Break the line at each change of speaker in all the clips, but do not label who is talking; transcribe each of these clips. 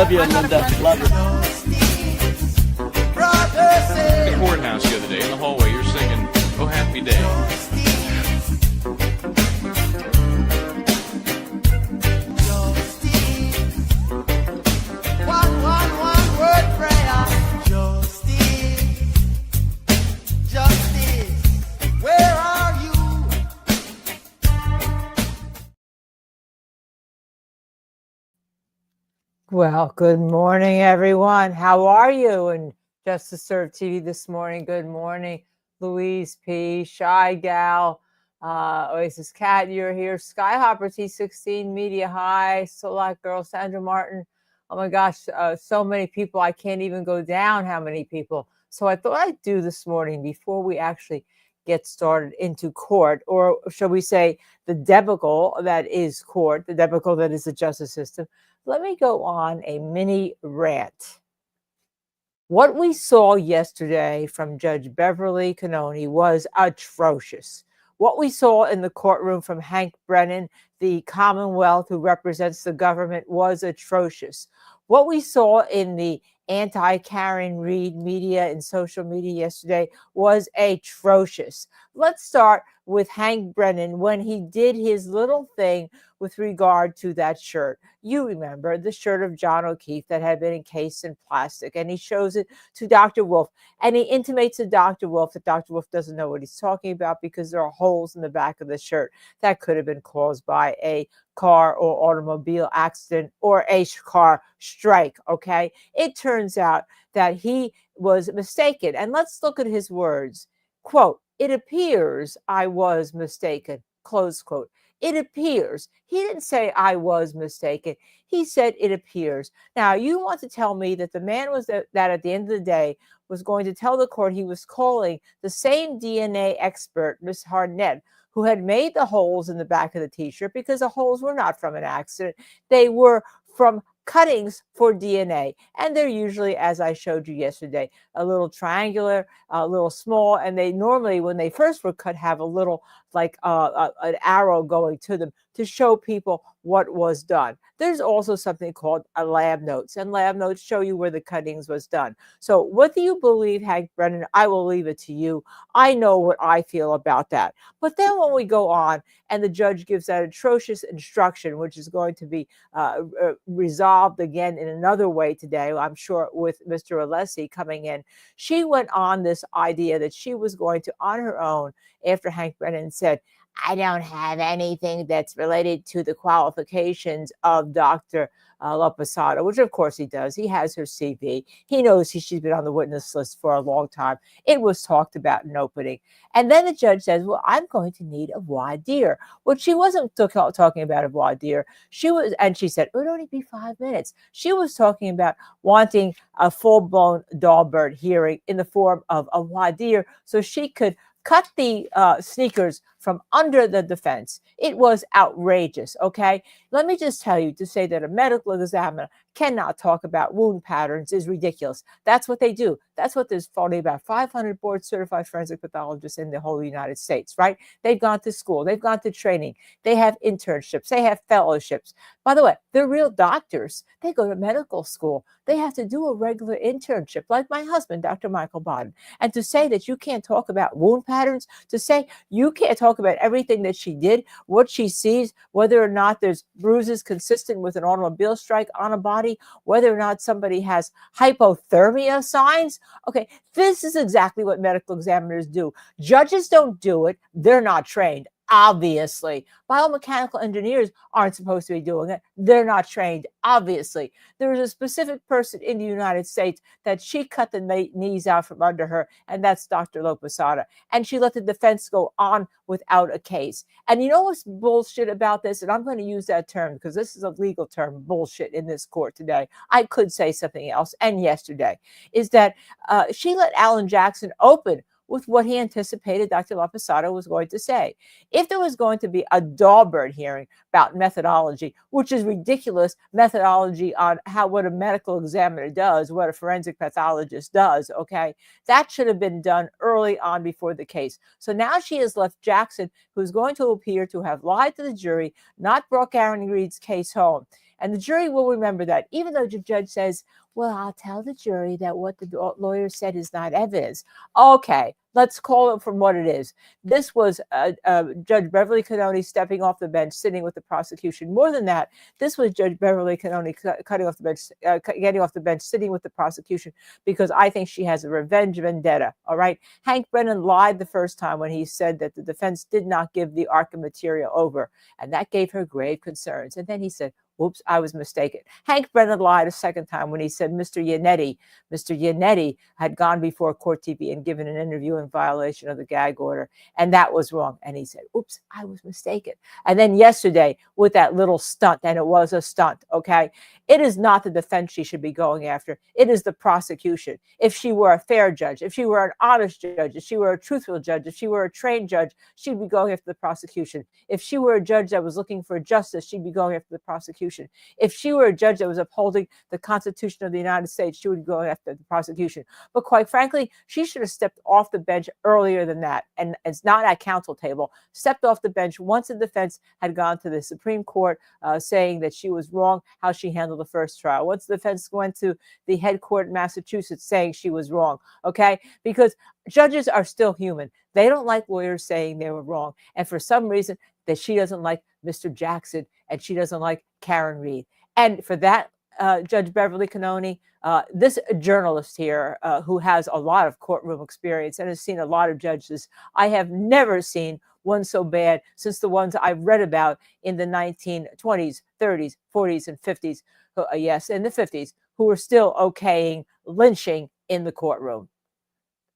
Love you, Linda. Love you.
The courthouse the other day in the hallway, you're singing "Oh Happy Day."
One word prayer. Justice, where are you?
Well, good morning, everyone. How are you? And just to serve TV this morning. Good morning, Louise P. Shy Gal, Oasis Cat. You're here. Skyhopper T16 Media High. Select Girl Sandra Martin. Oh my gosh, so many people. I can't even go down how many people. So I thought I'd do this morning before we actually get started into court, or shall we say the debacle that is court, the debacle that is the justice system. Let me go on a mini rant. What we saw yesterday from Judge Beverly Cannone was atrocious. What we saw in the courtroom from Hank Brennan, the Commonwealth who represents the government, was atrocious. What we saw in the anti-Karen Reed media and social media yesterday was atrocious. Let's start with Hank Brennan when he did his little thing with regard to that shirt. You remember the shirt of John O'Keefe that had been encased in plastic, and he shows it to Dr. Wolfe, and he intimates to Dr. Wolfe that Dr. Wolfe doesn't know what he's talking about because there are holes in the back of the shirt that could have been caused by a car or automobile accident or a car strike, okay? It turns out that he was mistaken, and let's look at his words. Quote, "It appears I was mistaken," close quote. It appears. He didn't say I was mistaken. He said it appears. Now, you want to tell me that the man was that at the end of the day was going to tell the court he was calling the same DNA expert, Ms. Harnett, who had made the holes in the back of the t-shirt, because the holes were not from an accident. They were from cuttings for DNA. And they're usually, as I showed you yesterday, a little triangular, a little small. And they normally, when they first were cut, have a little like an arrow going to them to show people what was done. There's also something called a lab notes, and lab notes show you where the cuttings was done. So what do you believe, Hank Brennan? I will leave it to you. I know what I feel about that. But then when we go on and the judge gives that atrocious instruction, which is going to be resolved again in another way today, I'm sure, with Mr. Alessi coming in, she went on this idea that she was going to, on her own, after Hank Brennan said, I don't have anything that's related to the qualifications of Dr. Lopesado, which of course he does. He has her CV. He knows she's been on the witness list for a long time. It was talked about in opening. And then the judge says, well, I'm going to need a voir dire. Well, she wasn't talking about a voir dire. And she said, it would only be 5 minutes. She was talking about wanting a full-blown Dahlberg hearing in the form of a voir dire so she could cut the sneakers from under the defense. It was outrageous, okay? Let me just tell you, to say that a medical examiner cannot talk about wound patterns is ridiculous. That's what they do. That's what there's probably about 500 board-certified forensic pathologists in the whole United States, right? They've gone to school. They've gone to training. They have internships. They have fellowships. By the way, they're real doctors. They go to medical school. They have to do a regular internship, like my husband, Dr. Michael Baden. And to say that you can't talk about wound patterns, to say you can't talk about everything that she did, what she sees, whether or not there's bruises consistent with an automobile strike on a body, whether or not somebody has hypothermia signs. Okay, this is exactly what medical examiners do. Judges don't do it. They're not trained. Obviously, biomechanical engineers aren't supposed to be doing it. They're not trained. Obviously, there is a specific person in the United States that she cut the knees out from under her, and that's Dr. Lopesado. And she let the defense go on without a case. And you know what's bullshit about this? And I'm going to use that term because this is a legal term, bullshit, in this court today. I could say something else, and yesterday, is that she let Alan Jackson open with what he anticipated Dr. Lopesado was going to say. If there was going to be a Dahlberg hearing about methodology, which is ridiculous methodology on what a medical examiner does, what a forensic pathologist does, okay, that should have been done early on before the case. So now she has left Jackson, who's going to appear to have lied to the jury, not brought Karen Reed's case home. And the jury will remember that, even though the judge says, well, I'll tell the jury that what the lawyer said is not evidence. Okay, let's call it from what it is. This was Judge Beverly Cannone stepping off the bench, sitting with the prosecution. More than that, this was Judge Beverly Cannone getting off the bench, sitting with the prosecution, because I think she has a revenge vendetta. All right. Hank Brennan lied the first time when he said that the defense did not give the ARCA material over, and that gave her grave concerns. And then he said, whoops, I was mistaken. Hank Brennan lied a second time when he said Mr. Yannetti had gone before Court TV and given an interview in violation of the gag order, and that was wrong. And he said, oops, I was mistaken. And then yesterday with that little stunt, and it was a stunt, okay? It is not the defense she should be going after. It is the prosecution. If she were a fair judge, if she were an honest judge, if she were a truthful judge, if she were a trained judge, she'd be going after the prosecution. If she were a judge that was looking for justice, she'd be going after the prosecution. If she were a judge that was upholding the Constitution of the United States, she would be going after the prosecution. But quite frankly, she should have stepped off the bench earlier than that. And it's not at counsel table. Stepped off the bench once the defense had gone to the Supreme Court saying that she was wrong, how she handled the first trial. Once the defense went to the head court in Massachusetts saying she was wrong, okay? Because judges are still human. They don't like lawyers saying they were wrong. And for some reason, that she doesn't like Mr. Jackson and she doesn't like Karen Reed. And for that, Judge Beverly Cannone, this journalist here who has a lot of courtroom experience and has seen a lot of judges, I have never seen one so bad since the ones I've read about in the 1920s, 30s, 40s, and 50s, yes, in the 50s, who were still okaying lynching in the courtroom.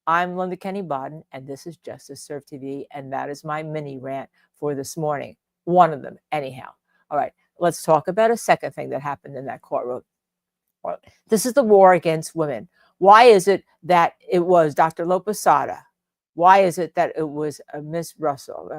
I'm Linda Kenney Baden, and this is Justice Served TV, and that is my mini rant for this morning. One of them, anyhow. All right, let's talk about a second thing that happened in that courtroom. This is the war against women. Why is it that it was Dr. Lopasada? Why is it that it was Miss Russell,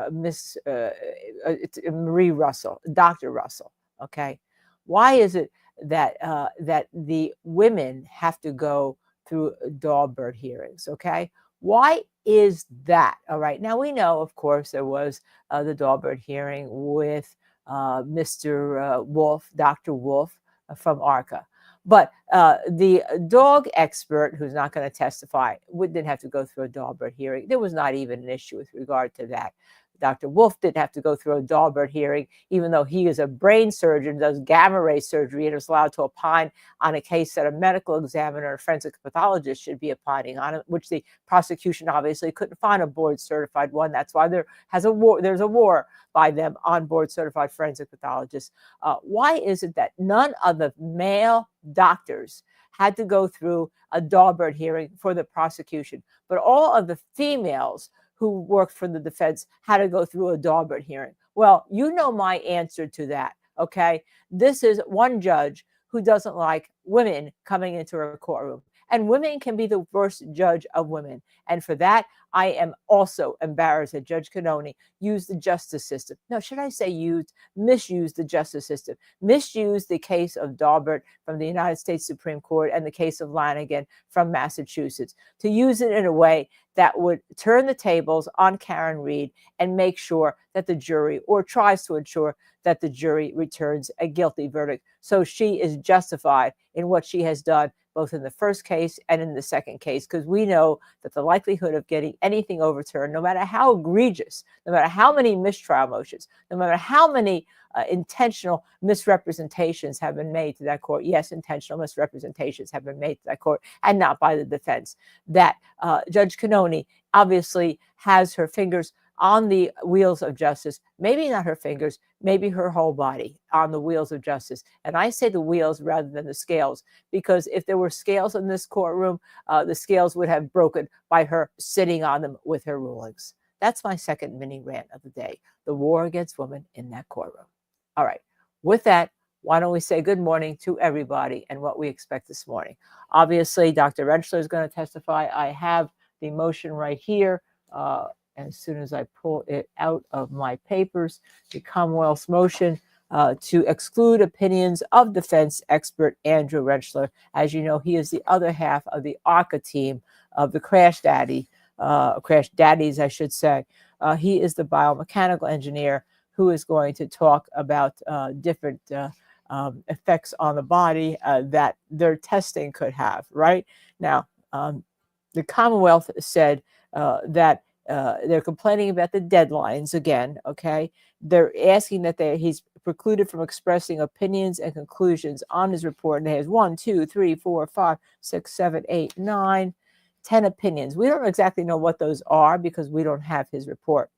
Marie Russell, Dr. Russell? Okay, why is it that that the women have to go through Daubert hearings? Okay, why is that? All right, now we know, of course, there was the Daubert hearing with Mr. Wolfe, Dr. Wolfe from ARCA. But the dog expert, who's not going to testify, didn't have to go through a Daubert hearing. There was not even an issue with regard to that. Dr. Wolfe didn't have to go through a Daubert hearing, even though he is a brain surgeon, does gamma ray surgery, and is allowed to opine on a case that a medical examiner, a forensic pathologist should be opining on, which the prosecution obviously couldn't find a board-certified one. That's why there's a war by them on board-certified forensic pathologists. Why is it that none of the male doctors had to go through a Daubert hearing for the prosecution, but all of the females who worked for the defense had to go through a Daubert hearing? Well, you know my answer to that, okay? This is one judge who doesn't like women coming into her courtroom. And women can be the worst judge of women. And for that, I am also embarrassed that Judge Cannone used the justice system. No, should I say misused the justice system, misused the case of Daubert from the United States Supreme Court and the case of Lanigan from Massachusetts to use it in a way that would turn the tables on Karen Reed and make sure that the jury, or tries to ensure that the jury, returns a guilty verdict. So she is justified in what she has done, both in the first case and in the second case, because we know that the likelihood of getting anything overturned, no matter how egregious, no matter how many mistrial motions, no matter how many intentional misrepresentations have been made to that court, yes, intentional misrepresentations have been made to that court, and not by the defense, that Judge Cannone obviously has her fingers on the wheels of justice, maybe not her fingers, maybe her whole body on the wheels of justice. And I say the wheels rather than the scales, because if there were scales in this courtroom, the scales would have broken by her sitting on them with her rulings. That's my second mini rant of the day, the war against women in that courtroom. All right, with that, why don't we say good morning to everybody and what we expect this morning. Obviously, Dr. Rentschler is going to testify. I have the motion right here. As soon as I pull it out of my papers, the Commonwealth's motion to exclude opinions of defense expert Andrew Rentschler. As you know, he is the other half of the ARCA team of the Crash Daddies, I should say. He is the biomechanical engineer who is going to talk about different effects on the body that their testing could have, right? Now, the Commonwealth said that they're complaining about the deadlines again, okay? They're asking that he's precluded from expressing opinions and conclusions on his report. And he has 1, 2, 3, 4, 5, 6, 7, 8, 9, 10 opinions. We don't exactly know what those are because we don't have his report.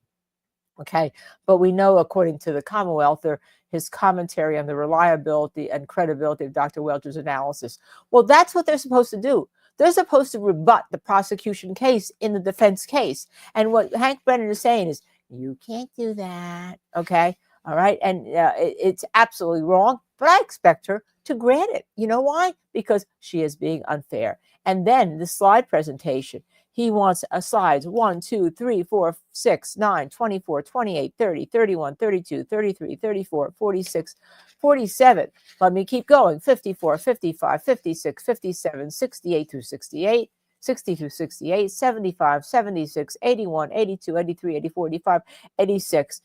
Okay, but we know, according to the Commonwealth, his commentary on the reliability and credibility of Dr. Welcher's analysis. Well, that's what they're supposed to do. They're supposed to rebut the prosecution case in the defense case. And what Hank Brennan is saying is, you can't do that. Okay, all right, and it's absolutely wrong. But I expect her to grant it. You know why? Because she is being unfair. And then the slide presentation. He wants slides 1, 2, 3, 4, 6, 9, 24, 28, 30, 31, 32, 33, 34, 46, 47. Let me keep going. 54, 55, 56, 57, 68 through 68, 60 through 68, 75, 76, 81, 82, 83, 84, 85, 86.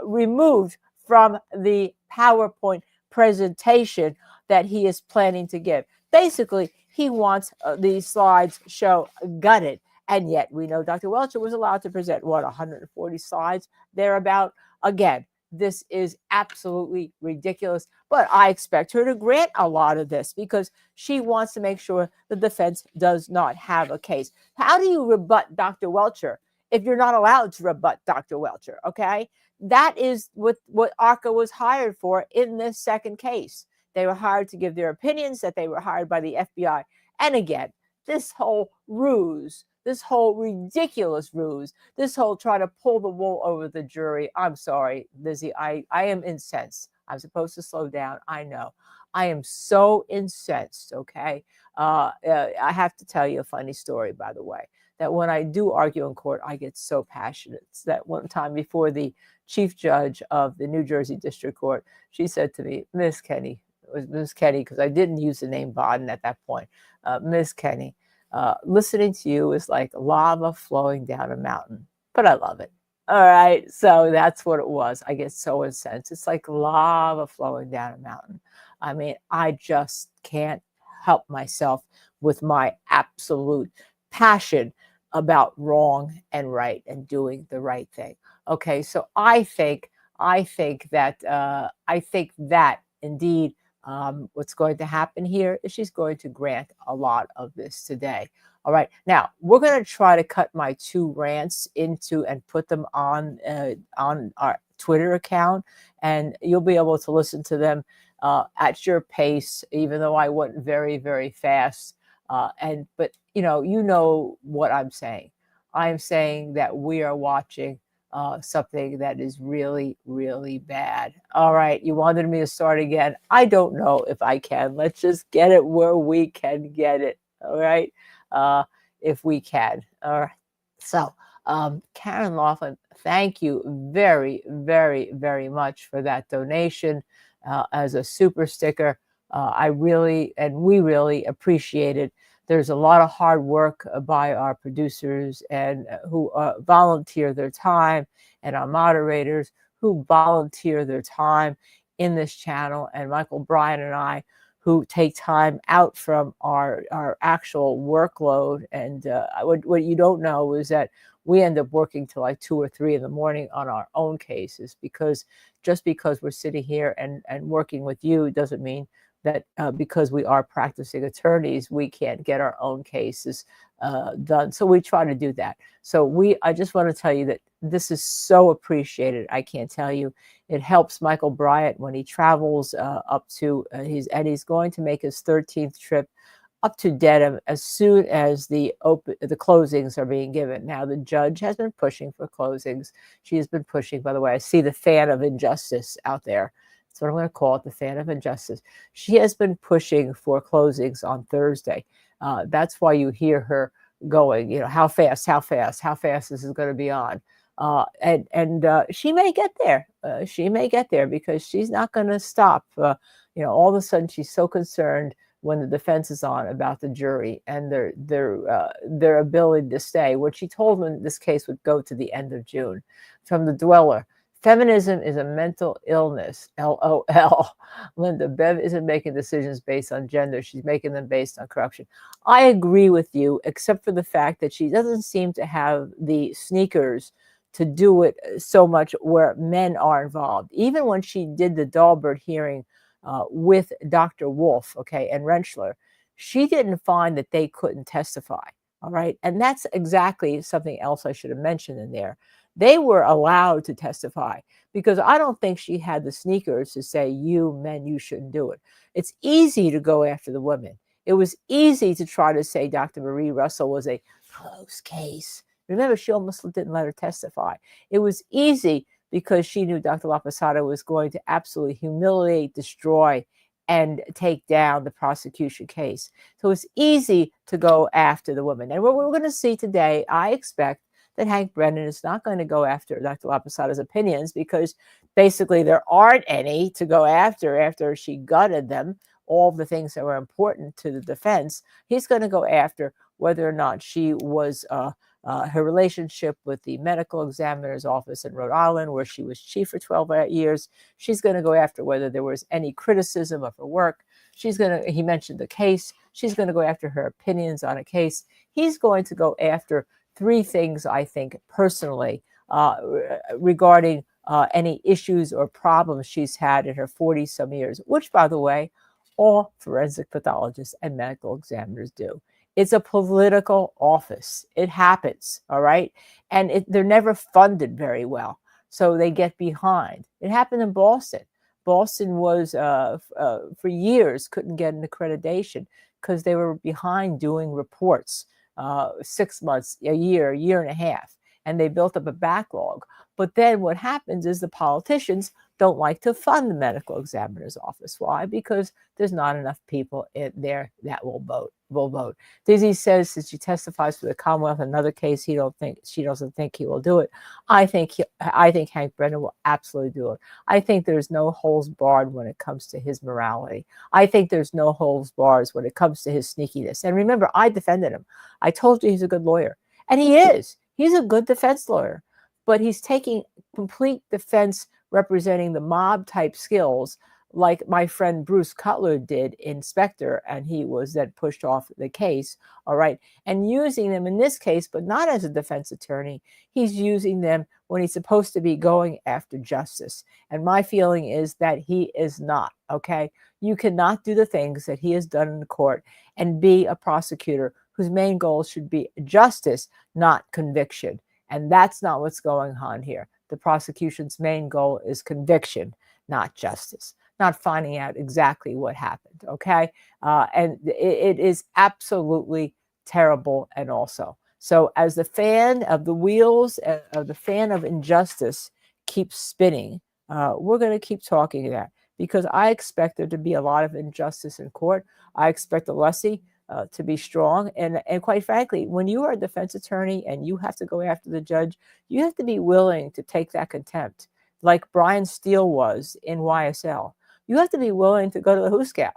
Removed from the PowerPoint presentation that he is planning to give. Basically, he wants these slides show gutted. And yet we know Dr. Welcher was allowed to present, 140 slides thereabout. Again, this is absolutely ridiculous. But I expect her to grant a lot of this because she wants to make sure the defense does not have a case. How do you rebut Dr. Welcher if you're not allowed to rebut Dr. Welcher? Okay, that is what ARCA was hired for in this second case. They were hired to give their opinions, that they were hired by the FBI. And again, this whole ruse, this whole ridiculous ruse, this whole try to pull the wool over the jury. I'm sorry, Lizzie, I am incensed. I'm supposed to slow down. I know. I am so incensed, okay? I have to tell you a funny story, by the way, that when I do argue in court, I get so passionate. It's that one time before the chief judge of the New Jersey District Court, she said to me, Miss Kenney, it was Miss Kenney because I didn't use the name Baden at that point. Miss Kenney, listening to you is like lava flowing down a mountain, but I love it. All right, so that's what it was. I get so incensed. It's like lava flowing down a mountain. I mean, I just can't help myself with my absolute passion about wrong and right and doing the right thing. Okay, so I think that indeed. What's going to happen here is she's going to grant a lot of this today. All right. Now, we're going to try to cut my 2 rants into and put them on our Twitter account, and you'll be able to listen to them at your pace, even though I went very, very fast. But you know what I'm saying. I'm saying that we are watching something that is really, really bad. All right, you wanted me to start again. I don't know if I can. Let's just get it where we can get it. All right, if we can. All right. So, Karen Laughlin, thank you very, very, very much for that donation as a super sticker. We really appreciate it. There's a lot of hard work by our producers and who volunteer their time, and our moderators who volunteer their time in this channel, and Michael, Bryant, and I who take time out from our actual workload. And what you don't know is that we end up working till like 2 or 3 in the morning on our own cases, because just because we're sitting here and working with you doesn't mean that because we are practicing attorneys, we can't get our own cases done. So we try to do that. So I just want to tell you that this is so appreciated. I can't tell you. It helps Michael Bryant when he travels up to, he's going to make his 13th trip up to Dedham as soon as the closings are being given. Now, the judge has been pushing for closings. She has been pushing, by the way, I see the fan of injustice out there. That's what I'm going to call it, the fan of injustice. She has been pushing for closings on Thursday. That's why you hear her going, how fast this is going to be on. And she may get there. She may get there because she's not going to stop. All of a sudden she's so concerned when the defense is on about the jury and their ability to stay. What she told them this case would go to the end of June. From the dweller, Feminism is a mental illness, LOL. Linda, Bev isn't making decisions based on gender. She's making them based on corruption. I agree with you, except for the fact that she doesn't seem to have the sneakers to do it so much where men are involved. Even when she did the Dahlberg hearing with Dr. Wolfe, okay, and Rentschler, she didn't find that they couldn't testify, all right? And that's exactly something else I should have mentioned in there. They were allowed to testify because I don't think she had the sneakers to say, you men, you shouldn't do it. It's easy to go after the women. It was easy to try to say Dr. Marie Russell was a close case. Remember, she almost didn't let her testify. It was easy because she knew Dr. LaPosada was going to absolutely humiliate, destroy, and take down the prosecution case. So it's easy to go after the women. And what we're going to see today, I expect that Hank Brennan is not going to go after Dr. LaPosada's opinions because basically there aren't any to go after she gutted them, all the things that were important to the defense. He's going to go after whether or not she was her relationship with the medical examiner's office in Rhode Island, where she was chief for 12 years. She's going to go after whether there was any criticism of her work. He mentioned the case. She's going to go after her opinions on a case. He's going to go after three things, I think, personally, regarding any issues or problems she's had in her 40-some years, which, by the way, all forensic pathologists and medical examiners do. It's a political office. It happens, all right? And they're never funded very well, so they get behind. It happened in Boston. Boston was, for years, couldn't get an accreditation because they were behind doing reports, 6 months, a year and a half, and they built up a backlog. But then what happens is the politicians don't like to fund the medical examiner's office. Why? Because there's not enough people in there that will vote. Dizzy says since she testifies for the Commonwealth, another case, she doesn't think he will do it. I think Hank Brennan will absolutely do it. I think there's no holes barred when it comes to his morality. I think there's no holes barred when it comes to his sneakiness. And remember, I defended him. I told you he's a good lawyer, and he is. He's a good defense lawyer, but he's taking complete defense representing the mob type skills like my friend Bruce Cutler did in Spectre, and he was then pushed off the case, all right, and using them in this case, but not as a defense attorney. He's using them when he's supposed to be going after justice. And my feeling is that he is not, okay? You cannot do the things that he has done in the court and be a prosecutor whose main goal should be justice, not conviction. And that's not what's going on here. The prosecution's main goal is conviction, not justice, not finding out exactly what happened, okay? And it is absolutely terrible and also. So as the fan of the wheels, of the fan of injustice keeps spinning, we're going to keep talking that because I expect there to be a lot of injustice in court. I expect Alessi to be strong. And quite frankly, when you are a defense attorney and you have to go after the judge, you have to be willing to take that contempt, like Brian Steele was in YSL. You have to be willing to go to the Hooskow.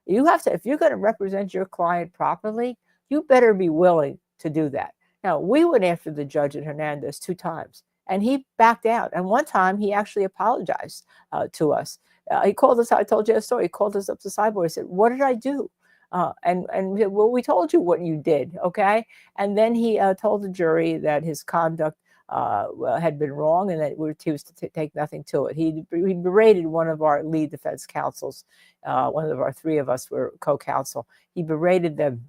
You have to, if you're going to represent your client properly, you better be willing to do that. Now, we went after the judge in Hernandez 2 times, and he backed out. And one time, he actually apologized to us. He called us, I told you a story, he called us up to Sidebahhh. He said, what did I do? And well, we told you what you did, okay? And then he told the jury that his conduct had been wrong and that he was to take nothing to it. He berated one of our lead defense counsels. One of our 3 of us were co-counsel. He berated them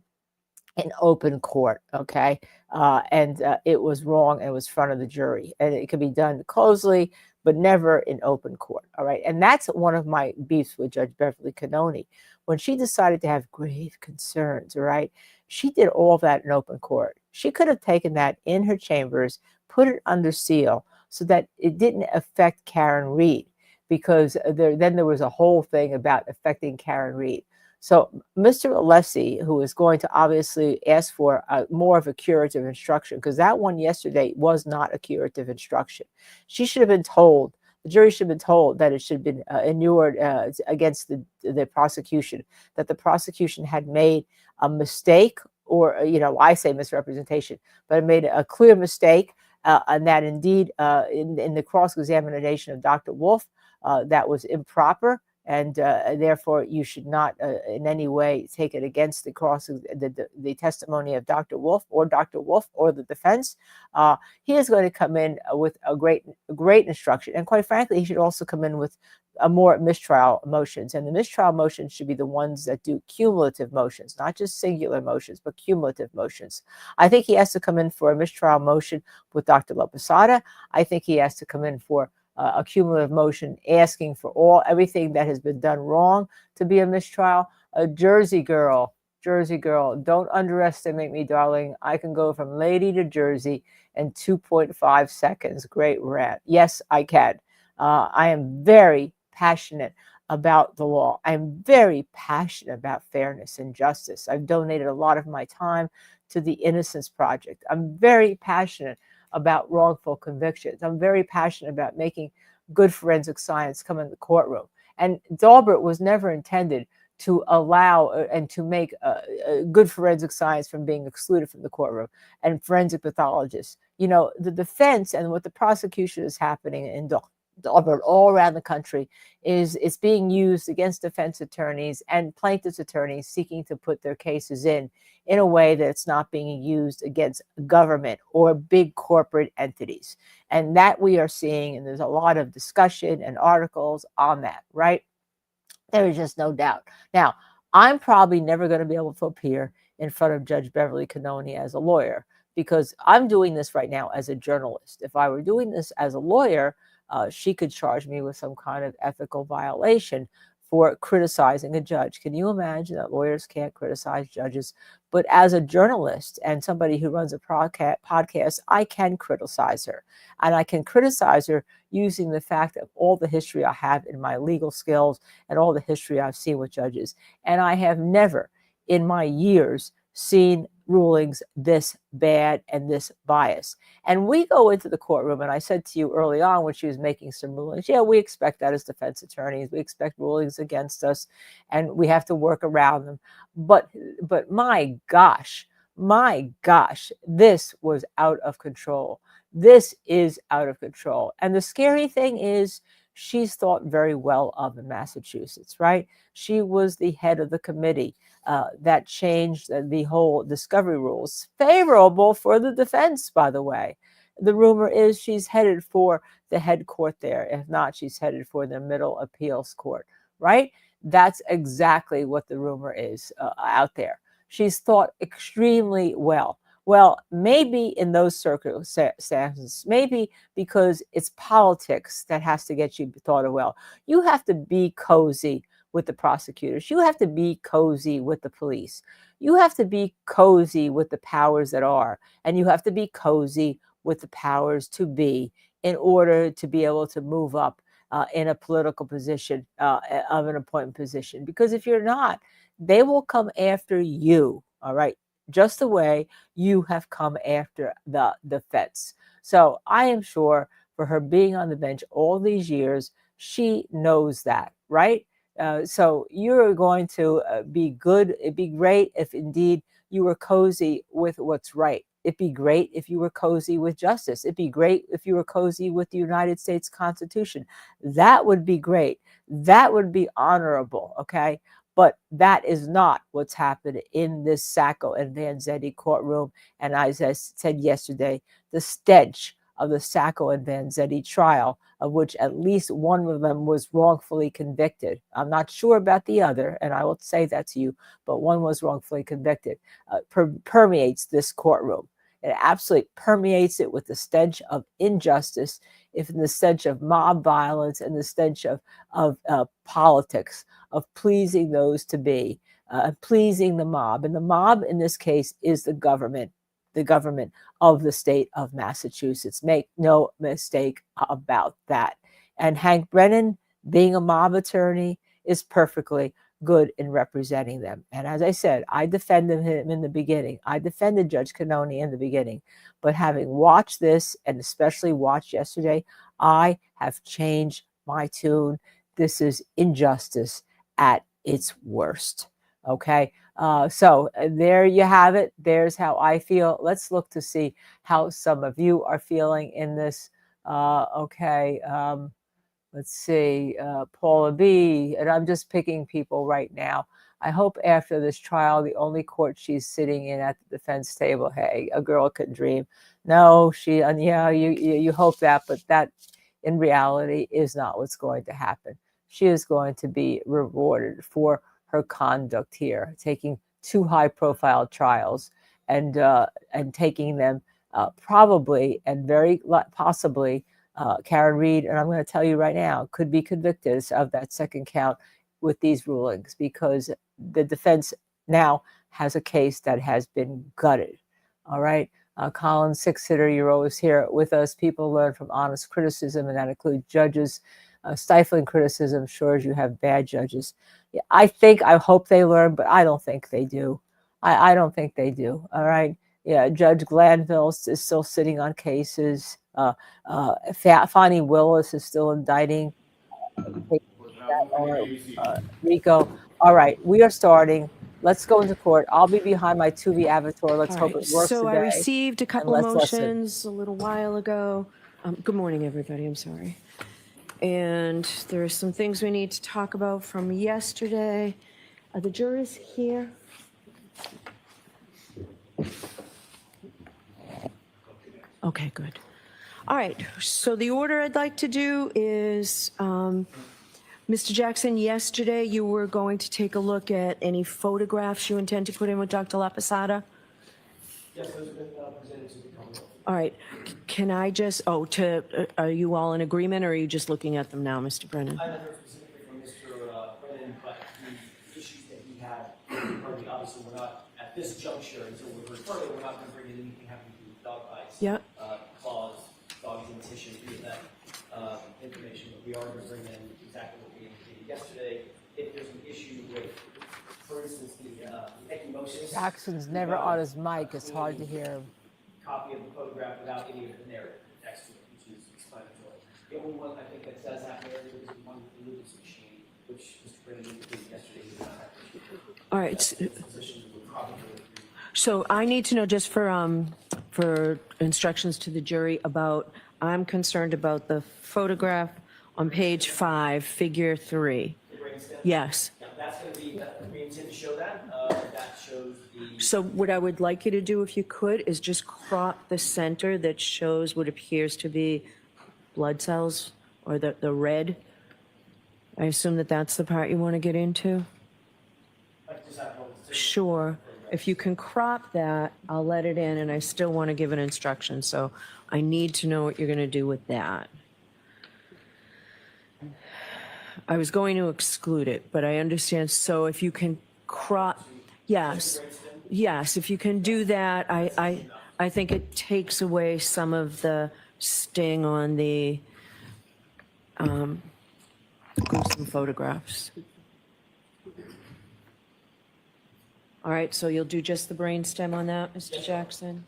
in open court, okay? And it was wrong and it was in front of the jury. And it could be done closely, but never in open court, all right? And that's one of my beefs with Judge Beverly Cannone. When she decided to have grave concerns, right, she did all that in open court. She could have taken that in her chambers, put it under seal so that it didn't affect Karen Reed, because then there was a whole thing about affecting Karen Reed. So Mr. Alessi, who is going to obviously ask for more of a curative instruction, because that one yesterday was not a curative instruction. She should have been told, the jury should have been told that it should have been inured against the prosecution, that the prosecution had made a mistake, or, I say misrepresentation, but it made a clear mistake, and that indeed in the cross-examination of Dr. Wolfe, that was improper, and therefore you should not in any way take it against the testimony of Dr. Wolfe or the defense. He is going to come in with a great instruction, and quite frankly, he should also come in with more mistrial motions, and the mistrial motions should be the ones that do cumulative motions, not just singular motions, but cumulative motions. I think he has to come in for a mistrial motion with Dr. Lopesada. I think he has to come in for a cumulative motion asking for everything that has been done wrong to be a mistrial. A Jersey girl, don't underestimate me, darling. I can go from lady to Jersey in 2.5 seconds. Great rant. Yes, I can. I am very passionate about the law. I'm very passionate about fairness and justice. I've donated a lot of my time to the Innocence Project. I'm very passionate about wrongful convictions. I'm very passionate about making good forensic science come in the courtroom. And Daubert was never intended to allow and to make good forensic science from being excluded from the courtroom and forensic pathologists. You know, the defense and what the prosecution is happening in Daubert all around the country is it's being used against defense attorneys and plaintiffs' attorneys seeking to put their cases in a way that it's not being used against government or big corporate entities. And that we are seeing, and there's a lot of discussion and articles on that, right? There is just no doubt. Now, I'm probably never going to be able to appear in front of Judge Beverly Cannone as a lawyer because I'm doing this right now as a journalist. If I were doing this as a lawyer, she could charge me with some kind of ethical violation for criticizing a judge. Can you imagine that lawyers can't criticize judges? But as a journalist and somebody who runs a podcast, I can criticize her. And I can criticize her using the fact of all the history I have in my legal skills and all the history I've seen with judges. And I have never in my years seen rulings this bad and this biased. And we go into the courtroom, and I said to you early on when she was making some rulings, yeah, we expect that as defense attorneys. We expect rulings against us, and we have to work around them. But my gosh, this was out of control. This is out of control. And the scary thing is, she's thought very well of in Massachusetts, right? She was the head of the committee that changed the whole discovery rules, favorable for the defense, by the way. The rumor is she's headed for the head court there. If not, she's headed for the middle appeals court, right? That's exactly what the rumor is out there. She's thought extremely well. Well, maybe in those circumstances, maybe because it's politics that has to get you thought of well. You have to be cozy with the prosecutors. You have to be cozy with the police. You have to be cozy with the powers that are. And you have to be cozy with the powers to be in order to be able to move up in a political position, of an appointment position. Because if you're not, they will come after you, all right? Just the way you have come after the defense. So I am sure for her being on the bench all these years, she knows that, right? So you're going to be good. It'd be great if indeed you were cozy with what's right. It'd be great if you were cozy with justice. It'd be great if you were cozy with the United States Constitution. That would be great. That would be honorable, okay? But that is not what's happened in this Sacco and Vanzetti courtroom. And as I said yesterday, the stench of the Sacco and Vanzetti trial, of which at least one of them was wrongfully convicted. I'm not sure about the other, and I will say that to you, but one was wrongfully convicted, permeates this courtroom. It absolutely permeates it with the stench of injustice, if the stench of mob violence and the stench of politics, of pleasing those to be, pleasing the mob. And the mob in this case is the government of the state of Massachusetts. Make no mistake about that. And Hank Brennan, being a mob attorney, is perfectly good in representing them. And as I said, I defended him in the beginning. I defended Judge Cannone in the beginning. But having watched this, and especially watched yesterday, I have changed my tune. This is injustice at its worst. Okay? There you have it. There's how I feel. Let's look to see how some of you are feeling in this. Okay. Let's see, Paula B. And I'm just picking people right now. I hope after this trial, the only court she's sitting in at the defense table, hey, a girl can dream. No, you hope that, but that in reality is not what's going to happen. She is going to be rewarded for her conduct here, taking 2 high-profile trials and taking them probably and very possibly. Karen Reed, and I'm going to tell you right now, could be convicted of that second count with these rulings because the defense now has a case that has been gutted. All right. Colin Six-Hitter, you're always here with us. People learn from honest criticism, and that includes judges. Stifling criticism shows you have bad judges. Yeah, I hope they learn, but I don't think they do. I don't think they do. All right. Yeah, Judge Glanville is still sitting on cases. Fonnie Willis is still indicting Rico. All right, we are starting. Let's go into court. I'll be behind my Tubi avatar. Let's hope it works
so
today.
I received a couple of
let's listen.
motions a little while ago. Good morning, everybody. I'm sorry. And there are some things we need to talk about from yesterday. Are the jurors here? Okay, good. All right, so the order I'd like to do is, Mr. Jackson, yesterday you were going to take a look at any photographs you intend to put in with Dr. LaPosada?
Yes, those have been presented to the Commonwealth.
All right, can I just, are you all in agreement, or are you just looking at them now, Mr. Brennan?
I haven't heard specifically from Mr. Brennan, but the issues that he had, obviously we're not, at this juncture, until we're further, we're not going to bring in anything having to do with dog bites.
Yeah.
Claws, dogs in tissue, any of that information, but we are going to bring in exactly what we indicated yesterday. If there's an issue with, for instance, the ecchymosis.
Jackson's never on his mic. It's hard to hear him.
Copy of the photograph without any of the narrative next to it, which is explanatory. The only one I think that does have narrative is the one with the Lucas machine, which Mr. Brennan indicated yesterday he did not have issue.
All right,
Positions would probably agree.
so I need to know just for instructions to the jury about, I'm concerned about the photograph on page 5, figure 3.
The brainstem?
Yes.
Yeah, that's going to be, we intend to show that. That shows the,
So what I would like you to do, if you could, is just crop the center that shows what appears to be blood cells, or the red. I assume that that's the part you want to get into?
like just have one.
Sure. If you can crop that, I'll let it in, and I still want to give an instruction, so I need to know what you're going to do with that. I was going to exclude it, but I understand, so if you can crop, yes, if you can do that, I think it takes away some of the sting on the gruesome photographs. All right, so you'll do just the brainstem on that, Mr. Jackson?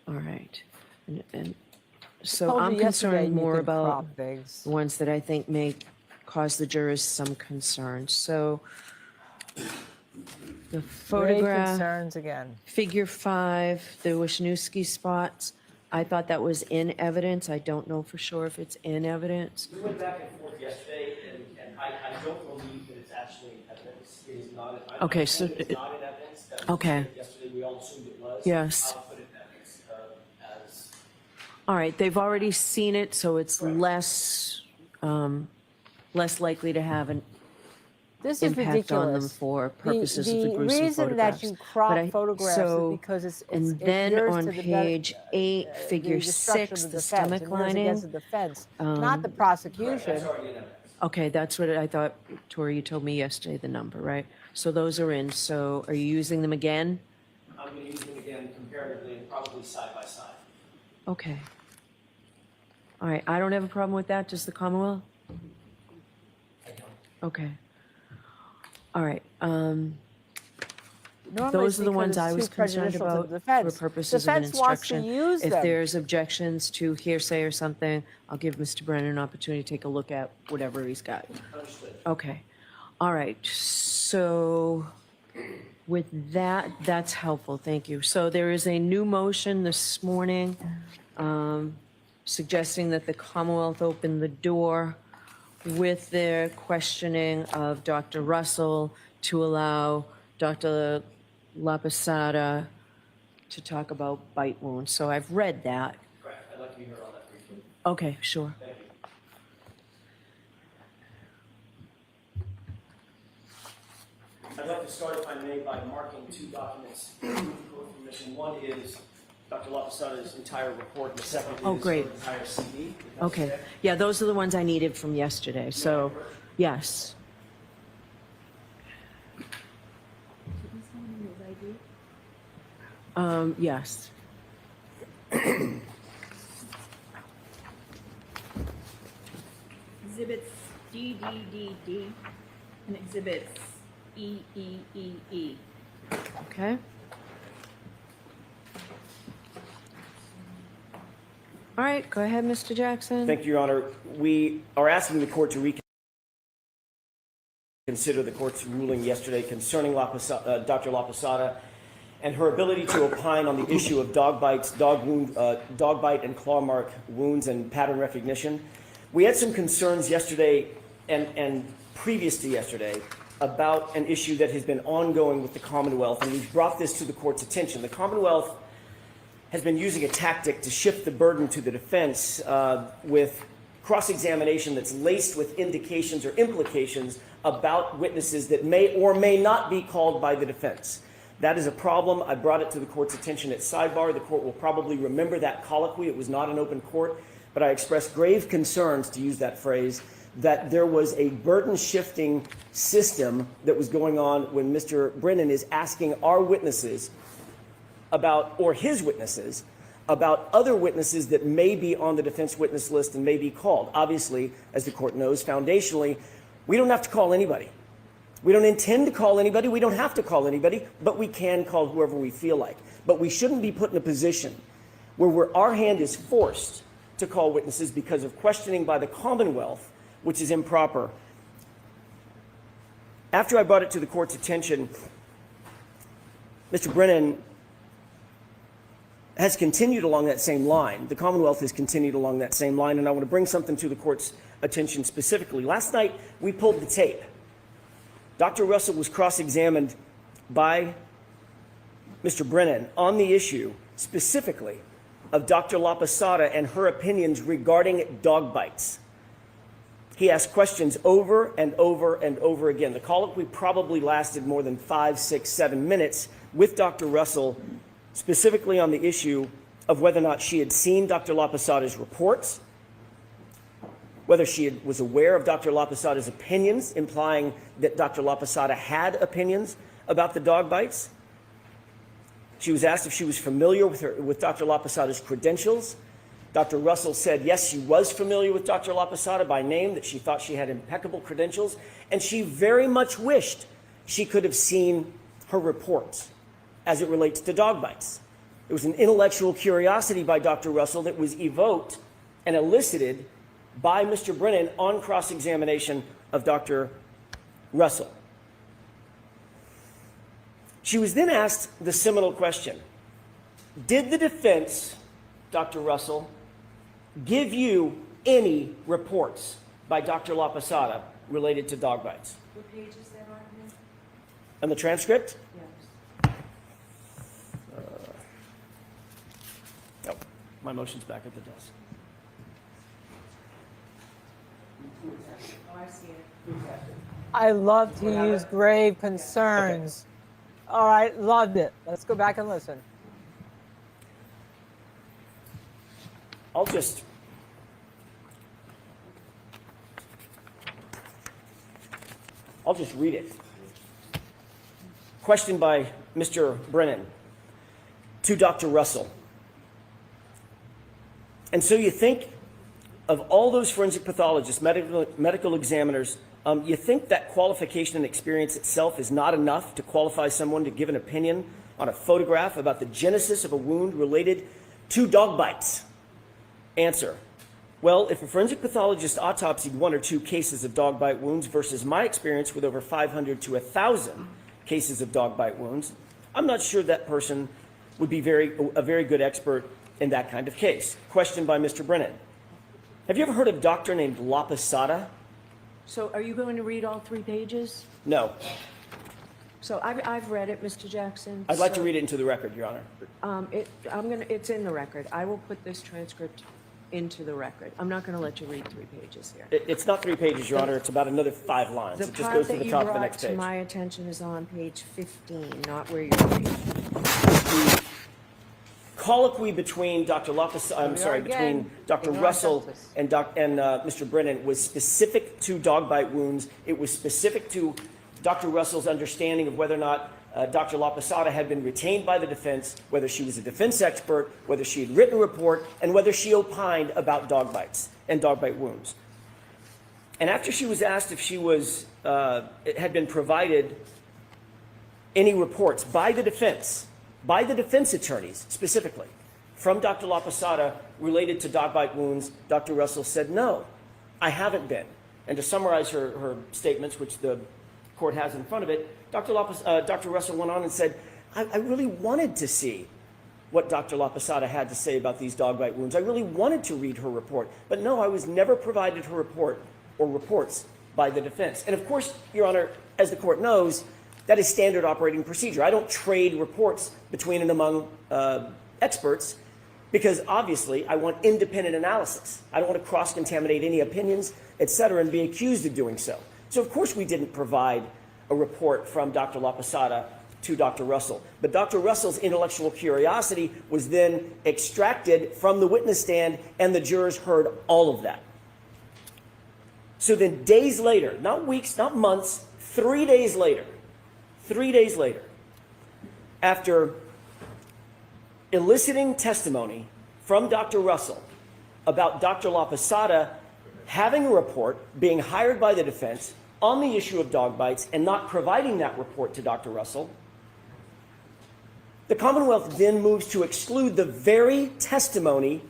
All right. And so
Told
I'm
you yesterday
concerned
you
more
could
about
crop things.
the ones that I think may cause the jurors some concern. So the
Great
photograph,
concerns again.
figure 5, the Wisniewski spots, I thought that was in evidence. I don't know for sure if it's in evidence.
We went back and forth yesterday, and I don't believe that it's actually in evidence. It is not. I
Okay,
think
so
it's not in evidence. That was
okay.
Yesterday, we all assumed it was.
Yes.
I'll put it in evidence as.
All right, they've already seen it, so it's less likely to have an
This is
impact on them
ridiculous.
for purposes of the gruesome
reason
photographs.
that you crop
But
photographs
so-
is because it's
And then
yours
on
to the
page 8,
the
figure
destruction
6,
of
the
defense,
stomach
and yours
lining.
against the defense, not the prosecution.
That's already in evidence.
Okay, that's what I thought, Tori, you told me yesterday the number, right? So those are in, so are you using them again?
I'm going to use them again comparatively and probably side by side.
Okay. All right, I don't have a problem with that, just the Commonwealth?
I don't.
Okay. All right,
Normally
those are the
because
ones
it's
I
too
was concerned
prejudicial to
about
the
for
defense.
purposes of an
Defense wants to
instruction.
use
If
them.
there's objections to hearsay or something, I'll give Mr. Brennan an opportunity to take a look at whatever he's got.
Understood.
Okay. All right, so With that, that's helpful, thank you. So there is a new motion this morning suggesting that the Commonwealth open the door with their questioning of Dr. Russell to allow Dr. LaPosada to talk about bite wounds. So I've read that.
Correct. I'd like to be heard on that briefly.
Okay, sure.
Thank you. I'd like to start, if I may, by marking two documents for court permission. One is Dr. LaPosada's entire report, and the second
Oh,
is
great.
her entire CD. if that's
Okay. Yeah, those are the ones I needed from yesterday. So, yes. Yes.
Exhibits D, D, D, D, and exhibits E, E, E, E.
Okay. All right, go ahead, Mr. Jackson.
Thank you, Your Honor. We are asking the court to reconsider the court's ruling yesterday concerning Dr. LaPosada and her ability to opine on the issue of dog bites, dog bite and claw mark wounds and pattern recognition. We had some concerns yesterday and previous to yesterday about an issue that has been ongoing with the Commonwealth, and we've brought this to the court's attention. The Commonwealth has been using a tactic to shift the burden to the defense with cross-examination that's laced with indications or implications about witnesses that may or may not be called by the defense. That is a problem. I brought it to the court's attention at Sidebahhh. The court will probably remember that colloquy. It was not an open court, but I expressed grave concerns, to use that phrase, that there was a burden-shifting system that was going on when Mr. Brennan is asking our witnesses about, or his witnesses, about other witnesses that may be on the defense witness list and may be called. Obviously, as the court knows, foundationally, we don't have to call anybody. We don't intend to call anybody. We don't have to call anybody, but we can call whoever we feel like. But we shouldn't be put in a position where our hand is forced to call witnesses because of questioning by the Commonwealth, which is improper. After I brought it to the court's attention, Mr. Brennan has continued along that same line. The Commonwealth has continued along that same line, and I want to bring something to the court's attention specifically. Last night, we pulled the tape. Dr. Russell was cross-examined by Mr. Brennan on the issue specifically of Dr. LaPosada and her opinions regarding dog bites. He asked questions over and over and over again. The colloquy probably lasted more than 5, 6, 7 minutes with Dr. Russell, specifically on the issue of whether or not she had seen Dr. LaPosada's reports, whether she was aware of Dr. LaPosada's opinions, implying that Dr. LaPosada had opinions about the dog bites. She was asked if she was familiar with Dr. LaPosada's credentials. Dr. Russell said, yes, she was familiar with Dr. LaPosada by name, that she thought she had impeccable credentials, and she very much wished she could have seen her reports as it relates to dog bites. It was an intellectual curiosity by Dr. Russell that was evoked and elicited by Mr. Brennan on cross-examination of Dr. Russell. She was then asked the seminal question: did the defense, Dr. Russell, give you any reports by Dr. LaPosada related to dog bites?
What page is that on?
And the transcript?
Yes.
Oh, my motion's back at the desk.
Oh, I see it.
I love to use grave concerns. All right, loved it. Let's go back and listen.
I'll just read it. Question by Mr. Brennan to Dr. Russell. And so you think of all those forensic pathologists, medical examiners, you think that qualification and experience itself is not enough to qualify someone to give an opinion on a photograph about the genesis of a wound related to dog bites? Answer: well, if a forensic pathologist autopsied 1 or 2 cases of dog bite wounds versus my experience with over 500 to 1,000, cases of dog bite wounds, I'm not sure that person would be a very good expert in that kind of case. Question by Mr. Brennan. Have you ever heard of a doctor named La Posada?
So are you going to read all 3 pages?
No.
So I've read it, Mr. Jackson.
I'd like to read it into the record, Your Honor.
It's in the record. I will put this transcript into the record. I'm not going to let you read 3 pages here.
It's not 3 pages, Your Honor. It's about another 5 lines.
The
It just
part
goes to
that
the
you
top of the
brought
next
to
page.
my attention is on page 15, not where you're reading.
Colloquy between Dr. between Dr. Russell and Mr. Brennan was specific to dog bite wounds. It was specific to Dr. Russell's understanding of whether or not Dr. La Posada had been retained by the defense, whether she was a defense expert, whether she had written a report, and whether she opined about dog bites and dog bite wounds. And after she was asked if she had been provided any reports by the defense attorneys specifically, from Dr. La Posada related to dog bite wounds, Dr. Russell said, no, I haven't been. And to summarize her statements, which the court has in front of it, Dr. Russell went on and said, I really wanted to see what Dr. La Posada had to say about these dog bite wounds. I really wanted to read her report, but no, I was never provided her report or reports by the defense. And of course, Your Honor, as the court knows, that is standard operating procedure. I don't trade reports between and among experts because obviously I want independent analysis. I don't want to cross-contaminate any opinions, et cetera, and be accused of doing so. So of course we didn't provide a report from Dr. La Posada to Dr. Russell. But Dr. Russell's intellectual curiosity was then extracted from the witness stand and the jurors heard all of that. So then days later, not weeks, not months, 3 days later, after eliciting testimony from Dr. Russell about Dr. La Posada having a report, being hired by the defense on the issue of dog bites and not providing that report to Dr. Russell, the Commonwealth then moves to exclude the very testimony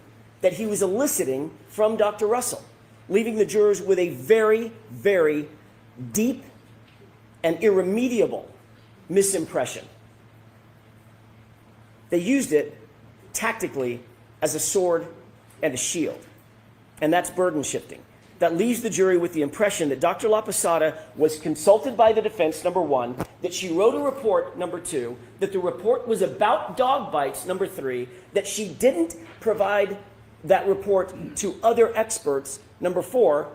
that he was eliciting from Dr. Russell, leaving the jurors with a very, very deep and irremediable misimpression. They used it tactically as a sword and a shield, and that's burden shifting. That leaves the jury with the impression that Dr. La Posada was consulted by the defense, number one, that she wrote a report, number two, that the report was about dog bites, number three, that she didn't provide that report to other experts, number four,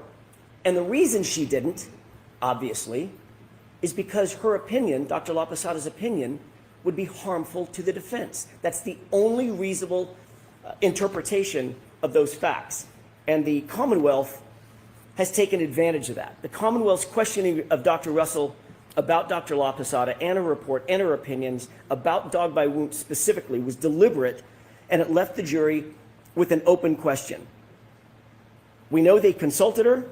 and the reason she didn't, obviously, is because her opinion, Dr. La Posada's opinion, would be harmful to the defense. That's the only reasonable interpretation of those facts. And the Commonwealth has taken advantage of that. The Commonwealth's questioning of Dr. Russell about Dr. La Posada and her report and her opinions about dog bite wounds specifically was deliberate, and it left the jury with an open question. We know they consulted her.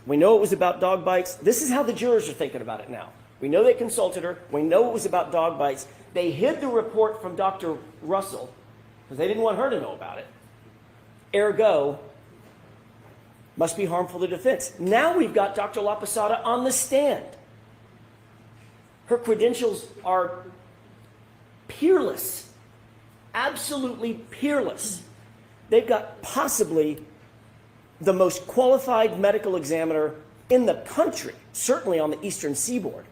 We know it was about dog bites. This is how the jurors are thinking about it now. We know they consulted her. We know it was about dog bites. They hid the report from Dr. Russell because they didn't want her to know about it. Ergo, must be harmful to defense. Now we've got Dr. La Posada on the stand. Her credentials are peerless, absolutely peerless. They've got possibly the most qualified medical examiner in the country, certainly on the Eastern Seaboard,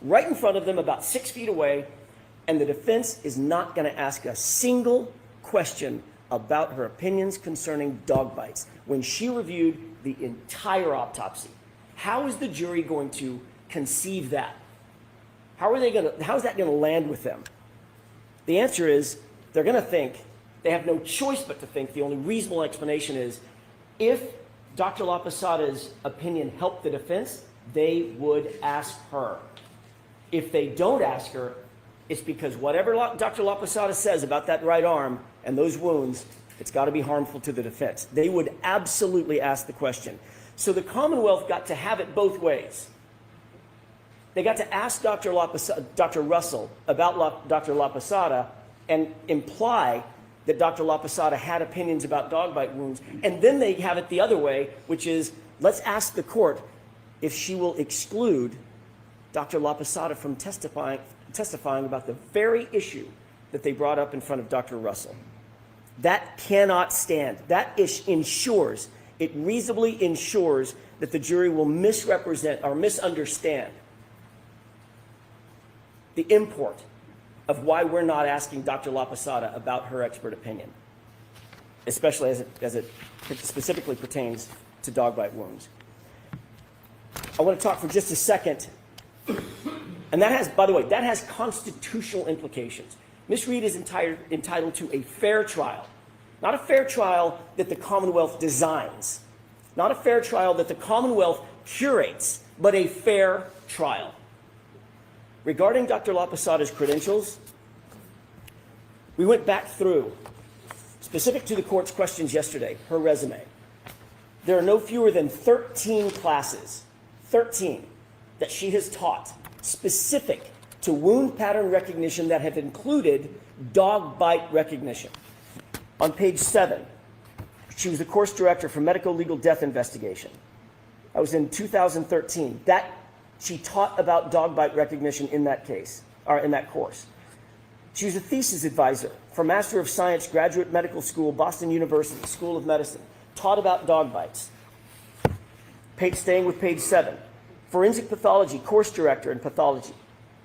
right in front of them, about 6 feet away, and the defense is not going to ask a single question about her opinions concerning dog bites when she reviewed the entire autopsy. How is the jury going to conceive that? How is that going to land with them? The answer is they're going to think, they have no choice but to think, the only reasonable explanation is, if Dr. La Posada's opinion helped the defense, they would ask her. If they don't ask her, it's because whatever Dr. La Posada says about that right arm and those wounds, it's got to be harmful to the defense. They would absolutely ask the question. So the Commonwealth got to have it both ways. They got to ask Dr. Russell about Dr. La Posada and imply that Dr. La Posada had opinions about dog bite wounds, and then they have it the other way, which is, let's ask the court if she will exclude Dr. LaPosada from testifying about the very issue that they brought up in front of Dr. Russell. That cannot stand. That ensures, it reasonably ensures that the jury will misrepresent or misunderstand the import of why we're not asking Dr. LaPosada about her expert opinion, especially as it specifically pertains to dog bite wounds. I want to talk for just a second, and that has, by the way, that has constitutional implications. Ms. Reed is entitled to a fair trial, not a fair trial that the Commonwealth designs, not a fair trial that the Commonwealth curates, but a fair trial. Regarding Dr. LaPosada's credentials, we went back through, specific to the court's questions yesterday, her resume. There are no fewer than 13 classes, 13, that she has taught specific to wound pattern recognition that have included dog bite recognition. On page 7, she was the course director for medical legal death investigation. That was in 2013. She taught about dog bite recognition in that case, or in that course. She was a thesis advisor for Master of Science Graduate Medical School, Boston University School of Medicine, taught about dog bites. Staying with page 7, forensic pathology course director in pathology,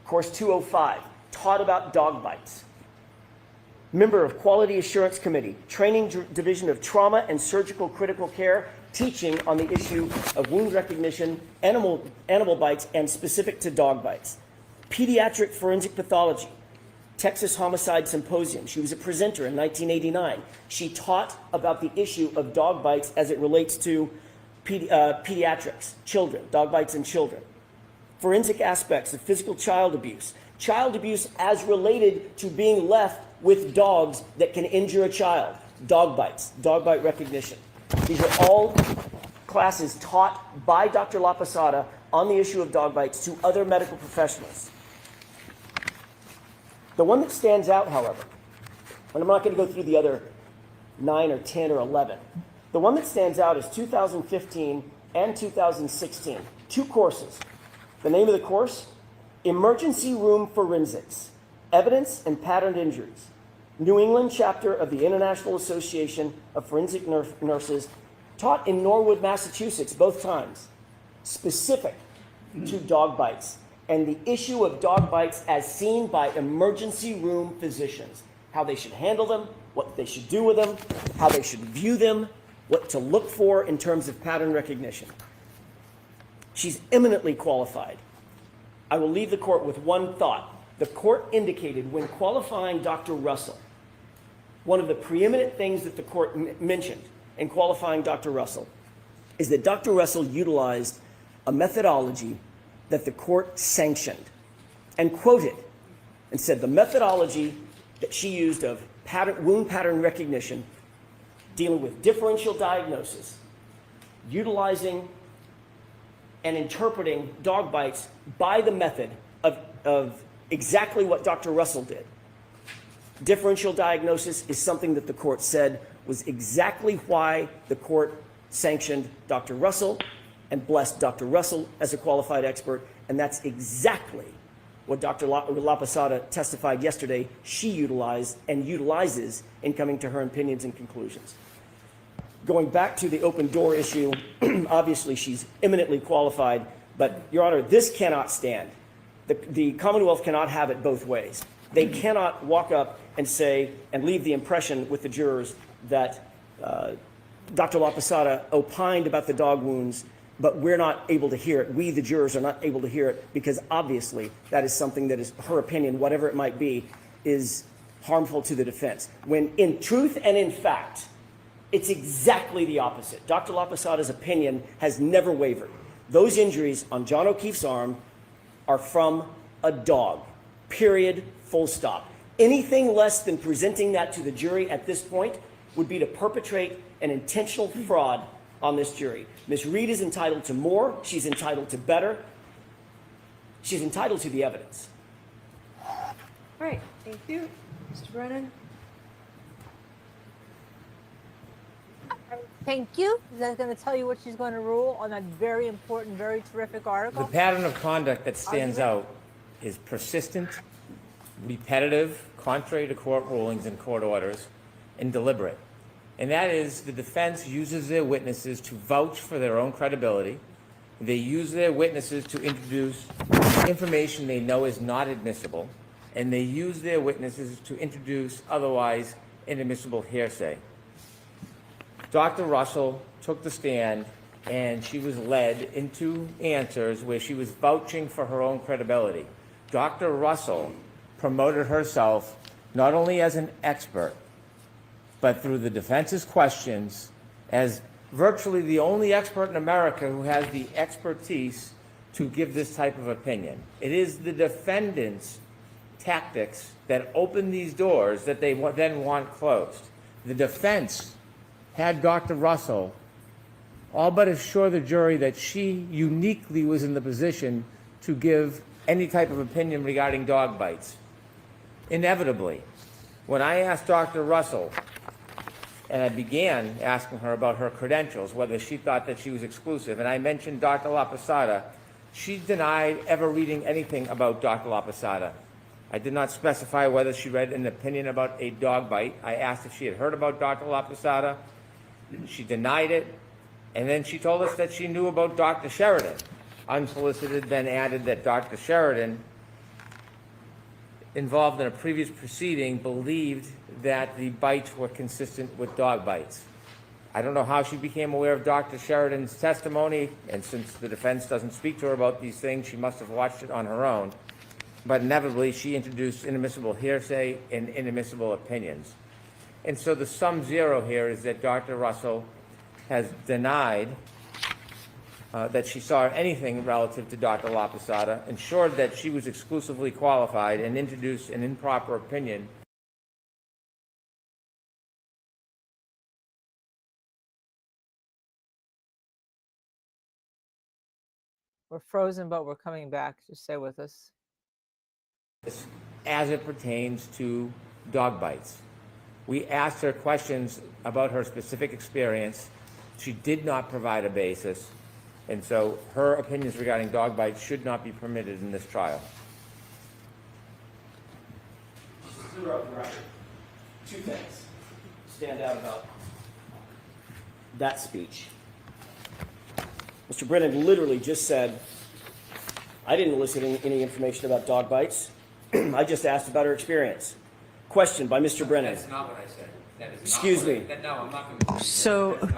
course 205, taught about dog bites. Member of Quality Assurance Committee, Training Division of Trauma and Surgical Critical Care, teaching on the issue of wound recognition, animal bites, and specific to dog bites. Pediatric Forensic Pathology, Texas Homicide Symposium. She was a presenter in 1989. She taught about the issue of dog bites as it relates to pediatrics, children, dog bites in children. Forensic aspects of physical child abuse as related to being left with dogs that can injure a child, dog bites, dog bite recognition. These are all classes taught by Dr. LaPosada on the issue of dog bites to other medical professionals. The one that stands out, however, and I'm not going to go through the other 9 or 10 or 11, the one that stands out is 2015 and 2016, 2 courses. The name of the course, Emergency Room Forensics, Evidence and Patterned Injuries, New England chapter of the International Association of Forensic Nurses, taught in Norwood, Massachusetts, both times, specific to dog bites and the issue of dog bites as seen by emergency room physicians, how they should handle them, what they should do with them, how they should view them, what to look for in terms of pattern recognition. She's eminently qualified. I will leave the court with one thought. The court indicated when qualifying Dr. Russell, one of the preeminent things that the court mentioned in qualifying Dr. Russell is that Dr. Russell utilized a methodology that the court sanctioned and quoted and said the methodology that she used of wound pattern recognition, dealing with differential diagnosis, utilizing and interpreting dog bites by the method of exactly what Dr. Russell did. Differential diagnosis is something that the court said was exactly why the court sanctioned Dr. Russell and blessed Dr. Russell as a qualified expert, and that's exactly what Dr. LaPosada testified yesterday she utilized and utilizes in coming to her opinions and conclusions. Going back to the open door issue, obviously she's eminently qualified, but Your Honor, this cannot stand. The Commonwealth cannot have it both ways. They cannot walk up and say and leave the impression with the jurors that Dr. LaPosada opined about the dog wounds, but we're not able to hear it. We, the jurors, are not able to hear it because obviously that is something that is her opinion, whatever it might be, is harmful to the defense. When in truth and in fact, it's exactly the opposite. Dr. LaPosada's opinion has never wavered. Those injuries on John O'Keefe's arm are from a dog, period, full stop. Anything less than presenting that to the jury at this point would be to perpetrate an intentional fraud on this jury. Ms. Reed is entitled to more. She's entitled to better. She's entitled to the evidence.
All right, thank you. Mr. Brennan?
Thank you. Is that going to tell you what she's going to rule on that very important, very terrific article?
The pattern of conduct that stands out is persistent, repetitive, contrary to court rulings and court orders, and deliberate. And that is, the defense uses their witnesses to vouch for their own credibility. They use their witnesses to introduce information they know is not admissible, and they use their witnesses to introduce otherwise inadmissible hearsay. Dr. Russell took the stand, and she was led into answers where she was vouching for her own credibility. Dr. Russell promoted herself not only as an expert, but through the defense's questions as virtually the only expert in America who has the expertise to give this type of opinion. It is the defendant's tactics that open these doors that they then want closed. The defense had Dr. Russell all but assure the jury that she uniquely was in the position to give any type of opinion regarding dog bites. Inevitably, when I asked Dr. Russell, and I began asking her about her credentials, whether she thought that she was exclusive, and I mentioned Dr. La Posada, she denied ever reading anything about Dr. La Posada. I did not specify whether she read an opinion about a dog bite. I asked if she had heard about Dr. La Posada. She denied it, and then she told us that she knew about Dr. Sheridan. Unsolicited, then added that Dr. Sheridan, involved in a previous proceeding, believed that the bites were consistent with dog bites. I don't know how she became aware of Dr. Sheridan's testimony, and since the defense doesn't speak to her about these things, she must have watched it on her own. But inevitably, she introduced inadmissible hearsay and inadmissible opinions. And so the sum zero here is that Dr. Russell has denied that she saw anything relative to Dr. La Posada, ensured that she was exclusively qualified, and introduced an improper opinion.
We're frozen, but we're coming back. Just stay with us.
As it pertains to dog bites. We asked her questions about her specific experience. She did not provide a basis, and so her opinions regarding dog bites should not be permitted in this trial.
Just to clear up the record, two things stand out about that speech. Mr. Brennan literally just said, I didn't elicit any information about dog bites. I just asked about her experience. Question by Mr. Brennan.
That's not what I said. That is
Excuse
not what
me.
No, I'm not going to.
So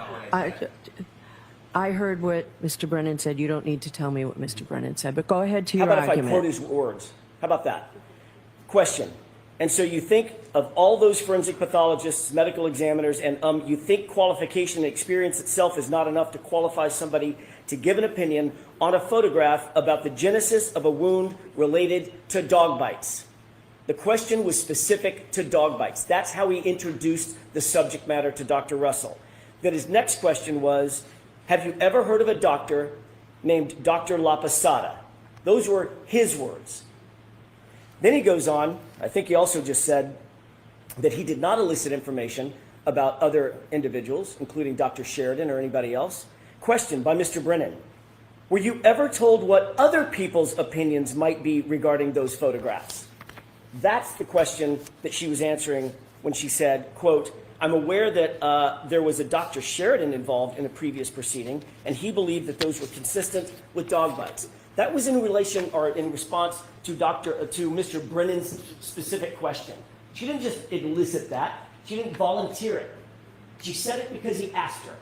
I heard what Mr. Brennan said. You don't need to tell me what Mr. Brennan said, but go ahead to
How
your
about if I
argument.
quote his words? How about that? Question. And so you think of all those forensic pathologists, medical examiners, and you think qualification and experience itself is not enough to qualify somebody to give an opinion on a photograph about the genesis of a wound related to dog bites. The question was specific to dog bites. That's how he introduced the subject matter to Dr. Russell. Then his next question was, have you ever heard of a doctor named Dr. La Posada? Those were his words. Then he goes on, I think he also just said that he did not elicit information about other individuals, including Dr. Sheridan or anybody else. Question by Mr. Brennan. Were you ever told what other people's opinions might be regarding those photographs? That's the question that she was answering when she said, quote, I'm aware that there was a Dr. Sheridan involved in a previous proceeding, and he believed that those were consistent with dog bites. That was in relation or in response to Mr. Brennan's specific question. She didn't just elicit that. She didn't volunteer it. She said it because he asked her.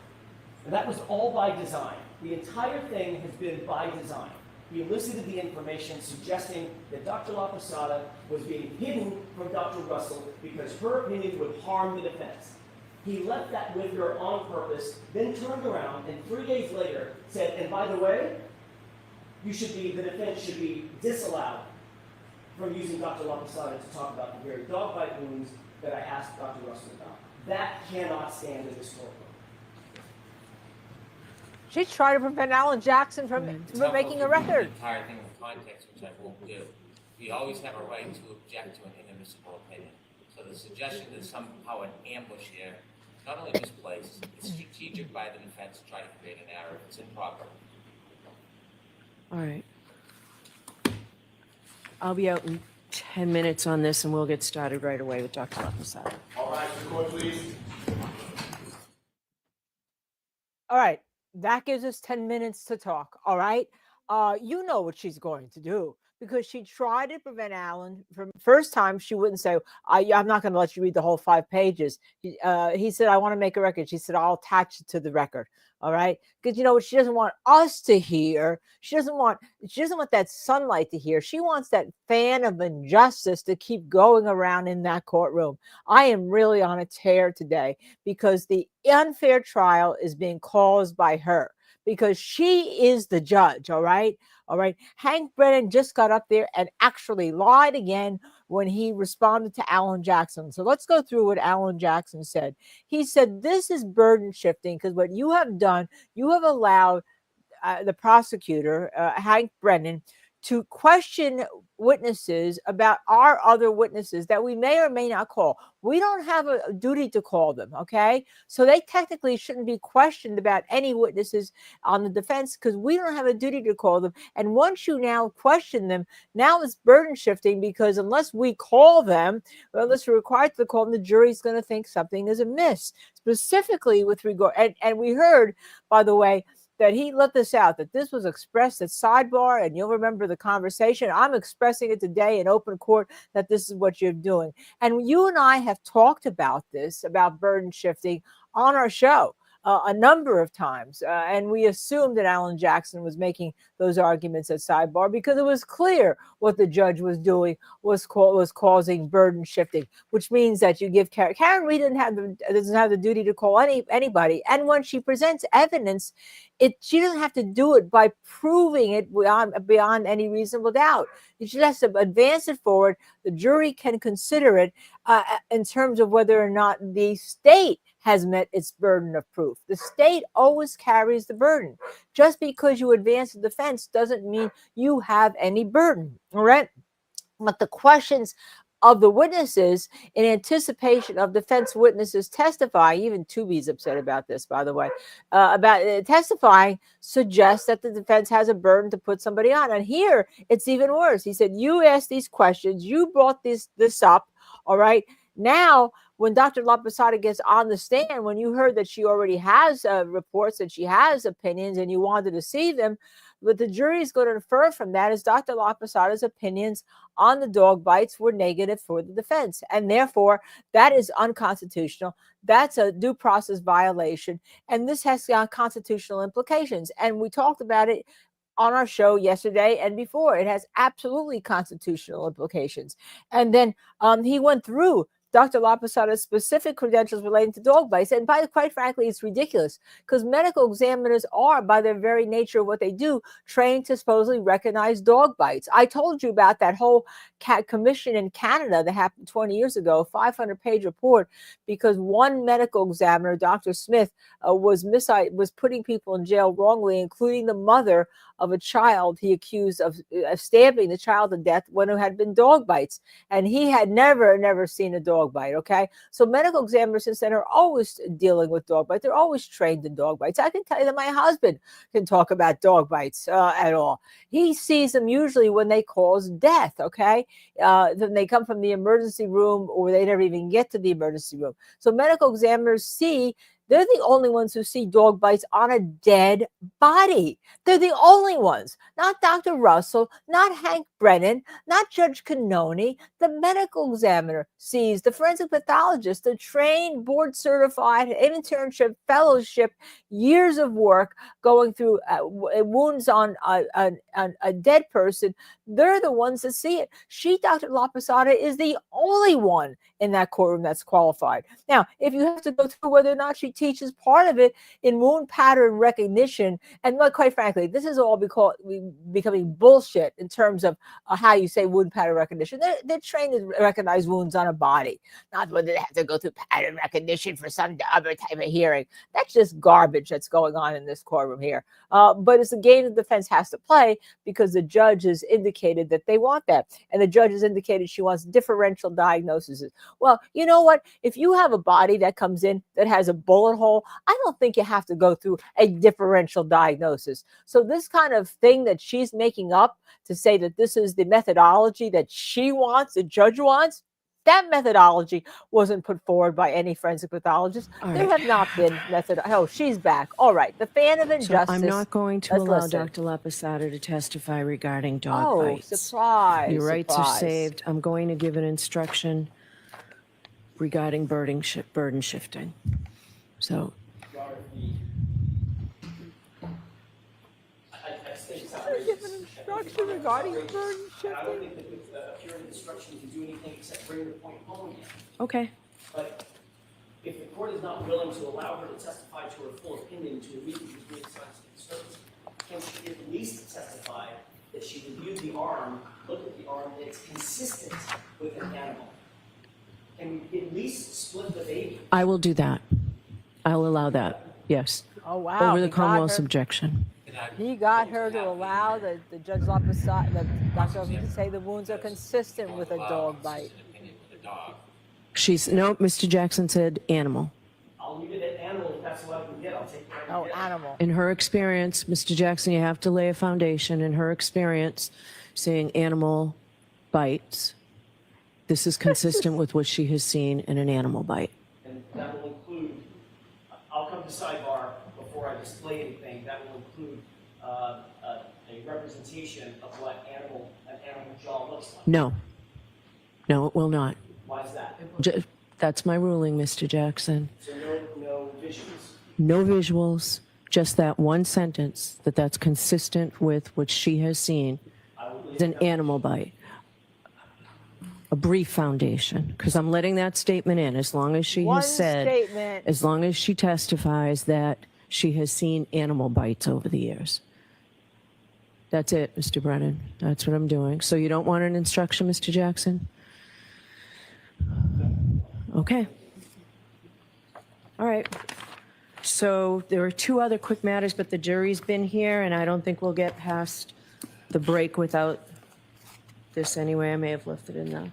And that was all by design. The entire thing has been by design. He elicited the information suggesting that Dr. La Posada was being hidden from Dr. Russell because her opinion would harm the defense. He left that with her on purpose, then turned around and 3 days later said, and by the way, the defense should be disallowed from using Dr. La Posada to talk about the very dog bite wounds that I asked Dr. Russell about. That cannot stand in this courtroom.
She tried to prevent Alan Jackson from making a record.
The entire thing with context, which I won't do. We always have a right to object to an inadmissible opinion. So the suggestion is somehow an ambush here not only misplaced, it's strategic by the defense to try to create a narrative. It's improper.
All right. I'll be out in 10 minutes on this, and we'll get started right away with Dr. Lapasada.
All right, the court, please.
All right, that gives us 10 minutes to talk. All right. You know what she's going to do, because she tried to prevent Alan from first time. She wouldn't say, I'm not going to let you read the whole 5 pages. He said, I want to make a record. She said, I'll attach it to the record. All right. Because you know what she doesn't want us to hear. She doesn't want that sunlight to hear. She wants that fan of injustice to keep going around in that courtroom. I am really on a tear today because the unfair trial is being caused by her, because she is the judge. All right. All right. Hank Brennan just got up there and actually lied again when he responded to Alan Jackson. So let's go through what Alan Jackson said. He said, this is burden shifting because what you have done, you have allowed the prosecutor, Hank Brennan, to question witnesses about our other witnesses that we may or may not call. We don't have a duty to call them, okay? So they technically shouldn't be questioned about any witnesses on the defense because we don't have a duty to call them. And once you now question them, now it's burden shifting, because unless we call them, or unless we're required to call them, the jury's going to think something is amiss, specifically with regard. And we heard, by the way, that he let this out, that this was expressed at Sidebahhh, and you'll remember the conversation. I'm expressing it today in open court that this is what you're doing. And you and I have talked about this, about burden shifting, on our show a number of times. And we assumed that Alan Jackson was making those arguments at Sidebahhh because it was clear what the judge was doing was causing burden shifting, which means that you give Karen Reed doesn't have the duty to call anybody. And when she presents evidence, she doesn't have to do it by proving it beyond any reasonable doubt. She has to advance it forward. The jury can consider it in terms of whether or not the state has met its burden of proof. The state always carries the burden. Just because you advance the defense doesn't mean you have any burden, all right? But the questions of the witnesses in anticipation of defense witnesses testifying, even Tues upset about this, by the way, about testifying, suggests that the defense has a burden to put somebody on. And here, it's even worse. He said, you asked these questions, you brought this up, all right? Now, when Dr. Lapasada gets on the stand, when you heard that she already has reports and she has opinions and you wanted to see them, what the jury is going to infer from that is Dr. Lapasada's opinions on the dog bites were negative for the defense. And therefore, that is unconstitutional. That's a due process violation. And this has constitutional implications. And we talked about it on our show yesterday and before. It has absolutely constitutional implications. And then he went through Dr. Lapasada's specific credentials relating to dog bites. And quite frankly, it's ridiculous because medical examiners are, by their very nature of what they do, trained to supposedly recognize dog bites. I told you about that whole commission in Canada that happened 20 years ago, 500-page report, because one medical examiner, Dr. Smith, was putting people in jail wrongly, including the mother of a child he accused of stabbing the child to death when it had been dog bites. And he had never seen a dog bite, okay? So medical examiners since then are always dealing with dog bites. They're always trained in dog bites. I can tell you that my husband can talk about dog bites at all. He sees them usually when they cause death, okay? Then they come from the emergency room or they never even get to the emergency room. So medical examiners they're the only ones who see dog bites on a dead body. They're the only ones. Not Dr. Russell, not Hank Brennan, not Judge Cannone. The medical examiner sees, the forensic pathologist, the trained, board-certified, internship, fellowship, years of work going through wounds on a dead person. They're the ones that see it. Dr. Lapasada, is the only one in that courtroom that's qualified. Now, if you have to go through whether or not she teaches part of it in wound pattern recognition, and quite frankly, this is all becoming bullshit in terms of how you say wound pattern recognition. They're trained to recognize wounds on a body, not whether they have to go through pattern recognition for some other type of hearing. That's just garbage that's going on in this courtroom here. But it's a game the defense has to play because the judge is indicating indicated that they want that. And the judge has indicated she wants differential diagnoses. Well, you know what? If you have a body that comes in that has a bullet hole, I don't think you have to go through a differential diagnosis. So this kind of thing that she's making up to say that this is the methodology that she wants, the judge wants, that methodology wasn't put forward by any forensic pathologist.
All
There
right.
have not been method. Oh, she's back. All right. The fan of
So
injustice.
I'm not going to
Let's
allow
listen.
Dr. Lapisada to testify regarding dog
Oh,
bites.
surprise.
Your rights
surprise.
are saved. I'm going to give an instruction regarding burden shifting. So,
Your Honor, I think it's outrageous.
Give an instruction regarding burden
I don't
shifting.
think that with a pure instruction you can do anything except bring the point home again.
okay.
But if the court is not willing to allow her to testify to her full opinion to a meeting between scientific service, can she at least testify that she reviewed the arm, looked at the arm, and it's consistent with an animal? Can we at least split the baby?
I will do that. I'll allow that. Yes.
Oh, wow.
Over the
He got
Commonwealth's
her-
objection.
He got her to allow the judge Lapisada, the doctor to say the wounds are consistent with a dog bite.
No, Mr. Jackson said animal.
I'll leave it at animal if that's what I can get. I'll take what I can
Oh,
get.
animal.
In her experience, Mr. Jackson, you have to lay a foundation. In her experience, seeing animal bites, this is consistent with what she has seen in an animal bite.
And that will include, I'll come to sidebar before I display anything, that will include a representation of what an animal jaw looks like.
No. No, it will not.
Why is that?
That's my ruling, Mr. Jackson.
So no visuals.
No visuals, just that one sentence that's consistent with what she has seen
I will
is an animal bite. A brief foundation, because I'm letting that statement in as long as she
One
has said,
statement.
as long as she testifies that she has seen animal bites over the years. That's it, Mr. Brennan. That's what I'm doing. So you don't want an instruction, Mr. Jackson? Okay. All right. So there are two other quick matters, but the jury's been here, and I don't think we'll get past the break without this anyway. I may have left it in the...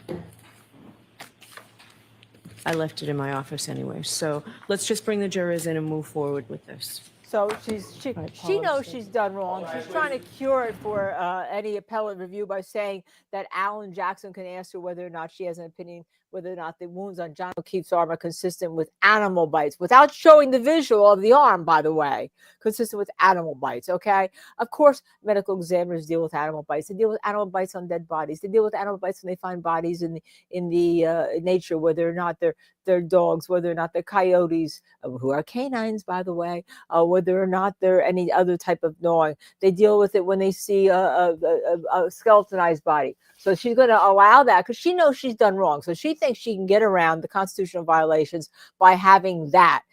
I left it in my office anyway. So let's just bring the jurors in and move forward with this.
So she knows she's done wrong. She's trying to cure it for any appellate review by saying that Alan Jackson can ask her whether or not she has an opinion, whether or not the wounds on John O'Keefe's arm are consistent with animal bites, without showing the visual of the arm, by the way, consistent with animal bites, okay? Of course, medical examiners deal with animal bites. They deal with animal bites on dead bodies. They deal with animal bites when they find bodies in the nature, whether or not they're dogs, whether or not they're coyotes, who are canines, by the way, whether or not they're any other type of gnawing. They deal with it when they see a skeletonized body. So she's going to allow that because she knows she's done wrong. So she thinks she can get around the constitutional violations by having that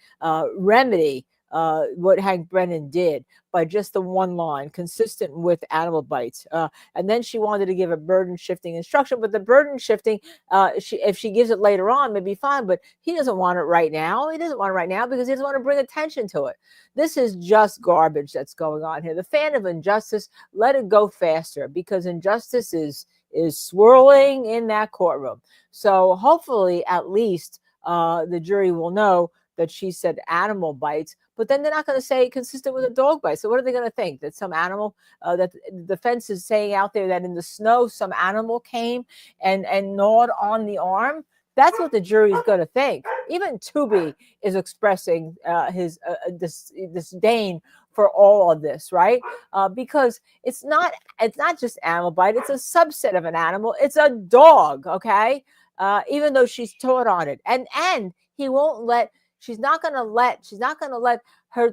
remedy what Hank Brennan did by just the one line, consistent with animal bites. And then she wanted to give a burden shifting instruction, but the burden shifting, if she gives it later on, may be fine, but he doesn't want it right now. He doesn't want it right now because he doesn't want to bring attention to it. This is just garbage that's going on here. The fan of injustice, let it go faster because injustice is swirling in that courtroom. So hopefully at least the jury will know that she said animal bites, but then they're not going to say consistent with a dog bite. So what are they going to think? That some animal, that the defense is saying out there that in the snow, some animal came and gnawed on the arm? That's what the jury is going to think. Even Tues is expressing his disdain for all of this, right? Because it's not just animal bite. It's a subset of an animal. It's a dog, okay? Even though she's taught on it, and he won't let. She's not going to let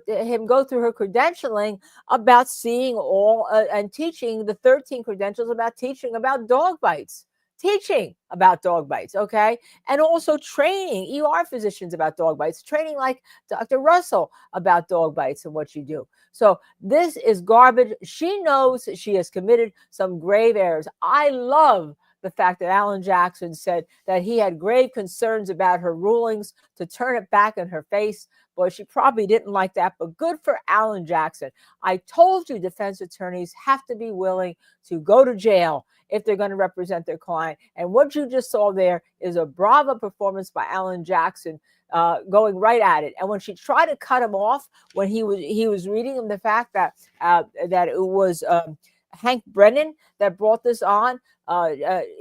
him go through her credentialing about seeing all and teaching the 13 credentials about teaching about dog bites. Teaching about dog bites, okay? And also training ER physicians about dog bites, training like Dr. Russell about dog bites and what you do. So this is garbage. She knows she has committed some grave errors. I love the fact that Alan Jackson said that he had grave concerns about her rulings to turn it back in her face. Boy, she probably didn't like that, but good for Alan Jackson. I told you defense attorneys have to be willing to go to jail if they're going to represent their client. And what you just saw there is a bravo performance by Alan Jackson, going right at it. And when she tried to cut him off, when he was reading him the fact that it was Hank Brennan that brought this on,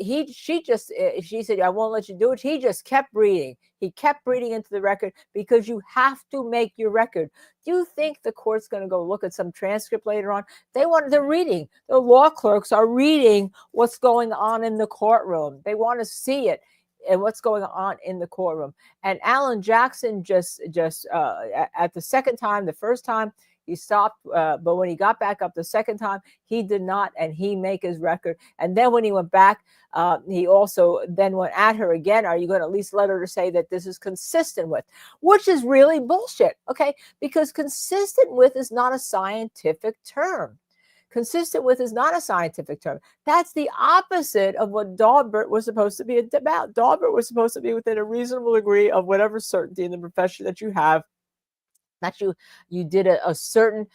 she said, I won't let you do it. He just kept reading. He kept reading into the record because you have to make your record. Do you think the court's going to go look at some transcript later on? They're reading. The law clerks are reading what's going on in the courtroom. They want to see it and what's going on in the courtroom. And Alan Jackson just at the second time, the first time, he stopped, but when he got back up the second time, he did not, and he make his record. And then when he went back, he also then went at her again. Are you going to at least let her to say that this is consistent with, which is really bullshit, okay? Because consistent with is not a scientific term. Consistent with is not a scientific term. That's the opposite of what Daubert was supposed to be about. Daubert was supposed to be within a reasonable degree of whatever certainty in the profession that you have, that you did a certain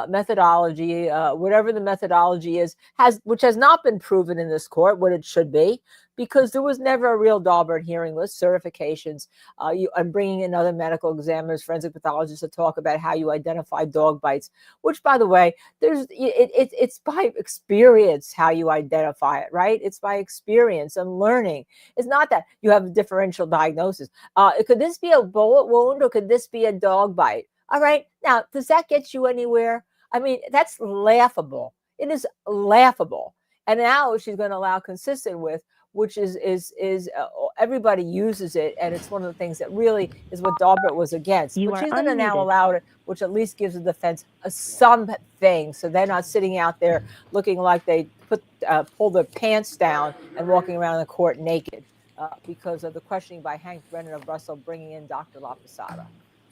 methodology, whatever the methodology is, which has not been proven in this court what it should be, because there was never a real Daubert hearing list, certifications. I'm bringing in other medical examiners, forensic pathologists to talk about how you identify dog bites, which, by the way, it's by experience how you identify it, right? It's by experience and learning. It's not that you have a differential diagnosis. Could this be a bullet wound or could this be a dog bite? All right. Now, does that get you anywhere? I mean, that's laughable. It is laughable. And now she's going to allow consistent with, which is everybody uses it, and it's one of the things that really is what Daubert was against. But she's going to now allow it, which at least gives the defense something, so they're not sitting out there looking like they pull their pants down and walking around the court naked because of the questioning by Hank Brennan of Russell bringing in Dr. La Posada.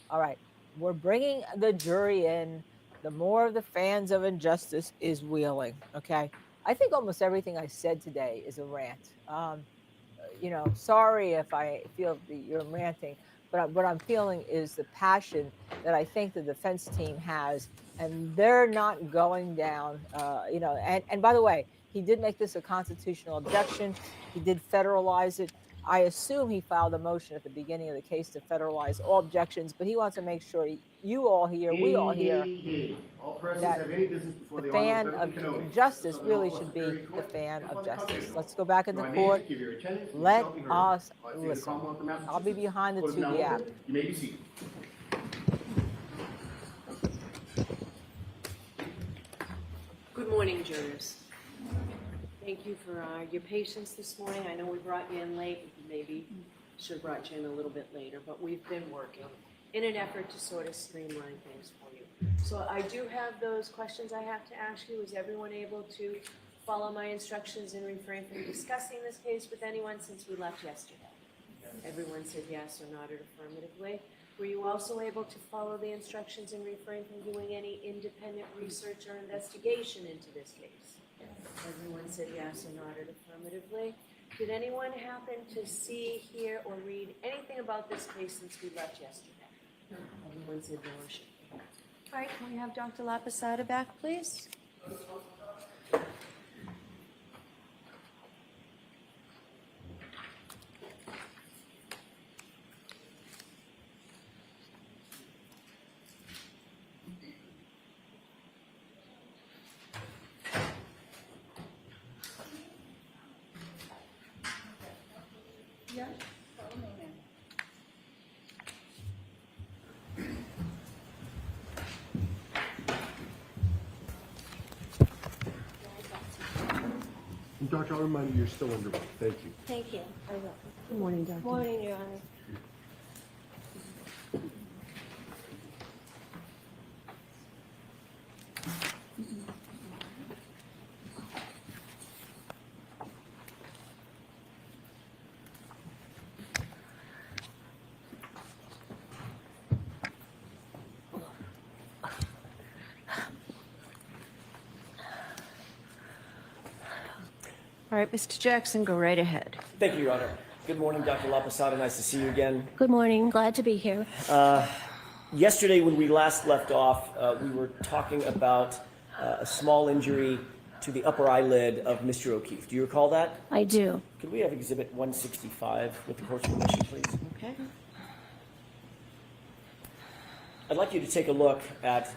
All right. We're bringing the jury in. The more of the fans of injustice is wheeling. Okay. I think almost everything I said today is a rant. Sorry if I feel that you're ranting, but what I'm feeling is the passion that I think the defense team has, and they're not going down, and by the way, he did make this a constitutional objection. He did federalize it. I assume he filed a motion at the beginning of the case to federalize all objections, but he wants to make sure you all hear, we all hear, that the fan of justice really should be the fan of justice. Let's go back into court. Let us listen. I'll be behind the Tues app.
You may be seated.
Good morning, jurors. Thank you for your patience this morning. I know we brought you in late. Maybe should have brought you in a little bit later, but we've been working in an effort to sort of streamline things for you. So I do have those questions I have to ask you. Is everyone able to follow my instructions and refrain from discussing this case with anyone since we left yesterday? Everyone said yes or nodded affirmatively. Were you also able to follow the instructions and refrain from doing any independent research or investigation into this case? Everyone said yes or nodded affirmatively. Did anyone happen to see, hear, or read anything about this case since we left yesterday? Everyone said no or should. All right, can we have Dr. La Posada back, please? Yeah.
Doctor, I'll remind you you're still under oath. Thank you.
Thank you. I will.
Good morning, Doctor.
Morning, Your Honor.
All right, Mr. Jackson, go right ahead.
Thank you, Your Honor. Good morning, Dr. La Posada. Nice to see you again.
Good morning. Glad to be here.
Yesterday, when we last left off, we were talking about a small injury to the upper eyelid of Mr. O'Keefe. Do you recall that?
I do.
Could we have Exhibit 165 with the court's permission, please?
Okay.
I'd like you to take a look at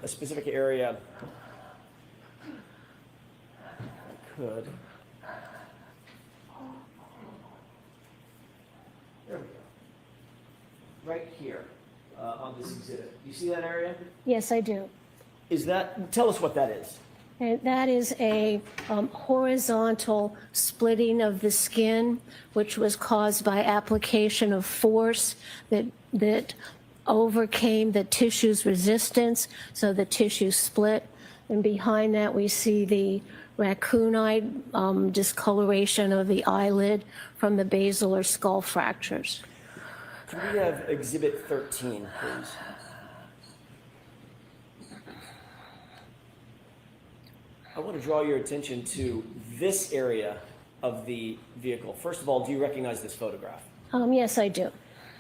a specific area. I could. There we go. Right here on this exhibit. You see that area?
Yes, I do.
Tell us what that is.
And that is a horizontal splitting of the skin, which was caused by application of force that overcame the tissue's resistance, so the tissue split. And behind that, we see the raccoon-eyed discoloration of the eyelid from the basal or skull fractures.
Can we have Exhibit 13, please? I want to draw your attention to this area of the vehicle. First of all, do you recognize this photograph?
Yes, I do.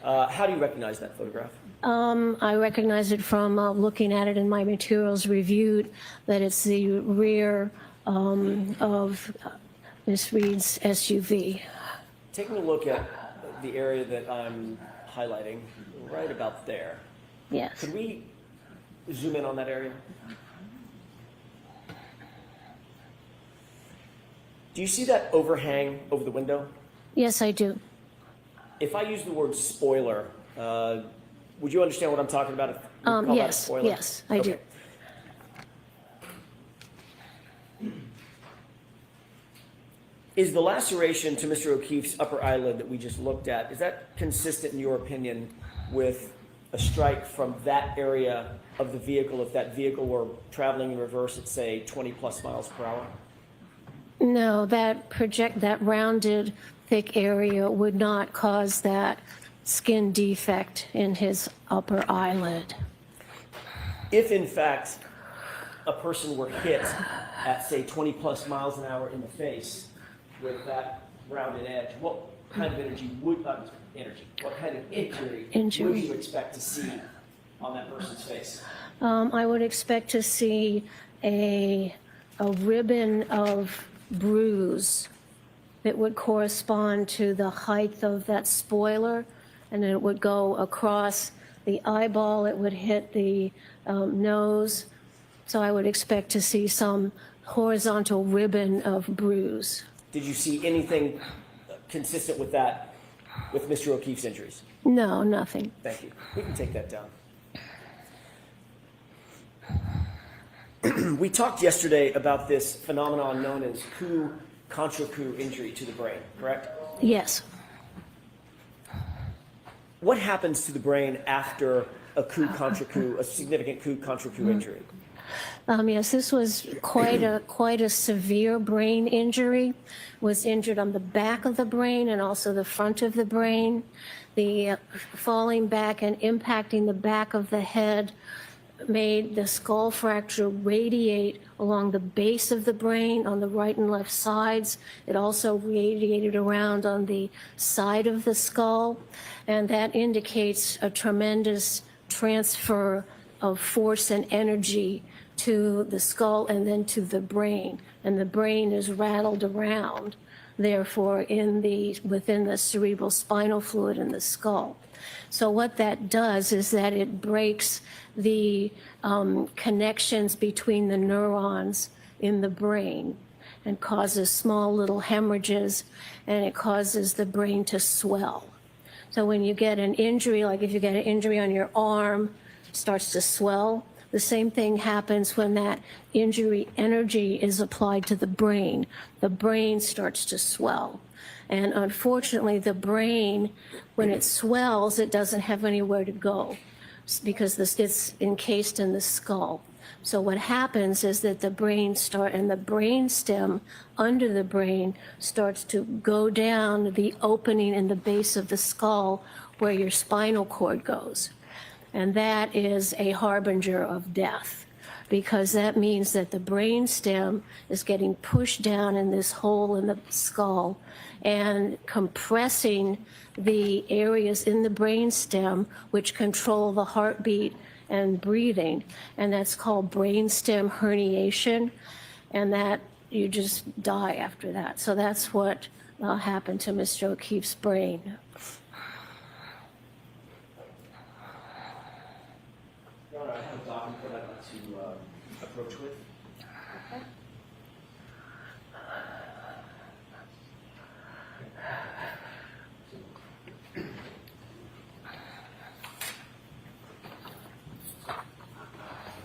How do you recognize that photograph?
I recognize it from looking at it in my materials reviewed, that it's the rear of Miss Reed's SUV.
Taking a look at the area that I'm highlighting, right about there.
Yes.
Could we zoom in on that area? Do you see that overhang over the window?
Yes, I do.
If I use the word spoiler, would you understand what I'm talking about? If we call that a
Yes,
spoiler?
yes, I do.
Is the laceration to Mr. O'Keefe's upper eyelid that we just looked at, is that consistent in your opinion with a strike from that area of the vehicle if that vehicle were traveling in reverse at, say, 20 plus miles per hour?
No, that rounded, thick area would not cause that skin defect in his upper eyelid.
If, in fact, a person were hit at, say, 20 plus miles an hour in the face with that rounded edge, what kind of injury would you expect to see on that person's face?
I would expect to see a ribbon of bruise that would correspond to the height of that spoiler, and then it would go across the eyeball, it would hit the nose. So I would expect to see some horizontal ribbon of bruise.
Did you see anything consistent with that, with Mr. O'Keefe's injuries?
No, nothing.
Thank you. We can take that down. We talked yesterday about this phenomenon known as coup contra coup injury to the brain, correct?
Yes.
What happens to the brain after a coup contra coup, a significant coup contra coup injury?
Yes, this was quite a severe brain injury. Was injured on the back of the brain and also the front of the brain. The falling back and impacting the back of the head made the skull fracture radiate along the base of the brain on the right and left sides. It also radiated around on the side of the skull, and that indicates a tremendous transfer of force and energy to the skull and then to the brain, and the brain is rattled around, therefore, within the cerebral spinal fluid in the skull. So what that does is that it breaks the connections between the neurons in the brain and causes small little hemorrhages, and it causes the brain to swell. So when you get an injury, like if you get an injury on your arm, it starts to swell. The same thing happens when that injury energy is applied to the brain. The brain starts to swell. And unfortunately, the brain, when it swells, it doesn't have anywhere to go because this gets encased in the skull. So what happens is that the brain and the brain stem under the brain starts to go down the opening in the base of the skull where your spinal cord goes. And that is a harbinger of death. because that means that the brain stem is getting pushed down in this hole in the skull and compressing the areas in the brain stem which control the heartbeat and breathing, and that's called brainstem herniation, and that you just die after that. So that's what happened to Mr. O'Keefe's brain.
Your Honor, I have a document that I'd like to approach with.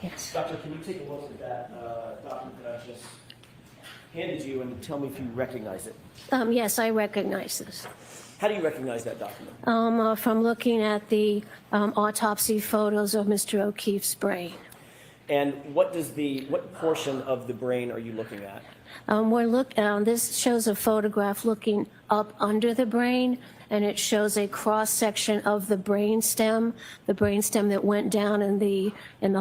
Yes.
Doctor, can you take a look at that document that I just handed you and tell me if you recognize it?
Yes, I recognize this.
How do you recognize that document?
From looking at the autopsy photos of Mr. O'Keefe's brain.
And what portion of the brain are you looking at?
This shows a photograph looking up under the brain, and it shows a cross section of the brainstem that went down in the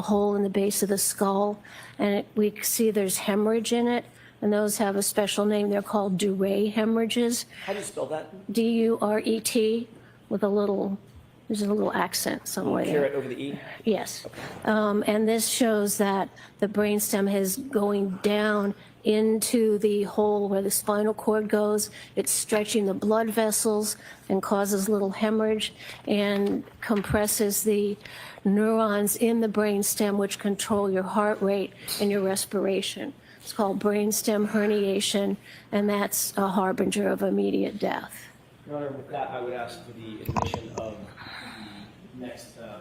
hole in the base of the skull, and we see there's hemorrhage in it, and those have a special name. They're called Duret hemorrhages.
How do you spell that?
D-U-R-E-T with there's a little accent somewhere there.
Caret over the E?
Yes. And this shows that the brainstem is going down into the hole where the spinal cord goes. It's stretching the blood vessels and causes little hemorrhage and compresses the neurons in the brainstem which control your heart rate and your respiration. It's called brainstem herniation, and that's a harbinger of immediate death.
Your Honor, with that, I would ask for the admission of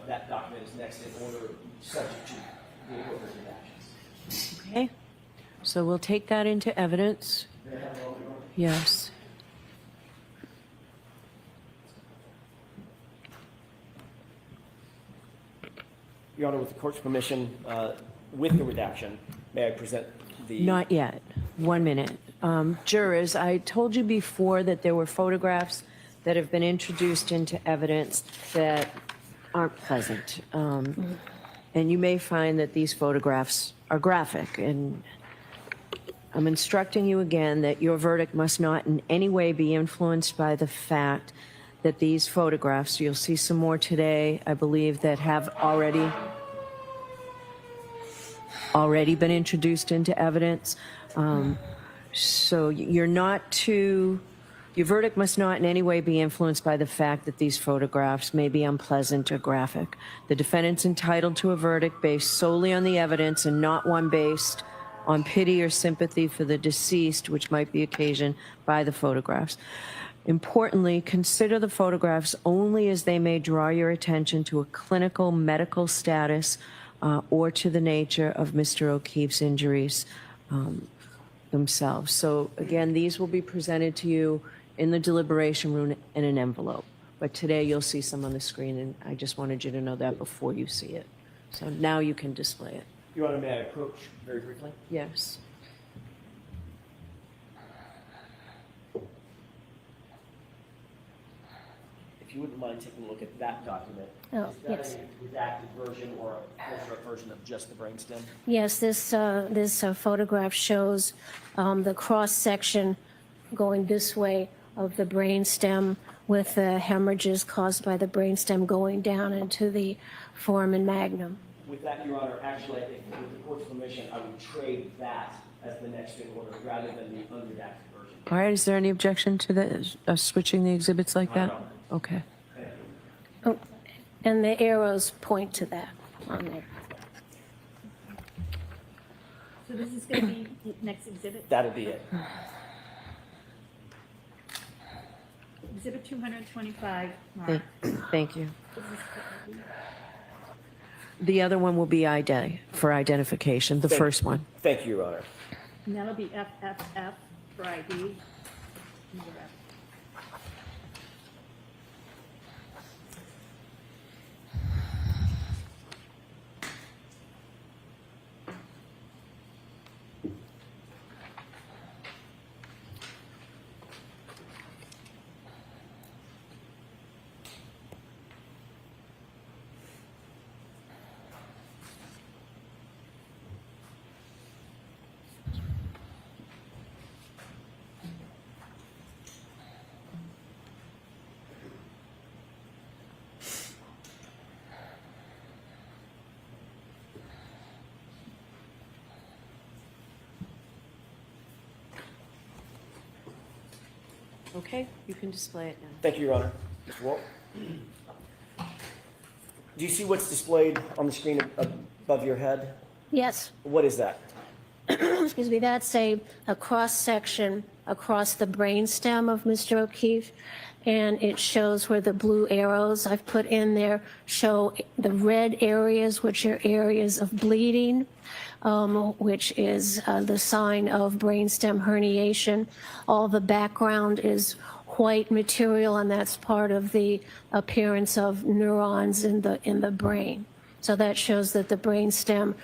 that document is next in order, subject to the appropriate redactions.
Okay, so we'll take that into evidence. Yes.
Your Honor, with the court's permission, with the redaction, may I present the...
Not yet. 1 minute. Jurors, I told you before that there were photographs that have been introduced into evidence that aren't pleasant. And you may find that these photographs are graphic. And I'm instructing you again that your verdict must not in any way be influenced by the fact that these photographs, you'll see some more today, I believe, that have already been introduced into evidence. So your verdict must not in any way be influenced by the fact that these photographs may be unpleasant or graphic. The defendant's entitled to a verdict based solely on the evidence and not one based on pity or sympathy for the deceased, which might be occasioned by the photographs. Importantly, consider the photographs only as they may draw your attention to a clinical medical status or to the nature of Mr. O'Keefe's injuries themselves. So again, these will be presented to you in the deliberation room in an envelope. But today you'll see some on the screen, and I just wanted you to know that before you see it. So now you can display it.
Your Honor, may I approach very briefly?
Yes.
If you wouldn't mind taking a look at that document.
Oh,
Is that
yes.
a redacted version or a close-up version of just the brainstem?
Yes, this photograph shows the cross-section going this way of the brainstem with the hemorrhages caused by the brainstem going down into the foramen magnum.
With that, Your Honor, actually, I think with the court's permission, I would trade that as the next in order rather than the unredacted version.
All right, is there any objection to switching the exhibits like that?
No.
Okay.
Thank you.
Oh, and the arrows point to that on there.
So this is going to be the next exhibit,
That'll be it.
exhibit 225, Mark.
Thank you.
This is-
The other one will be for identification, the first one.
Thank you, Your Honor.
And that'll be FFF for ID.
Okay, you can display it now.
Thank you, Your Honor. Mr. Wolfe? Do you see what's displayed on the screen above your head?
Yes.
What is that?
Excuse me, that's a cross-section across the brainstem of Mr. O'Keefe, and it shows where the blue arrows I've put in there show the red areas, which are areas of bleeding, which is the sign of brainstem herniation. All the background is white material, and that's part of the appearance of neurons in the brain. So that shows that the brainstem,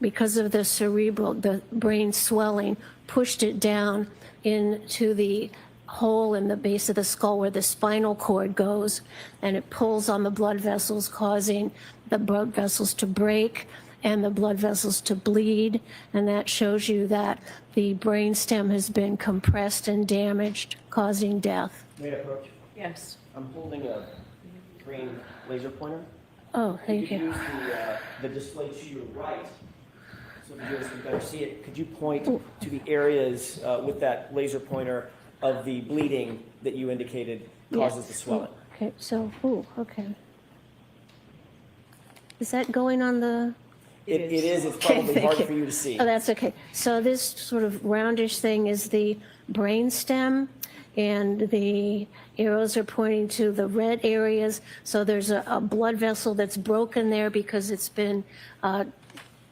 because of the brain swelling, pushed it down into the hole in the base of the skull where the spinal cord goes, and it pulls on the blood vessels, causing the blood vessels to break and the blood vessels to bleed, and that shows you that the brainstem has been compressed and damaged, causing death.
May I approach?
Yes.
I'm holding a green laser pointer.
Oh, thank
You
you.
use the display to your right, so the viewers can better see it. Could you point to the areas with that laser pointer of the bleeding that you indicated causes the swelling?
Okay, so, okay. Is that going on the?
It is. It's
Okay,
probably
thank
hard
you.
for you to see.
Oh, that's okay. So this sort of roundish thing is the brainstem, and the arrows are pointing to the red areas. So there's a blood vessel that's broken there because it's been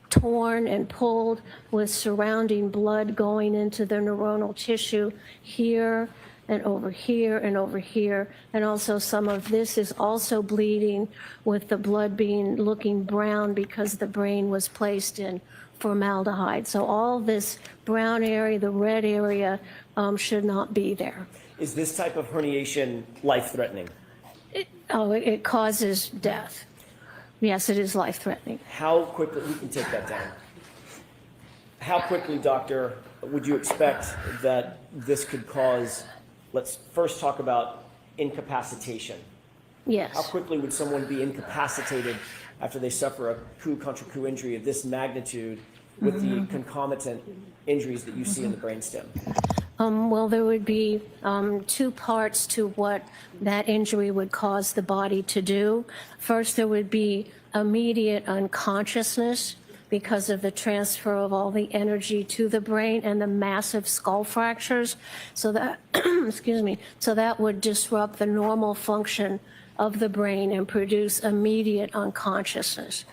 torn and pulled, with surrounding blood going into the neuronal tissue here and over here and over here. And also some of this is also bleeding, with the blood looking brown because the brain was placed in formaldehyde. So all this brown area, the red area, should not be there.
Is this type of herniation life-threatening?
It causes death. Yes, it is life-threatening.
How quickly, we can take that down. How quickly, doctor, would you expect that this could cause, let's first talk about incapacitation. How
Yes.
quickly would someone be incapacitated after they suffer a coup contra coup injury of this magnitude with the concomitant injuries that you see in the brainstem?
Well, there would be two parts to what that injury would cause the body to do. First, there would be immediate unconsciousness because of the transfer of all the energy to the brain and the massive skull fractures. So that, excuse me, so that would disrupt the normal function of the brain and produce immediate unconsciousness.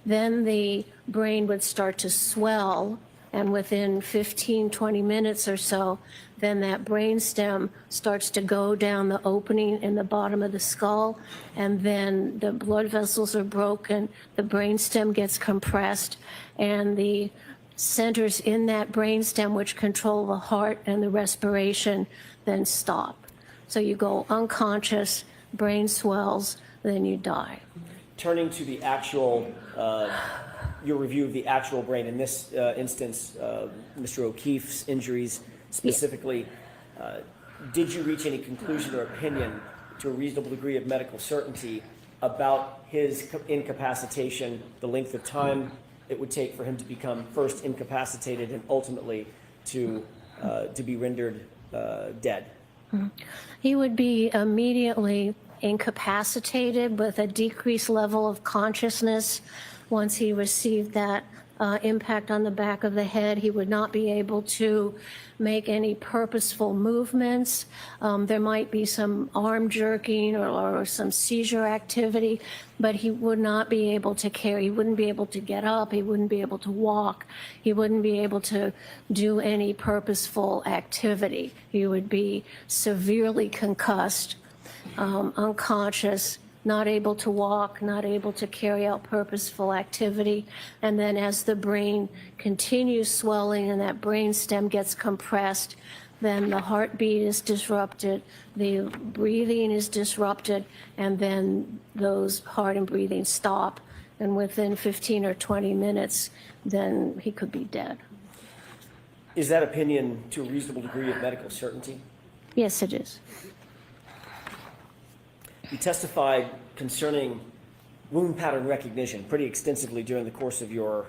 Then the brain would start to swell, and within 15, 20 minutes or so, then that brainstem starts to go down the opening in the bottom of the skull, and then the blood vessels are broken, the brainstem gets compressed, and the centers in that brainstem which control the heart and the respiration then stop. So you go unconscious, brain swells, then you die.
Turning to the actual, your review of the actual brain, in this instance, Mr. O'Keefe's injuries specifically, did you reach any conclusion or opinion to a reasonable degree of medical certainty about his incapacitation, the length of time it would take for him to become first incapacitated and ultimately to be rendered dead?
He would be immediately incapacitated with a decreased level of consciousness. Once he received that impact on the back of the head, he would not be able to make any purposeful movements. There might be some arm jerking or some seizure activity, but he would not be able to carry. He wouldn't be able to get up. He wouldn't be able to walk. He wouldn't be able to do any purposeful activity. He would be severely concussed, unconscious, not able to walk, not able to carry out purposeful activity. And then as the brain continues swelling and that brain stem gets compressed, then the heartbeat is disrupted, the breathing is disrupted, and then those heart and breathing stop. And within 15 or 20 minutes, then he could be dead.
Is that opinion to a reasonable degree of medical certainty?
Yes, it is.
You testified concerning wound pattern recognition pretty extensively during the course of your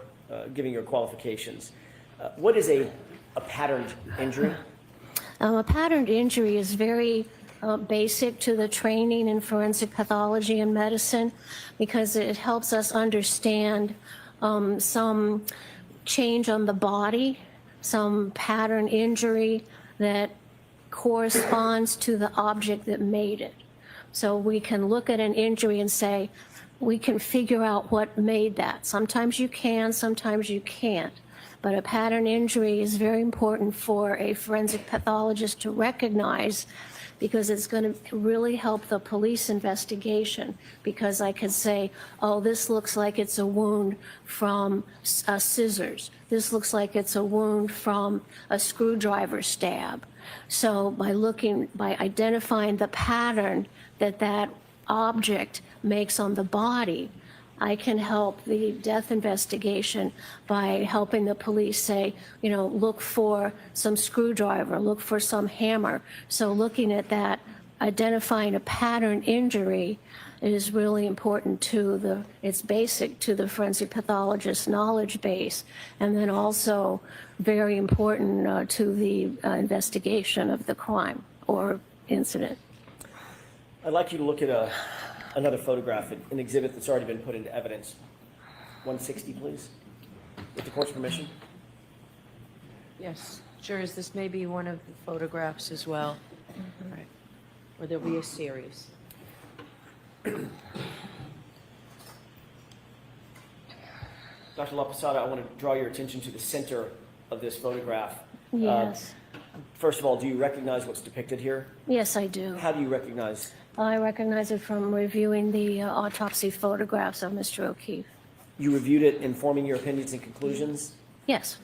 giving your qualifications. What is a patterned injury?
A patterned injury is very basic to the training in forensic pathology and medicine because it helps us understand some change on the body, some pattern injury that corresponds to the object that made it. So we can look at an injury and say, we can figure out what made that. Sometimes you can, sometimes you can't. But a pattern injury is very important for a forensic pathologist to recognize because it's going to really help the police investigation. Because I could say, oh, this looks like it's a wound from scissors. This looks like it's a wound from a screwdriver stab. So by identifying the pattern that that object makes on the body, I can help the death investigation by helping the police say, you know, look for some screwdriver, look for some hammer. So looking at that, identifying a pattern injury is really important to it's basic to the forensic pathologist's knowledge base, and then also very important to the investigation of the crime or incident.
I'd like you to look at another photograph, an exhibit that's already been put into evidence. 160, please, with the court's permission.
Yes, jurors, this may be one of the photographs as well. Right. Or there'll be a series.
Dr. La Posada, I want to draw your attention to the center of this photograph.
Yes.
First of all, do you recognize what's depicted here?
Yes, I do.
How do you recognize?
I recognize it from reviewing the autopsy photographs of Mr. O'Keefe.
You reviewed it, informing your opinions and conclusions?
Yes.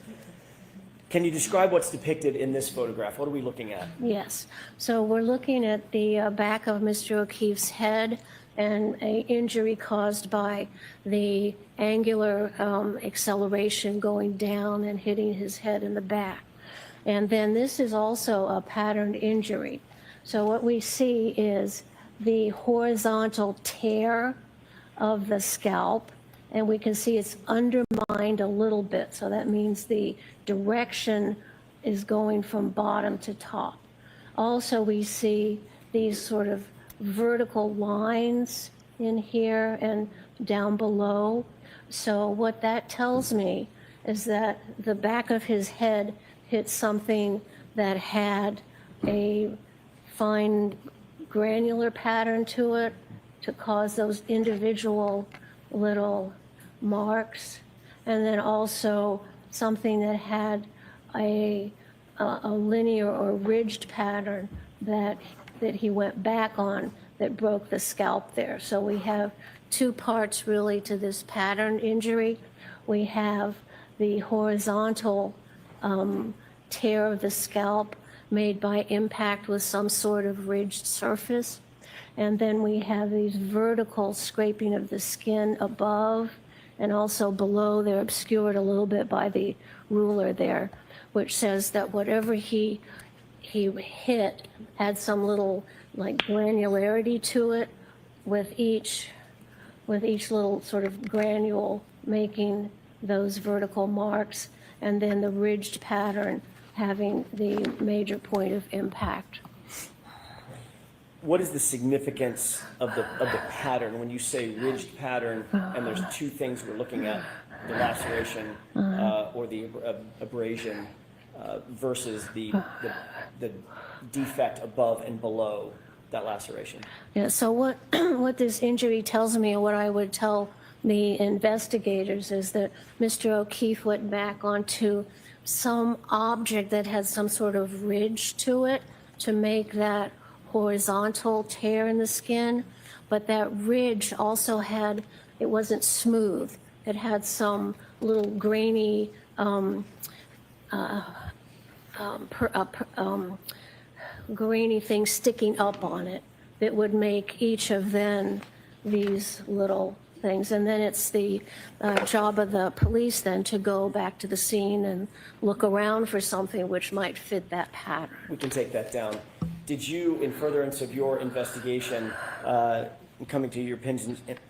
Can you describe what's depicted in this photograph? What are we looking at?
Yes. So we're looking at the back of Mr. O'Keefe's head and an injury caused by the angular acceleration going down and hitting his head in the back. And then this is also a patterned injury. So what we see is the horizontal tear of the scalp, and we can see it's undermined a little bit. So that means the direction is going from bottom to top. Also, we see these sort of vertical lines in here and down below. So what that tells me is that the back of his head hit something that had a fine granular pattern to it to cause those individual little marks, and then also something that had a linear or ridged pattern that he went back on that broke the scalp there. So we have two parts really to this pattern injury. We have the horizontal tear of the scalp made by impact with some sort of ridged surface. And then we have these vertical scraping of the skin above and also below. They're obscured a little bit by the ruler there, which says that whatever he hit had some little like granularity to it with each little sort of granule making those vertical marks, and then the ridged pattern having the major point of impact.
What is the significance of the pattern when you say ridged pattern, and there's two things we're looking at, the laceration or the abrasion versus the defect above and below that laceration?
Yeah, so what this injury tells me, or what I would tell the investigators, is that Mr. O'Keefe went back onto some object that had some sort of ridge to it to make that horizontal tear in the skin, but that ridge also had, it wasn't smooth. It had some little grainy grainy things sticking up on it that would make each of then these little things. And then it's the job of the police then to go back to the scene and look around for something which might fit that pattern.
We can take that down. Did you, in furtherance of your investigation, coming to your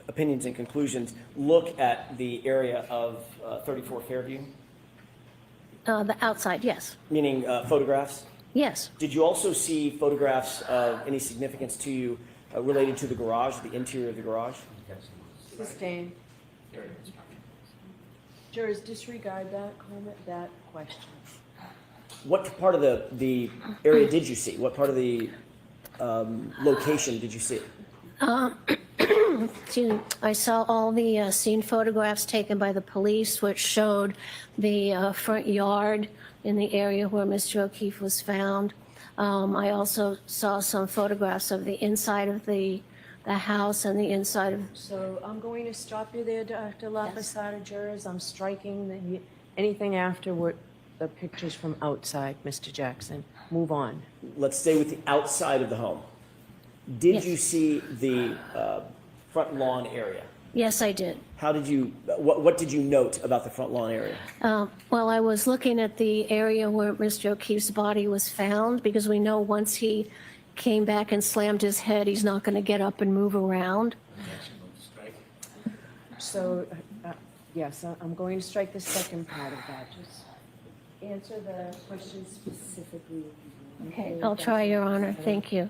opinions and conclusions, look at the area of 34 Fairview?
The outside, yes.
Meaning photographs?
Yes,
Did you also see photographs of any significance to you related to the garage, the interior of the garage?
Sustained. Jurors, disregard that comment, that question.
What part of the area did you see? What part of the location did you see?
I saw all the scene photographs taken by the police, which showed the front yard in the area where Mr. O'Keefe was found. I also saw some photographs of the inside of the house and the inside of.
So I'm going to stop you there, Dr. LaPasada. Jurors, I'm striking anything after what the pictures from outside, Mr. Jackson. Move on.
Let's stay with the outside of the home. Did
Yes.
you see the front lawn area?
Yes, I did.
How did you, what did you note about the front lawn area?
Well, I was looking at the area where Mr. O'Keefe's body was found, because we know once he came back and slammed his head, he's not going to get up and move around.
So, yes, I'm going to strike the second part of that. Just answer the question specifically.
Okay, I'll try, Your Honor. Thank you.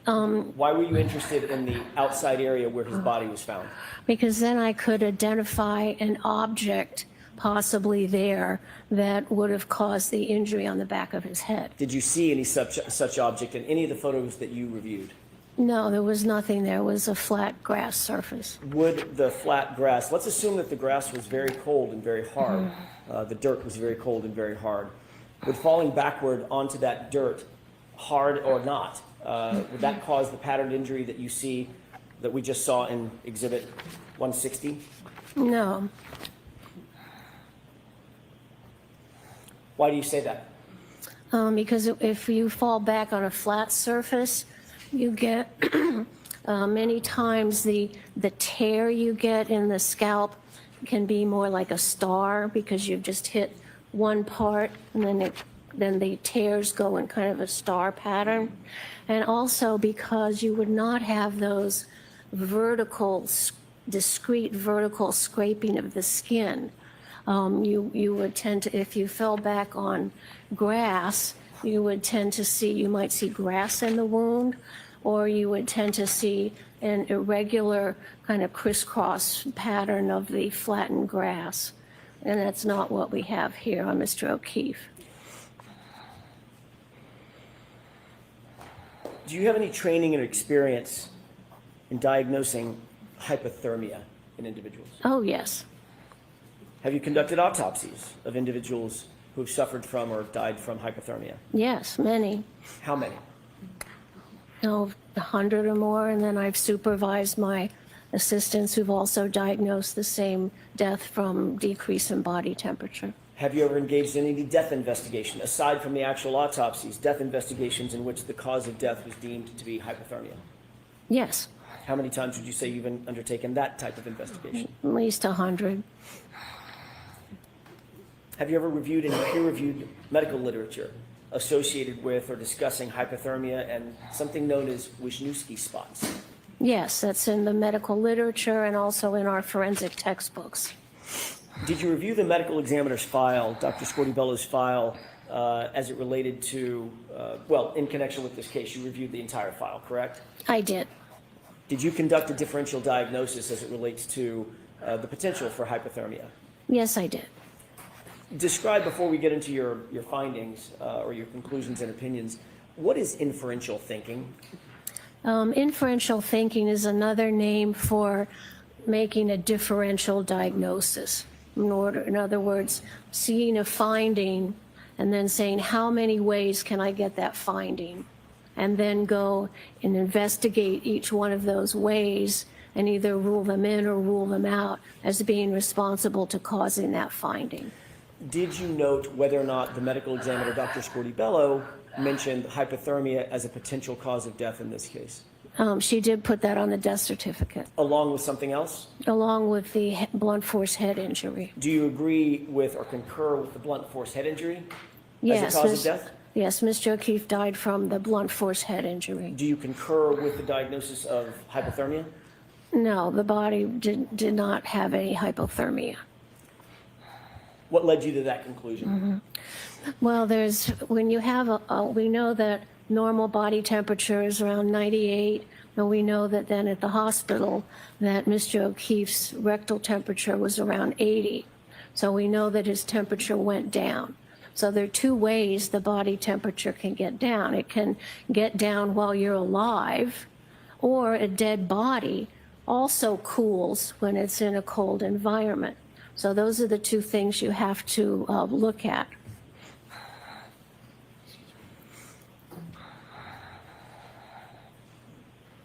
Why were you interested in the outside area where his body was found?
Because then I could identify an object possibly there that would have caused the injury on the back of his head.
Did you see any such object in any of the photos that you reviewed?
No, there was nothing there. It was a flat grass surface.
Would the flat grass, let's assume that the grass was very cold and very hard, the dirt was very cold and very hard. Would falling backward onto that dirt, hard or not, would that cause the patterned injury that you see, that we just saw in Exhibit 160?
No,
Why do you say that?
because if you fall back on a flat surface, you get many times the tear you get in the scalp can be more like a star, because you've just hit one part and then the tears go in kind of a star pattern. And also because you would not have those discrete vertical scraping of the skin. You would tend to, if you fell back on grass, you would tend to see, you might see grass in the wound, or you would tend to see an irregular kind of crisscross pattern of the flattened grass. And that's not what we have here on Mr. O'Keefe.
Do you have any training or experience in diagnosing hypothermia in individuals?
Oh, yes.
Have you conducted autopsies of individuals who've suffered from or died from hypothermia?
Yes, many.
How many?
100 or more, and then I've supervised my assistants who've also diagnosed the same death from decrease in body temperature.
Have you ever engaged in any death investigation, aside from the actual autopsies, death investigations in which the cause of death was deemed to be hypothermia?
Yes,
How many times would you say you've undertaken that type of investigation?
at least 100.
Have you ever reviewed any peer-reviewed medical literature associated with or discussing hypothermia and something known as Wisniewski spots?
Yes, that's in the medical literature and also in our forensic textbooks.
Did you review the medical examiner's file, Dr. Scortibello's file, as it related to, well, in connection with this case, you reviewed the entire file, correct?
I did.
Did you conduct a differential diagnosis as it relates to the potential for hypothermia?
Yes, I did.
Describe, before we get into your findings or your conclusions and opinions, what is inferential thinking?
Inferential thinking is another name for making a differential diagnosis. In other words, seeing a finding and then saying, how many ways can I get that finding? And then go and investigate each one of those ways and either rule them in or rule them out as being responsible to causing that finding.
Did you note whether or not the medical examiner, Dr. Scortibello, mentioned hypothermia as a potential cause of death in this case?
She did put that on the death certificate,
Along with something else?
along with the blunt force head injury.
Do you agree with or concur with the blunt force head injury
Yes,
as a cause of death?
Yes, Mr. O'Keefe died from the blunt force head injury.
Do you concur with the diagnosis of hypothermia?
No, the body did not have any hypothermia.
What led you to that conclusion?
Well, when you have we know that normal body temperature is around 98, and we know that then at the hospital that Mr. O'Keefe's rectal temperature was around 80. So we know that his temperature went down. So there are two ways the body temperature can get down. It can get down while you're alive, or a dead body also cools when it's in a cold environment. So those are the two things you have to look at.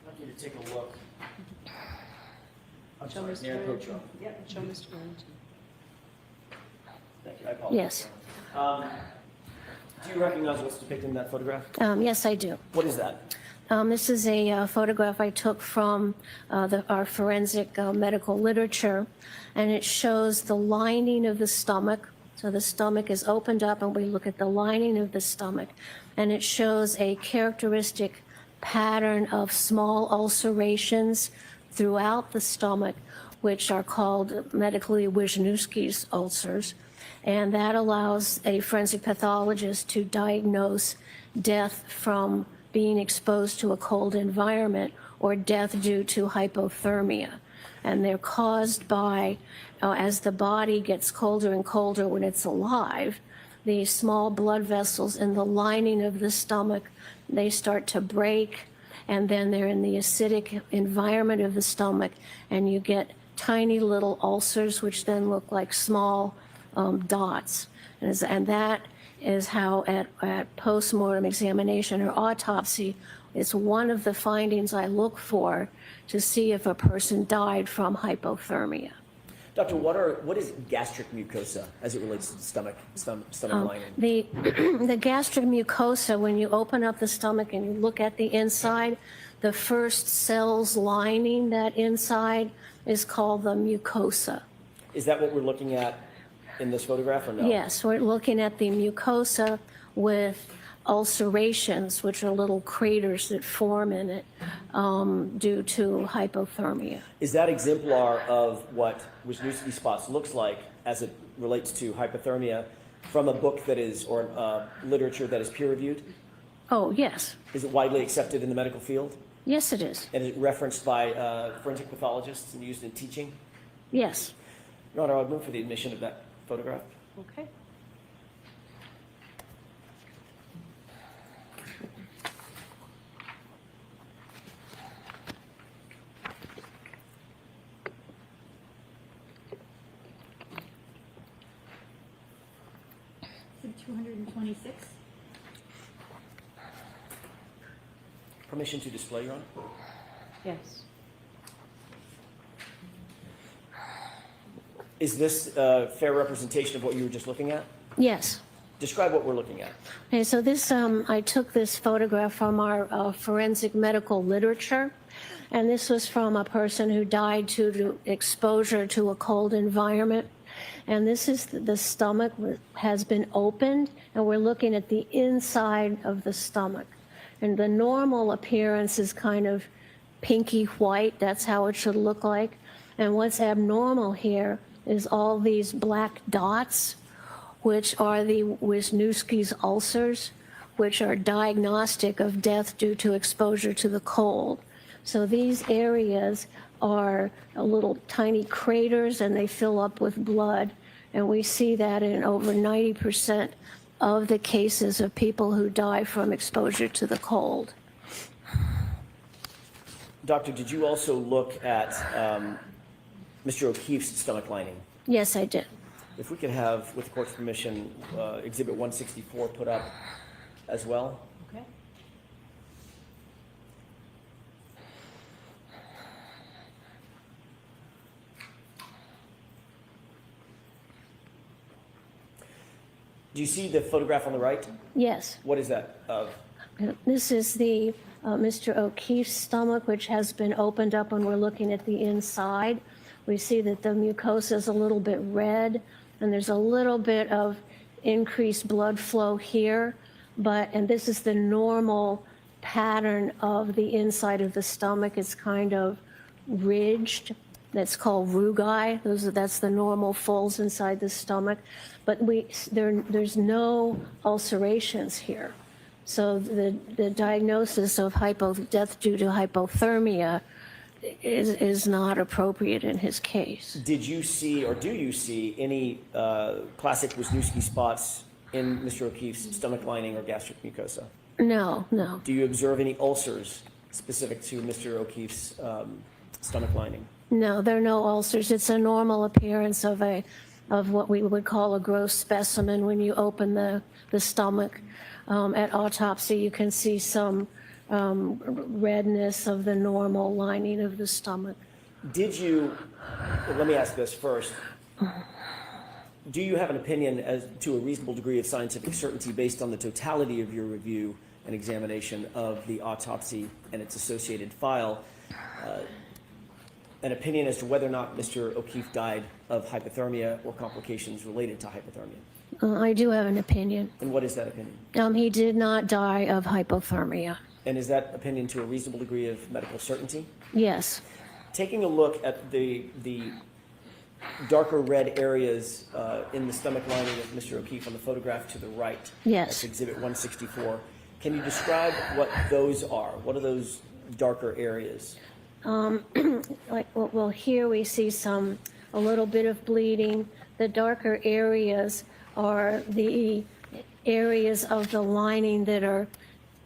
I'd like you to take a look. I'm sorry, Mayor Coach.
Yep, show Mr. Bryant.
Thank you, I apologize.
Yes.
Do you recognize what's depicted in that photograph?
Yes, I do.
What is that?
This is a photograph I took from our forensic medical literature, and it shows the lining of the stomach. So the stomach is opened up, and we look at the lining of the stomach, and it shows a characteristic pattern of small ulcerations throughout the stomach, which are called medically Wisniewski's ulcers. And that allows a forensic pathologist to diagnose death from being exposed to a cold environment or death due to hypothermia. And they're caused by, as the body gets colder and colder when it's alive, the small blood vessels in the lining of the stomach, they start to break, and then they're in the acidic environment of the stomach, and you get tiny little ulcers, which then look like small dots. And that is how at postmortem examination or autopsy, it's one of the findings I look for to see if a person died from hypothermia.
Doctor, what is gastric mucosa as it relates to the stomach lining?
The gastric mucosa, when you open up the stomach and you look at the inside, the first cells lining that inside is called the mucosa.
Is that what we're looking at in this photograph or no?
Yes, we're looking at the mucosa with ulcerations, which are little craters that form in it due to hypothermia.
Is that exemplar of what Wisniewski spots looks like as it relates to hypothermia from a book that is, or literature that is peer reviewed?
Oh, yes.
Is it widely accepted in the medical field?
Yes, it is.
And is it referenced by forensic pathologists and used in teaching?
Yes.
Your Honor, I would move for the admission of that photograph.
Okay.
So 226.
Permission to display, Your Honor?
Yes.
Is this a fair representation of what you were just looking at?
Yes.
Describe what we're looking at.
Okay, so this, I took this photograph from our forensic medical literature, and this was from a person who died due to exposure to a cold environment. And this is the stomach has been opened, and we're looking at the inside of the stomach. And the normal appearance is kind of pinky white. That's how it should look like. And what's abnormal here is all these black dots, which are the Wisniewski's ulcers, which are diagnostic of death due to exposure to the cold. So these areas are little tiny craters, and they fill up with blood. And we see that in over 90% of the cases of people who die from exposure to the cold.
Doctor, did you also look at Mr. O'Keefe's stomach lining?
Yes, I did.
If we could have, with the court's permission, Exhibit 164 put up as well.
Okay.
Do you see the photograph on the right?
Yes.
What is that of?
This is the Mr. O'Keefe's stomach, which has been opened up when we're looking at the inside. We see that the mucosa is a little bit red, and there's a little bit of increased blood flow here, and this is the normal pattern of the inside of the stomach. It's kind of ridged, that's called rugae. That's the normal folds inside the stomach. But there's no ulcerations here. So the diagnosis of death due to hypothermia is not appropriate in his case.
Did you see, or do you see, any classic Wisniewski spots in Mr. O'Keefe's stomach lining or gastric mucosa?
No.
Do you observe any ulcers specific to Mr. O'Keefe's stomach lining?
No, there are no ulcers. It's a normal appearance of what we would call a gross specimen. When you open the stomach at autopsy, you can see some redness of the normal lining of the stomach.
Let me ask this first. Do you have an opinion as to a reasonable degree of scientific certainty based on the totality of your review and examination of the autopsy and its associated file, an opinion as to whether or not Mr. O'Keefe died of hypothermia or complications related to hypothermia?
I do have an opinion.
And what is that opinion?
He did not die of hypothermia.
And is that opinion to a reasonable degree of medical certainty?
Yes.
Taking a look at the darker red areas in the stomach lining of Mr. O'Keefe on the photograph to the right.
Yes.
That's Exhibit 164. Can you describe what those are? What are those darker areas?
Here we see a little bit of bleeding. The darker areas are the areas of the lining that are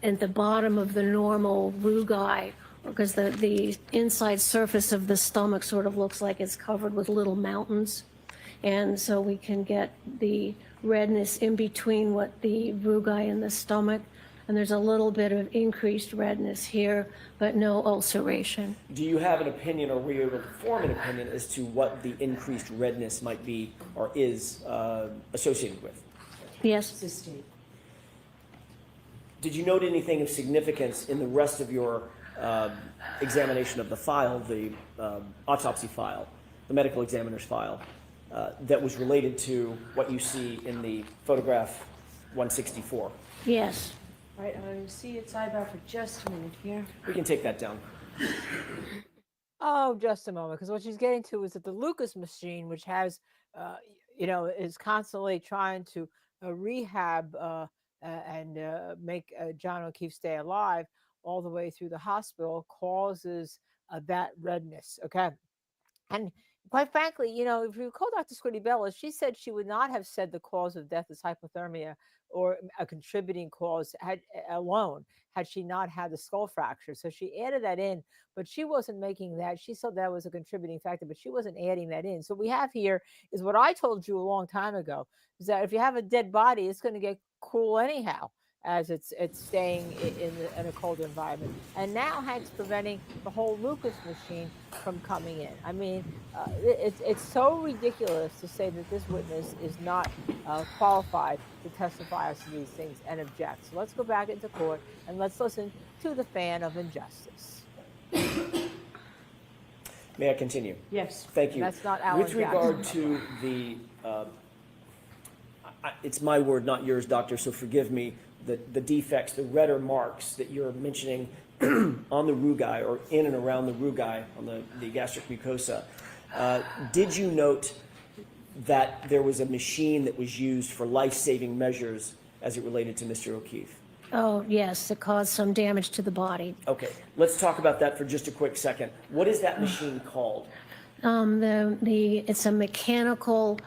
at the bottom of the normal rugae, because the inside surface of the stomach sort of looks like it's covered with little mountains. And so we can get the redness in between what the rugae in the stomach. And there's a little bit of increased redness here, but no ulceration.
Do you have an opinion, or were you able to form an opinion as to what the increased redness might be or is associated with?
Yes.
Did you note anything of significance in the rest of your examination of the file, the autopsy file, the medical examiner's file, that was related to what you see in the photograph 164?
Yes.
All right, I'm going to see at Sidebahhh for just a minute here.
We can take that down.
Oh, just a moment, because what she's getting to is that the Lucas machine, which has, is constantly trying to rehab and make John O'Keefe stay alive all the way through the hospital, causes that redness, okay? And quite frankly, if you recall Dr. Squiddy-Bella, she said she would not have said the cause of death is hypothermia or a contributing cause alone had she not had the skull fracture. So she added that in, but she wasn't making that. She said that was a contributing factor, but she wasn't adding that in. So what we have here is what I told you a long time ago, is that if you have a dead body, it's going to get cool anyhow, as it's staying in a colder environment. And now Hank's preventing the whole Lucas machine from coming in. I mean, it's so ridiculous to say that this witness is not qualified to testify as to these things and object. So let's go back into court and let's listen to the fan of injustice.
May I continue?
Yes.
Thank you.
That's not Alan
With regard to the, it's my word, not yours, doctor, so forgive me, the defects, the redder marks that you're mentioning on the rugae or in and around the rugae on the gastric mucosa. Did you note that there was a machine that was used for life-saving measures as it related to Mr. O'Keefe?
Oh, yes, it caused some damage to the body.
Okay, let's talk about that for just a quick second. What is that machine called?
It's a mechanical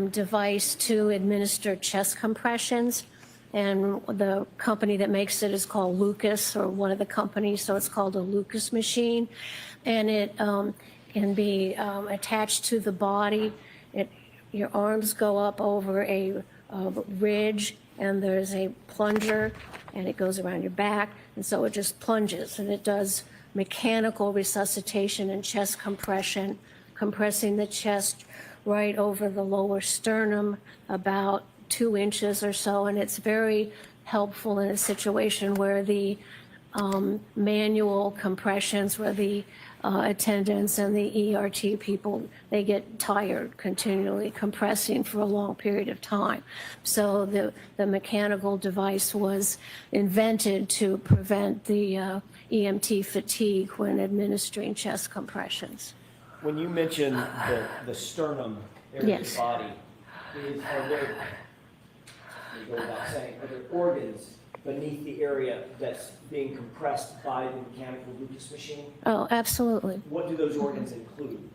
device to administer chest compressions, and the company that makes it is called Lucas, or one of the companies, so it's called a Lucas machine, and it can be attached to the body. Your arms go up over a ridge, and there's a plunger, and it goes around your back, and so it just plunges, and it does mechanical resuscitation and chest compression, compressing the chest right over the lower sternum, about 2 inches or so, and it's very helpful in a situation where the manual compressions, where the attendants and the ERT people, they get tired continually compressing for a long period of time. So the mechanical device was invented to prevent the EMT fatigue when administering chest compressions.
When you mention the sternum area of
Yes.
the body, are there, let me go without saying, are there organs beneath the area that's being compressed by the mechanical Lucas machine?
Oh, absolutely.
What do those organs include?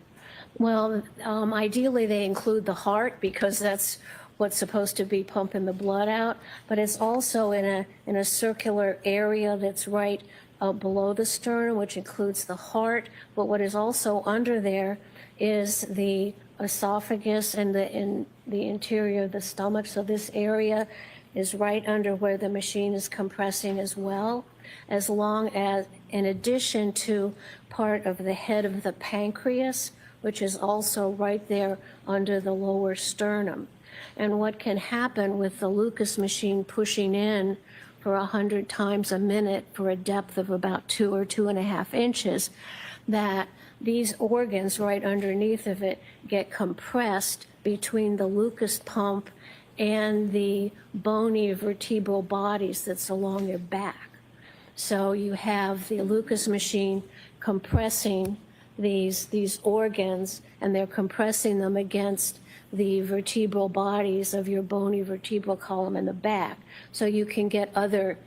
Well, ideally, they include the heart because that's what's supposed to be pumping the blood out, but it's also in a circular area that's right below the sternum, which includes the heart. But what is also under there is the esophagus and the interior of the stomach. So this area is right under where the machine is compressing as well, as long as, in addition to part of the head of the pancreas, which is also right there under the lower sternum. And what can happen with the Lucas machine pushing in for 100 times a minute for a depth of about 2 or 2.5 inches, that these organs right underneath of it get compressed between the Lucas pump and the bony vertebral bodies that's along your back. So you have the Lucas machine compressing these organs, and they're compressing them against the vertebral bodies of your bony vertebral column in the back. So you can get other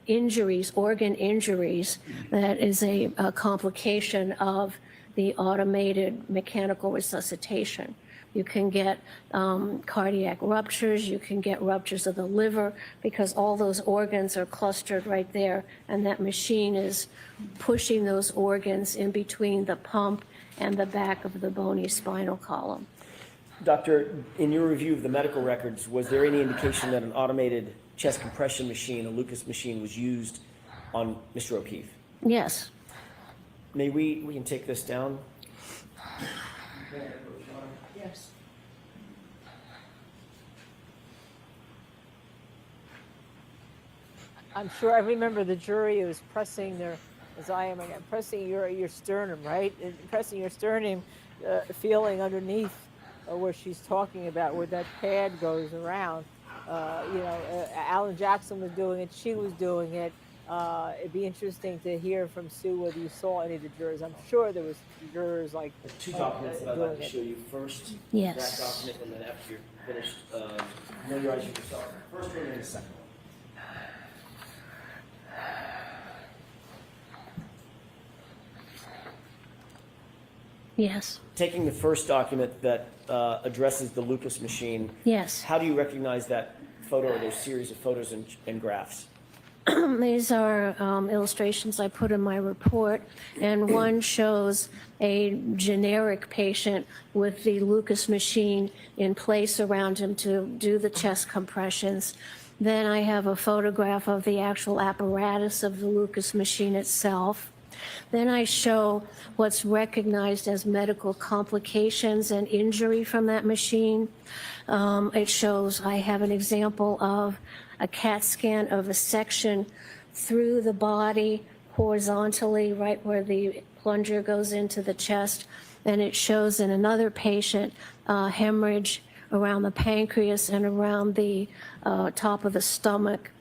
injuries, organ injuries, that is a complication of the automated mechanical resuscitation. You can get cardiac ruptures, you can get ruptures of the liver, because all those organs are clustered right there, and that machine is pushing those organs in between the pump and the back of the bony spinal column.
Doctor, in your review of the medical records, was there any indication that an automated chest compression machine, a Lucas machine, was used on Mr. O'Keefe?
Yes.
May we can take this down?
Yes.
I'm sure I remember the jury was pressing their, as I am again, pressing your sternum, right? And pressing your sternum, feeling underneath where she's talking about, where that pad goes around. Alan Jackson was doing it, she was doing it. It'd be interesting to hear from Sue whether you saw any of the jurors. I'm sure there was jurors like
Two documents that I'd like to show you. First,
Yes.
that document, and then after you're finished, familiarizing yourself. First one and the second one.
Yes.
Taking the first document that addresses the Lucas machine,
Yes.
how do you recognize that photo or those series of photos and graphs?
These are illustrations I put in my report, and one shows a generic patient with the Lucas machine in place around him to do the chest compressions. Then I have a photograph of the actual apparatus of the Lucas machine itself. Then I show what's recognized as medical complications and injury from that machine. It shows, I have an example of a CAT scan of a section through the body horizontally, right where the plunger goes into the chest. And it shows in another patient hemorrhage around the pancreas and around the top of the stomach.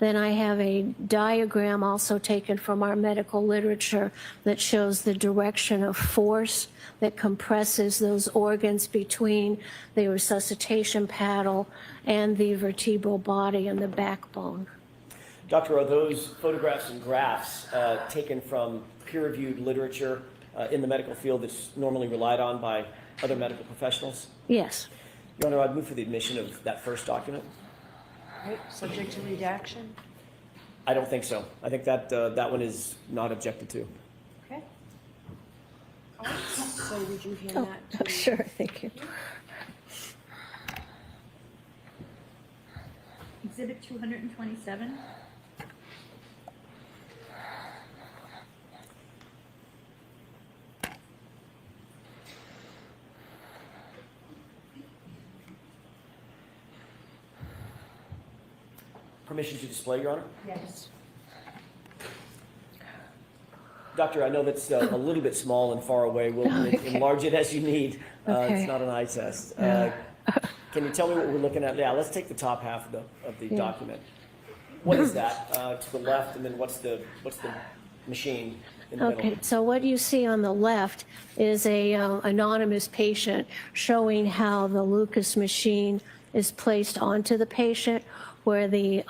Then I have a diagram also taken from our medical literature that shows the direction of force that compresses those organs between the resuscitation paddle and the vertebral body and the backbone.
Doctor, are those photographs and graphs taken from peer-reviewed literature in the medical field that's normally relied on by other medical professionals?
Yes.
Your Honor, I'd move for the admission of that first document.
Right, subject to redaction?
I don't think so. I think that that one is not objected to.
Okay. All right, so would you hand that to?
Sure, thank you.
Exhibit 227.
Permission to display, Your Honor?
Yes.
Doctor, I know that's a little bit small and far away. We'll enlarge it as you need.
Okay.
It's not an eye test. Can you tell me what we're looking at? Yeah, let's take the top half of the document. What is that to the left, and then what's the machine in the
Okay,
middle.
so what you see on the left is a anonymous patient showing how the Lucas machine is placed onto the patient, where the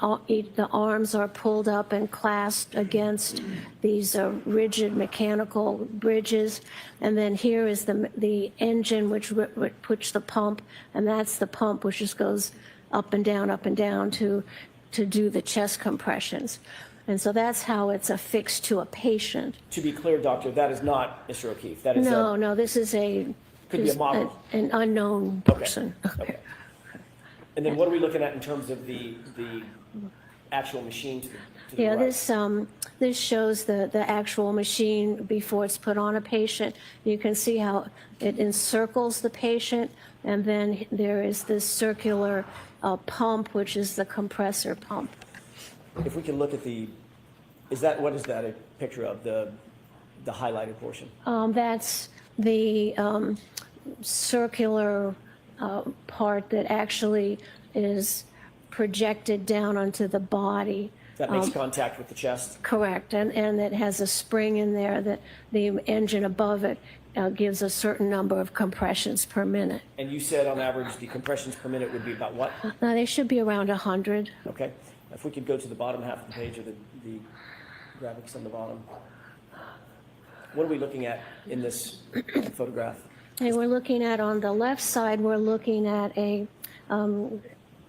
arms are pulled up and clasped against these rigid mechanical bridges. And then here is the engine which puts the pump, and that's the pump which just goes up and down to do the chest compressions. And so that's how it's affixed to a patient.
To be clear, doctor, that is not Mr. O'Keefe. That is
No, this is
could be a model.
an unknown
Okay.
person.
Okay. And then what are we looking at in terms of the actual machine to the
Yeah,
right?
this shows the actual machine before it's put on a patient. You can see how it encircles the patient, and then there is this circular pump, which is the compressor pump.
If we can look at what is that a picture of, the highlighted portion?
That's the circular part that actually is projected down onto the body.
That makes contact with the chest?
Correct, and it has a spring in there that the engine above it gives a certain number of compressions per minute.
And you said on average the compressions per minute would be about what?
Now, they should be around 100.
Okay. If we could go to the bottom half of the page, or the graphics on the bottom. What are we looking at in this photograph?
And we're looking at, on the left side, we're looking at a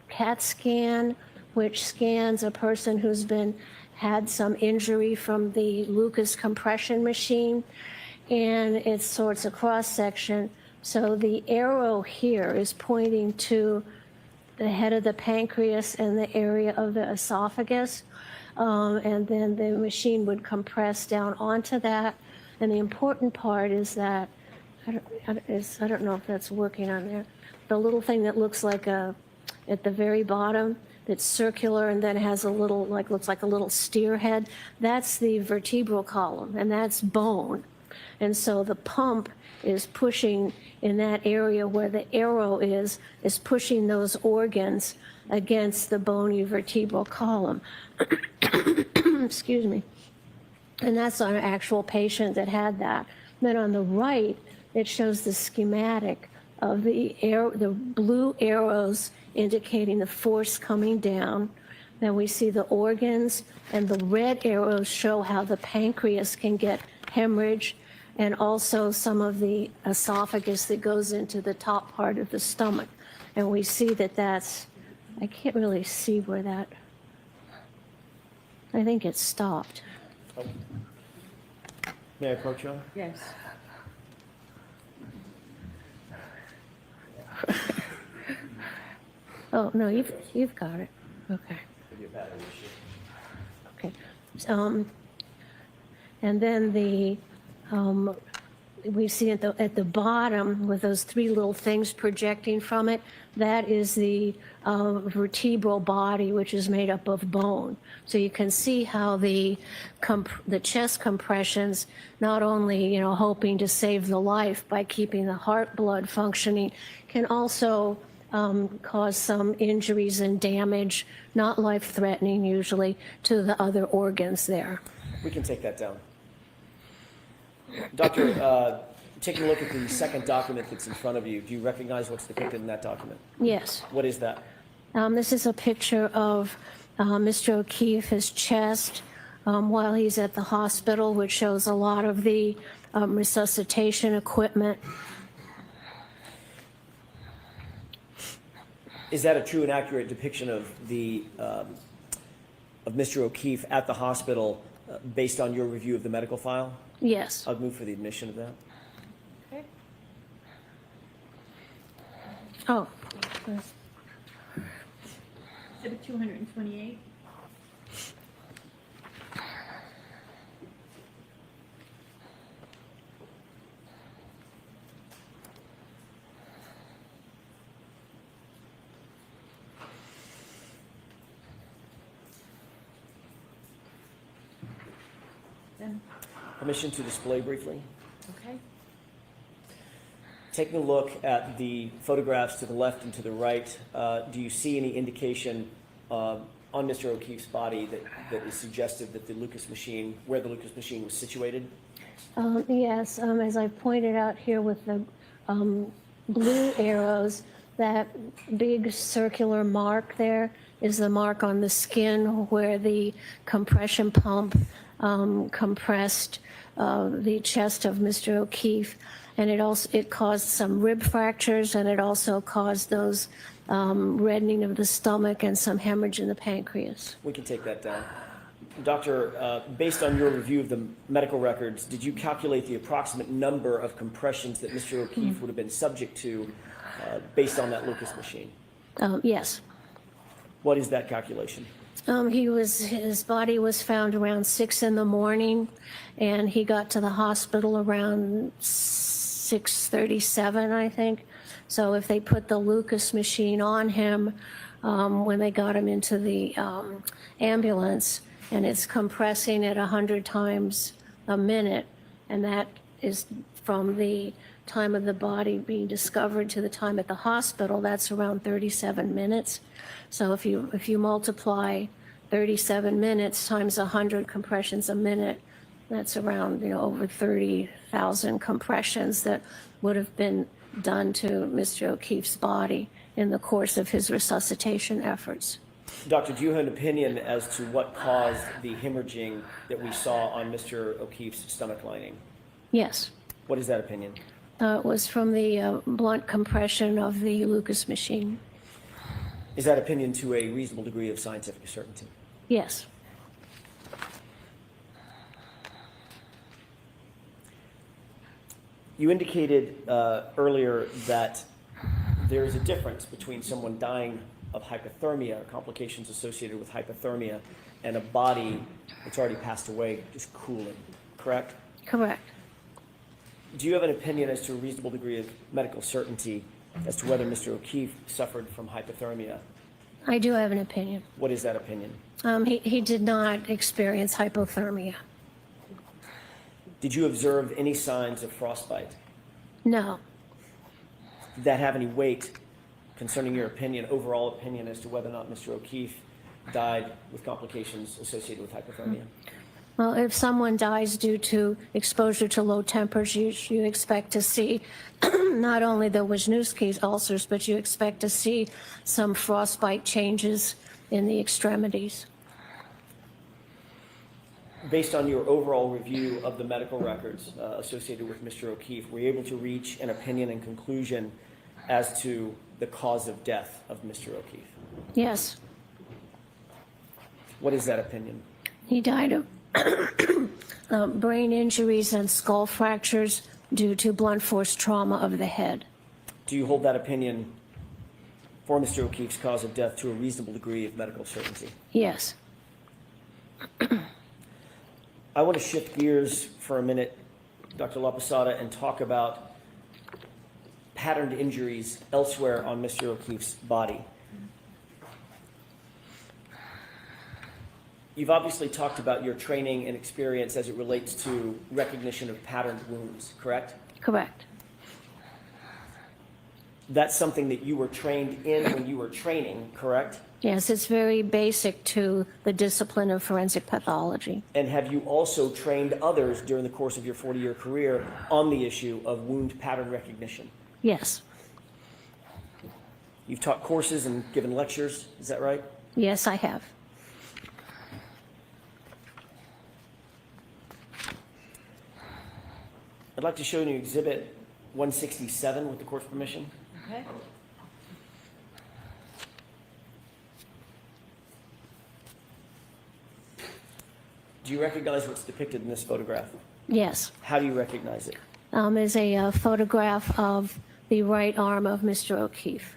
CAT scan, which scans a person who's had some injury from the Lucas compression machine, and it's a cross section. So the arrow here is pointing to the head of the pancreas and the area of the esophagus, and then the machine would compress down onto that. And the important part is that I don't know if that's working on there. The little thing that looks like at the very bottom, that's circular and then has a little, looks like a little steer head, that's the vertebral column, and that's bone. And so the pump is pushing in that area where the arrow is pushing those organs against the bony vertebral column. Excuse me. And that's on an actual patient that had that. Then on the right, it shows the schematic of the blue arrows indicating the force coming down. Then we see the organs, and the red arrows show how the pancreas can get hemorrhage, and also some of the esophagus that goes into the top part of the stomach. And we see that's, I can't really see where that, I think it stopped.
May I approach you?
Yes.
Oh, no, you've got it. Okay.
Maybe a battery issue.
Okay. And then we see at the bottom with those three little things projecting from it, that is the vertebral body, which is made up of bone. So you can see how the chest compressions, not only hoping to save the life by keeping the heart blood functioning, can also cause some injuries and damage, not life-threatening usually, to the other organs there.
We can take that down. Doctor, taking a look at the second document that's in front of you, do you recognize what's depicted in that document?
Yes.
What is that?
This is a picture of Mr. O'Keefe, his chest, while he's at the hospital, which shows a lot of the resuscitation equipment.
Is that a true and accurate depiction of of Mr. O'Keefe at the hospital based on your review of the medical file?
Yes.
I'll move for the admission of that.
Okay.
Oh.
Exhibit 228. Then,
Permission to display briefly.
okay.
Taking a look at the photographs to the left and to the right, do you see any indication on Mr. O'Keefe's body that is suggestive that where the Lucas machine was situated?
Yes, as I pointed out here with the blue arrows, that big circular mark there is the mark on the skin where the compression pump compressed the chest of Mr. O'Keefe, and it caused some rib fractures, and it also caused those reddening of the stomach and some hemorrhage in the pancreas.
We can take that down. Doctor, based on your review of the medical records, did you calculate the approximate number of compressions that Mr. O'Keefe would have been subject to based on that Lucas machine?
Yes.
What is that calculation?
His body was found around 6 in the morning, and he got to the hospital around 6:37, I think. So if they put the Lucas machine on him when they got him into the ambulance, and it's compressing at 100 times a minute, and that is from the time of the body being discovered to the time at the hospital, that's around 37 minutes. So if you multiply 37 minutes times 100 compressions a minute, that's around, over 30,000 compressions that would have been done to Mr. O'Keefe's body in the course of his resuscitation efforts.
Doctor, do you have an opinion as to what caused the hemorrhaging that we saw on Mr. O'Keefe's stomach lining?
Yes.
What is that opinion?
It was from the blunt compression of the Lucas machine.
Is that opinion to a reasonable degree of scientific certainty?
Yes.
You indicated earlier that there is a difference between someone dying of hypothermia, or complications associated with hypothermia, and a body that's already passed away just cooling, correct?
Correct.
Do you have an opinion as to a reasonable degree of medical certainty as to whether Mr. O'Keefe suffered from hypothermia?
I do have an opinion.
What is that opinion?
He did not experience hypothermia.
Did you observe any signs of frostbite?
No.
Did that have any weight concerning your opinion, overall opinion, as to whether or not Mr. O'Keefe died with complications associated with hypothermia?
Well, if someone dies due to exposure to low temperatures, you expect to see not only the Wisniewski's ulcers, but you expect to see some frostbite changes in the extremities.
Based on your overall review of the medical records associated with Mr. O'Keefe, were you able to reach an opinion and conclusion as to the cause of death of Mr. O'Keefe?
Yes.
What is that opinion?
He died of brain injuries and skull fractures due to blunt force trauma of the head.
Do you hold that opinion for Mr. O'Keefe's cause of death to a reasonable degree of medical certainty?
Yes.
I want to shift gears for a minute, Dr. LaPosada, and talk about patterned injuries elsewhere on Mr. O'Keefe's body. You've obviously talked about your training and experience as it relates to recognition of patterned wounds, correct?
Correct.
That's something that you were trained in when you were training, correct?
Yes, it's very basic to the discipline of forensic pathology.
And have you also trained others during the course of your 40-year career on the issue of wound pattern recognition?
Yes.
You've taught courses and given lectures, is that right?
Yes, I have.
I'd like to show you Exhibit 167 with the court's permission.
Okay.
Do you recognize what's depicted in this photograph?
Yes.
How do you recognize it?
Is a photograph of the right arm of Mr. O'Keefe.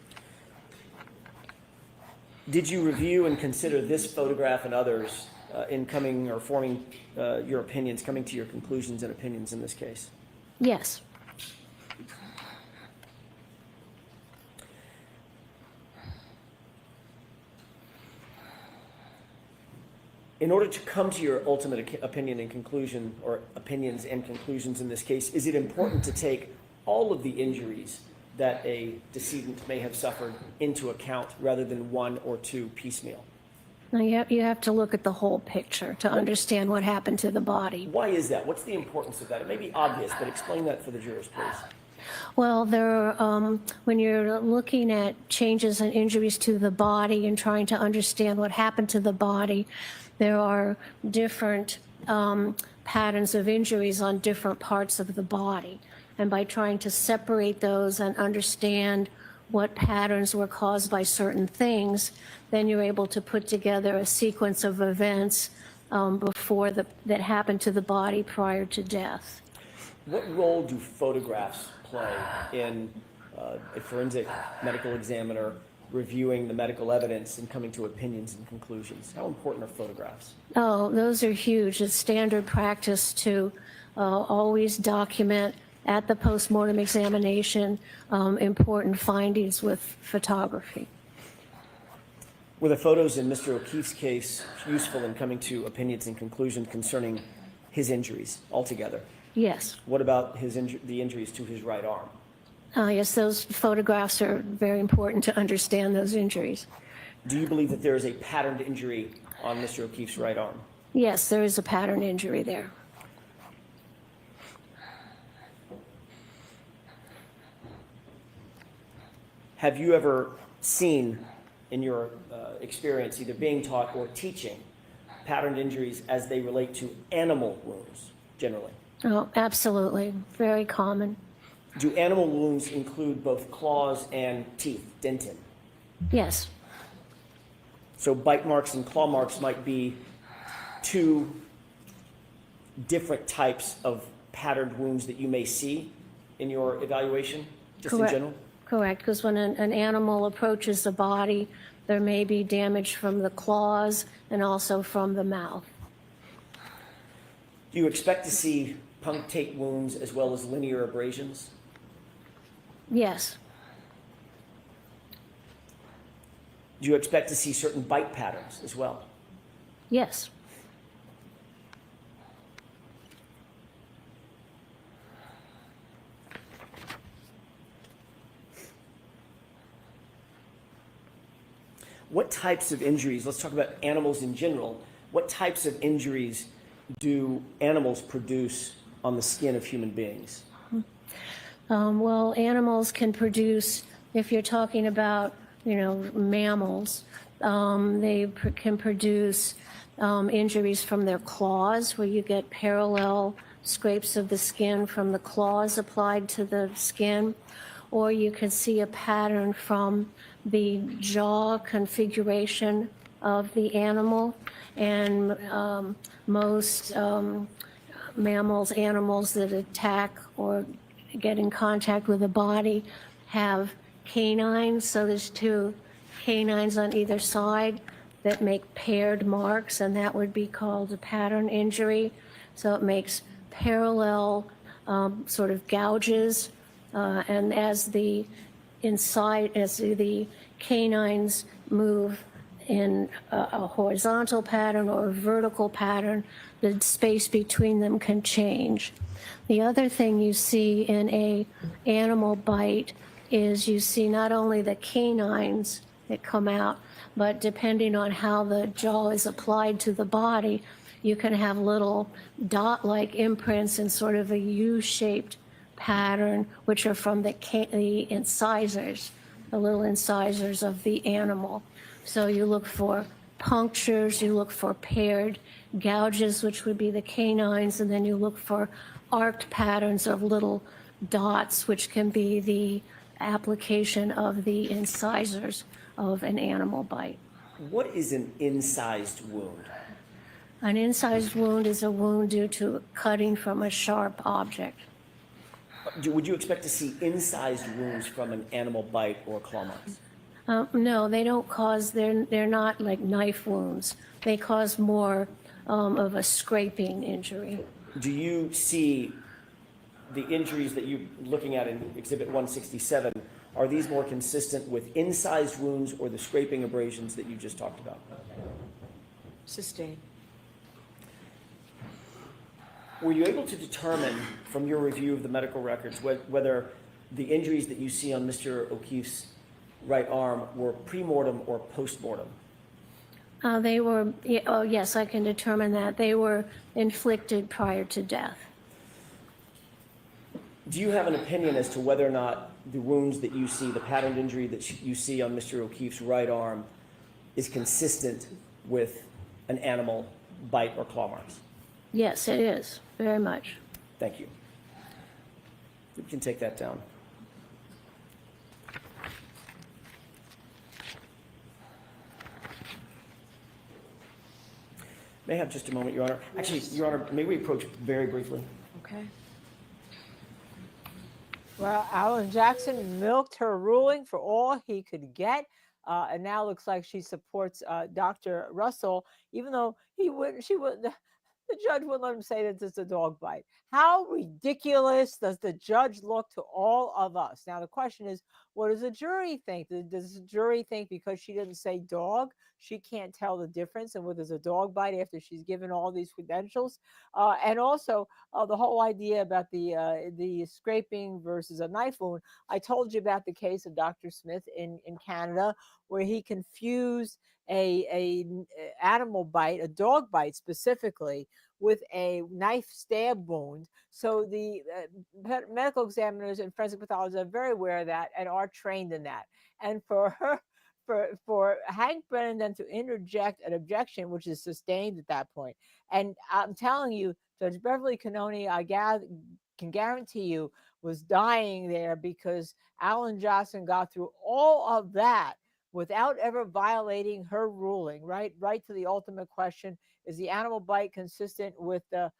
Did you review and consider this photograph and others in coming or forming your opinions, coming to your conclusions and opinions in this case?
Yes.
In order to come to your ultimate opinion and conclusion, or opinions and conclusions in this case, is it important to take all of the injuries that a decedent may have suffered into account rather than one or two piecemeal?
Now, you have to look at the whole picture to understand what happened to the body.
Why is that? What's the importance of that? It may be obvious, but explain that for the jurors, please.
Well, when you're looking at changes and injuries to the body and trying to understand what happened to the body, there are different patterns of injuries on different parts of the body. And by trying to separate those and understand what patterns were caused by certain things, then you're able to put together a sequence of events that happened to the body prior to death.
What role do photographs play in a forensic medical examiner reviewing the medical evidence and coming to opinions and conclusions? How important are photographs?
Oh, those are huge. It's standard practice to always document at the postmortem examination important findings with photography.
Were the photos in Mr. O'Keefe's case useful in coming to opinions and conclusions concerning his injuries altogether?
Yes.
What about the injuries to his right arm?
Yes, those photographs are very important to understand those injuries.
Do you believe that there is a patterned injury on Mr. O'Keefe's right arm?
Yes, there is a pattern injury there.
Have you ever seen, in your experience, either being taught or teaching, patterned injuries as they relate to animal wounds, generally?
Oh, absolutely. Very common.
Do animal wounds include both claws and teeth, dentin?
Yes.
So bite marks and claw marks might be two different types of patterned wounds that you may see in your evaluation, just
Correct.
in general?
Correct, because when an animal approaches the body, there may be damage from the claws and also from the mouth.
Do you expect to see punctate wounds as well as linear abrasions?
Yes.
Do you expect to see certain bite patterns as well?
Yes.
What types of injuries, let's talk about animals in general, what types of injuries do animals produce on the skin of human beings?
Well, animals can produce, if you're talking about, mammals, can produce injuries from their claws, where you get parallel scrapes of the skin from the claws applied to the skin, or you can see a pattern from the jaw configuration of the animal. And most animals that attack or get in contact with the body have canines. So there's two canines on either side that make paired marks, and that would be called a pattern injury. So it makes parallel sort of gouges, and as the canines move in a horizontal pattern or a vertical pattern, the space between them can change. The other thing you see in a animal bite is you see not only the canines that come out, but depending on how the jaw is applied to the body, you can have little dot-like imprints in sort of a U-shaped pattern, which are from the incisors, the little incisors of the animal. So you look for punctures, you look for paired gouges, which would be the canines, and then you look for arced patterns of little dots, which can be the application of the incisors of an animal bite.
What is an incised wound?
An incised wound is a wound due to cutting from a sharp object.
Would you expect to see incised wounds from an animal bite or claw marks?
No, they don't cause, they're not like knife wounds. They cause more of a scraping injury.
Do you see the injuries that you're looking at in Exhibit 167, are these more consistent with incised wounds or the scraping abrasions that you just talked about?
Sustained.
Were you able to determine from your review of the medical records whether the injuries that you see on Mr. O'Keefe's right arm were pre-mortem or post-mortem?
They were, oh yes, I can determine that. They were inflicted prior to death.
Do you have an opinion as to whether or not the wounds that you see, the patterned injury that you see on Mr. O'Keefe's right arm is consistent with an animal bite or claw marks?
Yes, it is, very much.
Thank you. We can take that down. May I have just a moment, Your Honor? Actually, Your Honor, may we approach very briefly?
Okay.
Well, Alan Jackson milked her ruling for all he could get, and now looks like she supports Dr. Russell, even though she wouldn't. The judge wouldn't let him say that it's a dog bite. How ridiculous does the judge look to all of us? Now, the question is, what does the jury think? Does the jury think because she didn't say dog, she can't tell the difference and whether there's a dog bite after she's given all these credentials? And also, the whole idea about the scraping versus a knife wound. I told you about the case of Dr. Smith in Canada, where he confused a animal bite, a dog bite specifically, with a knife stab wound. So the medical examiners and forensic pathologists are very aware of that and are trained in that. And for her, for Hank Brennan then to interject an objection, which is sustained at that point. And I'm telling you, Judge Beverly Cannone, I can guarantee you, was dying there because Alan Johnson got through all of that without ever violating her ruling, right to the ultimate question: is the animal bite consistent with the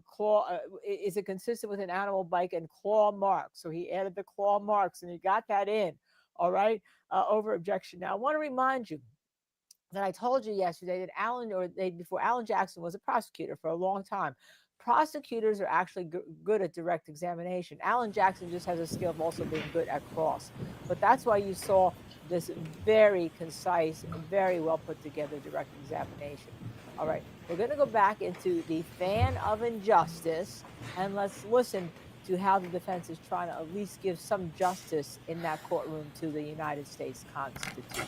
claw? Is it consistent with an animal bite and claw marks? So he added the claw marks, and he got that in. All right, over objection. Now I want to remind you that I told you yesterday that before Alan Jackson was a prosecutor for a long time. Prosecutors are actually good at direct examination. Alan Jackson just has a skill of also being good at cross. But that's why you saw this very concise and very well put together direct examination. All right, we're going to go back into the fan of injustice, and let's listen to how the defense is trying to at least give some justice in that courtroom to the United States Constitution.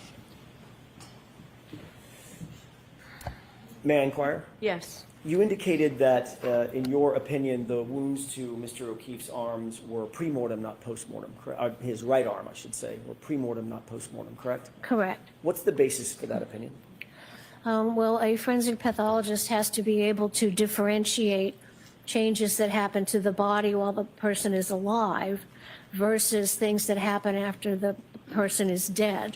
May I inquire?
Yes.
You indicated that, in your opinion, the wounds to Mr. O'Keefe's arms were pre-mortem, not post-mortem. His right arm, I should say, were pre-mortem, not post-mortem, correct?
Correct.
What's the basis for that opinion?
Well, a forensic pathologist has to be able to differentiate changes that happen to the body while the person is alive versus things that happen after the person is dead.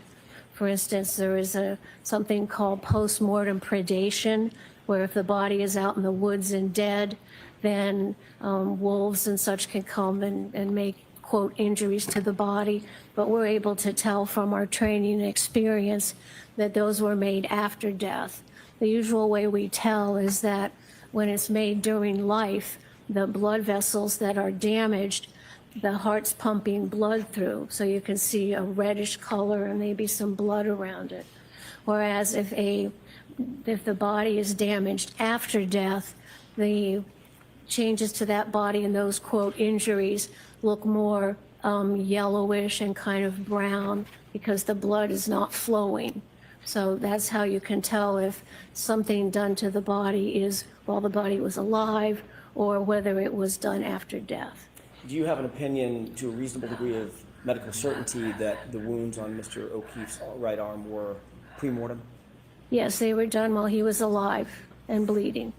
For instance, there is something called post-mortem predation, where if the body is out in the woods and dead, then wolves and such can come and make, quote, injuries to the body. But we're able to tell from our training and experience that those were made after death. The usual way we tell is that when it's made during life, the blood vessels that are damaged, the heart's pumping blood through, so you can see a reddish color and maybe some blood around it. Whereas if the body is damaged after death, the changes to that body and those, quote, injuries look more yellowish and kind of brown because the blood is not flowing. So that's how you can tell if something done to the body is while the body was alive or whether it was done after death.
Do you have an opinion to a reasonable degree of medical certainty that the wounds on Mr. O'Keefe's right arm were pre-mortem?
Yes, they were done while he was alive and bleeding.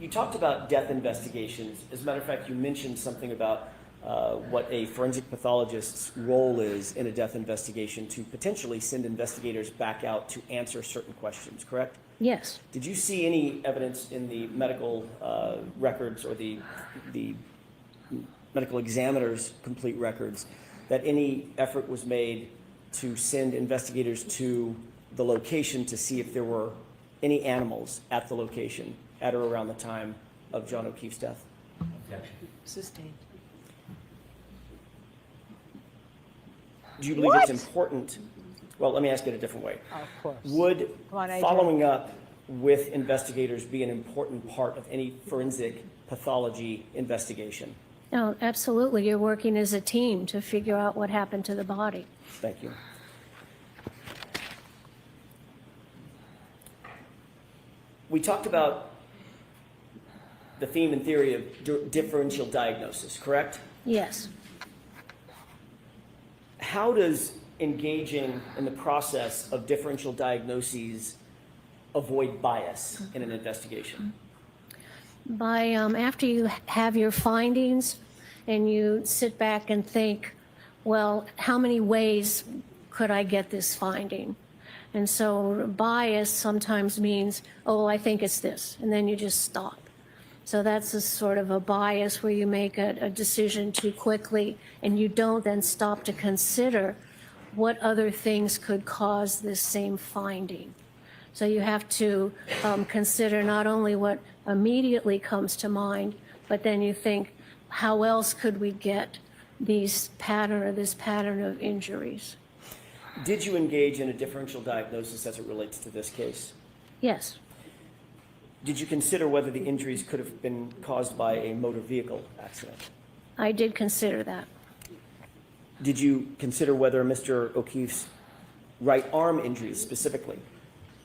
You talked about death investigations. As a matter of fact, you mentioned something about what a forensic pathologist's role is in a death investigation to potentially send investigators back out to answer certain questions, correct?
Yes.
Did you see any evidence in the medical records or the medical examiner's complete records that any effort was made to send investigators to the location to see if there were any animals at the location at or around the time of John O'Keefe's death?
Sustained.
Do you believe it's important? Well, let me ask it a different way.
Of course.
Would
Come on, AJ.
following up with investigators be an important part of any forensic pathology investigation?
No, absolutely. You're working as a team to figure out what happened to the body.
Thank you. We talked about the theme and theory of differential diagnosis, correct?
Yes.
How does engaging in the process of differential diagnoses avoid bias in an investigation?
By after you have your findings and you sit back and think, well, how many ways could I get this finding? And so bias sometimes means, oh, I think it's this, and then you just stop. So that's a sort of a bias where you make a decision too quickly and you don't then stop to consider what other things could cause this same finding. So you have to consider not only what immediately comes to mind, but then you think, how else could we get this pattern of injuries?
Did you engage in a differential diagnosis as it relates to this case?
Yes.
Did you consider whether the injuries could have been caused by a motor vehicle accident?
I did consider that.
Did you consider whether Mr. O'Keefe's right arm injuries specifically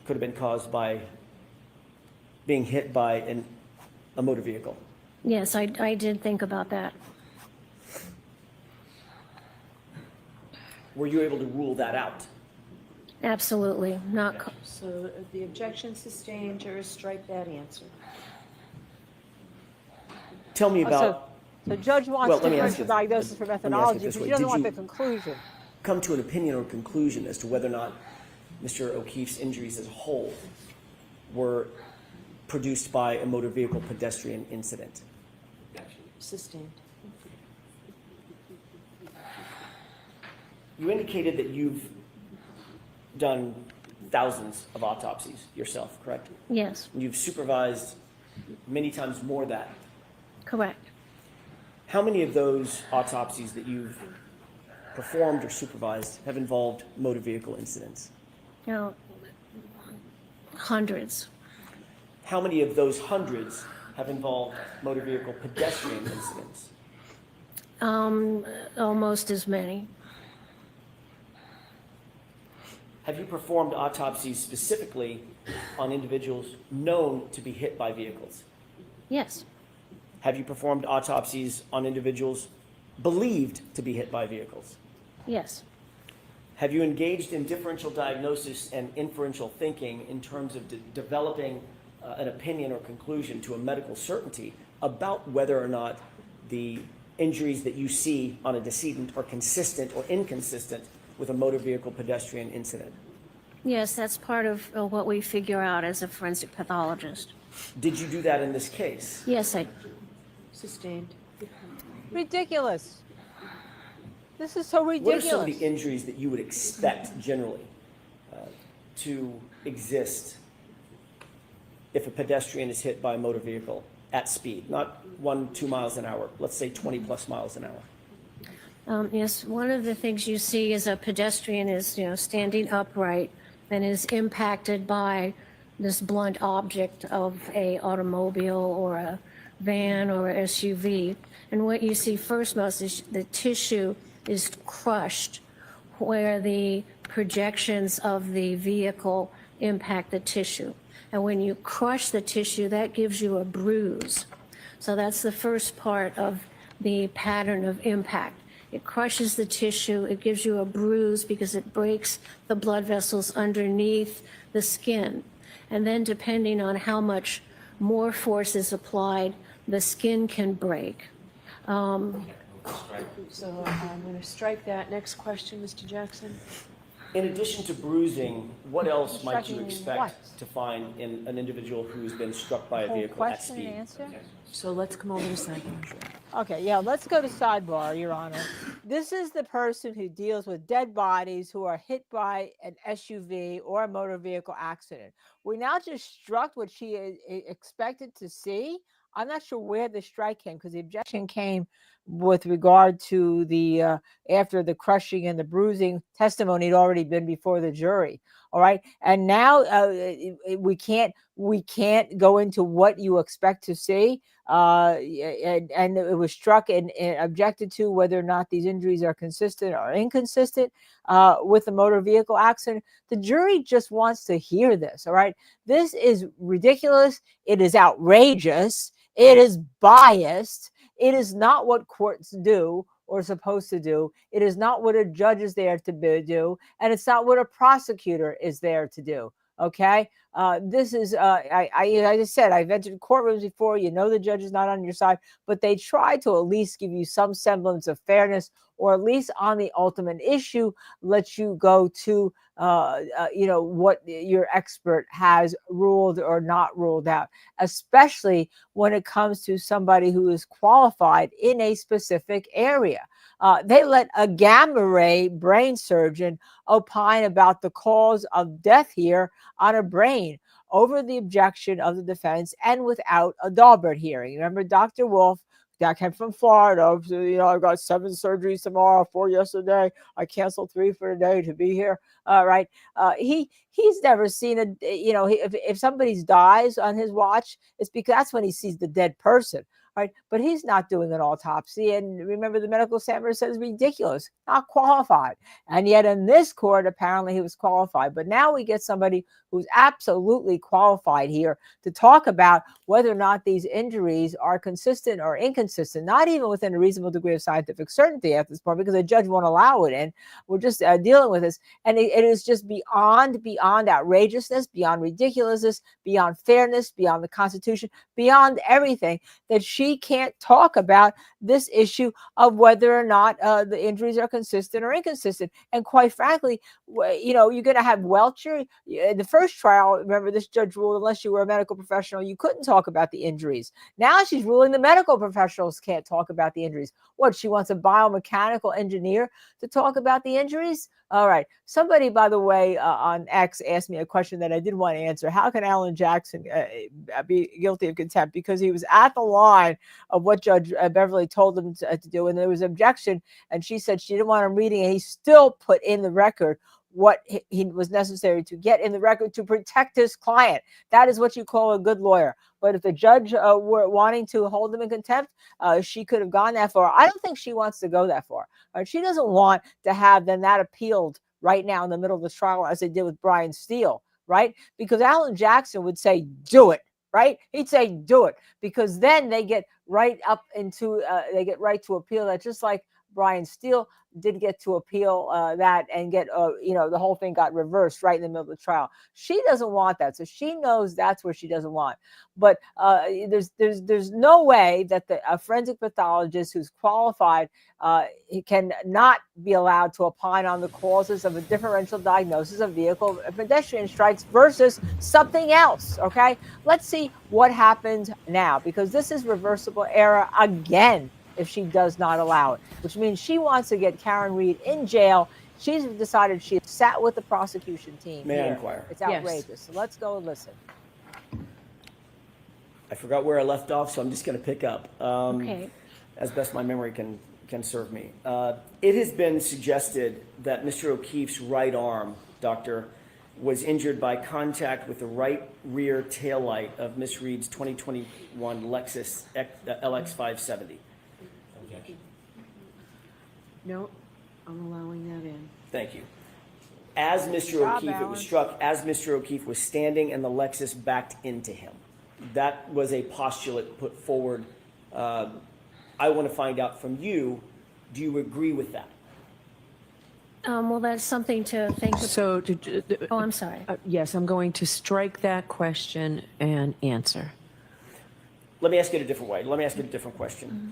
could have been caused by being hit by a motor vehicle?
Yes, I did think about that.
Were you able to rule that out?
Absolutely. Not.
So the objection sustained, jurors strike that answer.
Tell me about...
So judge wants
Well, let me ask
differential
you-
diagnosis for
let me ask you
methodology,
this
but
way.
she doesn't
Did
want
you-
the conclusion.
come to an opinion or conclusion as to whether or not Mr. O'Keefe's injuries as a whole were produced by a motor vehicle pedestrian incident?
Sustained.
You indicated that you've done thousands of autopsies yourself, correct?
Yes,
And you've supervised many times more than that.
correct.
How many of those autopsies that you've performed or supervised have involved motor vehicle incidents?
You know, hundreds.
How many of those hundreds have involved motor vehicle pedestrian incidents?
Almost as many.
Have you performed autopsies specifically on individuals known to be hit by vehicles?
Yes,
Have you performed autopsies on individuals believed to be hit by vehicles?
yes,
Have you engaged in differential diagnosis and inferential thinking in terms of developing an opinion or conclusion to a medical certainty about whether or not the injuries that you see on a decedent are consistent or inconsistent with a motor vehicle pedestrian incident?
yes, that's part of what we figure out as a forensic pathologist.
Did you do that in this case?
Yes,
Sustained.
Ridiculous. This is so
What are
ridiculous.
some of the injuries that you would expect generally to exist if a pedestrian is hit by a motor vehicle at speed? Not 1-2 miles an hour, let's say 20 plus miles an hour.
Yes, one of the things you see is a pedestrian is, standing upright and is impacted by this blunt object of a automobile or a van or a SUV. And what you see first most is the tissue is crushed where the projections of the vehicle impact the tissue. And when you crush the tissue, that gives you a bruise. So that's the first part of the pattern of impact. It crushes the tissue, it gives you a bruise because it breaks the blood vessels underneath the skin. And then depending on how much more force is applied, the skin can break.
So I'm going to strike that. Next question, Mr. Jackson.
In addition to bruising, what else might you
Striking
expect
what?
to find in an individual who has been struck by a
Whole
vehicle at
question
speed?
and answer?
So let's come over to sidebar.
Okay, yeah, let's go to sidebar, Your Honor. This is the person who deals with dead bodies who are hit by an SUV or a motor vehicle accident. We now just struck what she expected to see. I'm not sure where the strike came because the objection came with regard to the after the crushing and the bruising, testimony had already been before the jury. All right, and now we can't go into what you expect to see. And it was struck and objected to whether or not these injuries are consistent or inconsistent with the motor vehicle accident. The jury just wants to hear this. All right, this is ridiculous. It is outrageous. It is biased. It is not what courts do or supposed to do. It is not what a judge is there to do, and it's not what a prosecutor is there to do. Okay, this is I just said, I've entered courtrooms before. You know the judge is not on your side, but they try to at least give you some semblance of fairness, or at least on the ultimate issue, let you go to what your expert has ruled or not ruled out, especially when it comes to somebody who is qualified in a specific area. They let a gamma ray brain surgeon opine about the cause of death here on a brain over the objection of the defense and without a Daubert hearing. Remember, Dr. Wolfe, that came from Florida. So, I've got 7 surgeries tomorrow, 4 yesterday. I canceled 3 for today to be here. Right? He's never seen if somebody dies on his watch, it's because that's when he sees the dead person. Right? But he's not doing an autopsy. And remember, the medical examiner says ridiculous, not qualified. And yet in this court, apparently he was qualified. But now we get somebody who's absolutely qualified here to talk about whether or not these injuries are consistent or inconsistent, not even within a reasonable degree of scientific certainty at this point, because the judge won't allow it in. We're just dealing with this. And it is just beyond outrageousness, beyond ridiculousness, beyond fairness, beyond the Constitution, beyond everything, that she can't talk about this issue of whether or not the injuries are consistent or inconsistent. And quite frankly, you're going to have Welcher. In the first trial, remember, this judge ruled unless you were a medical professional, you couldn't talk about the injuries. Now she's ruling the medical professionals can't talk about the injuries. What, she wants a biomechanical engineer to talk about the injuries? All right. Somebody, by the way, on X asked me a question that I did want to answer. How can Alan Jackson be guilty of contempt? Because he was at the line of what Judge Beverly told him to do, and there was objection, and she said she didn't want him reading it. He still put in the record what he was necessary to get in the record to protect his client. That is what you call a good lawyer. But if the judge were wanting to hold him in contempt, she could have gone that far. I don't think she wants to go that far. She doesn't want to have then that appealed right now in the middle of the trial, as they did with Brian Steele, right? Because Alan Jackson would say, do it, right? He'd say, do it, because then they get right up into, they get right to appeal that, just like Brian Steele did get to appeal that and get, the whole thing got reversed right in the middle of the trial. She doesn't want that. So she knows that's where she doesn't want. But there's no way that a forensic pathologist who's qualified can not be allowed to opine on the causes of a differential diagnosis of vehicle and pedestrian strikes versus something else. Okay, let's see what happens now, because this is reversible error again if she does not allow it, which means she wants to get Karen Reed in jail. She's decided she sat with the prosecution team.
May I inquire?
It's outrageous. Yes. So let's go and listen.
I forgot where I left off, so I'm just going to pick up
Okay.
as best my memory can serve me. It has been suggested that Mr. O'Keefe's right arm, Doctor, was injured by contact with the right rear taillight of Miss Reed's 2021 Lexus LX 570.
No, I'm allowing that in.
Thank you. As Mr. O'Keefe, it was struck as Mr. O'Keefe was standing and the Lexus backed into him. That was a postulate put forward. I want to find out from you, do you agree with that?
Well, that's something to think about.
So,
Oh, I'm sorry.
yes, I'm going to strike that question and answer.
Let me ask it a different way. Let me ask you a different question.
Mm-hmm.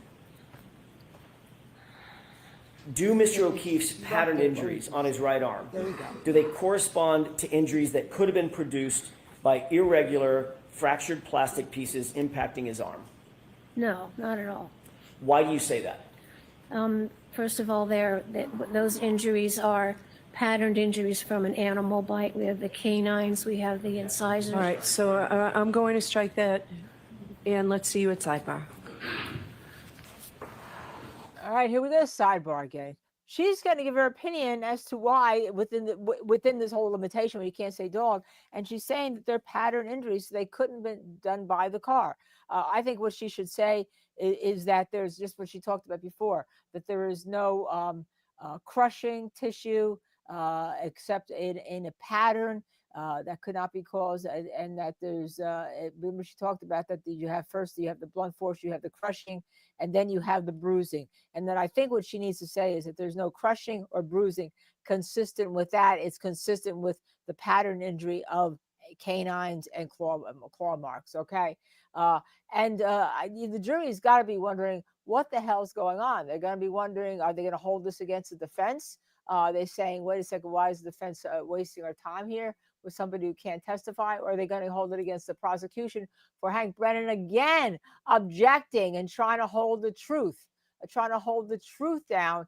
Do Mr. O'Keefe's pattern injuries on his right arm, do they correspond to injuries that could have been produced by irregular fractured plastic pieces impacting his arm?
No, not at all.
Why do you say that?
First of all, those injuries are patterned injuries from an animal bite. We have the canines, we have the incisors.
All right, so I'm going to strike that, and let's see you at sidebar.
All right, here we go. Sidebar again. She's going to give her opinion as to why within this whole limitation where you can't say dog, and she's saying that they're pattern injuries, so they couldn't be done by the car. I think what she should say is that there's just what she talked about before, that there is no crushing tissue except in a pattern that could not be caused, and that there's remember she talked about that you have the blunt force, you have the crushing, and then you have the bruising. And then I think what she needs to say is that there's no crushing or bruising consistent with that. It's consistent with the pattern injury of canines and claw marks. Okay, the jury's got to be wondering what the hell's going on. They're going to be wondering, are they going to hold this against the defense? They're saying, wait a second, why is the defense wasting our time here with somebody who can't testify? Or are they going to hold it against the prosecution for Hank Brennan again objecting and trying to hold the truth down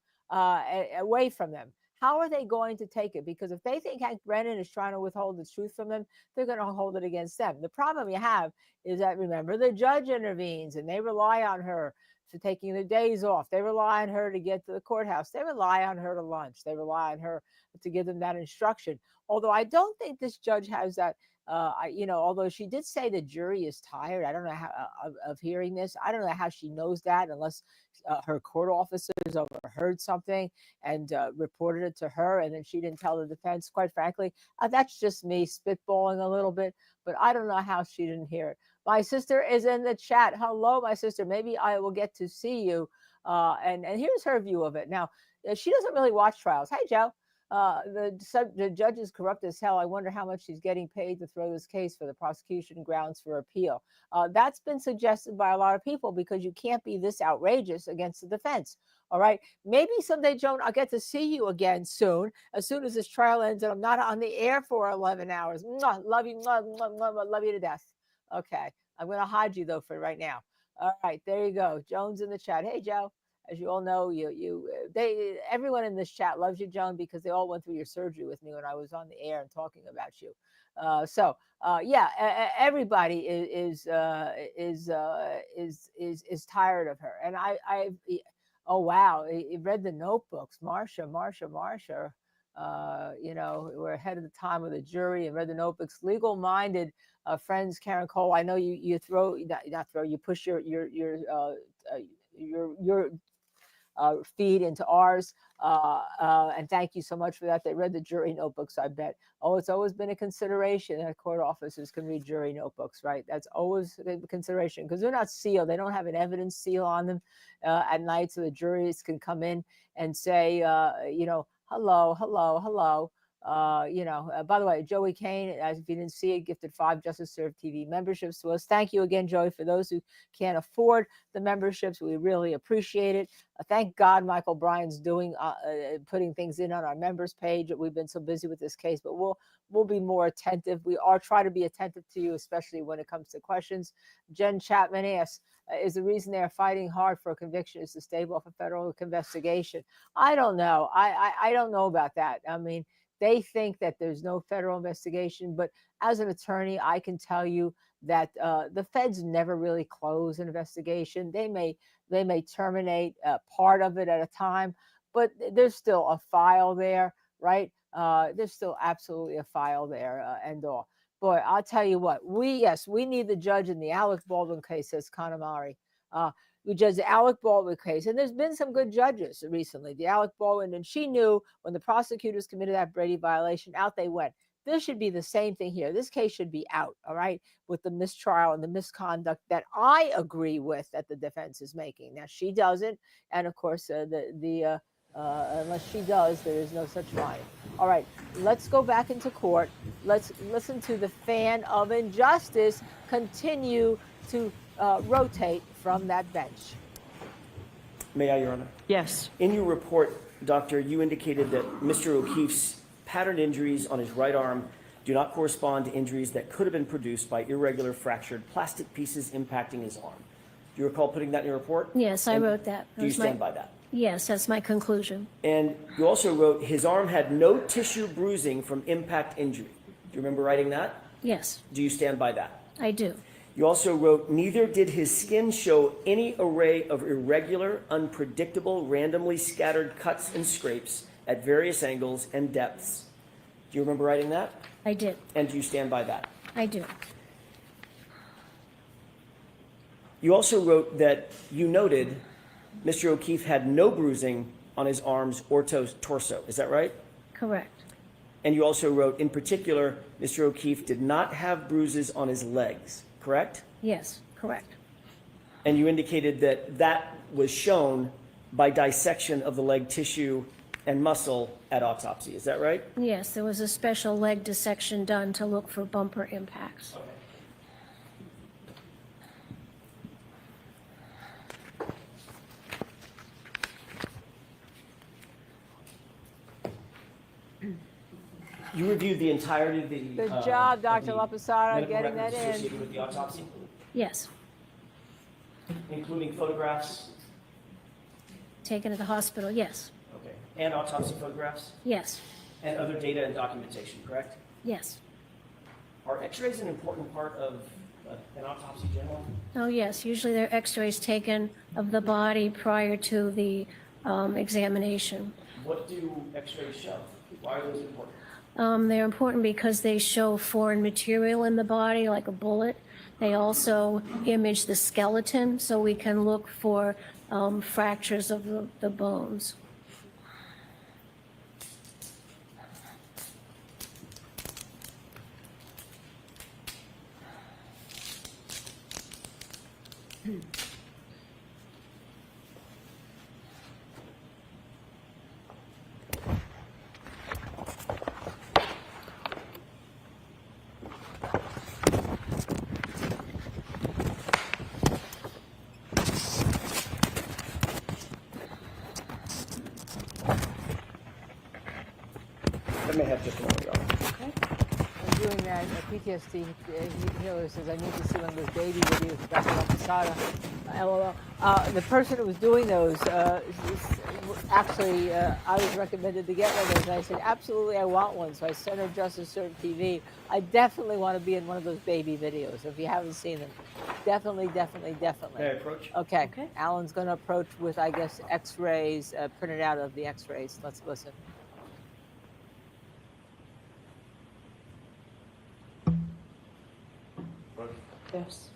away from them? How are they going to take it? Because if they think Hank Brennan is trying to withhold the truth from them, they're going to hold it against them. The problem you have is that, remember, the judge intervenes and they rely on her for taking the days off. They rely on her to get to the courthouse. They rely on her to lunch. They rely on her to give them that instruction. Although I don't think this judge has that, although she did say the jury is tired. I don't know how of hearing this. I don't know how she knows that unless her court officers overheard something and reported it to her, and then she didn't tell the defense. Quite frankly, that's just me spitballing a little bit, but I don't know how she didn't hear it. My sister is in the chat. Hello, my sister. Maybe I will get to see you. And here's her view of it. Now, she doesn't really watch trials. Hey, Joe. The judge is corrupt as hell. I wonder how much she's getting paid to throw this case for the prosecution grounds for appeal. That's been suggested by a lot of people because you can't be this outrageous against the defense. All right. Maybe someday, Joan, I'll get to see you again soon as this trial ends and I'm not on the air for 11 hours. Mwah, love you. Mwah, mwah, mwah, love you to death. Okay. I'm going to hide you, though, for right now. All right. There you go. Joan's in the chat. Hey, Joe. As you all know, everyone in this chat loves you, Joan, because they all went through your surgery with me when I was on the air and talking about you. Everybody is tired of her. And oh wow, I read the notebooks, Marsha. We're ahead of the time with the jury and read the notebooks. Legal-minded friends, Karen Cole. I know you push your feed into ours, and thank you so much for that. They read the jury notebooks, I bet. It's always been a consideration that court officers can read jury notebooks, right? That's always a consideration because they're not sealed. They don't have an evidence seal on them at night, so the juries can come in and say, hello. By the way, Joey Kane, as if you didn't see it, gifted 5 Justice Serve TV memberships to us. Thank you again, Joey, for those who can't afford the memberships. We really appreciate it. Thank God Michael Bryan's putting things in on our members page. We've been so busy with this case, but we'll be more attentive. We are trying to be attentive to you, especially when it comes to questions. Jen Chapman asks, is the reason they are fighting hard for a conviction is to stave off a federal investigation? I don't know. I don't know about that. I mean, they think that there's no federal investigation, but as an attorney, I can tell you that the feds never really close an investigation. They may terminate part of it at a time, but there's still a file there, right? There's still absolutely a file there, and all. Boy, I'll tell you what. We need the judge in the Alec Baldwin case, says Connemara. We judged the Alec Baldwin case, and there's been some good judges recently. The Alec Baldwin, and she knew when the prosecutors committed that Brady violation, out they went. This should be the same thing here. This case should be out, all right, with the mistrial and the misconduct that I agree with that the defense is making. Now, she doesn't, and of course, unless she does, there is no such line. All right, let's go back into court. Let's listen to the fan of injustice continue to rotate from that bench.
May I, Your Honor?
Yes.
In your report, Doctor, you indicated that Mr. O'Keefe's pattern injuries on his right arm do not correspond to injuries that could have been produced by irregular fractured plastic pieces impacting his arm. Do you recall putting that in your report?
Yes, I wrote that.
Do you stand by that?
Yes, that's my conclusion.
And you also wrote his arm had no tissue bruising from impact injury. Do you remember writing that?
Yes.
Do you stand by that?
I do.
You also wrote, neither did his skin show any array of irregular, unpredictable, randomly scattered cuts and scrapes at various angles and depths. Do you remember writing that?
I did.
And do you stand by that?
I do.
You also wrote that you noted Mr. O'Keefe had no bruising on his arms or torso. Is that right?
Correct.
And you also wrote, in particular, Mr. O'Keefe did not have bruises on his legs, correct?
Yes, correct.
And you indicated that that was shown by dissection of the leg tissue and muscle at autopsy. Is that right?
Yes, there was a special leg dissection done to look for bumper impacts.
You reviewed the entirety of the.
Good job, Dr.
of the
LaPosada,
medical
getting that
records
in.
associated with the autopsy,
Yes,
including photographs,
taken to the hospital, yes.
okay, and autopsy photographs,
Yes,
and other data and documentation, correct?
yes.
Are x-rays an important part of an autopsy generally?
Oh, yes, usually there are x-rays taken of the body prior to the examination.
What do x-rays show? Why are those important?
They're important because they show foreign material in the body, like a bullet. They also image the skeleton, so we can look for fractures of the bones.
I may have just a moment, Your Honor.
I'm doing that PTSD. He always says, I need to see one of those baby videos, Dr. LaPosada. LOL. The person who was doing those, actually, I was recommended to get one of those, and I said, absolutely, I want one. So I sent her just to Serve TV. I definitely want to be in one of those baby videos, if you haven't seen them. Definitely, definitely, definitely.
May I approach?
Okay. Alan's going to approach with, I guess, x-rays, printed out of the x-rays. Let's listen.
Yes.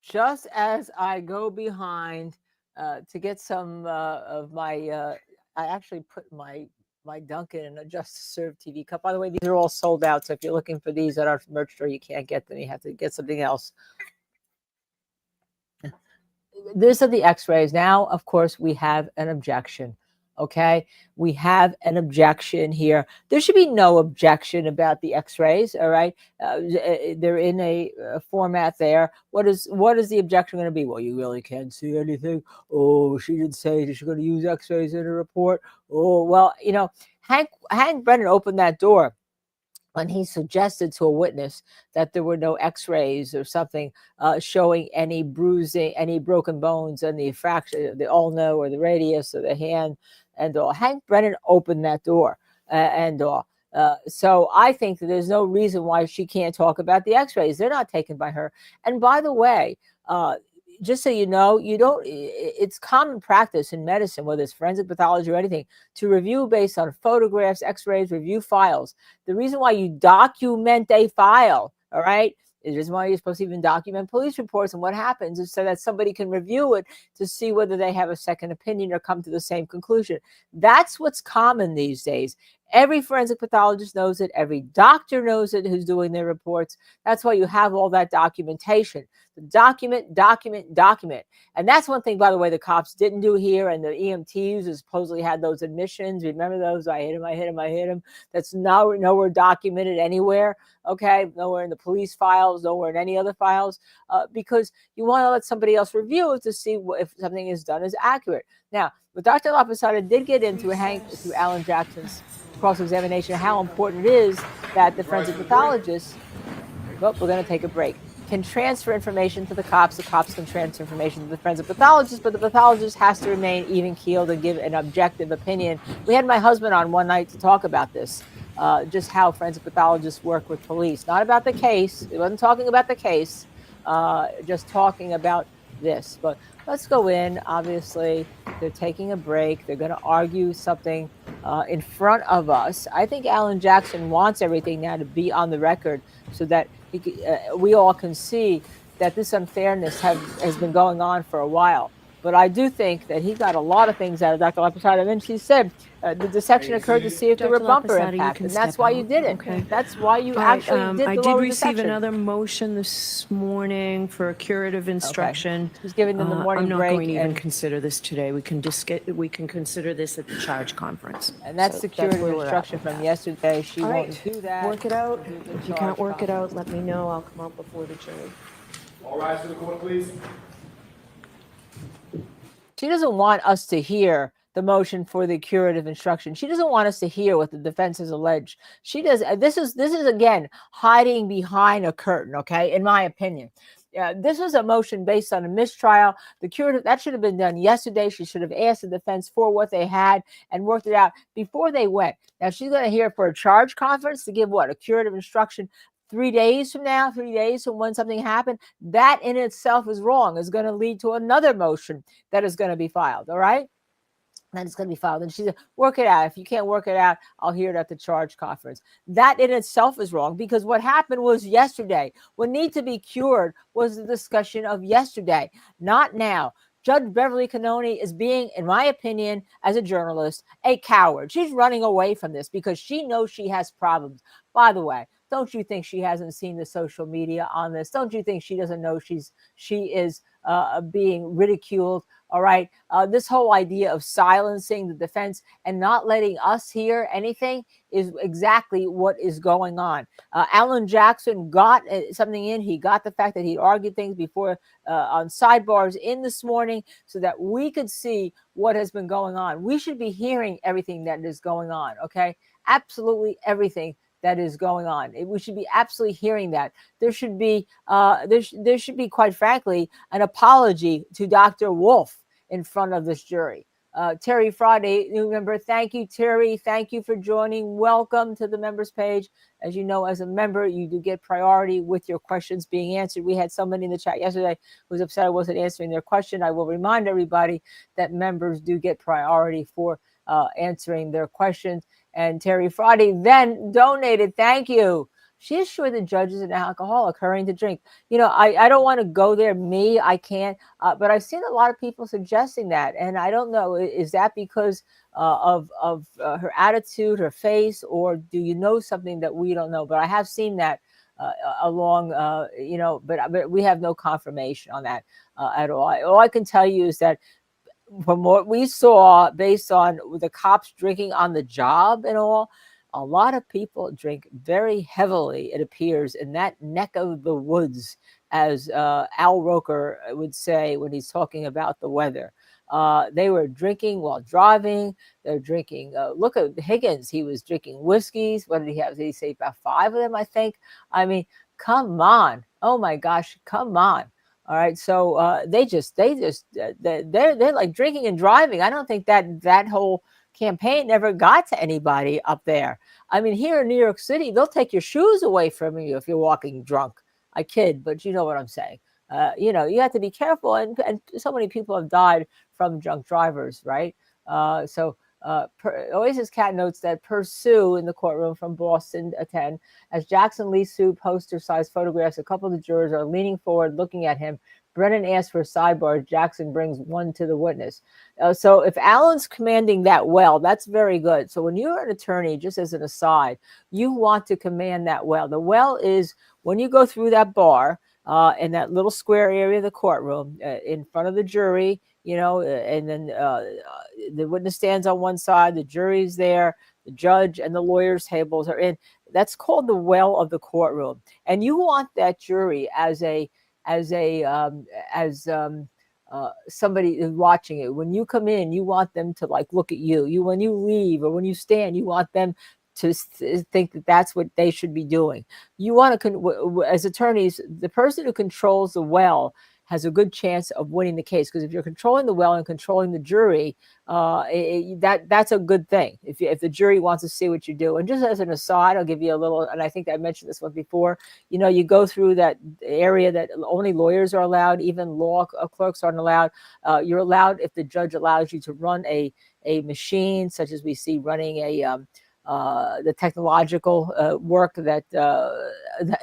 Just as I go behind to get some of my, I actually put my Dunkin' in a Just to Serve TV cup. By the way, these are all sold out, so if you're looking for these at our merch store, you can't get them. You have to get something else. These are the x-rays. Now, of course, we have an objection. Okay, we have an objection here. There should be no objection about the x-rays. All right, they're in a format there. What is the objection going to be? Well, you really can't see anything. Oh, she didn't say she's going to use x-rays in her report. Oh, well, you know, Hank Brennan opened that door when he suggested to a witness that there were no x-rays or something showing any bruising, any broken bones, and the fracture, the ulna or the radius or the hand and all. Hank Brennan opened that door and all. So I think that there's no reason why she can't talk about the x-rays. They're not taken by her. And by the way, just so you know, it's common practice in medicine, whether it's forensic pathology or anything, to review based on photographs, x-rays, review files. The reason why you document a file, all right, is the reason why you're supposed to even document police reports and what happens is so that somebody can review it to see whether they have a second opinion or come to the same conclusion. That's what's common these days. Every forensic pathologist knows it. Every doctor knows it who's doing their reports. That's why you have all that documentation. The document. And that's one thing, by the way, the cops didn't do here. And the EMTs who supposedly had those admissions. Remember those? I hit him. That's nowhere documented anywhere. Okay. Nowhere in the police files, nowhere in any other files, because you want to let somebody else review it to see if something is done as accurate. Now, but Dr. LaPosada did get into through Alan Jackson's cross-examination how important it is that the forensic pathologist, well, we're going to take a break. can transfer information to the cops can transfer information to the forensic pathologist, but the pathologist has to remain even-keeled and give an objective opinion. We had my husband on one night to talk about this, just how forensic pathologists work with police. Not about the case. He wasn't talking about the case, just talking about this. But let's go in. Obviously, they're taking a break. They're going to argue something in front of us. I think Alan Jackson wants everything now to be on the record so that we all can see that this unfairness has been going on for a while. But I do think that he got a lot of things out of Dr. Laposado. And she said the dissection occurred to see if there were bumper impact. And that's why you did it.
Okay.
That's why you actually did the
I did
lower
receive
dissection.
another motion this morning for a curative instruction.
He's giving them the morning
I'm not
break.
going to even
and,
consider this today. We can consider this at the charge conference.
and that's
So
the curative
where we're at
instruction
with
from
that.
yesterday. She
All
won't
right.
do that.
Work it out.
Do the
If you
charge
can't work it
conference.
out, let me know. I'll come out before the jury.
All rise for the court, please.
She doesn't want us to hear the motion for the curative instruction. She doesn't want us to hear what the defense has alleged. She does. This is again hiding behind a curtain. Okay, in my opinion, this was a motion based on a mistrial. The curative that should have been done yesterday. She should have asked the defense for what they had and worked it out before they went. Now she's going to hear for a charge conference to give what a curative instruction. 3 days from now, 3 days from when something happened, that in itself is wrong, is going to lead to another motion that is going to be filed. All right. Then it's going to be filed. And she said, work it out. If you can't work it out, I'll hear it at the charge conference. That in itself is wrong because what happened was yesterday. What needs to be cured was the discussion of yesterday, not now. Judge Beverly Cannone is being, in my opinion, as a journalist, a coward. She's running away from this because she knows she has problems. By the way, don't you think she hasn't seen the social media on this? Don't you think she doesn't know she is being ridiculed? All right. This whole idea of silencing the defense and not letting us hear anything is exactly what is going on. Alan Jackson got something in. He got the fact that he argued things before on sidebars in this morning so that we could see what has been going on. We should be hearing everything that is going on. Okay. Absolutely everything that is going on. We should be absolutely hearing that. There should be, there should be, quite frankly, an apology to Dr. Wolfe in front of this jury. Terry Friday, new member. Thank you, Terry. Thank you for joining. Welcome to the members page. As you know, as a member, you do get priority with your questions being answered. We had somebody in the chat yesterday who was upset I wasn't answering their question. I will remind everybody that members do get priority for answering their questions. And Terry Friday then donated. Thank you. She is sure the judge is an alcoholic, hurrying to drink. You know, I don't want to go there. I can't. But I've seen a lot of people suggesting that. And I don't know, is that because of her attitude, her face, or do you know something that we don't know? But I have seen that along, you know, but we have no confirmation on that at all. All I can tell you is that from what we saw, based on the cops drinking on the job and all, a lot of people drink very heavily, it appears, in that neck of the woods, as Al Roker would say when he's talking about the weather. They were drinking while driving. They're drinking. Look at Higgins. He was drinking whiskeys. What did he have? Did he say about 5 of them, I think? I mean, come on. Oh, my gosh. Come on. All right. So they're like drinking and driving. I don't think that whole campaign never got to anybody up there. I mean, here in New York City, they'll take your shoes away from you if you're walking drunk. I kid, but you know what I'm saying. You know, you have to be careful. And so many people have died from drunk drivers, right? Oasis Cat notes that Pursue in the courtroom from Boston attend. As Jackson Lee Sue poster-sized photographs, a couple of the jurors are leaning forward, looking at him. Brennan asks for a sidebar. Jackson brings one to the witness. So if Alan's commanding that well, that's very good. So when you're an attorney, just as an aside, you want to command that well. The well is when you go through that bar in that little square area of the courtroom in front of the jury, you know, and then the witness stands on one side, the jury's there, the judge and the lawyers' tables are in. That's called the well of the courtroom. And you want that jury as somebody is watching it. When you come in, you want them to like look at you. When you leave or when you stand, you want them think that that's what they should be doing. You want to, as attorneys, the person who controls the well has a good chance of winning the case, because if you're controlling the well and controlling the jury, that's a good thing. If the jury wants to see what you do. And just as an aside, I'll give you a little, and I think I mentioned this one before. You go through that area that only lawyers are allowed, even law clerks aren't allowed. You're allowed if the judge allows you to run a machine, such as we see running the technological work that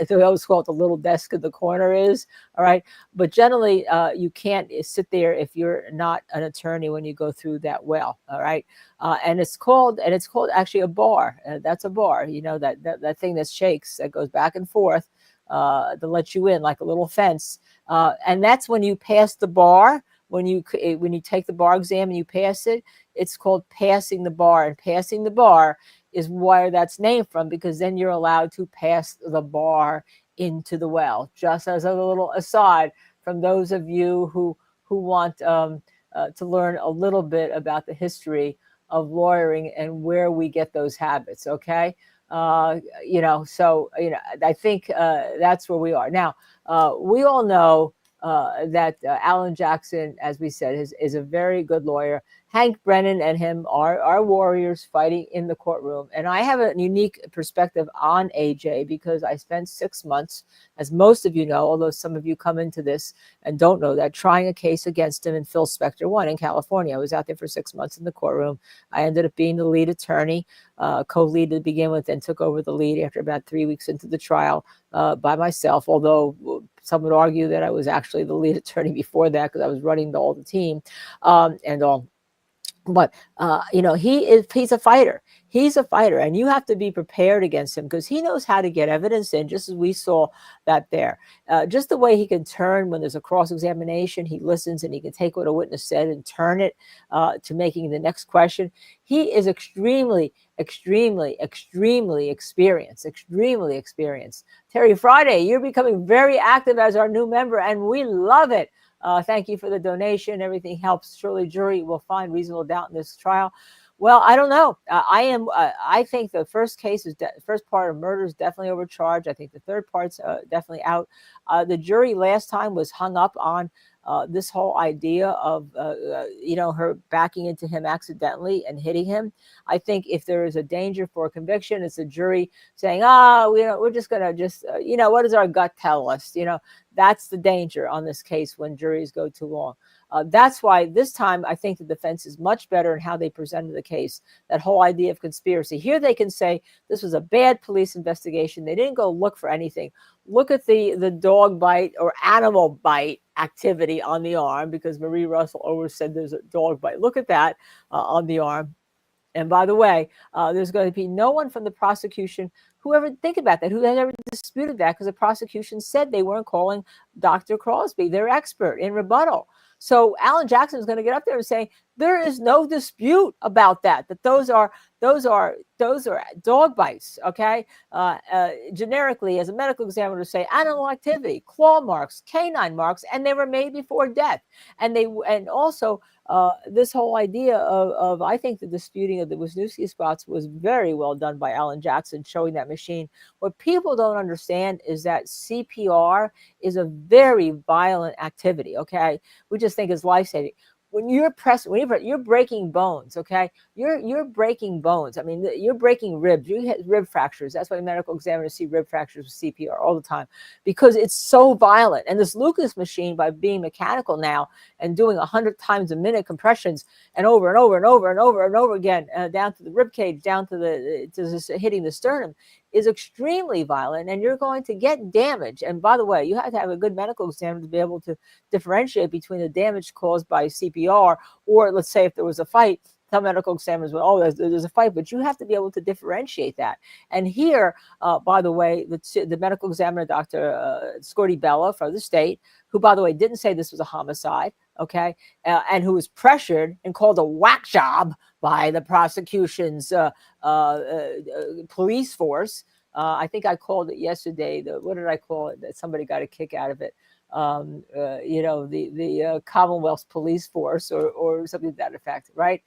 they always call it the little desk in the corner is, all right? But generally, you can't sit there if you're not an attorney when you go through that well, all right? And it's called actually a bar. That's a bar, that thing that shakes, that goes back and forth to let you in, like a little fence. And that's when you pass the bar. When you take the bar exam and you pass it, it's called passing the bar. And passing the bar is where that's named from, because then you're allowed to pass the bar into the well. Just as a little aside from those of you who want to learn a little bit about the history of lawyering and where we get those habits. Okay. I think that's where we are now. We all know that Alan Jackson, as we said, is a very good lawyer. Hank Brennan and him are warriors fighting in the courtroom. And I have a unique perspective on AJ because I spent 6 months, as most of you know, although some of you come into this and don't know that, trying a case against him in Phil Spector 1 in California. I was out there for 6 months in the courtroom. I ended up being the lead attorney, co-lead to begin with, and took over the lead after about 3 weeks into the trial by myself, although some would argue that I was actually the lead attorney before that because I was running all the team and all. But he's a fighter. He's a fighter, and you have to be prepared against him because he knows how to get evidence in, just as we saw that there. Just the way he can turn when there's a cross-examination, he listens and he can take what a witness said and turn it to making the next question. He is extremely experienced, Terry Friday, you're becoming very active as our new member, and we love it. Thank you for the donation. Everything helps. Surely jury will find reasonable doubt in this trial. Well, I don't know. I think the first part of murder is definitely overcharged. I think the third part's definitely out. The jury last time was hung up on this whole idea of, her backing into him accidentally and hitting him. I think if there is a danger for a conviction, it's a jury saying, we're just going to what does our gut tell us? That's the danger on this case when juries go too long. That's why this time I think the defense is much better in how they presented the case. That whole idea of conspiracy. Here they can say this was a bad police investigation. They didn't go look for anything. Look at the dog bite or animal bite activity on the arm, because Marie Russell always said there's a dog bite. Look at that on the arm. And by the way, there's going to be no one from the prosecution who ever think about that, who has ever disputed that, because the prosecution said they weren't calling Dr. Crosby, their expert, in rebuttal. So Alan Jackson is going to get up there and say there is no dispute about that those are dog bites. Okay, generically, as a medical examiner, say animal activity, claw marks, canine marks, and they were made before death. And also this whole idea of I think the disputing of the Wisniewski spots was very well done by Alan Jackson, showing that machine. What people don't understand is that CPR is a very violent activity. Okay, we just think it's life-saving. When you're you're breaking bones. Okay, you're breaking bones. I mean, you're breaking ribs. You hit rib fractures. That's why medical examiners see rib fractures with CPR all the time, because it's so violent. And this Lucas machine, by being mechanical now and doing 100 times a minute compressions and over and over and over and over and over again, down to the rib cage, down to hitting the sternum, is extremely violent, and you're going to get damage. And by the way, you have to have a good medical examiner to be able to differentiate between the damage caused by CPR, or let's say if there was a fight, some medical examiners will, there's a fight, but you have to be able to differentiate that. And here, by the way, the medical examiner, Dr. Scorty Bella from the state, who, by the way, didn't say this was a homicide, okay, and who was pressured and called a whack job by the prosecution's police force. I think I called it yesterday. What did I call it? That somebody got a kick out of it. The Commonwealth's police force or something to that effect, right?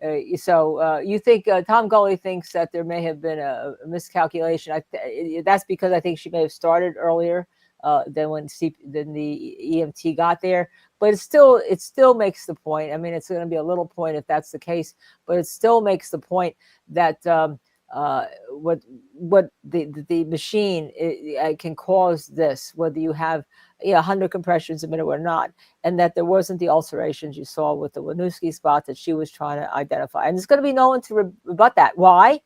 You think Tom Gully thinks that there may have been a miscalculation. That's because I think she may have started earlier than than the EMT got there. But it still makes the point. I mean, it's going to be a little point if that's the case, but it still makes the point that what the machine can cause this, whether you have 100 compressions a minute or not, and that there wasn't the ulcerations you saw with the Winooski spot that she was trying to identify. And there's going to be no one to rebut that. Why?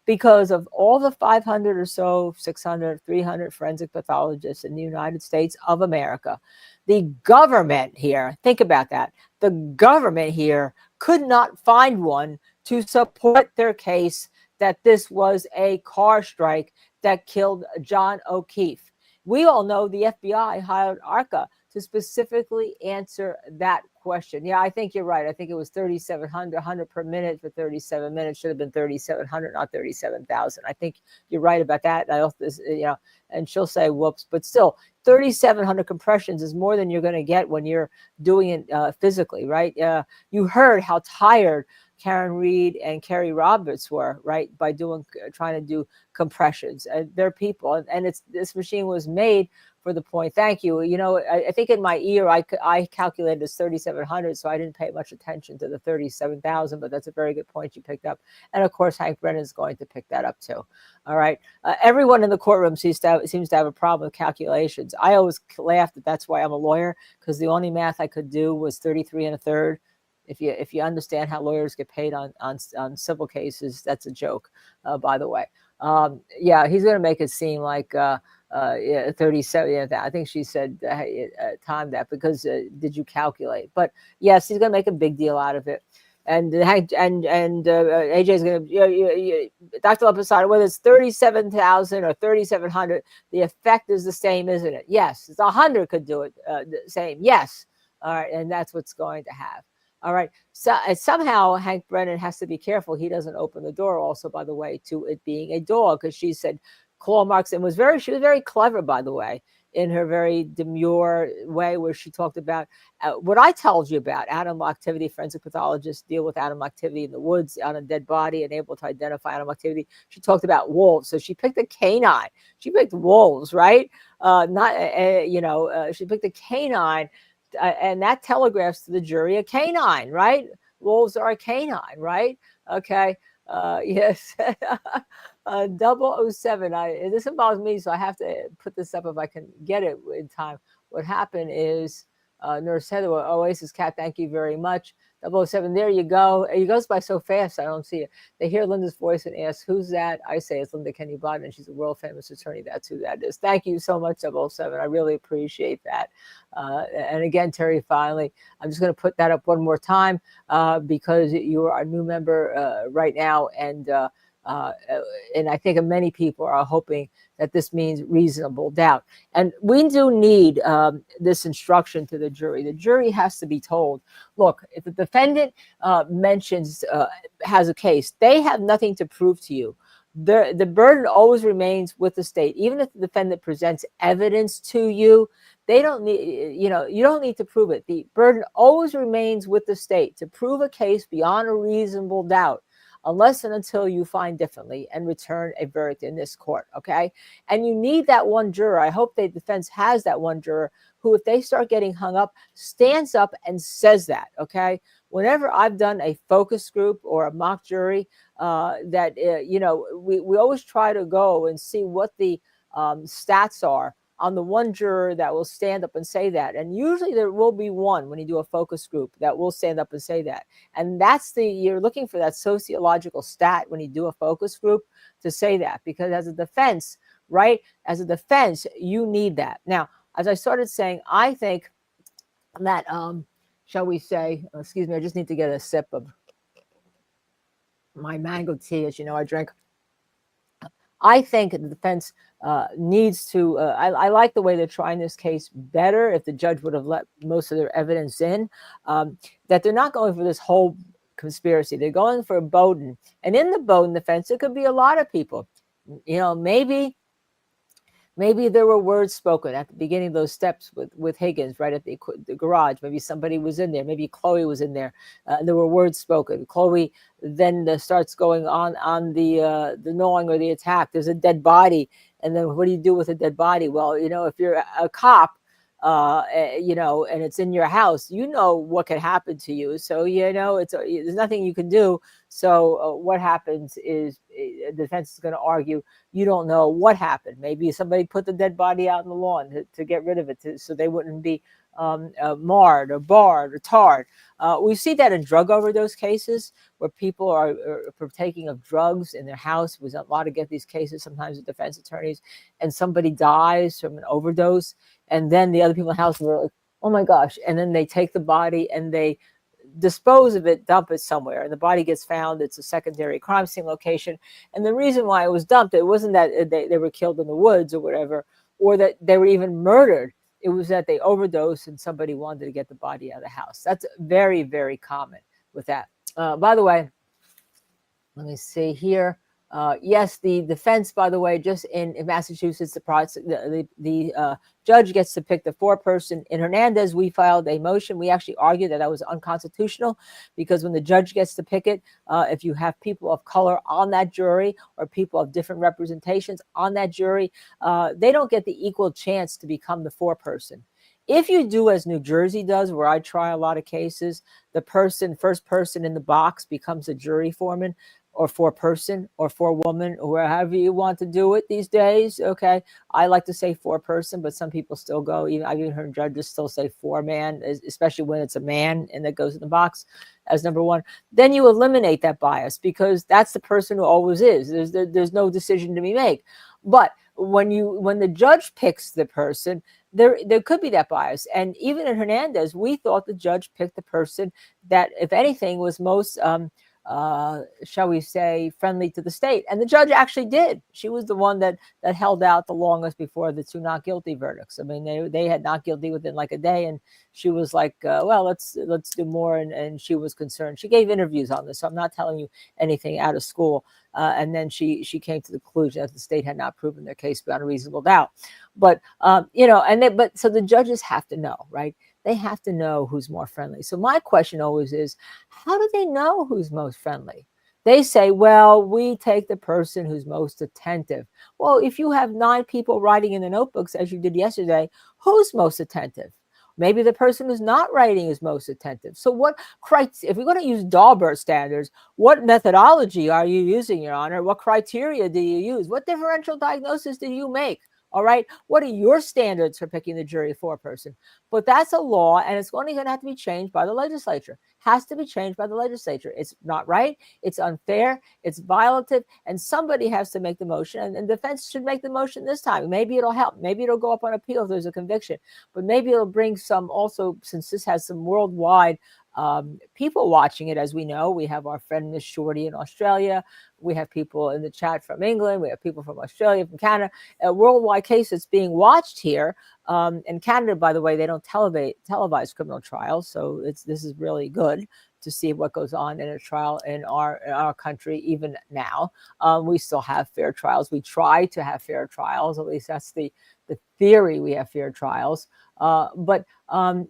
Because of all the 500 or so, 600, 300 forensic pathologists in the United States of America, the government here, think about that, the government here could not find one to support their case that this was a car strike that killed John O'Keefe. We all know the FBI hired ARCA to specifically answer that question. Yeah, I think you're right. I think it was 3,700, 100 per minute for 37 minutes. Should have been 3,700, not 37,000. I think you're right about that. I also, and she'll say, whoops, but still 3,700 compressions is more than you're going to get when you're doing it physically, right? You heard how tired Karen Reed and Kerry Roberts were, right, by trying to do compressions. They're people, and this machine was made for the point. Thank you. I think in my ear I calculated as 3,700, so I didn't pay much attention to the 37,000. But that's a very good point you picked up, and of course Hank Brennan is going to pick that up too. All right. Everyone in the courtroom seems to have a problem with calculations. I always laugh that's why I'm a lawyer, because the only math I could do was 33 1/3. If you understand how lawyers get paid on civil cases, that's a joke, by the way. He's going to make it seem like 37. I think she said time that because did you calculate? But yes, he's going to make a big deal out of it. And AJ is going to, Dr. Lepisano, whether it's 37,000 or 3,700, the effect is the same, isn't it? Yes, it's 100 could do it the same. Yes, all right, and that's what's going to have. All right. So somehow Hank Brennan has to be careful he doesn't open the door also, by the way, to it being a dog, because she said claw marks and she was very clever, by the way, in her very demure way, where she talked about what I told you about animal activity. Forensic pathologists deal with animal activity in the woods on a dead body and able to identify animal activity. She talked about wolves. So she picked a canine. She picked wolves, right? She picked a canine. And that telegraphs to the jury a canine, right? Wolves are a canine, right? Okay. Yes. 007. This involves me, so I have to put this up if I can get it in time. What happened is Nurse Heather, Oasis Cat, thank you very much. 007, there you go. It goes by so fast, I don't see it. They hear Linda's voice and ask, who's that? I say it's Linda Kenney Baden, and she's a world famous attorney. That's who that is. Thank you so much, 007. I really appreciate that. And again, Terry, finally, I'm just going to put that up one more time because you are a new member right now. And I think many people are hoping that this means reasonable doubt. And we do need this instruction to the jury. The jury has to be told, look, if the defendant has a case, they have nothing to prove to you. The burden always remains with the state. Even if the defendant presents evidence to you, they don't need, you don't need to prove it. The burden always remains with the state to prove a case beyond a reasonable doubt, unless and until you find differently and return a verdict in this court, okay? And you need that one juror. I hope the defense has that one juror who, if they start getting hung up, stands up and says that, okay? Whenever I've done a focus group or a mock jury, we always try to go and see what the stats are on the one juror that will stand up and say that. And usually there will be one when you do a focus group that will stand up and say that. And you're looking for that sociological stat when you do a focus group to say that, because as a defense, right? As a defense, you need that. Now, as I started saying, I think that, shall we say, excuse me, I just need to get a sip of my mango tea. As you know, I drink. I think the defense needs to, I like the way they're trying this case better. If the judge would have let most of their evidence in, that they're not going for this whole conspiracy. They're going for Baden. And in the Baden defense, it could be a lot of people. Maybe Maybe there were words spoken at the beginning of those steps with Higgins, right at the garage. Maybe somebody was in there. Maybe Chloe was in there. There were words spoken. Chloe then starts going on the gnawing or the attack. There's a dead body, and then what do you do with a dead body? Well, if you're a cop, and it's in your house, what can happen to you. So there's nothing you can do. So what happens is the defense is going to argue you don't know what happened. Maybe somebody put the dead body out in the lawn to get rid of it, so they wouldn't be marred or barred or tarred. We see that in drug overdose cases where people are partaking of drugs in their house. We a lot of get these cases sometimes with defense attorneys, and somebody dies from an overdose, and then the other people in the house are like, oh my gosh, and then they take the body and they dispose of it, dump it somewhere, and the body gets found. It's a secondary crime scene location, and the reason why it was dumped, it wasn't that they were killed in the woods or whatever, or that they were even murdered. It was that they overdosed and somebody wanted to get the body out of the house. That's very, very common with that. By the way, let me see here. Yes, the defense, by the way, just in Massachusetts, the judge gets to pick the foreperson. In Hernandez, we filed a motion. We actually argued that was unconstitutional because when the judge gets to pick it, if you have people of color on that jury or people of different representations on that jury, they don't get the equal chance to become the foreperson. If you do as New Jersey does, where I try a lot of cases, the first person in the box becomes a jury foreman, or foreperson, or forewoman, or however you want to do it these days. Okay, I like to say foreperson, but some people still go. I've even heard judges still say foreman, especially when it's a man and that goes in the box as number one. Then you eliminate that bias because that's the person who always is. There's no decision to be made. But when the judge picks the person, there could be that bias. And even in Hernandez, we thought the judge picked the person that, if anything, was most shall we say, friendly to the state. And the judge actually did. She was the one that held out the longest before the 2 not guilty verdicts. I mean, they had not guilty within like a day, and she was like, well, let's do more. And she was concerned. She gave interviews on this, so I'm not telling you anything out of school. And then she came to the conclusion that the state had not proven their case beyond a reasonable doubt. But so the judges have to know, right? They have to know who's more friendly. So my question always is, how do they know who's most friendly? They say, well, we take the person who's most attentive. Well, if you have 9 people writing in the notebooks, as you did yesterday, who's most attentive? Maybe the person who's not writing is most attentive. So if we're going to use Dahlberg standards, what methodology are you using, Your Honor? What criteria do you use? What differential diagnosis do you make? All right. What are your standards for picking the jury foreperson? But that's a law, and it's only going to have to be changed by the legislature. Has to be changed by the legislature. It's not right. It's unfair. It's violative. And somebody has to make the motion, and defense should make the motion this time. Maybe it'll help. Maybe it'll go up on appeal if there's a conviction. But maybe it'll bring some also, since this has some worldwide people watching it. As we know, we have our friend Miss Shorty in Australia. We have people in the chat from England. We have people from Australia, from Canada. A worldwide case that's being watched here. In Canada, by the way, they don't televise criminal trials, so this is really good to see what goes on in a trial in our country. Even now, we still have fair trials. We try to have fair trials. At least that's the theory. We have fair trials. But how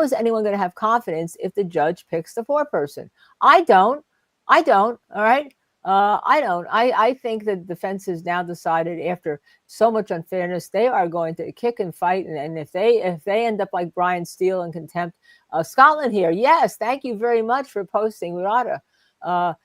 is anyone going to have confidence if the judge picks the foreperson? I don't. All right. I don't. I think the defense has now decided, after so much unfairness, they are going to kick and fight. And if they end up like Brian Steele in contempt, Scotland here. Yes. Thank you very much for posting. We ought to.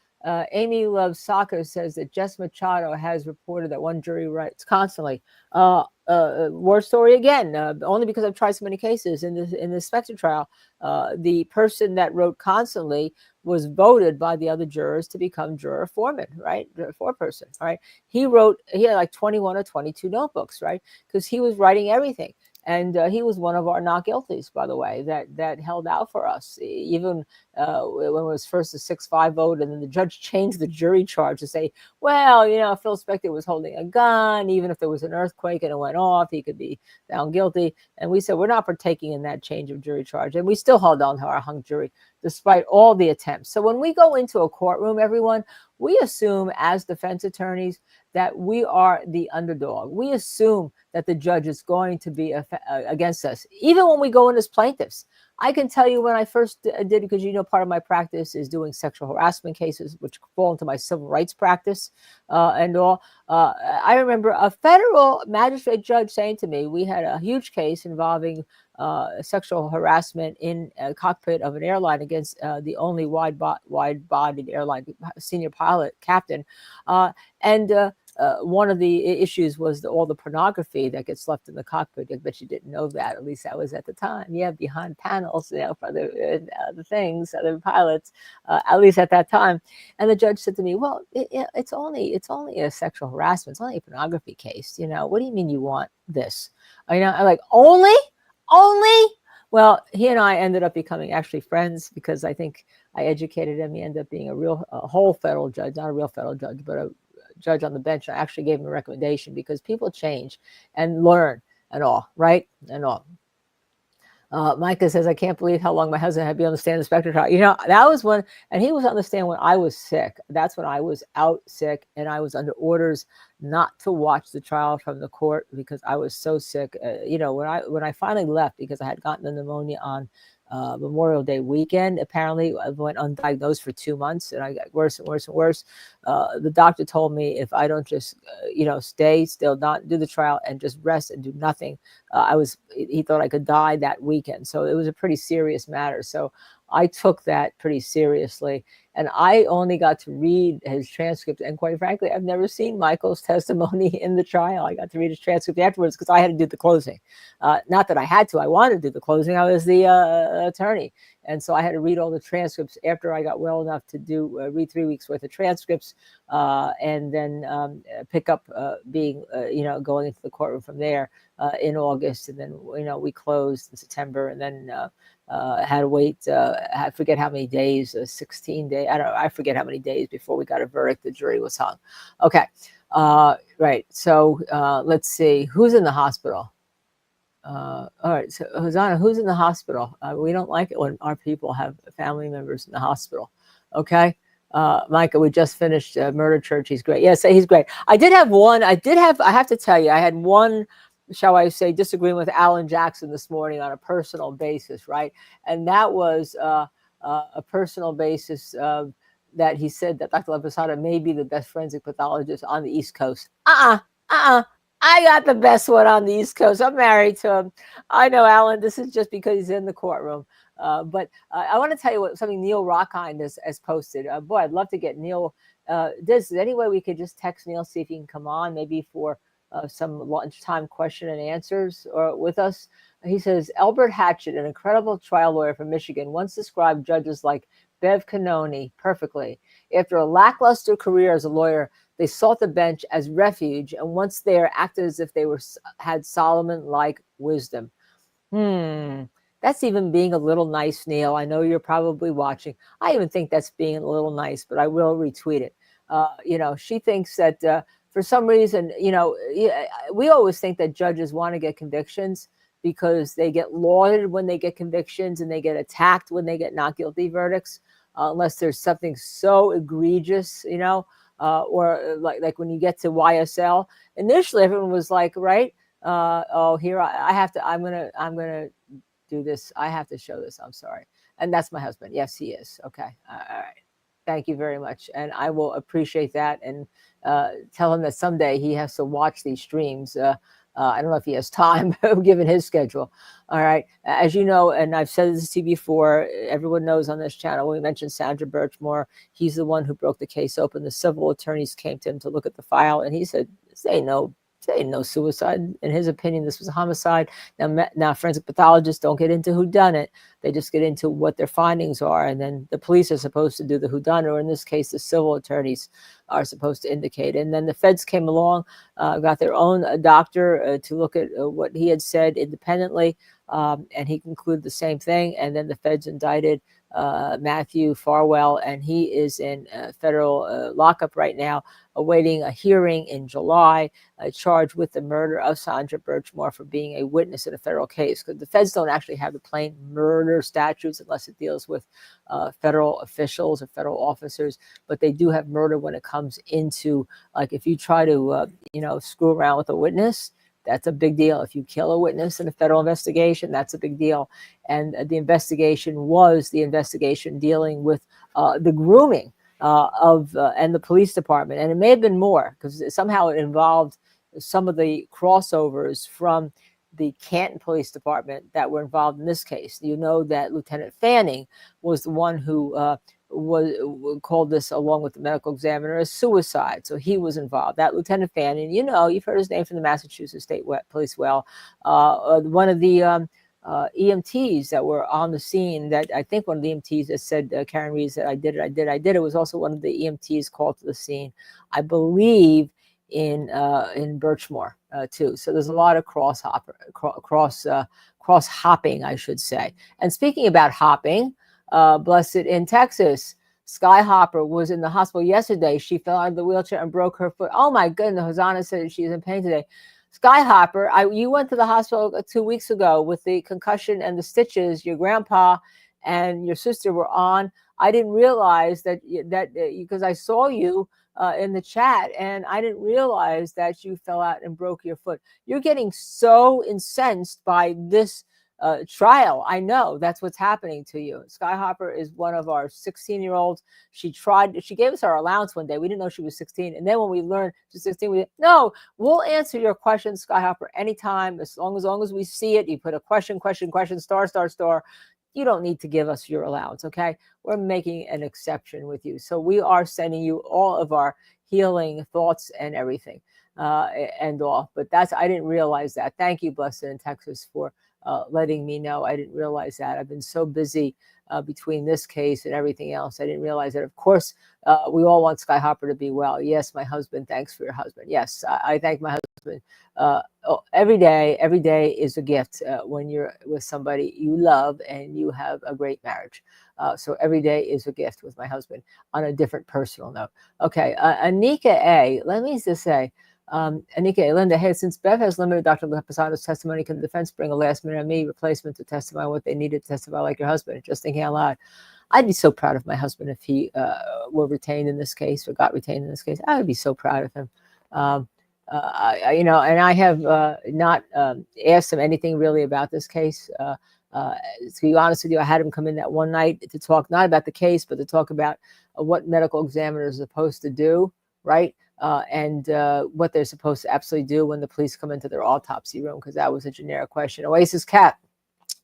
Amy Loves Soccer says that Jess Machado has reported that one jury writes constantly. War story again, only because I've tried so many cases in the Spectre trial. The person that wrote constantly was voted by the other jurors to become juror foreman, right? Foreperson, right? He had like 21 or 22 notebooks, right? Because he was writing everything. And he was one of our not guilties, by the way, that held out for us. Even when it was first a 6-5 vote, and then the judge changed the jury charge to say, well, Phil Spector was holding a gun. Even if there was an earthquake and it went off, he could be found guilty. And we said, we're not partaking in that change of jury charge. And we still held on to our hung jury, despite all the attempts. So when we go into a courtroom, everyone, we assume as defense attorneys that we are the underdog. We assume that the judge is going to be against us, even when we go in as plaintiffs. I can tell you when I first did, because part of my practice is doing sexual harassment cases, which fall into my civil rights practice and all. I remember a federal magistrate judge saying to me, we had a huge case involving sexual harassment in a cockpit of an airline against the only wide-bodied airline senior pilot captain, and one of the issues was all the pornography that gets left in the cockpit. I bet you didn't know that. At least that was at the time. Yeah, behind panels, for the things, other pilots, at least at that time. And the judge said to me, "Well, it's only a sexual harassment. It's only a pornography case. What do you mean you want this?" I'm like, only. Well, he and I ended up becoming actually friends because I think I educated him. He ended up being a whole federal judge, not a real federal judge, but a judge on the bench. I actually gave him a recommendation because people change and learn and all, right? And all. Micah says, I can't believe how long my husband had to be on the stand in the Spectre trial. That was when, and he was on the stand when I was sick. That's when I was out sick and I was under orders not to watch the trial from the court because I was so sick. When I finally left because I had gotten the pneumonia on Memorial Day weekend, apparently I went undiagnosed for 2 months and I got worse and worse and worse. The doctor told me if I don't just, stay still, not do the trial and just rest and do nothing, he thought I could die that weekend. So it was a pretty serious matter. So I took that pretty seriously. And I only got to read his transcript. And quite frankly, I've never seen Michael's testimony in the trial. I got to read his transcript afterwards because I had to do the closing. Not that I had to. I wanted to do the closing. I was the attorney. And so I had to read all the transcripts after I got well enough to read 3 weeks worth of transcripts and then pick up going into the courtroom from there in August. And then, we closed in September and then had to wait, I forget how many days, 16 days. I forget how many days before we got a verdict. The jury was hung. Okay. Right. So let's see. Who's in the hospital? All right. So Hosanna, who's in the hospital? We don't like it when our people have family members in the hospital. Okay. Micah, we just finished Murder Church. He's great. Yes, he's great. I have to tell you, I had one, shall I say, disagreeing with Alan Jackson this morning on a personal basis, right? And that was a personal basis that he said that Dr. Leposada may be the best forensic pathologist on the East Coast. I got the best one on the East Coast. I'm married to him. I know, Alan, this is just because he's in the courtroom. But I want to tell you something Neil Rockhind has posted. Boy, I'd love to get Neil. Is there any way we could just text Neil, see if he can come on, maybe for some lunchtime question and answers with us? He says, Albert Hatchett, an incredible trial lawyer from Michigan, once described judges like Bev Cannone perfectly. After a lackluster career as a lawyer, they sought the bench as refuge, and once there, acted as if they had Solomon-like wisdom. That's even being a little nice, Neil. I know you're probably watching. I even think that's being a little nice, but I will retweet it. She thinks that for some reason, we always think that judges want to get convictions because they get lauded when they get convictions and they get attacked when they get not guilty verdicts, unless there's something so egregious, or like when you get to YSL. Initially, everyone was like, right? Here I'm gonna do this. I have to show this. I'm sorry. And that's my husband. Yes, he is. Okay. All right. Thank you very much. And I will appreciate that and tell him that someday he has to watch these streams. I don't know if he has time, given his schedule. All right. As you know, and I've said this to you before, everyone knows on this channel, we mentioned Sandra Birchmore. He's the one who broke the case open. The civil attorneys came to him to look at the file, and he said, say no suicide. In his opinion, this was a homicide. Now forensic pathologists don't get into whodunit. They just get into what their findings are. And then the police are supposed to do the whodunit, or in this case, the civil attorneys are supposed to indicate. And then the feds came along, got their own doctor to look at what he had said independently. And he concluded the same thing. And then the feds indicted Matthew Farwell, and he is in federal lockup right now, awaiting a hearing in July, charged with the murder of Sandra Birchmore for being a witness in a federal case. Because the feds don't actually have the plain murder statutes unless it deals with federal officials or federal officers, but they do have murder when it comes into, like, if you try to, screw around with a witness, that's a big deal. If you kill a witness in a federal investigation, that's a big deal. And the investigation was the investigation dealing with the grooming and the police department. And it may have been more because somehow it involved some of the crossovers from the Canton Police Department that were involved in this case. You know that Lieutenant Fanning was the one who called this, along with the medical examiner, a suicide. So he was involved. That Lieutenant Fanning, you've heard his name from the Massachusetts State Police. Well, one of the EMTs that were on the scene, that I think one of the EMTs that said, Karen Reed said, I did it, was also one of the EMTs called to the scene, I believe, in Birchmore too. So there's a lot of cross hopping, I should say. And speaking about hopping, blessed in Texas, Sky Hopper was in the hospital yesterday. She fell out of the wheelchair and broke her foot. Oh my goodness, Hosanna said she's in pain today. Sky Hopper, you went to the hospital 2 weeks ago with the concussion and the stitches your grandpa and your sister were on. I didn't realize that because I saw you in the chat, and I didn't realize that you fell out and broke your foot. You're getting so incensed by this trial. I know that's what's happening to you. Sky Hopper is one of our 16-year-olds. She gave us our allowance one day. We didn't know she was 16. And then when we learned she's 16, we'll answer your questions, Sky Hopper, anytime, as long as we see it. You put a question, star. You don't need to give us your allowance, okay? We're making an exception with you. So we are sending you all of our healing thoughts and everything and all. But I didn't realize that. Thank you, Blessed in Texas, for letting me know. I didn't realize that. I've been so busy between this case and everything else. I didn't realize that. Of course, we all want Sky Hopper to be well. Yes, my husband. Thanks for your husband. Yes, I thank my husband. Every day is a gift when you're with somebody you love and you have a great marriage. So every day is a gift with my husband on a different personal note. Okay, Anika A, let me just say, Anika A, Linda, hey, since Bev has limited Dr. Posada's testimony, can the defense bring a last-minute me replacement to testify what they needed to testify like your husband? Just thinking out loud. I'd be so proud of my husband if he were retained in this case or got retained in this case. I would be so proud of him. And I have not asked him anything really about this case. To be honest with you, I had him come in that one night to talk not about the case, but to talk about what medical examiners are supposed to do, right? And what they're supposed to absolutely do when the police come into their autopsy room, because that was a generic question. Oasis Cat,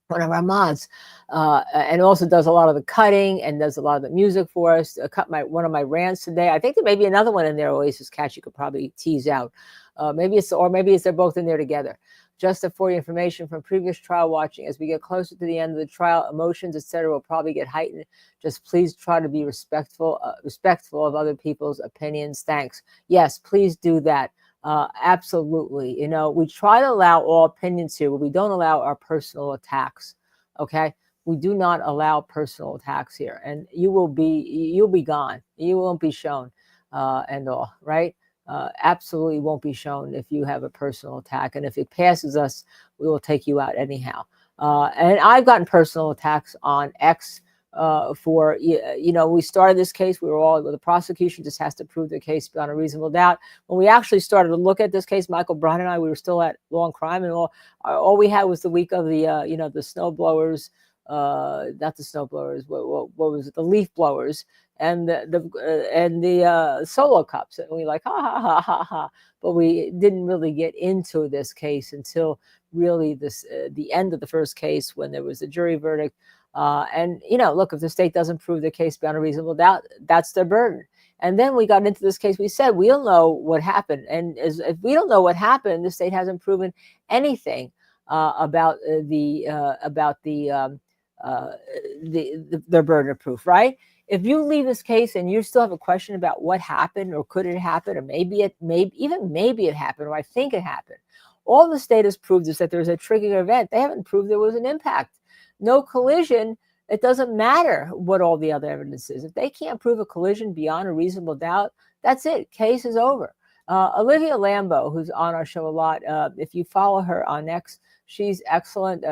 one of our mods, and also does a lot of the cutting and does a lot of the music for us. Cut one of my rants today. I think there may be another one in there, Oasis Cat, you could probably tease out. Maybe they're both in there together. Just for your information from previous trial watching, as we get closer to the end of the trial, emotions, etc., will probably get heightened. Just please try to be respectful of other people's opinions. Thanks. Yes, please do that. Absolutely. We try to allow all opinions here, but we don't allow our personal attacks. Okay, we do not allow personal attacks here, and you'll be gone. You won't be shown, and all right. Absolutely won't be shown if you have a personal attack, and if it passes us, we will take you out anyhow. And I've gotten personal attacks on X for we started this case. We were all the prosecution just has to prove the case beyond a reasonable doubt. When we actually started to look at this case, Michael, Bryant, and I, we were still at law and crime, and all we had was the week of the snow blowers, not the snow blowers. What was it? The leaf blowers. And the solo cups, and we like ha ha ha ha ha, but we didn't really get into this case until really the end of the first case, when there was a jury verdict. And look, if the state doesn't prove the case beyond a reasonable doubt, that's their burden. And then we got into this case. We said we don't know what happened, and if we don't know what happened, the state hasn't proven anything about their burden of proof, right? If you leave this case and you still have a question about what happened, or could it happen, or maybe it happened, or I think it happened, all the state has proved is that there's a triggering event. They haven't proved there was an impact. No collision It doesn't matter what all the other evidence is. If they can't prove a collision beyond a reasonable doubt, that's it. Case is over. Olivia Lambo, who's on our show a lot, if you follow her on X, she's excellent.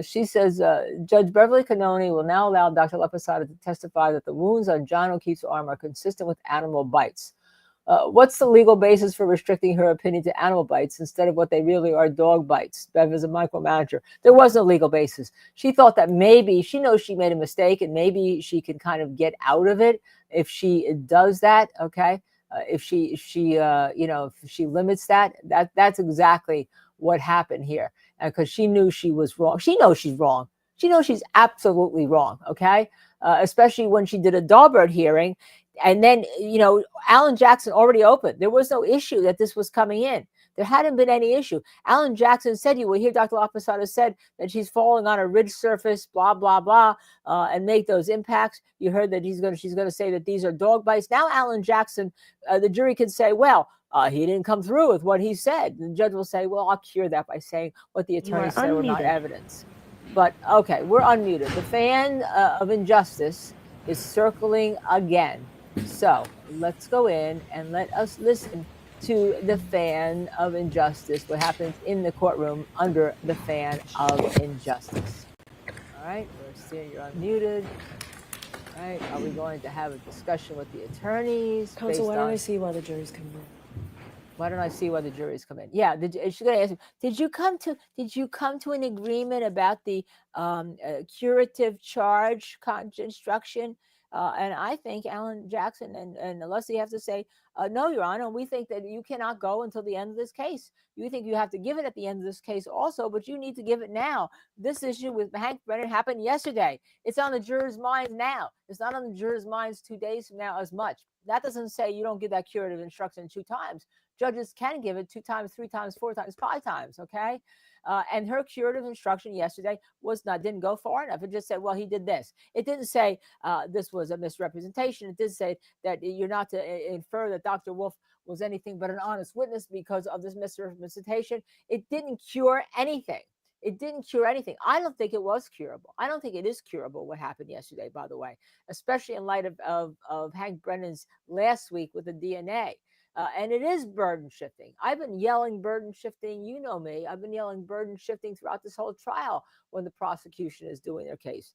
She says, Judge Beverly Cannone will now allow Dr. Leposada to testify that the wounds on John O'Keefe's arm are consistent with animal bites. What's the legal basis for restricting her opinion to animal bites instead of what they really are, dog bites? Bev is a micromanager. There was no legal basis. She thought that maybe, she knows she made a mistake and maybe she can kind of get out of it if she does that, okay? If she limits that, that's exactly what happened here. Because she knew she was wrong. She knows she's wrong. She knows she's absolutely wrong, okay? Especially when she did a Daubert hearing. And then, Alan Jackson already opened. There was no issue that this was coming in. There hadn't been any issue. Alan Jackson said, you will hear Dr. Leposada said that she's falling on a ridge surface, blah, blah, blah, and make those impacts. You heard that she's going to say that these are dog bites. Now, Alan Jackson, the jury can say, well, he didn't come through with what he said. The judge will say, well, I'll cure that by saying what the attorney said were not evidence. But, okay, we're unmuted. The fan of injustice is circling again. So let's go in and let us listen to the fan of injustice, what happens in the courtroom under the fan of injustice. All right, we're seeing you're unmuted. All right, are we going to have a discussion with the attorneys?
Counsel, why don't I see why the jury's coming in?
Why don't I see why the jury's come in? Yeah, she's going to ask me, did you come to an agreement about the curative charge instruction? And I think Alan Jackson and Alessi have to say, no, Your Honor, we think that you cannot go until the end of this case. You think you have to give it at the end of this case also, but you need to give it now. This issue with Hank Brennan happened yesterday. It's on the jurors' minds now. It's not on the jurors' minds 2 days from now as much. That doesn't say you don't give that curative instruction 2 times. Judges can give it 2 times, 3 times, 4 times, 5 times, okay? And her curative instruction yesterday didn't go far enough. It just said, well, he did this. It didn't say this was a misrepresentation. It did say that you're not to infer that Dr. Wolfe was anything but an honest witness because of this misrepresentation. It didn't cure anything. It didn't cure anything. I don't think it was curable. I don't think it is curable what happened yesterday, by the way, especially in light of Hank Brennan's last week with the DNA. And it is burden shifting. I've been yelling burden shifting. You know me. I've been yelling burden shifting throughout this whole trial when the prosecution is doing their case,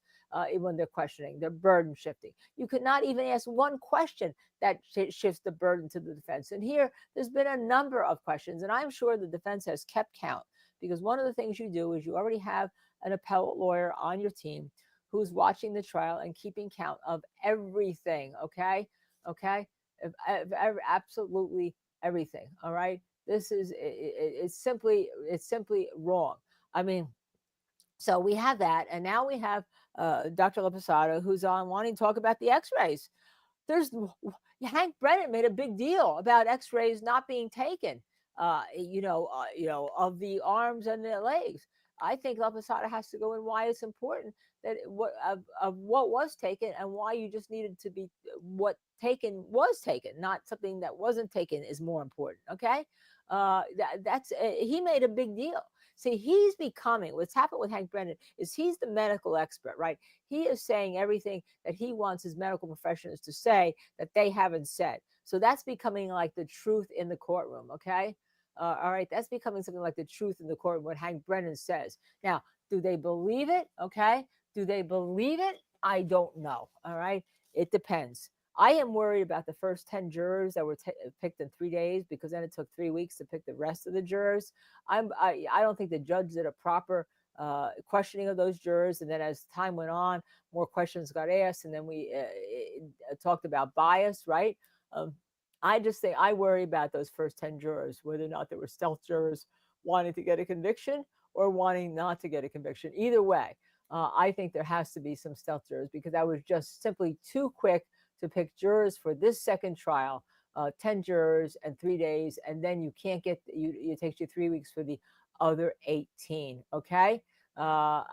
when they're questioning. They're burden shifting. You could not even ask one question that shifts the burden to the defense. And here, there's been a number of questions, and I'm sure the defense has kept count, because one of the things you do is you already have an appellate lawyer on your team who's watching the trial and keeping count of everything, okay? Okay? Absolutely everything. All right. This is it's simply wrong. I mean, so we have that, and now we have Dr. Leposada, who's on wanting to talk about the X-rays. Hank Brennan made a big deal about X-rays not being taken. Of the arms and the legs. I think Leposada has to go in why it's important that what was taken and why you just needed to be what taken was taken, not something that wasn't taken is more important. Okay, he made a big deal. See, he's becoming what's happened with Hank Brennan is he's the medical expert, right? He is saying everything that he wants his medical professionals to say that they haven't said. So that's becoming like the truth in the courtroom. Okay. All right. That's becoming something like the truth in the courtroom, what Hank Brennan says. Now, do they believe it? Okay. Do they believe it? I don't know. All right. It depends. I am worried about the first 10 jurors that were picked in 3 days, because then it took 3 weeks to pick the rest of the jurors. I don't think the judge did a proper questioning of those jurors. And then as time went on, more questions got asked. And then we talked about bias, right? I just think I worry about those first 10 jurors, whether or not they were stealth jurors wanting to get a conviction or wanting not to get a conviction. Either way, I think there has to be some stealth jurors, because that was just simply too quick to pick jurors for this second trial, 10 jurors and 3 days. And then you can't get, it takes you 3 weeks for the other 18. Okay. That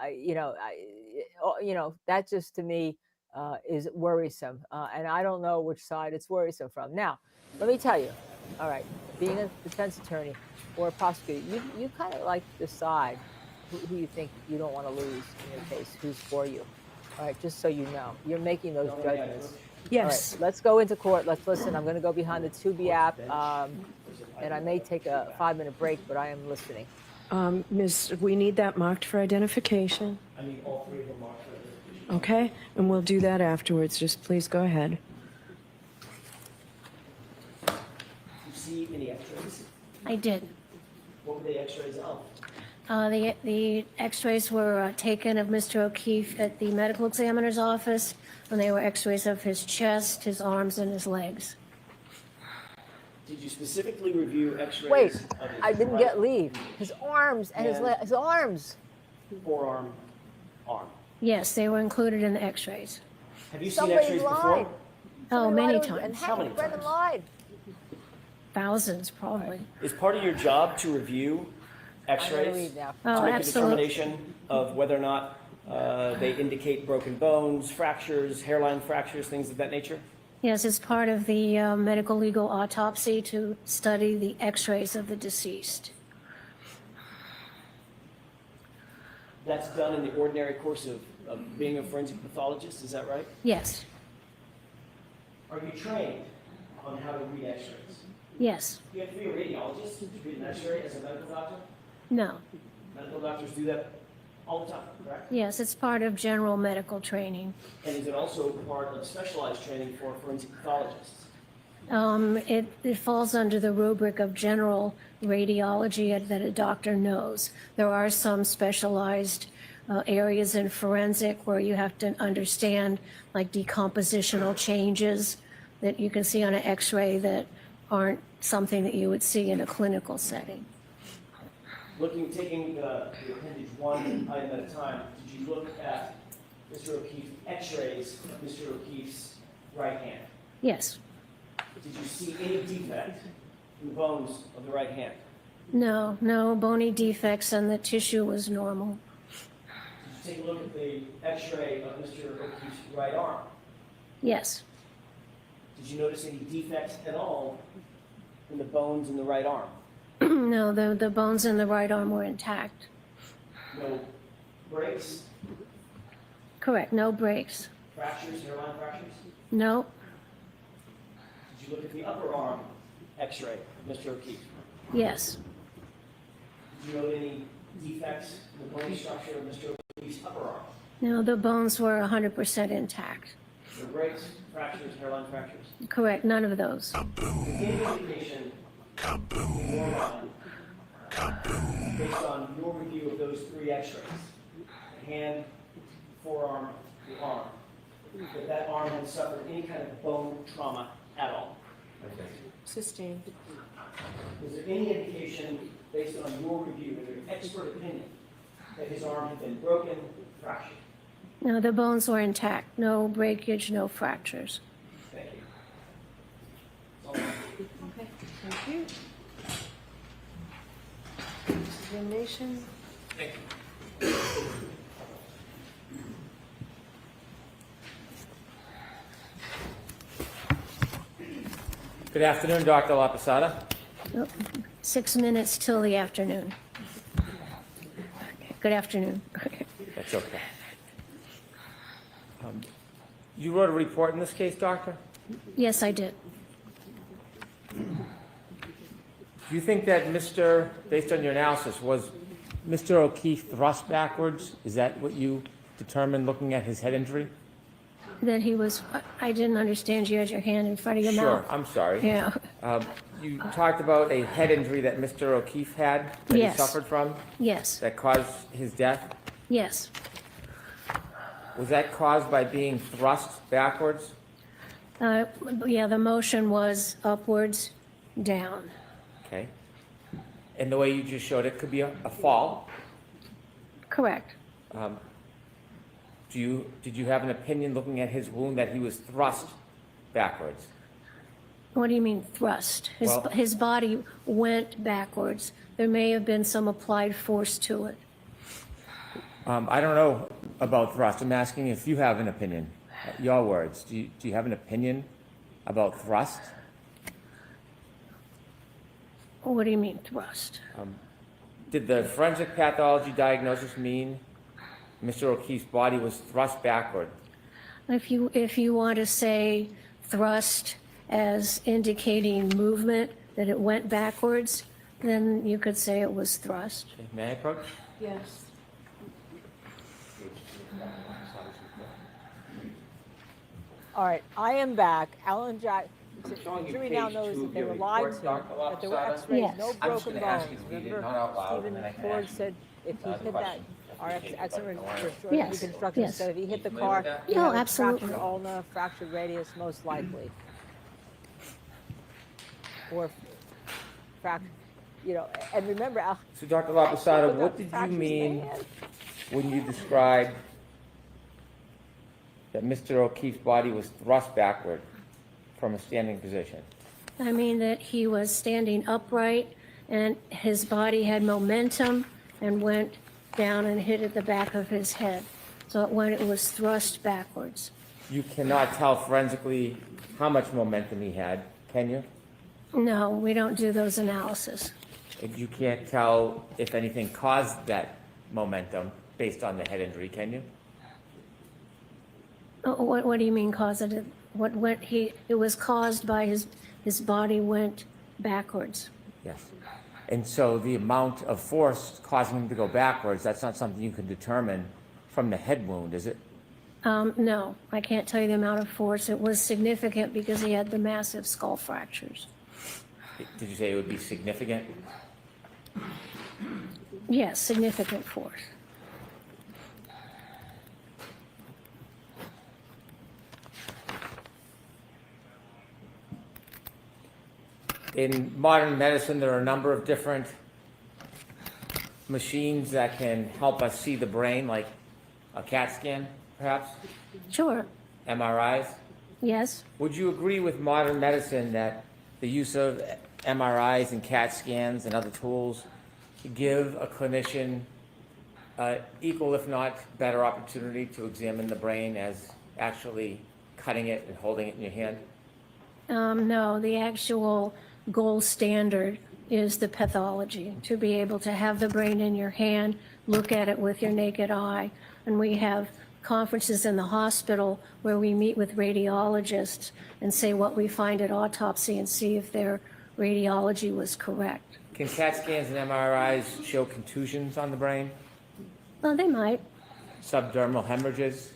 just to me is worrisome. And I don't know which side it's worrisome from. Now, let me tell you, all right, being a defense attorney or a prosecutor, you kind of like decide who you think you don't want to lose in your case, who's for you. All right, just so you know, you're making those judgments. All
Yes.
right, let's go into court. Let's listen. I'm going to go behind the Tubi app, and I may take a 5-minute break, but I am listening.
We need that marked for identification.
I need all three of them marked for identification.
Okay, and we'll do that afterwards. Just please go ahead.
Do you see any x-rays?
I did.
What were the x-rays of?
The x-rays were taken of Mr. O'Keefe at the medical examiner's office, and they were x-rays of his chest, his arms, and his legs.
Did you specifically review x-rays?
Wait,
of his
I didn't
right
get leave. His arms and his arms.
forearm, arm?
Yes, they were included in the x-rays.
Have you seen
Somebody
x-rays
lied.
before?
Oh,
Somebody
many
lied and
times.
How many
Brendan
times?
lied.
Thousands, probably.
Is part of your job to review
I'm going to
x-rays?
leave now.
Oh,
To make a
absolutely.
determination of whether or not they indicate broken bones, fractures, hairline fractures, things of that nature?
Yes, it's part of the medical legal autopsy to study the x-rays of the deceased.
That's done in the ordinary course of being a forensic pathologist, is that right?
Yes,
Are you trained on how to read x-rays?
yes,
You have to be a radiologist to read an x-ray as a medical doctor?
no,
Medical doctors do that all the time, correct?
yes, it's part of general medical training.
And is it also part of specialized training for forensic pathologists?
It falls under the rubric of general radiology that a doctor knows. There are some specialized areas in forensic where you have to understand like decompositional changes that you can see on an x-ray that aren't something that you would see in a clinical setting.
Taking the appendage one item at a time, did you look at Mr. O'Keefe's x-rays of Mr. O'Keefe's right hand?
Yes,
Did you see any defect in the bones of the right hand?
no bony defects, and the tissue was normal.
Did you take a look at the x-ray of Mr. O'Keefe's right arm?
Yes,
Did you notice any defects at all in the bones in the right arm?
no, the bones in the right arm were intact.
No breaks,
Correct, no breaks.
fractures, hairline fractures?
No,
Did you look at the upper arm x-ray of Mr. O'Keefe?
yes,
Did you note any defects in the bony structure of Mr. O'Keefe's upper arm?
no, the bones were 100% intact.
No breaks, fractures, hairline fractures?
Correct, none of those.
Any indication in your mind, based on your review of those three x-rays, the hand, forearm, the arm, that arm had suffered any kind of bone trauma at all?
Sustained.
Was there any indication, based on your review, of your expert opinion, that his arm had been broken, fractured?
No, the bones were intact, no breakage, no fractures.
Thank you. That's all I have.
Okay, thank you. Examination.
Good afternoon, Dr. La Posada.
6 minutes till the afternoon. Good afternoon.
That's okay. You wrote a report in this case, doctor?
Yes, I did.
Do you think that based on your analysis, was Mr. O'Keefe thrust backwards? Is that what you determined looking at his head injury?
That he was, I didn't understand, you had your hand in front of your mouth.
Sure, I'm sorry.
Yeah,
You talked about a head injury that Mr. O'Keefe had, that he
Yes.
suffered from,
yes,
that caused his death.
yes.
Was that caused by being thrust backwards?
Yeah, the motion was upwards, down.
Okay. And the way you just showed it could be a fall.
Correct.
Did you have an opinion looking at his wound that he was thrust backwards?
What do you mean thrust?
Well-
His body went backwards. There may have been some applied force to it.
I don't know about thrust. I'm asking if you have an opinion. Your words. Do you have an opinion about thrust?
What do you mean thrust?
Did the forensic pathology diagnosis mean Mr. O'Keefe's body was thrust backward.
If you want to say thrust as indicating movement, that it went backwards, then you could say it was thrust.
Okay, may I approach?
Yes.
All right, I am back. Alan Jack,
Showing you
jury now
page
knows
two
that
of
they
your
were lied
report,
to,
Dr.
that there were
Lopsada.
x-rays,
Yes.
no
I'm just
broken
gonna ask
bones.
you to read it,
Remember,
not out loud, and
Stephen
then I can
Ford
ask you
said if he
the
hit that,
question.
our ex-excellent
Yes,
reconstruction
yes.
said if he hit the
Familiar
car,
with that?
he
No,
had a
absolutely.
fractured ulna, fractured radius, most likely. Or fractured, you know, and remember, Al,
So, Dr. Lopsada, what did you
fractures in the
mean
hand.
when you described that Mr. O'Keefe's body was thrust backward from a standing position?
I mean that he was standing upright and his body had momentum and went down and hit at the back of his head. So it was thrust backwards.
You cannot tell forensically how much momentum he had, can you?
No, we don't do those analysis.
You can't tell if anything caused that momentum based on the head injury, can you?
What do you mean causative? It was caused by his body went backwards.
Yes. And so the amount of force causing him to go backwards, that's not something you can determine from the head wound, is it?
No, I can't tell you the amount of force. It was significant because he had the massive skull fractures.
Did you say it would be significant?
Yes, significant force.
In modern medicine, there are a number of different machines that can help us see the brain, like a CAT scan, perhaps,
Sure,
MRIs.
yes.
Would you agree with modern medicine that the use of MRIs and CAT scans and other tools give a clinician equal, if not better, opportunity to examine the brain as actually cutting it and holding it in your hand?
No, the actual gold standard is the pathology, to be able to have the brain in your hand, look at it with your naked eye. And we have conferences in the hospital where we meet with radiologists and say what we find at autopsy and see if their radiology was correct.
Can CAT scans and MRIs show contusions on the brain,
Well, they might.
subdermal hemorrhages,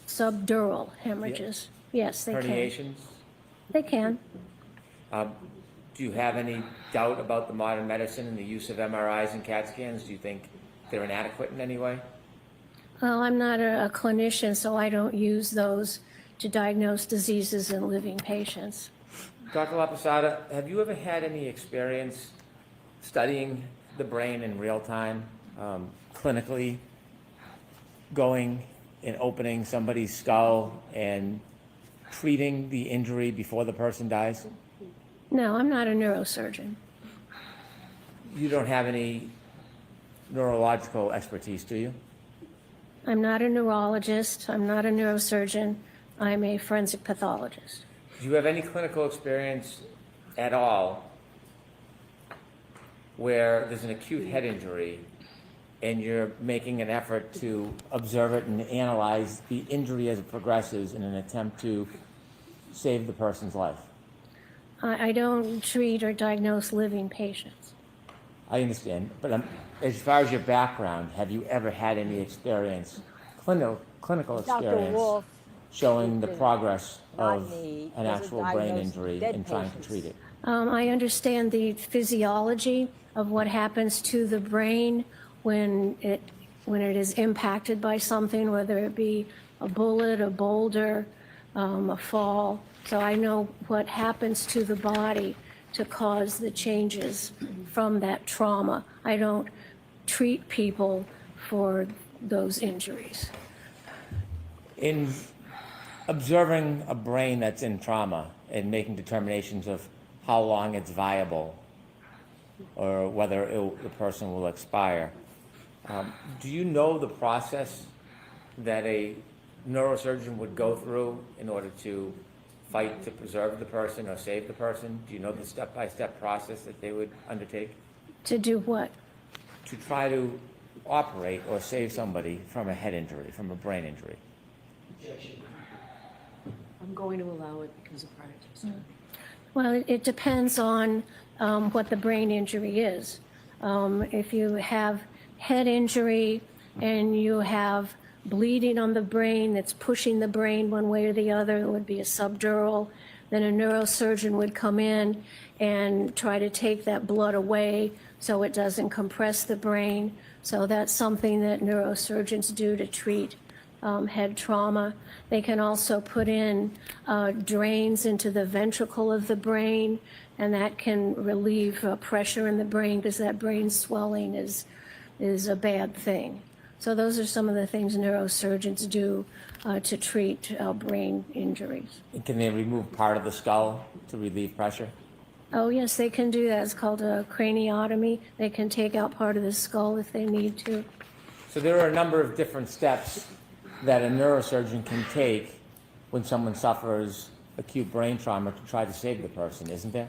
Subdural hemorrhages. Yes, they can.
herniations?
They can.
Do you have any doubt about the modern medicine and the use of MRIs and CAT scans? Do you think they're inadequate in any way?
Well, I'm not a clinician, so I don't use those to diagnose diseases in living patients.
Dr. Lopsada, have you ever had any experience studying the brain in real time, clinically, going and opening somebody's skull and treating the injury before the person dies?
No, I'm not a neurosurgeon.
You don't have any neurological expertise, do you?
I'm not a neurologist. I'm not a neurosurgeon. I'm a forensic pathologist.
Do you have any clinical experience at all where there's an acute head injury and you're making an effort to observe it and analyze the injury as it progresses in an attempt to save the person's life?
I don't treat or diagnose living patients.
I understand, but as far as your background, have you ever had any experience, clinical
Dr.
experience,
Wolfe,
showing the progress
not
of
me,
an
doesn't
actual brain
diagnose
injury
dead
and trying to
patients.
treat it?
I understand the physiology of what happens to the brain when it is impacted by something, whether it be a bullet, a boulder, a fall. So I know what happens to the body to cause the changes from that trauma. I don't treat people for those injuries.
In observing a brain that's in trauma and making determinations of how long it's viable or whether the person will expire, do you know the process that a neurosurgeon would go through in order to fight to preserve the person or save the person? Do you know the step-by-step process that they would undertake
To do what?
to try to operate or save somebody from a head injury, from a brain injury?
Objection.
I'm going to allow it because of prior testimony.
Well, it depends on what the brain injury is. If you have head injury and you have bleeding on the brain that's pushing the brain one way or the other, it would be a subdural. Then a neurosurgeon would come in and try to take that blood away so it doesn't compress the brain. So that's something that neurosurgeons do to treat head trauma. They can also put in drains into the ventricle of the brain, and that can relieve pressure in the brain because that brain swelling is a bad thing. So those are some of the things neurosurgeons do to treat brain injuries.
And can they remove part of the skull to relieve pressure?
Oh, yes, they can do that. It's called a craniotomy. They can take out part of the skull if they need to.
So there are a number of different steps that a neurosurgeon can take when someone suffers acute brain trauma to try to save the person, isn't there?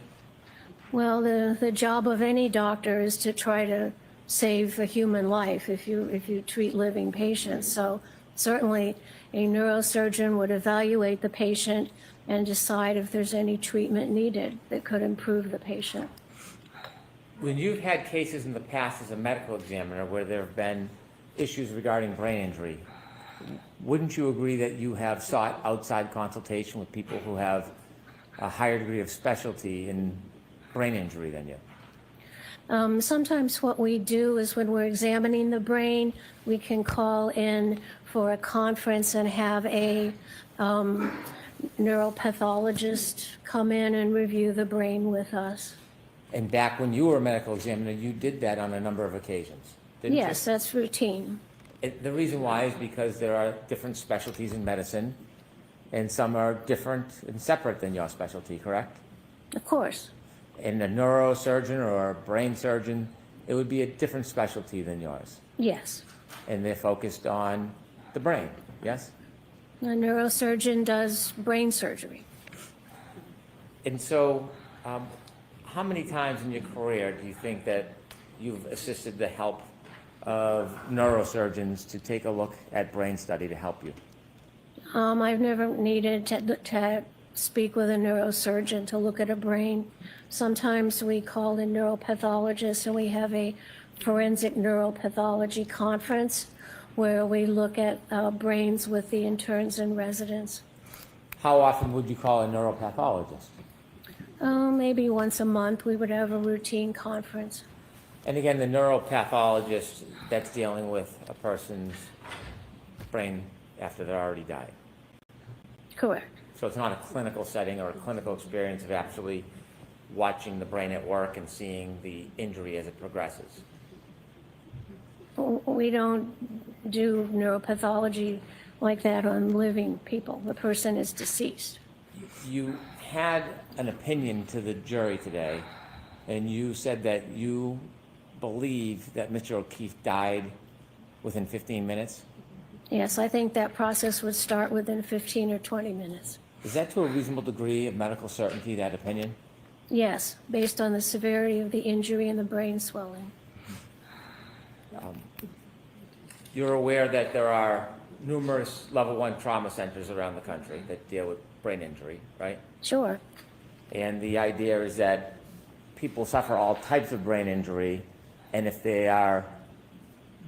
Well, the job of any doctor is to try to save a human life if you treat living patients. So certainly a neurosurgeon would evaluate the patient and decide if there's any treatment needed that could improve the patient.
When you've had cases in the past as a medical examiner where there have been issues regarding brain injury, wouldn't you agree that you have sought outside consultation with people who have a higher degree of specialty in brain injury than you?
Sometimes what we do is when we're examining the brain, we can call in for a conference and have a neuropathologist come in and review the brain with us.
And back when you were a medical examiner, you did that on a number of occasions, didn't you?
Yes, that's routine.
The reason why is because there are different specialties in medicine, and some are different and separate than your specialty, correct?
Of course.
And a neurosurgeon or a brain surgeon, it would be a different specialty than yours.
Yes.
And they're focused on the brain, yes?
A neurosurgeon does brain surgery.
And so, how many times in your career do you think that you've assisted the help of neurosurgeons to take a look at brain study to help you?
I've never needed to speak with a neurosurgeon to look at a brain. Sometimes we call in neuropathologists and we have a forensic neuropathology conference where we look at brains with the interns and residents.
How often would you call a neuropathologist?
Maybe once a month we would have a routine conference.
And again, the neuropathologist, that's dealing with a person's brain after they're already died.
Correct.
So it's not a clinical setting or a clinical experience of actually watching the brain at work and seeing the injury as it progresses.
We don't do neuropathology like that on living people. The person is deceased.
You had an opinion to the jury today, and you said that you believe that Mr. O'Keefe died within 15 minutes?
Yes, I think that process would start within 15 or 20 minutes.
Is that to a reasonable degree of medical certainty, that opinion?
Yes, based on the severity of the injury and the brain swelling.
You're aware that there are numerous level 1 trauma centers around the country that deal with brain injury, right?
Sure.
And the idea is that people suffer all types of brain injury, and if they are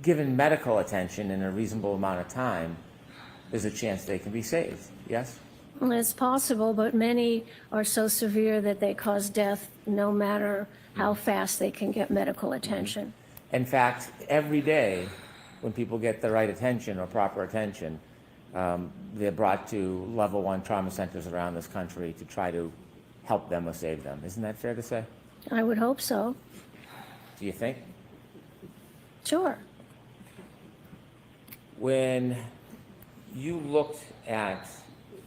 given medical attention in a reasonable amount of time, there's a chance they can be saved, yes?
Well, it's possible, but many are so severe that they cause death no matter how fast they can get medical attention.
In fact, every day when people get the right attention or proper attention, they're brought to level 1 trauma centers around this country to try to help them or save them. Isn't that fair to say?
I would hope so.
Do you think?
Sure.
When you looked at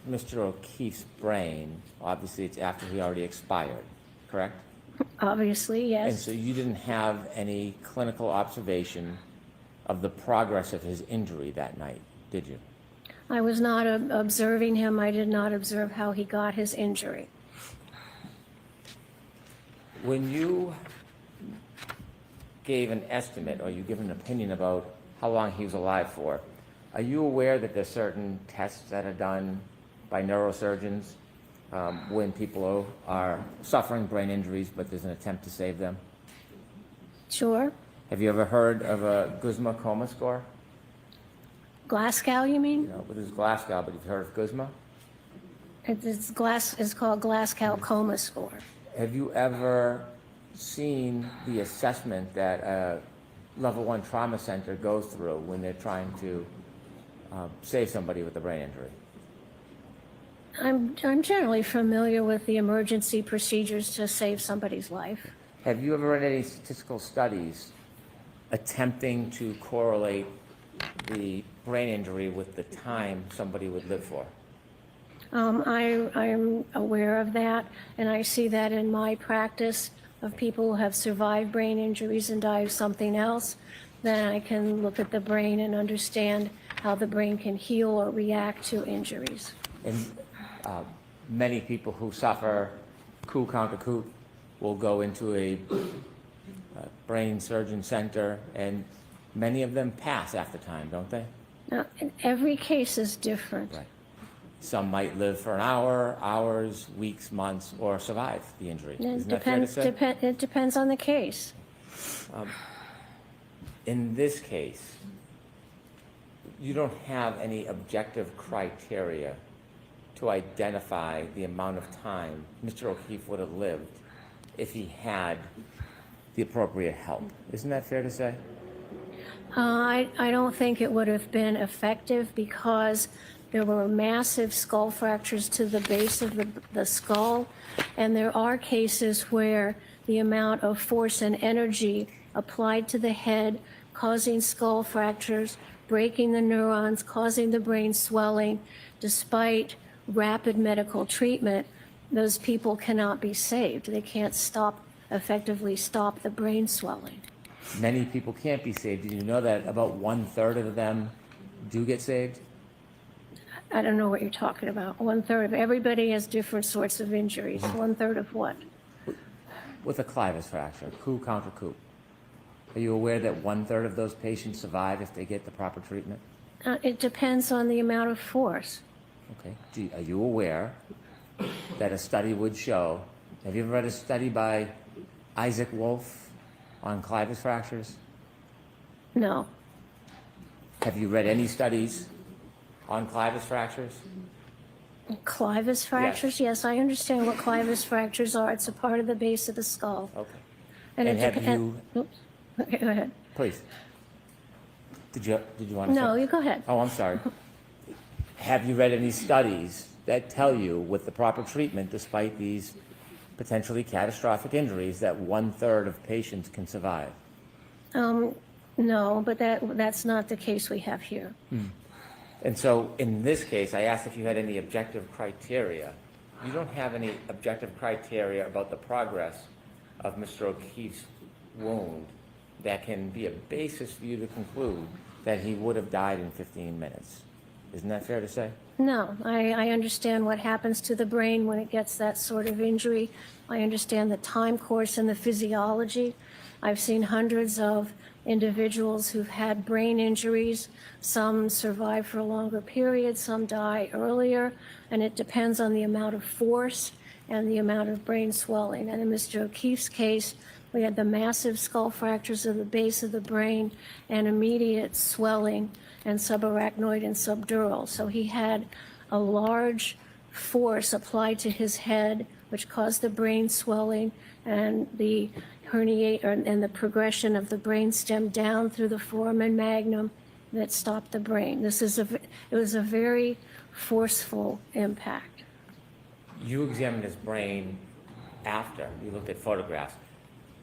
Mr. O'Keefe's brain, obviously it's after he already expired, correct?
Obviously,
And
yes.
so you didn't have any clinical observation of the progress of his injury that night, did you?
I was not observing him. I did not observe how he got his injury.
When you gave an estimate, or you give an opinion about how long he was alive for. Are you aware that there's certain tests that are done by neurosurgeons when people are suffering brain injuries, but there's an attempt to save them?
Sure.
Have you ever heard of a Guzman coma score?
Glasgow, you mean?
No, but it's Glasgow, but you've heard of Guzman?
It's called Glasgow coma score.
Have you ever seen the assessment that a level 1 trauma center goes through when they're trying to save somebody with a brain injury?
I'm generally familiar with the emergency procedures to save somebody's life.
Have you ever read any statistical studies attempting to correlate the brain injury with the time somebody would live for?
I'm aware of that, and I see that in my practice of people who have survived brain injuries and die of something else. Then I can look at the brain and understand how the brain can heal or react to injuries.
And many people who suffer coup contre coup will go into a brain surgeon center, and many of them pass after time, don't they?
Now, every case is different.
Right. Some might live for an hour, hours, weeks, months, or survive the injury. Isn't that fair to say?
It depends on the case.
In this case, you don't have any objective criteria to identify the amount of time Mr. O'Keefe would have lived if he had the appropriate help. Isn't that fair to say?
I don't think it would have been effective because there were massive skull fractures to the base of the skull, and there are cases where the amount of force and energy applied to the head, causing skull fractures, breaking the neurons, causing the brain swelling, despite rapid medical treatment, those people cannot be saved. They can't effectively stop the brain swelling.
Many people can't be saved. Did you know that about 1/3 of them do get saved?
I don't know what you're talking about. 1/3 of everybody has different sorts of injuries. 1/3 of what?
With a clivus fracture, coup contre coup. Are you aware that 1/3 of those patients survive if they get the proper treatment?
It depends on the amount of force.
Okay. Are you aware that a study would show, have you ever read a study by Isaac Wolfe on clivus fractures?
No.
Have you read any studies on clivus fractures?
Clivus fractures? Yes, I understand what clivus fractures are. It's a part of the base of the skull.
Okay.
And
Oops.
Okay, go ahead.
Please. Did you want to
No,
say?
you go ahead.
Oh, I'm sorry. Have you read any studies that tell you with the proper treatment, despite these potentially catastrophic injuries, that 1/3 of patients can survive?
No, but that's not the case we have here.
And so in this case, I asked if you had any objective criteria. You don't have any objective criteria about the progress of Mr. O'Keefe's wound that can be a basis for you to conclude that he would have died in 15 minutes. Isn't that fair to say?
No, I understand what happens to the brain when it gets that sort of injury. I understand the time course and the physiology. I've seen hundreds of individuals who've had brain injuries. Some survive for a longer period, some die earlier, and it depends on the amount of force and the amount of brain swelling. And in Mr. O'Keefe's case, we had the massive skull fractures of the base of the brain and immediate swelling and subarachnoid and subdural. So he had a large force applied to his head, which caused the brain swelling and the and the progression of the brain stem down through the foramen magnum that stopped the brain. It was a very forceful impact.
You examined his brain after you looked at photographs.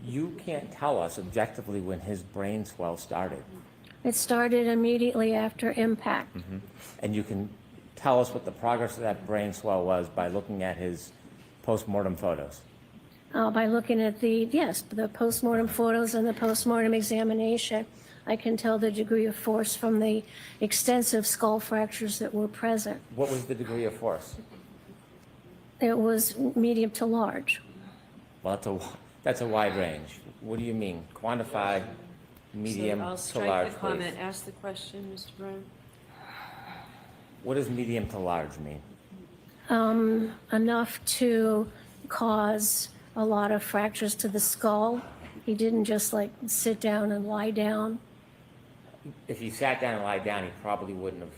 You can't tell us objectively when his brain swell started.
It started immediately after impact.
Mm-hmm. And you can tell us what the progress of that brain swell was by looking at his postmortem photos.
By looking at the postmortem photos and the postmortem examination, I can tell the degree of force from the extensive skull fractures that were present.
What was the degree of force?
It was medium to large.
Well, that's a wide range. What do you mean? Quantify medium
So I'll
to
strike
large,
the comment.
please.
Ask the question, Mr. Brown.
What does medium to large mean?
Enough to cause a lot of fractures to the skull. He didn't just like sit down and lie down.
If he sat down and lied down, he probably wouldn't have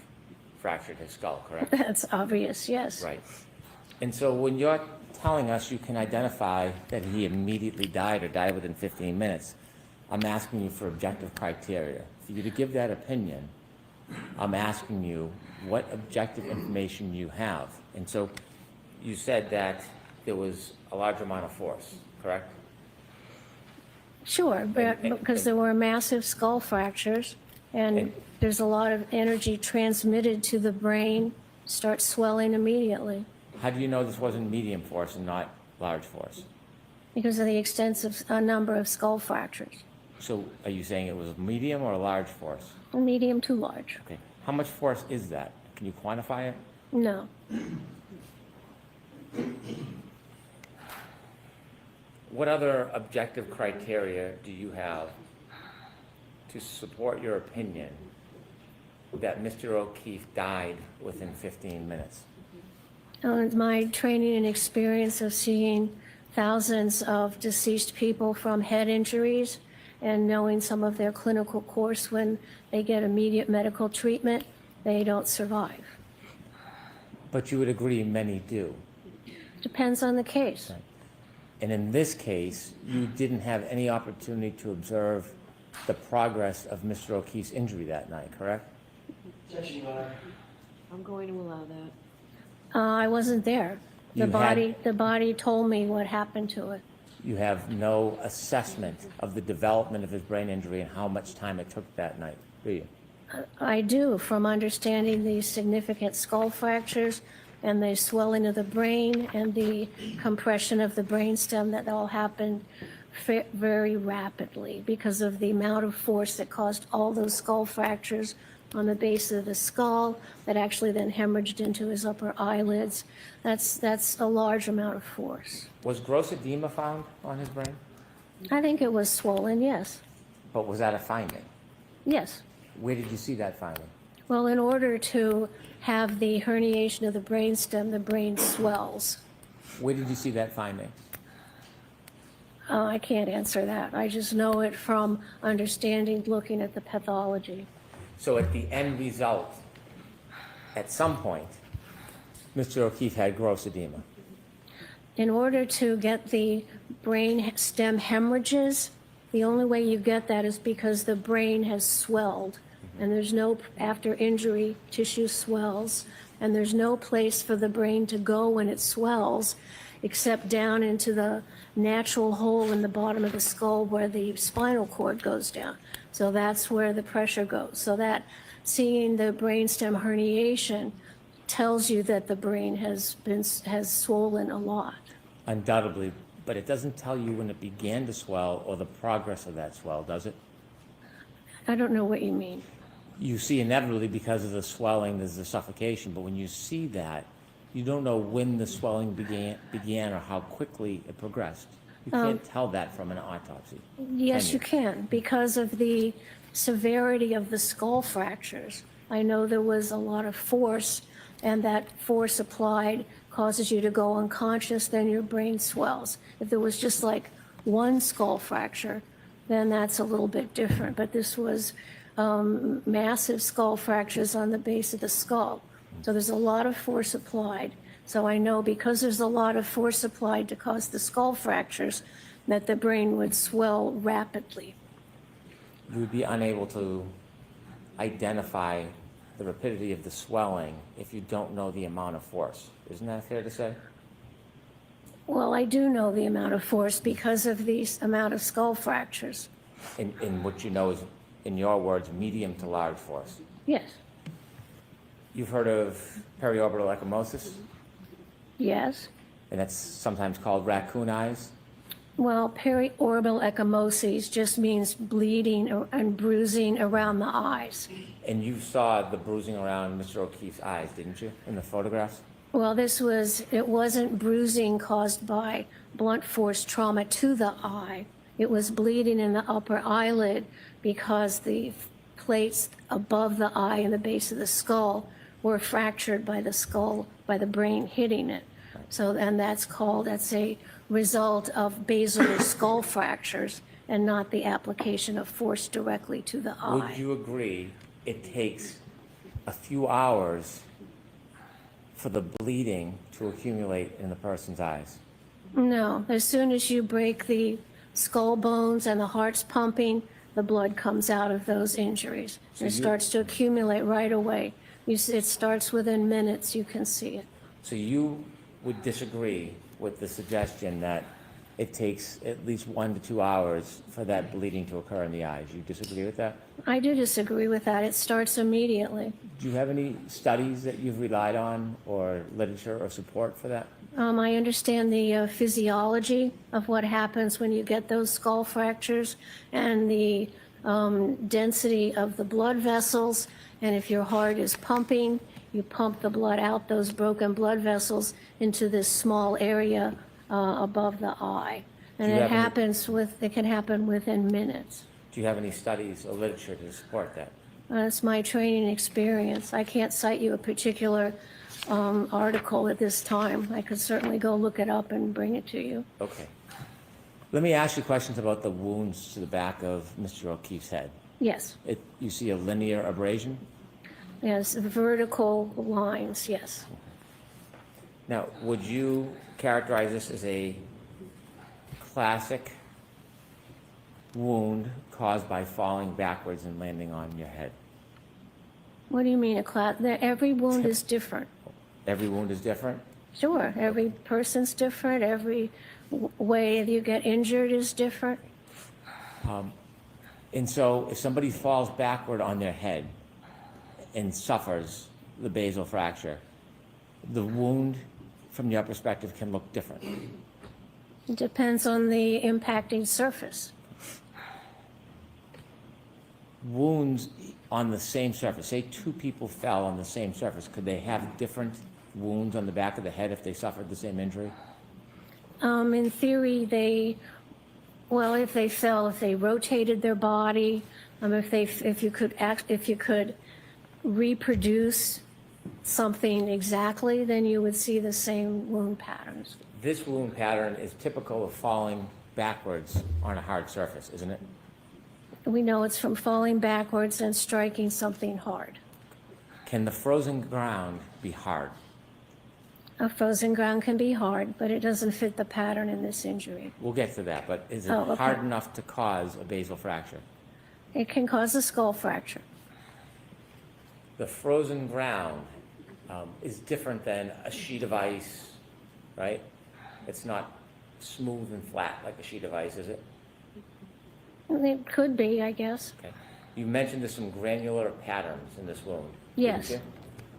fractured his skull, correct?
That's obvious, yes.
Right. And so when you're telling us you can identify that he immediately died or died within 15 minutes, I'm asking you for objective criteria. For you to give that opinion, I'm asking you what objective information you have. And so you said that there was a large amount of force, correct?
Sure, but because there were massive skull fractures, and there's a lot of energy transmitted to the brain, starts swelling immediately
How do you know this wasn't medium force and not large force?
because of the extensive number of skull fractures,
So are you saying it was medium or large force?
medium to large.
Okay. How much force is that? Can you quantify it?
No.
What other objective criteria do you have to support your opinion that Mr. O'Keefe died within 15 minutes?
My training and experience of seeing thousands of deceased people from head injuries and knowing some of their clinical course when they get immediate medical treatment, they don't survive.
But you would agree many do.
Depends on the case.
And in this case, you didn't have any opportunity to observe the progress of Mr. O'Keefe's injury that night, correct?
Objection, Your Honor.
I'm going to allow that.
I wasn't there.
You
The body told me what happened to it.
You have no assessment of the development of his brain injury and how much time it took that night, do you?
I do, from understanding the significant skull fractures and the swelling of the brain and the compression of the brainstem that all happened very rapidly because of the amount of force that caused all those skull fractures on the base of the skull that actually then hemorrhaged into his upper eyelids. That's a large amount of force.
Was gross edema found on his brain?
I think it was swollen, yes.
But was that a finding?
Yes.
Where did you see that finding?
Well, in order to have the herniation of the brainstem, the brain swells.
Where did you see that finding?
I can't answer that. I just know it from understanding, looking at the pathology.
So at the end result, at some point, Mr. O'Keefe had gross edema.
In order to get the brain stem hemorrhages, the only way you get that is because the brain has swelled, and there's no, after injury, tissue swells, and there's no place for the brain to go when it swells except down into the natural hole in the bottom of the skull where the spinal cord goes down. So that's where the pressure goes. So that seeing the brainstem herniation tells you that the brain has swollen a lot.
Undoubtedly, but it doesn't tell you when it began to swell or the progress of that swell, does it?
I don't know what you mean.
You see inevitably because of the swelling, there's the suffocation, but when you see that, you don't know when the swelling began or how quickly it progressed. You can't tell that from an autopsy.
Yes, you can, because of the severity of the skull fractures. I know there was a lot of force, and that force applied causes you to go unconscious, then your brain swells. If there was just like one skull fracture, then that's a little bit different. But this was massive skull fractures on the base of the skull. So there's a lot of force applied. So I know because there's a lot of force applied to cause the skull fractures, that the brain would swell rapidly.
You would be unable to identify the rapidity of the swelling if you don't know the amount of force. Isn't that fair to say?
Well, I do know the amount of force because of the amount of skull fractures.
In what you know is, in your words, medium to large force.
Yes.
You've heard of periorbital ecchymosis,
Yes.
and that's sometimes called raccoon eyes.
Well, periorbital ecchymosis just means bleeding and bruising around the eyes.
And you saw the bruising around Mr. O'Keefe's eyes, didn't you, in the photographs?
Well, it wasn't bruising caused by blunt force trauma to the eye. It was bleeding in the upper eyelid because the plates above the eye and the base of the skull were fractured by the skull, by the brain hitting it. So, and that's a result of basilar skull fractures and not the application of force directly to the eye.
Would you agree it takes a few hours for the bleeding to accumulate in the person's eyes?
No, as soon as you break the skull bones and the heart's pumping, the blood comes out of those injuries. It starts to accumulate right away. It starts within minutes, you can see it.
So you would disagree with the suggestion that it takes at least 1 to 2 hours for that bleeding to occur in the eyes? You disagree with that?
I do disagree with that. It starts immediately.
Do you have any studies that you've relied on or literature or support for that?
I understand the physiology of what happens when you get those skull fractures and the density of the blood vessels. And if your heart is pumping, you pump the blood out those broken blood vessels into this small area above the eye. And it can happen within minutes.
Do you have any studies or literature to support that?
That's my training experience. I can't cite you a particular article at this time. I could certainly go look it up and bring it to you.
Okay. Let me ask you questions about the wounds to the back of Mr. O'Keefe's head.
Yes,
You see a linear abrasion?
yes, vertical lines, yes.
Now, would you characterize this as a classic wound caused by falling backwards and landing on your head?
What do you mean every wound is different?
Every wound is different?
Sure, every person's different, every way you get injured is different.
And so if somebody falls backward on their head and suffers the basal fracture, the wound from your perspective can look different.
It depends on the impacting surface.
Wounds on the same surface, say 2 people fell on the same surface, could they have different wounds on the back of the head if they suffered the same injury?
In theory, if they fell, if they rotated their body, if you could reproduce something exactly, then you would see the same wound patterns.
This wound pattern is typical of falling backwards on a hard surface, isn't it?
We know it's from falling backwards and striking something hard.
Can the frozen ground be hard?
A frozen ground can be hard, but it doesn't fit the pattern in this injury.
We'll get to that, but is it
Oh, okay.
hard enough to cause a basal fracture?
It can cause a skull fracture.
The frozen ground is different than a sheet of ice, right? It's not smooth and flat like a sheet of ice, is it?
It could be, I guess.
Okay. You mentioned there's some granular patterns in this wound.
Yes.
didn't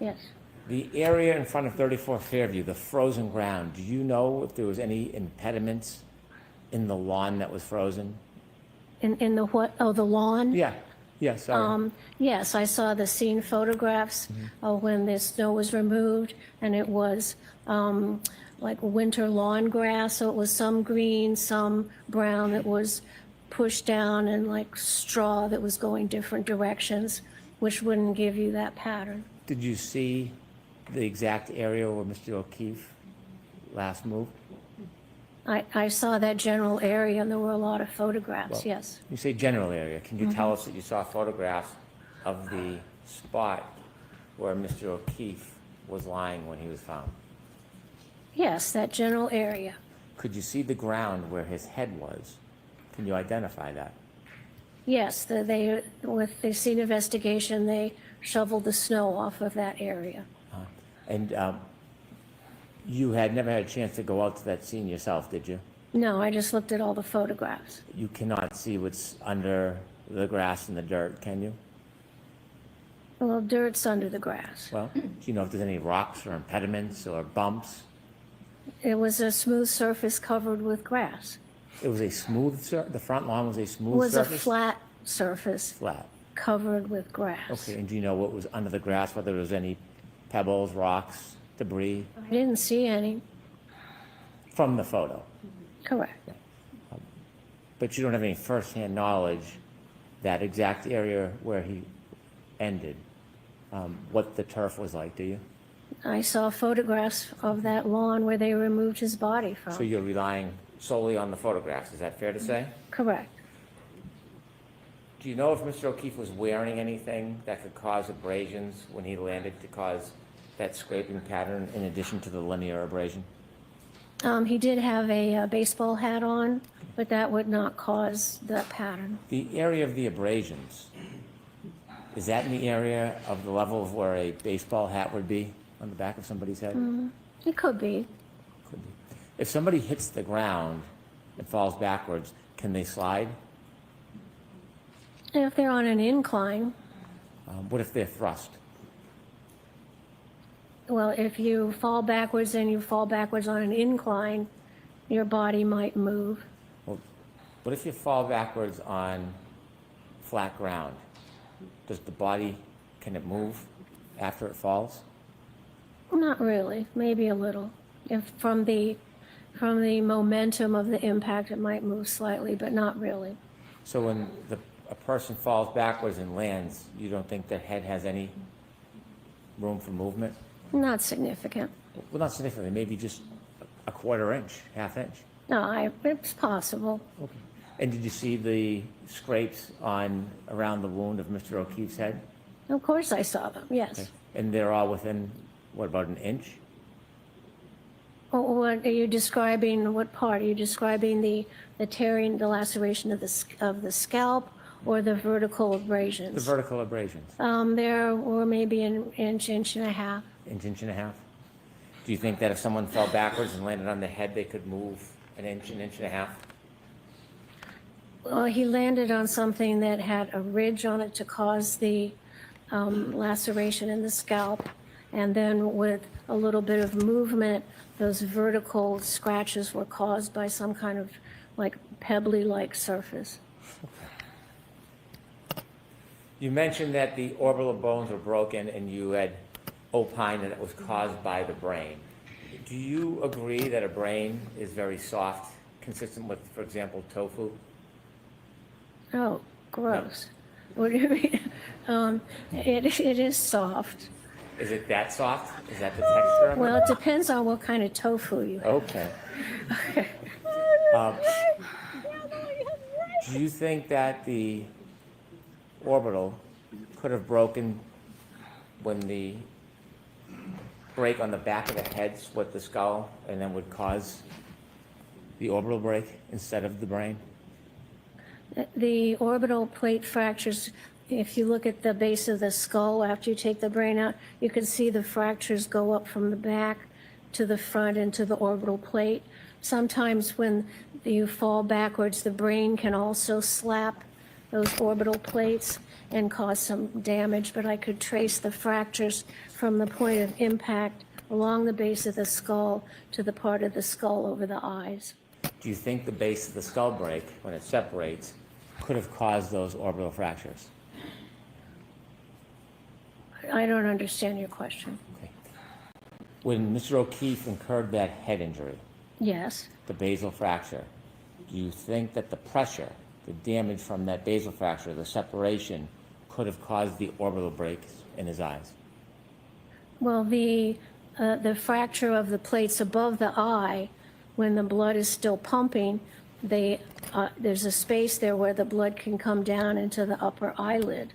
you?
Yes.
The area in front of 34 Fairview, the frozen ground, do you know if there was any impediments in the lawn that was frozen?
In the what? Oh, the lawn?
Yeah, sorry.
Yes, I saw the scene photographs of when the snow was removed, and it was like winter lawn grass, so it was some green, some brown that was pushed down, and like straw that was going different directions, which wouldn't give you that pattern.
Did you see the exact area where Mr. O'Keefe last moved?
I saw that general area, and there were a lot of photographs,
Well,
yes.
You say general area. Can you tell us that you saw photographs of the spot where Mr. O'Keefe was lying when he was found?
Yes, that general area.
Could you see the ground where his head was? Can you identify that?
Yes, with the scene investigation, they shoveled the snow off of that area.
And you had never had a chance to go out to that scene yourself, did you?
No, I just looked at all the photographs.
You cannot see what's under the grass and the dirt, can you?
Well, dirt's under the grass.
Well, do you know if there's any rocks or impediments or bumps?
It was a smooth surface covered with grass.
It was a smooth the front lawn was a
It
smooth
was a
surface?
flat surface
Flat.
covered with grass.
Okay, and do you know what was under the grass, whether there was any pebbles, rocks, debris
I didn't see any.
from the photo?
Correct.
But you don't have any firsthand knowledge that exact area where he ended, what the turf was like, do you?
I saw photographs of that lawn where they removed his body from.
So you're relying solely on the photographs, is that fair to say?
Correct.
Do you know if Mr. O'Keefe was wearing anything that could cause abrasions when he landed to cause that scraping pattern in addition to the linear abrasion?
He did have a baseball hat on, but that would not cause that pattern.
The area of the abrasions, is that in the area of the level of where a baseball hat would be on the back of somebody's head?
It could be.
Could be. If somebody hits the ground and falls backwards, can they slide?
If they're on an incline,
What if they're thrust?
well, if you fall backwards and you fall backwards on an incline, your body might move.
Well, what if you fall backwards on flat ground? Does the body, can it move after it falls?
Not really, maybe a little. If from the momentum of the impact, it might move slightly, but not really.
So when a person falls backwards and lands, you don't think their head has any room for movement?
Not significant.
Well, not significantly, maybe just a quarter inch, half inch.
No, it's possible.
Okay. And did you see the scrapes around the wound of Mr. O'Keefe's head?
Of course I saw them, yes.
Okay. And they're all within, what, about an inch?
What are you describing? What part? Are you describing the tearing, the laceration of the scalp, or the vertical abrasions?
The vertical abrasions.
There were maybe an inch and a half.
Inch and a half? Do you think that if someone fell backwards and landed on their head, they could move an inch and a half?
Well, he landed on something that had a ridge on it to cause the laceration in the scalp, and then with a little bit of movement, those vertical scratches were caused by some kind of like pebbly-like surface.
You mentioned that the orbital bones were broken and you had opined that it was caused by the brain. Do you agree that a brain is very soft, consistent with, for example, tofu?
Oh, gross. What do you mean? It is soft.
Is it that soft? Is that the texture of it?
Well, it depends on what kind of tofu you have.
Okay. Do you think that the orbital could have broken when the break on the back of the head split the skull and then would cause the orbital break instead of the brain?
The orbital plate fractures, if you look at the base of the skull after you take the brain out, you can see the fractures go up from the back to the front into the orbital plate. Sometimes when you fall backwards, the brain can also slap those orbital plates and cause some damage, but I could trace the fractures from the point of impact along the base of the skull to the part of the skull over the eyes.
Do you think the base of the skull break, when it separates, could have caused those orbital fractures?
I don't understand your question.
Okay. When Mr. O'Keefe incurred that head injury,
Yes.
the basal fracture, do you think that the pressure, the damage from that basal fracture, the separation, could have caused the orbital breaks in his eyes?
Well, the fracture of the plates above the eye, when the blood is still pumping, there's a space there where the blood can come down into the upper eyelid.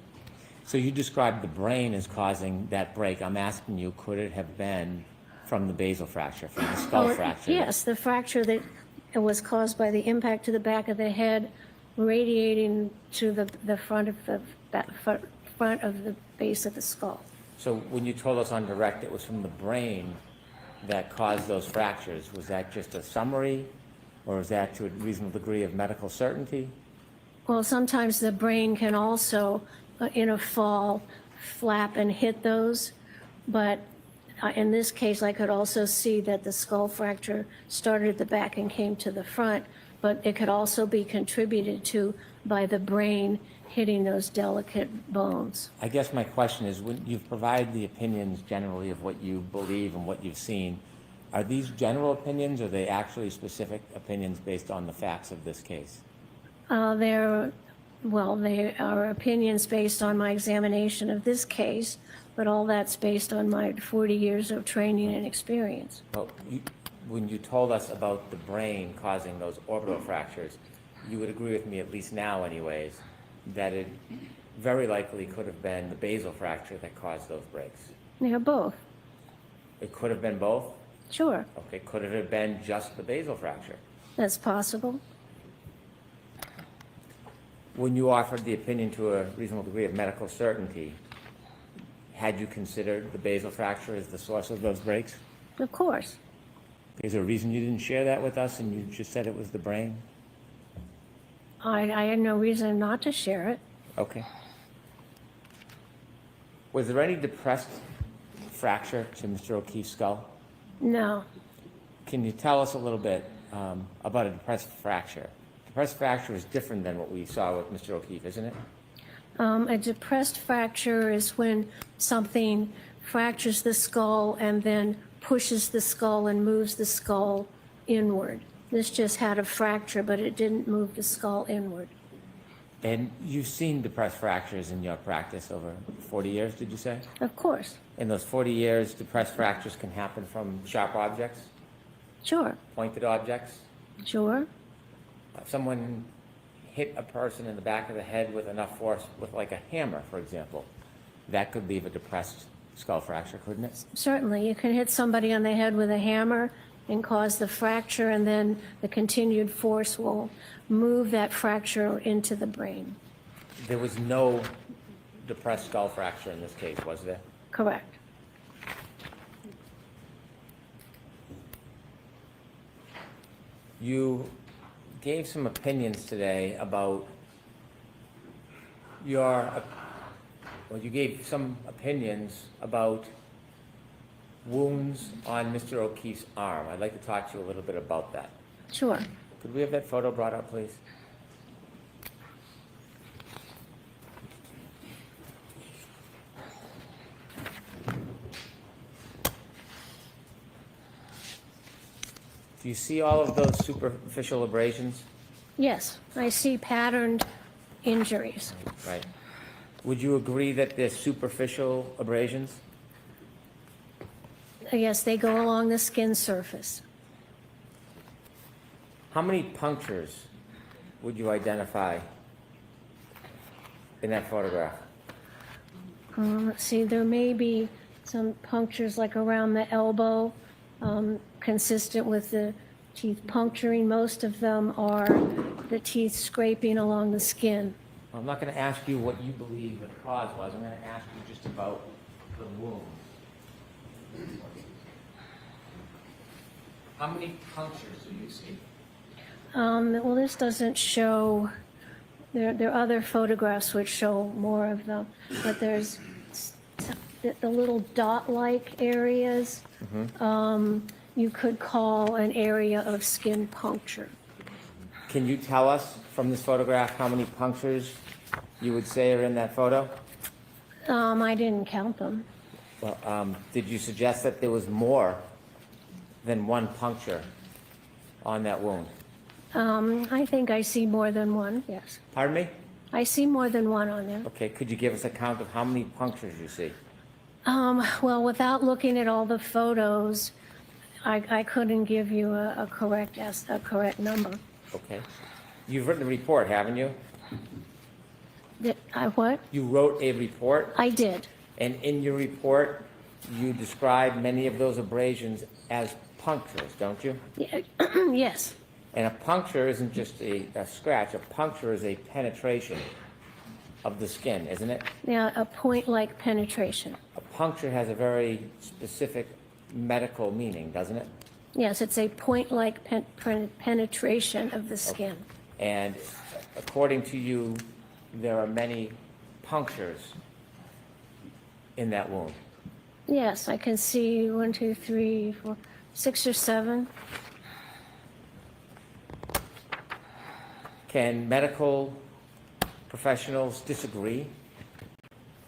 So you described the brain as causing that break. I'm asking you, could it have been from the basal fracture, from the skull fracture?
Yes, the fracture that was caused by the impact to the back of the head, radiating to the front of the base of the skull.
So when you told us on direct it was from the brain that caused those fractures, was that just a summary, or is that to a reasonable degree of medical certainty?
Well, sometimes the brain can also, in a fall, flap and hit those, but in this case, I could also see that the skull fracture started at the back and came to the front, but it could also be contributed to by the brain hitting those delicate bones.
I guess my question is, when you've provided the opinions generally of what you believe and what you've seen, are these general opinions, or are they actually specific opinions based on the facts of this case?
They are opinions based on my examination of this case, but all that's based on my 40 years of training and experience.
Well, when you told us about the brain causing those orbital fractures, you would agree with me, at least now anyways, that it very likely could have been the basal fracture that caused those breaks.
Yeah, both.
It could have been both?
Sure,
Okay, could it have been just the basal fracture?
that's possible.
When you offered the opinion to a reasonable degree of medical certainty, had you considered the basal fracture as the source of those breaks?
Of course.
Is there a reason you didn't share that with us and you just said it was the brain?
I had no reason not to share it.
Okay. Was there any depressed fracture to Mr. O'Keefe's skull?
No.
Can you tell us a little bit about a depressed fracture? Depressed fracture is different than what we saw with Mr. O'Keefe, isn't it?
A depressed fracture is when something fractures the skull and then pushes the skull and moves the skull inward. This just had a fracture, but it didn't move the skull inward.
And you've seen depressed fractures in your practice over 40 years, did you say?
Of course.
In those 40 years, depressed fractures can happen from sharp objects,
Sure.
pointed objects.
Sure.
If someone hit a person in the back of the head with enough force, with like a hammer, for example, that could leave a depressed skull fracture, couldn't it?
Certainly. You can hit somebody on the head with a hammer and cause the fracture, and then the continued force will move that fracture into the brain.
There was no depressed skull fracture in this case, was there?
Correct.
You gave some opinions today about you gave some opinions about wounds on Mr. O'Keefe's arm. I'd like to talk to you a little bit about that.
Sure.
Could we have that photo brought up, please? Do you see all of those superficial abrasions?
Yes, I see patterned injuries.
Right. Would you agree that they're superficial abrasions?
Yes, they go along the skin surface.
How many punctures would you identify in that photograph?
Let's see, there may be some punctures like around the elbow, consistent with the teeth puncturing. Most of them are the teeth scraping along the skin.
I'm not going to ask you what you believe the cause was. I'm going to ask you just about the wound. How many punctures do you see?
Well, this doesn't show, there are other photographs which show more of them, but there's the little dot-like areas, you could call an area of skin puncture.
Can you tell us from this photograph how many punctures you would say are in that photo?
I didn't count them.
Well, did you suggest that there was more than one puncture on that wound?
I think I see more than one, yes.
Pardon me?
I see more than one on there.
Okay, could you give us a count of how many punctures you see?
Well, without looking at all the photos, I couldn't give you a correct number.
Okay. You've written a report, haven't you?
What?
You wrote a report?
I did.
And in your report, you describe many of those abrasions as punctures, don't you?
Yes.
And a puncture isn't just a scratch. A puncture is a penetration of the skin, isn't it?
Yeah, a point-like penetration.
A puncture has a very specific medical meaning, doesn't it?
Yes, it's a point-like penetration of the skin.
And according to you, there are many punctures in that wound.
Yes, I can see 1, 2, 3, 4, 6 or 7.
Can medical professionals disagree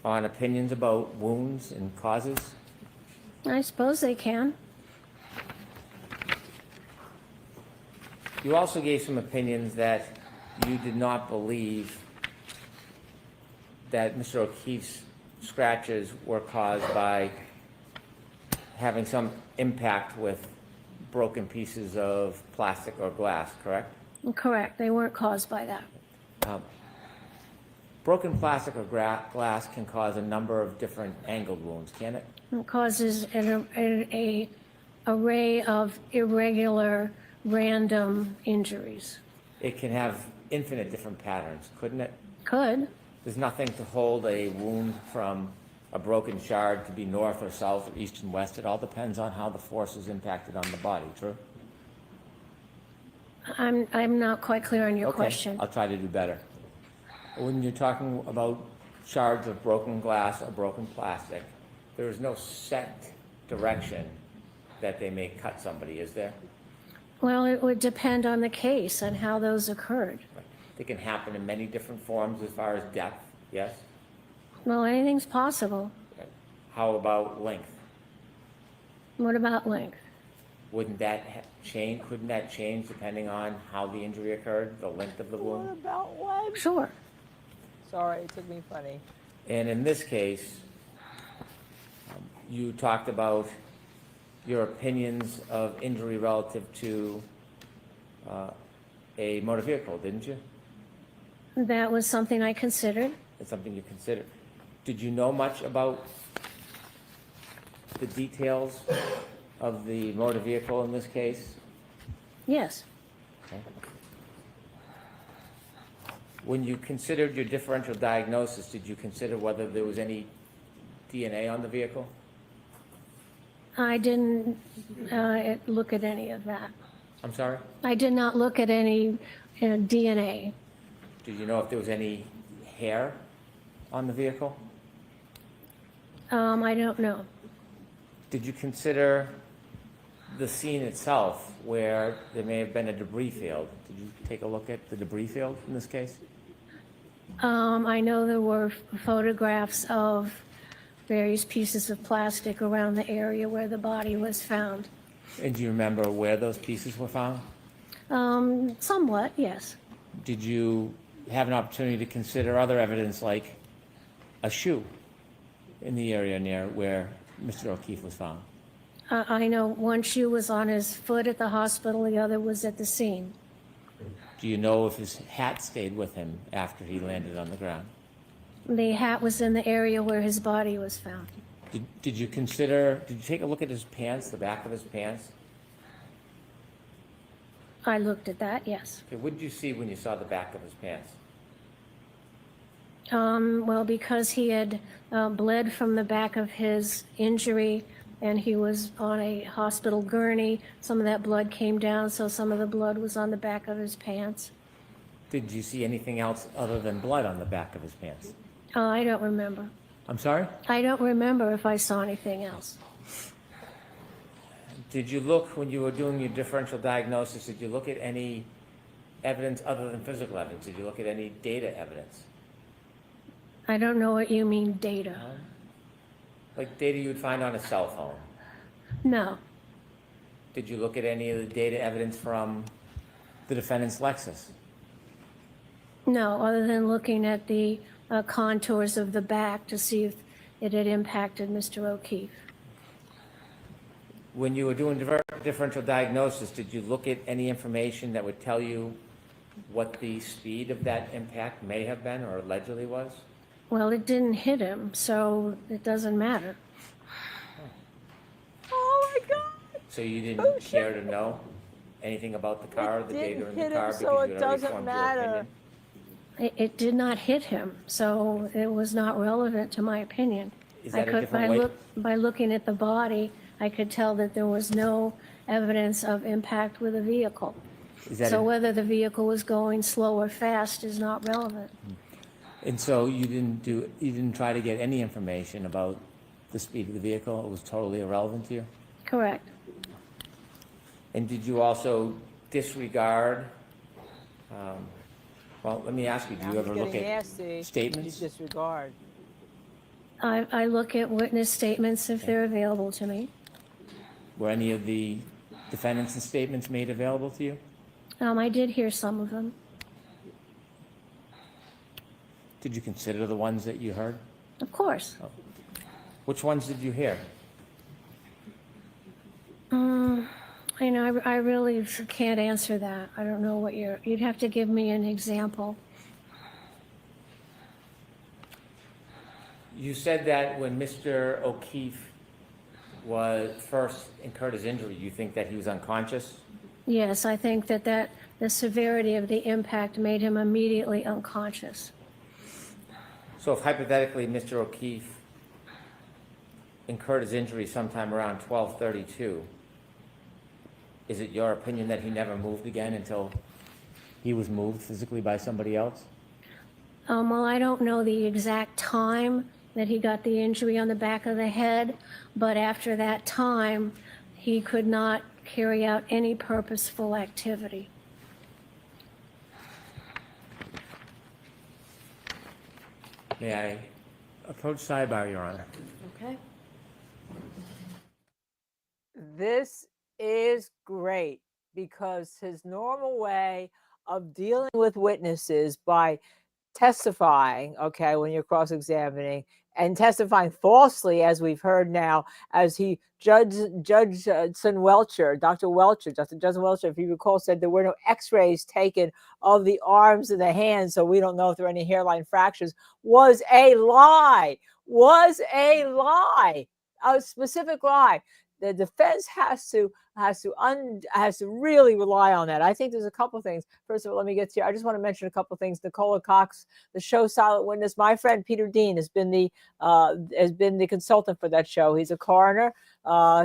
on opinions about wounds and causes?
I suppose they can.
You also gave some opinions that you did not believe that Mr. O'Keefe's scratches were caused by having some impact with broken pieces of plastic or glass, correct?
Correct, they weren't caused by that.
Broken plastic or glass can cause a number of different angled wounds, can it?
It causes an array of irregular, random injuries.
It can have infinite different patterns, couldn't it?
Could.
There's nothing to hold a wound from a broken shard to be north or south or east and west. It all depends on how the force is impacted on the body, true?
I'm not quite clear on your
Okay,
question.
I'll try to do better. When you're talking about shards of broken glass or broken plastic, there is no set direction that they may cut somebody, is there?
Well, it would depend on the case and how those occurred.
They can happen in many different forms as far as depth, yes?
Well, anything's possible.
How about length?
What about length?
Wouldn't that change? Couldn't that change depending on how the injury occurred, the length of the
What
wound?
about legs?
Sure.
Sorry, it took me funny.
And in this case, you talked about your opinions of injury relative to a motor vehicle, didn't you?
That was something I considered.
It's something you considered. Did you know much about the details of the motor vehicle in this case?
Yes.
Okay. When you considered your differential diagnosis, did you consider whether there was any DNA on the vehicle?
I didn't look at any of that.
I'm sorry?
I did not look at any DNA.
Did you know if there was any hair on the vehicle?
I don't know.
Did you consider the scene itself where there may have been a debris field? Did you take a look at the debris field in this case?
I know there were photographs of various pieces of plastic around the area where the body was found.
And do you remember where those pieces were found?
Somewhat, yes.
Did you have an opportunity to consider other evidence like a shoe in the area near where Mr. O'Keefe was found?
I know one shoe was on his foot at the hospital, the other was at the scene.
Do you know if his hat stayed with him after he landed on the ground?
The hat was in the area where his body was found.
Did you take a look at his pants, the back of his pants?
I looked at that, yes.
Okay, what did you see when you saw the back of his pants?
Well, because he had bled from the back of his injury and he was on a hospital gurney, some of that blood came down, so some of the blood was on the back of his pants.
Did you see anything else other than blood on the back of his pants?
I don't remember.
I'm sorry?
I don't remember if I saw anything else.
Did you look, when you were doing your differential diagnosis, did you look at any evidence other than physical evidence? Did you look at any data evidence?
I don't know what you mean, data.
Like data you would find on a cell phone?
No.
Did you look at any of the data evidence from the defendant's Lexus?
No, other than looking at the contours of the back to see if it had impacted Mr. O'Keefe.
When you were doing differential diagnosis, did you look at any information that would tell you what the speed of that impact may have been or allegedly was?
Well, it didn't hit him, so it doesn't matter.
Oh my God!
So you didn't care to know anything about the car, the data in the
hit
car,
him,
because
so
you
it
had already
doesn't
formed your
matter.
opinion?
It did not hit him, so it was not relevant to my opinion.
Is that a different way?
By looking at the body, I could tell that there was no evidence of impact with a vehicle.
Is that
So
a-
whether the vehicle was going slow or fast is not relevant.
And so you didn't try to get any information about the speed of the vehicle? It was totally irrelevant to you?
Correct.
And did you also disregard, well, let me ask you, do you ever look
Getting
at
nasty.
statements?
You disregard.
I look at witness statements if they're available to me.
Were any of the defendants' statements made available to you?
I did hear some of them.
Did you consider the ones that you heard?
Of course.
Which ones did you hear?
You know, I really can't answer that. I don't know what you'd have to give me an example.
You said that when Mr. O'Keefe was first incurred his injury, you think that he was unconscious?
Yes, I think that the severity of the impact made him immediately unconscious.
So if hypothetically Mr. O'Keefe incurred his injury sometime around 12:32, is it your opinion that he never moved again until he was moved physically by somebody else?
Well, I don't know the exact time that he got the injury on the back of the head, but after that time, he could not carry out any purposeful activity.
May I approach Sidebahhh, Your Honor?
Okay.
This is great because his normal way of dealing with witnesses by testifying, okay, when you're cross-examining and testifying falsely, as we've heard now, as he Judson Welcher, Dr. Judson Welcher, if you recall, said there were no x-rays taken of the arms and the hands, so we don't know if there are any hairline fractures, was a lie, a specific lie. The defense has to really rely on that. I think there's a couple things. First of all, let me get to you. I just want to mention a couple things. Nicola Cox, the show Silent Witness. My friend Peter Dean has been the consultant for that show. He's a coroner,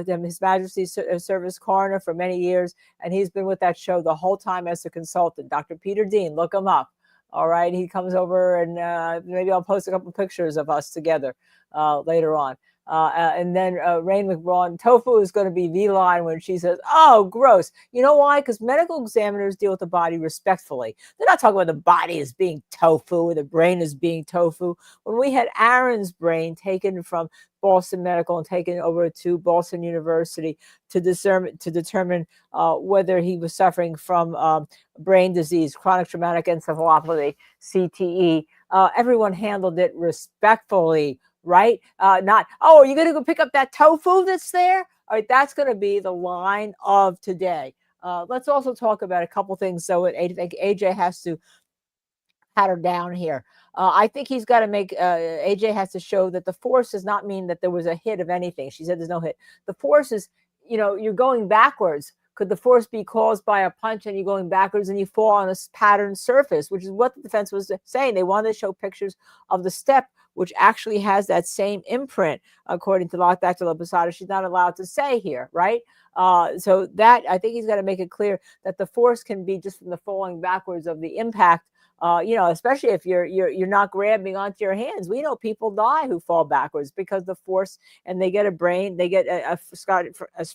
His Majesty's Service coroner for many years, and he's been with that show the whole time as a consultant. Dr. Peter Dean, look him up. All right, he comes over, and maybe I'll post a couple pictures of us together later on. And then Rain McBrawn, tofu is going to be the line when she says, "Oh, gross." You know why? Because medical examiners deal with the body respectfully. They're not talking about the body as being tofu or the brain as being tofu. When we had Aaron's brain taken from Boston Medical and taken over to Boston University to determine whether he was suffering from brain disease, chronic traumatic encephalopathy, CTE, everyone handled it respectfully. Right? Not, oh, are you going to go pick up that tofu that's there? All right, that's going to be the line of today. Let's also talk about a couple things. So I think AJ has to pat her down here. I think he's got to make, AJ has to show that the force does not mean that there was a hit of anything. She said there's no hit. The force is, you're going backwards. Could the force be caused by a punch and you're going backwards and you fall on a patterned surface, which is what the defense was saying. They wanted to show pictures of the step, which actually has that same imprint, according to Dr. Posada. She's not allowed to say here, right? So that, I think he's got to make it clear that the force can be just from the falling backwards of the impact. Especially if you're not grabbing onto your hands. We know people die who fall backwards because the force, and they get a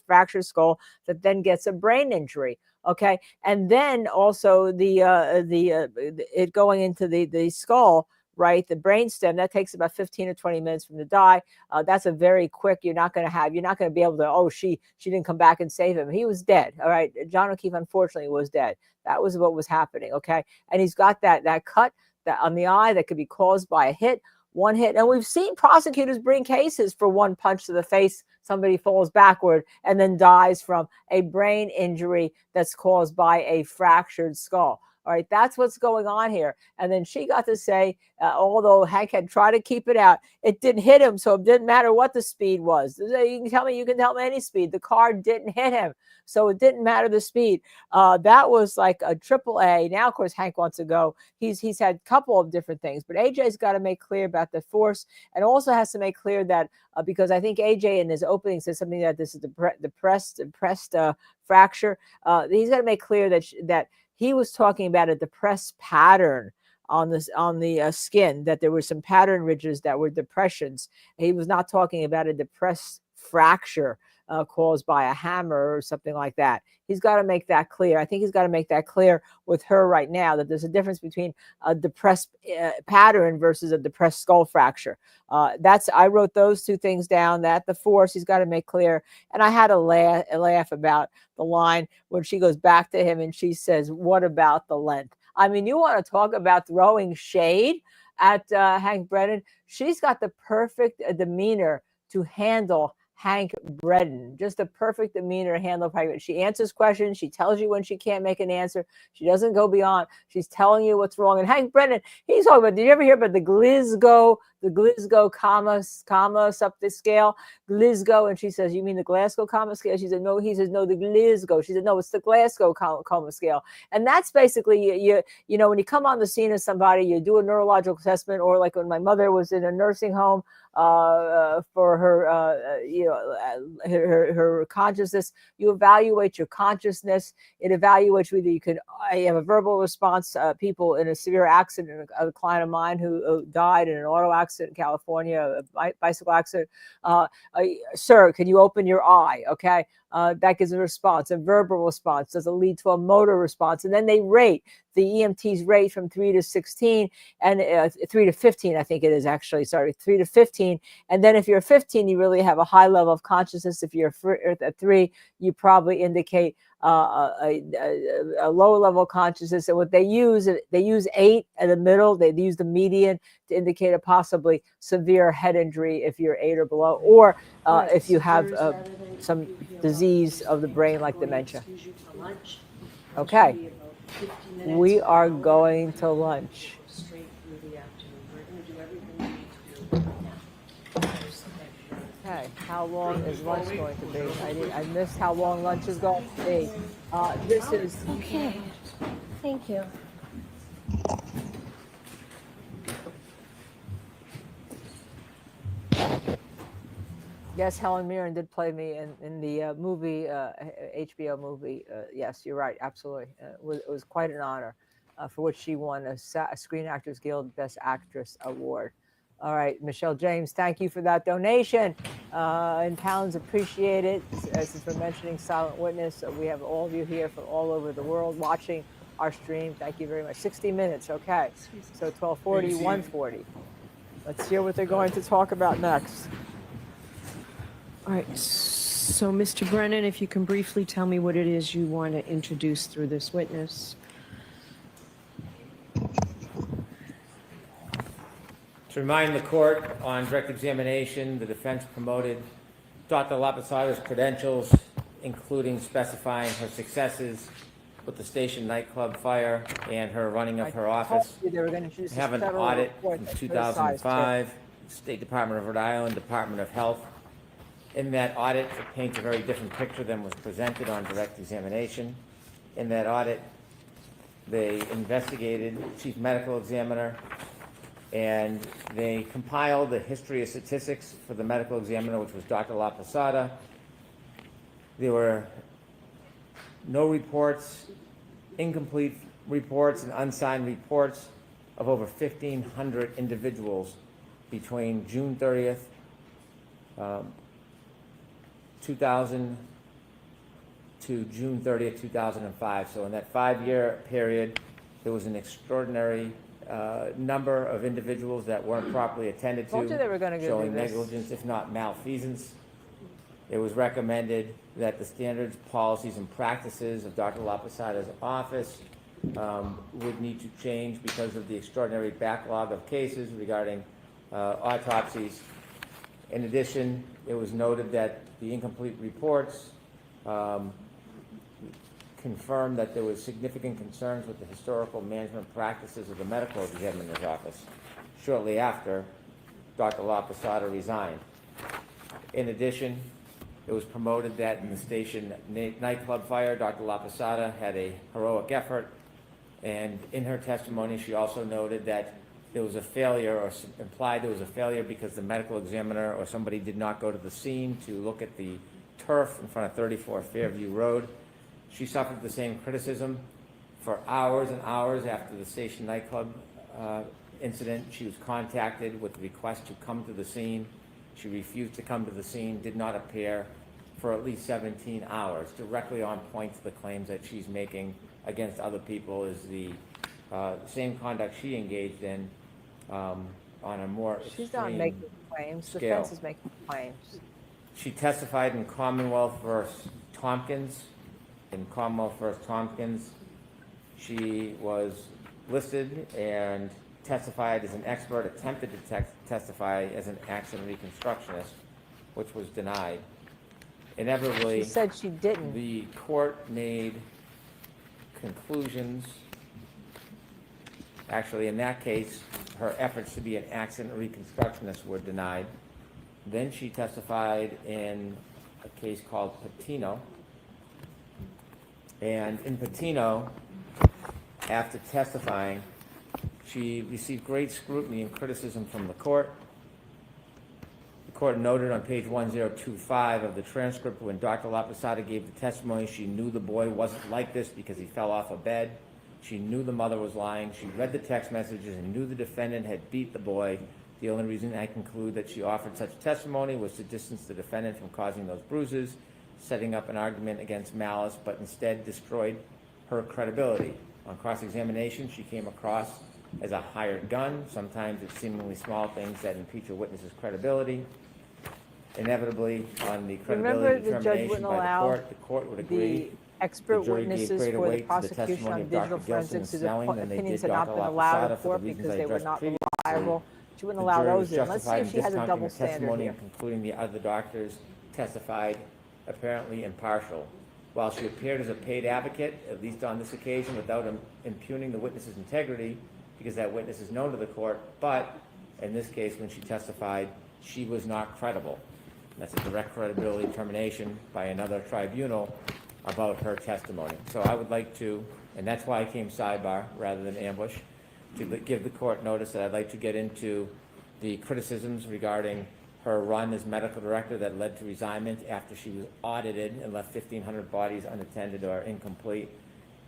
fractured skull that then gets a brain injury. Okay, and then also it going into the skull. Right, the brainstem, that takes about 15 or 20 minutes from the die. That's a very quick. You're not going to be able to. Oh, she didn't come back and save him. He was dead. All right, John O'Keefe unfortunately was dead. That was what was happening. Okay, and he's got that cut that on the eye that could be caused by a hit, one hit, and we've seen prosecutors bring cases for one punch to the face. Somebody falls backward and then dies from a brain injury that's caused by a fractured skull. All right, that's what's going on here. And then she got to say, although Hank had tried to keep it out, it didn't hit him, so it didn't matter what the speed was. You can tell me any speed. The car didn't hit him, so it didn't matter the speed. That was like a AAA. Now, of course, Hank wants to go. He's had a couple of different things, but AJ's got to make clear about the force, and also has to make clear that because I think AJ in his opening said something that this is depressed fracture. He's got to make clear that he was talking about a depressed pattern on the skin, that there were some pattern ridges that were depressions. He was not talking about a depressed fracture caused by a hammer or something like that. He's got to make that clear. I think he's got to make that clear with her right now, that there's a difference between a depressed pattern versus a depressed skull fracture. I wrote those two things down, that the force he's got to make clear. And I had a laugh about the line when she goes back to him and she says, "What about the length?" I mean, you want to talk about throwing shade at Hank Brennan. She's got the perfect demeanor to handle Hank Brennan, just a perfect demeanor to handle Hank. She answers questions. She tells you when she can't make an answer. She doesn't go beyond. She's telling you what's wrong. And Hank Brennan, he's talking about, did you ever hear about the Glasgow comma up the scale? Glasgow. And she says, you mean the Glasgow comma scale? She said, no. He says, no, the Glasgow. She said, no, it's the Glasgow comma scale. And that's basically, you know, when you come on the scene of somebody, you do a neurological assessment, or like when my mother was in a nursing home, for her, her consciousness. You evaluate your consciousness. It evaluates whether you can have a verbal response. People in a severe accident, a client of mine who died in an auto accident in California, a bicycle accident. Sir, can you open your eye? Okay. That gives a response, a verbal response. Does it lead to a motor response? And then they rate. The EMTs rate from 3 to 16 and 3 to 15, I think it is actually, 3 to 15. And then if you're 15, you really have a high level of consciousness. If you're at 3, you probably indicate a lower level of consciousness. And what they use 8 in the middle. They use the median to indicate a possibly severe head injury if you're 8 or below, or if you have some disease of the brain like dementia. Okay. We are going to lunch. Okay, how long is lunch going to be? I missed how long lunch is going to be. This is...
Okay, thank you.
Yes, Helen Mirren did play me in the movie, HBO movie. Yes, you're right, absolutely. It was quite an honor, for which she won a Screen Actors Guild Best Actress Award. All right, Michelle James, thank you for that donation. In pounds, appreciate it. Since we're mentioning Silent Witness, we have all of you here from all over the world watching our stream. Thank you very much. 60 minutes, okay. So 12:40, 1:40. Let's hear what they're going to talk about next.
All right, so Mr. Brennan, if you can briefly tell me what it is you want to introduce through this witness.
To remind the court, on direct examination, the defense promoted Dr. Lapasada's credentials, including specifying her successes with the station nightclub fire and her running of her office.
They were going to introduce
Have an
federal
audit
report
in
that
2005, State Department of Rhode Island, Department of Health. In that audit, it paints a very different picture than was presented on direct examination. In that audit, they investigated the chief medical examiner, and they compiled the history of statistics for the medical examiner, which was Dr. Lapasada. There were no reports, incomplete reports, and unsigned reports of over 1,500 individuals between June 30th, 2000 to June 30th, 2005. So in that 5-year period, there was an extraordinary number of individuals that weren't properly attended
Told
to,
you they were gonna
showing
do this.
negligence, if not malfeasance. It was recommended that the standards, policies, and practices of Dr. Lapasada's office would need to change because of the extraordinary backlog of cases regarding autopsies. In addition, it was noted that the incomplete reports confirmed that there was significant concerns with the historical management practices of the medical examiner's office shortly after Dr. Lapasada resigned. In addition, it was promoted that in the station nightclub fire, Dr. Lapasada had a heroic effort, and in her testimony, she also noted that there was a failure, or implied there was a failure because the medical examiner or somebody did not go to the scene to look at the turf in front of 34 Fairview Road. She suffered the same criticism for hours and hours after the station nightclub incident. She was contacted with a request to come to the scene. She refused to come to the scene, did not appear for at least 17 hours, directly on point to the claims that she's making against other people is the same conduct she engaged in on a more
She's not
extreme
making claims.
scale.
Defense is making claims.
She testified in Commonwealth versus Tompkins. In Commonwealth versus Tompkins, she was listed and testified as an expert, attempted to testify as an accident reconstructionist, which was denied. Inevitably,
She said she didn't.
the court made conclusions. Actually, in that case, her efforts to be an accident reconstructionist were denied. Then she testified in a case called Patino. And in Patino, after testifying, she received great scrutiny and criticism from the court. The court noted on page 1025 of the transcript, when Dr. LaPosada gave the testimony, she knew the boy wasn't like this because he fell off a bed. She knew the mother was lying. She read the text messages and knew the defendant had beat the boy. The only reason I conclude that she offered such testimony was to distance the defendant from causing those bruises, setting up an argument against malice, but instead destroyed her credibility. On cross-examination, she came across as a hired gun. Sometimes it's seemingly small things that impeach a witness's credibility. Inevitably, on the credibility
Remember, the judge
determination
wouldn't
by
allow
the court would agree.
the expert
The jury gave
witnesses
greater
for the
weight to the
prosecution
testimony
on
of
digital
Dr. Gilson
forensics
and
whose
Snelling than they
opinions
did
had not
Dr.
been allowed in
LaPosada for
court
the reasons
because
I
they were
addressed
not
previously.
reliable. She wouldn't
The
allow
jury
those
was
in. Let's see
justified
if
in
she has a
discounting
double
the
standard
testimony
here.
and concluding the other doctors testified apparently impartial. While she appeared as a paid advocate, at least on this occasion, without impugning the witness's integrity, because that witness is known to the court, but in this case, when she testified, she was not credible. That's a direct credibility determination by another tribunal about her testimony. So I would like to, and that's why I came sidebar rather than ambush, to give the court notice that I'd like to get into the criticisms regarding her run as medical director that led to resignment after she was audited and left 1,500 bodies unattended or incomplete.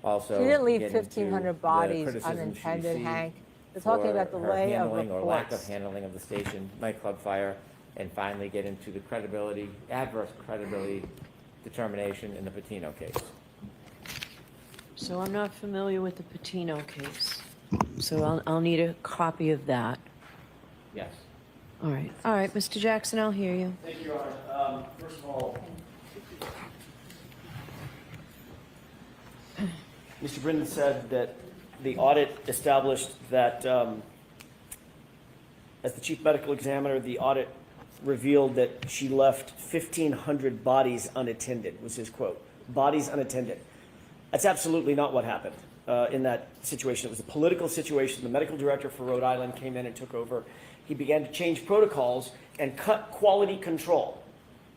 Also,
She didn't leave
get into
1,500
the
bodies
criticisms she
unattended,
received
Hank. They're talking about the
for her
lay of
handling or lack of
reports.
handling of the station nightclub fire, and finally get into the credibility, adverse credibility determination in the Patino case.
So I'm not familiar with the Patino case. So I'll need a copy of that.
Yes.
All right, Mr. Jackson, I'll hear you.
Thank you, Your Honor. First of all, Mr. Brennan said that the audit established that, as the chief medical examiner, the audit revealed that she left 1,500 bodies unattended, was his quote. Bodies unattended. That's absolutely not what happened in that situation. It was a political situation. The medical director for Rhode Island came in and took over. He began to change protocols and cut quality control.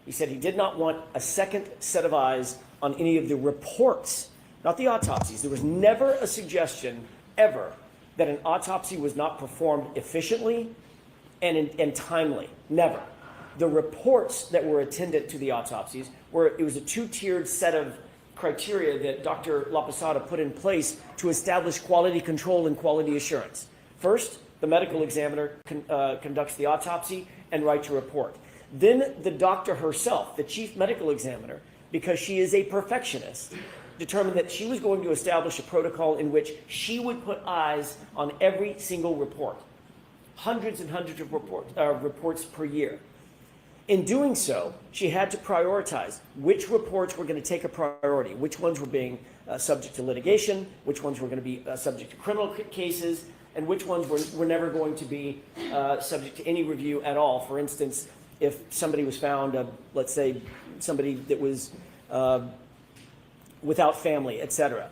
He said he did not want a second set of eyes on any of the reports, not the autopsies. There was never a suggestion, ever, that an autopsy was not performed efficiently and timely. Never. The reports that were attendant to the autopsies it was a two-tiered set of criteria that Dr. LaPosada put in place to establish quality control and quality assurance. First, the medical examiner conducts the autopsy and writes a report. Then the doctor herself, the chief medical examiner, because she is a perfectionist, determined that she was going to establish a protocol in which she would put eyes on every single report. Hundreds and hundreds of reports per year. In doing so, she had to prioritize which reports were going to take a priority, which ones were being subject to litigation, which ones were going to be subject to criminal cases, and which ones were never going to be subject to any review at all. For instance, if somebody was found, let's say somebody that was without family, etc.,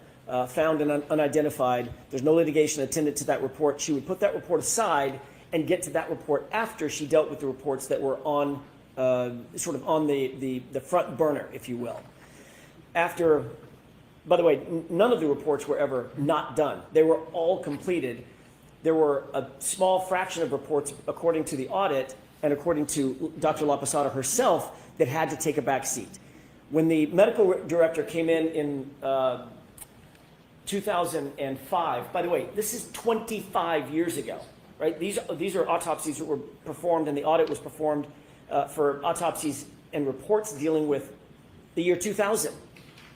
found and unidentified, there's no litigation attendant to that report, she would put that report aside and get to that report after she dealt with the reports that were on sort of on the front burner, if you will. After, by the way, none of the reports were ever not done. They were all completed. There were a small fraction of reports, according to the audit and according to Dr. LaPosada herself, that had to take a back seat. When the medical director came in 2005, by the way, this is 25 years ago, right? These are autopsies that were performed, and the audit was performed for autopsies and reports dealing with the year 2000.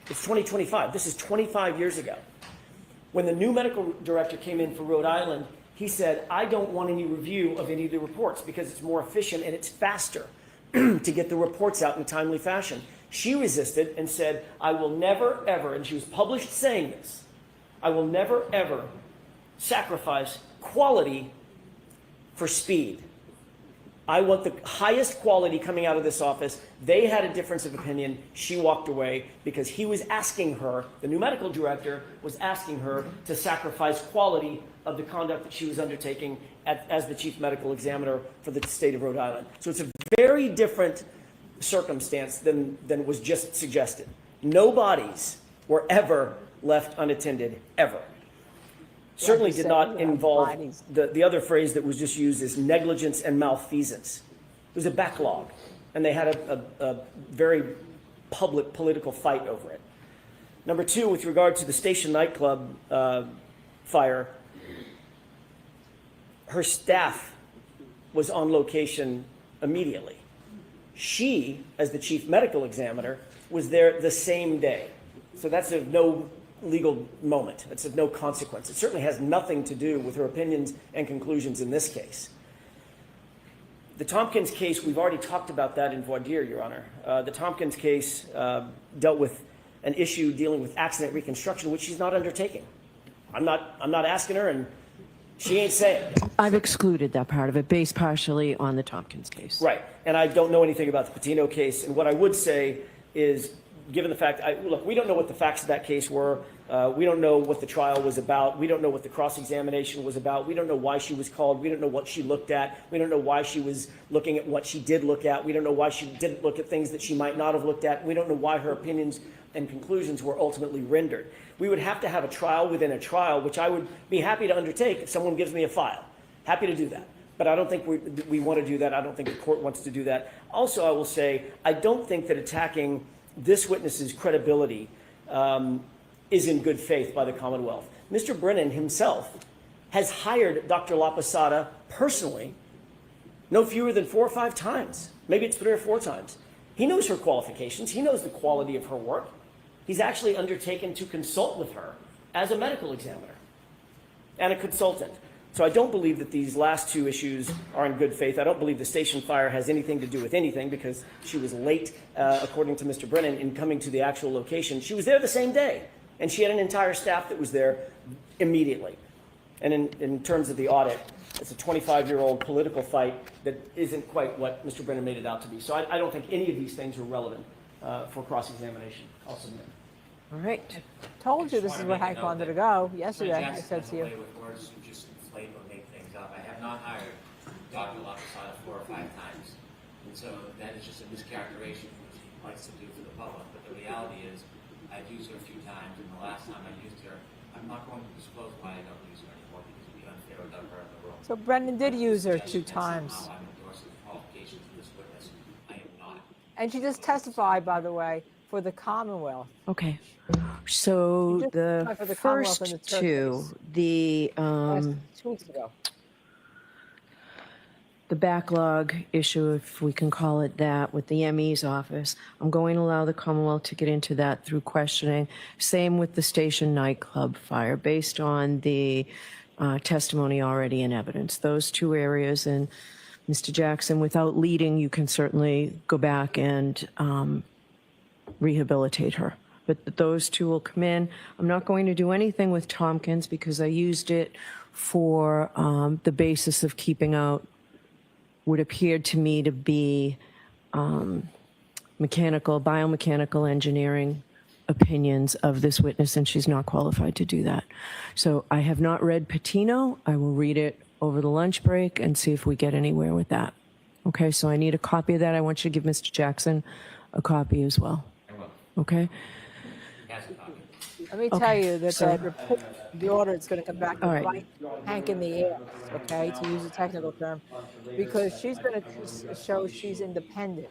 It's 2025. This is 25 years ago. When the new medical director came in for Rhode Island, he said, I don't want any review of any of the reports because it's more efficient and it's faster to get the reports out in a timely fashion. She resisted and said, I will never, ever, and she was published saying this, I will never, ever sacrifice quality for speed. I want the highest quality coming out of this office. They had a difference of opinion. She walked away because he was asking her, the new medical director was asking her to sacrifice quality of the conduct that she was undertaking as the chief medical examiner for the state of Rhode Island. So it's a very different circumstance than was just suggested. No bodies were ever left unattended, ever. Certainly did not involve, the other phrase that was just used is negligence and malfeasance. It was a backlog, and they had a very public political fight over it. Number two, with regard to the Station nightclub fire, her staff was on location immediately. She, as the chief medical examiner, was there the same day. So that's of no legal moment. It's of no consequence. It certainly has nothing to do with her opinions and conclusions in this case. The Tompkins case, we've already talked about that in voir dire, Your Honor. The Tompkins case dealt with an issue dealing with accident reconstruction, which she's not undertaking. I'm not asking her, and she ain't saying.
I've excluded that part of it, based partially on the Tompkins case.
Right, and I don't know anything about the Patino case, and what I would say is, given the fact, look, we don't know what the facts of that case were. We don't know what the trial was about. We don't know what the cross-examination was about. We don't know why she was called. We don't know what she looked at. We don't know why she was looking at what she did look at. We don't know why she didn't look at things that she might not have looked at. We don't know why her opinions and conclusions were ultimately rendered. We would have to have a trial within a trial, which I would be happy to undertake if someone gives me a file. Happy to do that. But I don't think we want to do that. I don't think the court wants to do that. Also, I will say, I don't think that attacking this witness's credibility is in good faith by the Commonwealth. Mr. Brennan himself has hired Dr. LaPosada personally no fewer than 4 or 5 times. Maybe it's 3 or 4 times. He knows her qualifications. He knows the quality of her work. He's actually undertaken to consult with her as a medical examiner and a consultant. So I don't believe that these last 2 issues are in good faith. I don't believe the station fire has anything to do with anything because she was late, according to Mr. Brennan, in coming to the actual location. She was there the same day, and she had an entire staff that was there immediately. And in terms of the audit, it's a 25-year-old political fight that isn't quite what Mr. Brennan made it out to be. So I don't think any of these things are relevant for cross-examination. I'll submit.
All right.
Told you this is where Hank wanted to go yesterday. I said to you.
Or make things up. I have not hired Dr. LaPosada 4 or 5 times. And so that is just a mischaracterization which he likes to do for the public. But the reality is I've used her a few times, and the last time I used her, I'm not going to disclose why I don't use her anymore because it would be unfair without her in the room.
So Brendan did use her 2 times.
I'm endorsing the qualifications of this witness. I am not.
And she just testified, by the way, for the Commonwealth.
Okay. So the
for the Commonwealth
first
and the Turk
2,
case.
the
2 weeks ago.
the backlog issue, if we can call it that, with the ME's office, I'm going to allow the Commonwealth to get into that through questioning. Same with the Station nightclub fire, based on the testimony already in evidence. Those 2 areas, and Mr. Jackson, without leading, you can certainly go back and rehabilitate her. But those 2 will come in. I'm not going to do anything with Tompkins because I used it for the basis of keeping out what appeared to me to be biomechanical engineering opinions of this witness, and she's not qualified to do that. So I have not read Patino. I will read it over the lunch break and see if we get anywhere with that. Okay, so I need a copy of that. I want you to give Mr. Jackson a copy as well. Okay?
Let me tell you that that report, the order is going to come back
All
and
right.
bite Hank in the ass, okay, to use a technical term, because she's going to show she's independent,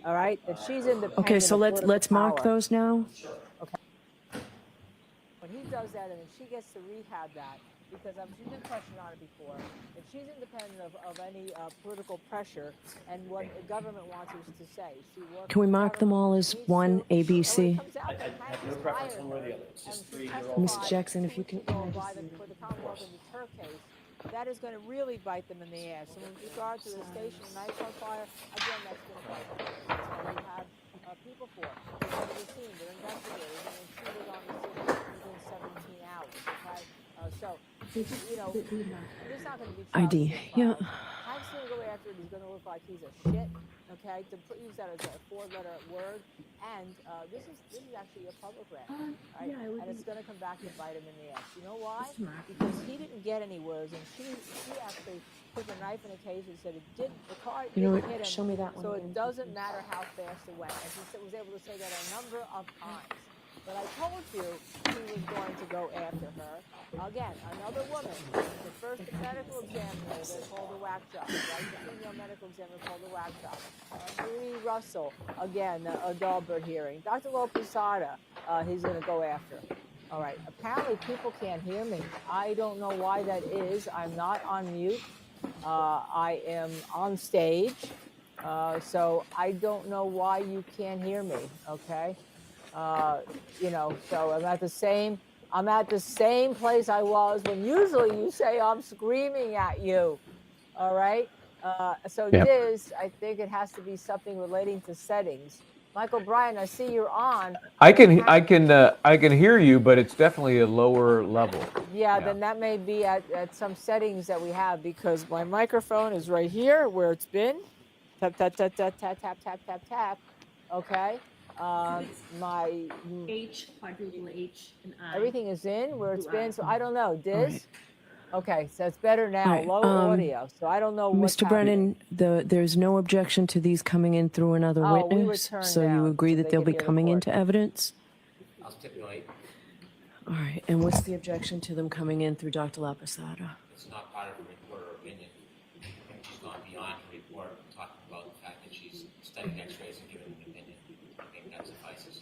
all right? That she's independent.
Okay, so
of
let's
political
mark
power.
those now.
When he does that and then she gets to rehab that, because she's been questioned on it before, if she's independent of any political pressure and what the government wants her to say. She works
Can we
for
mark them
government,
all as
she needs
one
to-
A, B,
and when
C?
it comes out that
I
Hank
have no
is
preference
fired
one way or the other. It's
and
just
she
3-year-old.
Mr.
testified
Jackson, if you can.
for the Commonwealth in the Turk case, that is going to really bite them in the ass. And with regard to the Station nightclub fire, again, that's going to bite them. That's what we have people for. They're going to the scene, they're investigators, and they treated on the scene within 17 hours. Okay, so you know, this not going to be
ID,
trusted.
yeah.
Hank's going to go after it. He's going to look like he's a shit. Okay, to use that as a 4-letter word. And this is actually a public rant, right?
yeah, it would
And it's
be-
going to come back and bite him in the ass. You know why?
Smart.
Because he didn't get anywhere, and she actually put the knife in a case and said the car
You know
didn't
what?
hit him.
Show me that one
So
again.
it doesn't matter how fast it went. And he was able to say that a number of times. But I told you he was going to go after her. Again, another woman, the first medical examiner they called a whack job, right? The female medical examiner called a whack job. Marie Russell, again, a Dahlberg hearing. Dr. Lopezada, he's going to go after. All right, apparently people can't hear me. I don't know why that is. I'm not on mute. I am on stage. So I don't know why you can't hear me, okay? You know, so I'm at the same place I was when usually you say I'm screaming at you. All right. So
Yep.
Diz, I think it has to be something relating to settings. Michael Bryant, I see you're on.
I can hear you, but it's definitely a lower level.
Yeah, then that may be at some settings that we have because my microphone is right here where it's been. Tap, tap, tap, tap, tap, tap, tap, tap, tap. Okay. My
H, quadruple H, and I.
everything is in where it's been. So I don't know. Diz?
right.
Okay, so it's better now.
All right,
Low audio. So I don't know what's
Mr. Brennan, there's no objection to these coming in through another
Oh, we were
witness?
turned
So you
down
agree
so
that
they
they'll
could
be
hear the
coming
court.
into evidence?
I'll stipulate
All right, and what's the objection to them coming in through Dr. Lopezada?
it's not part of her report or opinion. I think she's gone beyond her report, talking about the fact that she's studied x-rays and given an opinion. I think that suffices.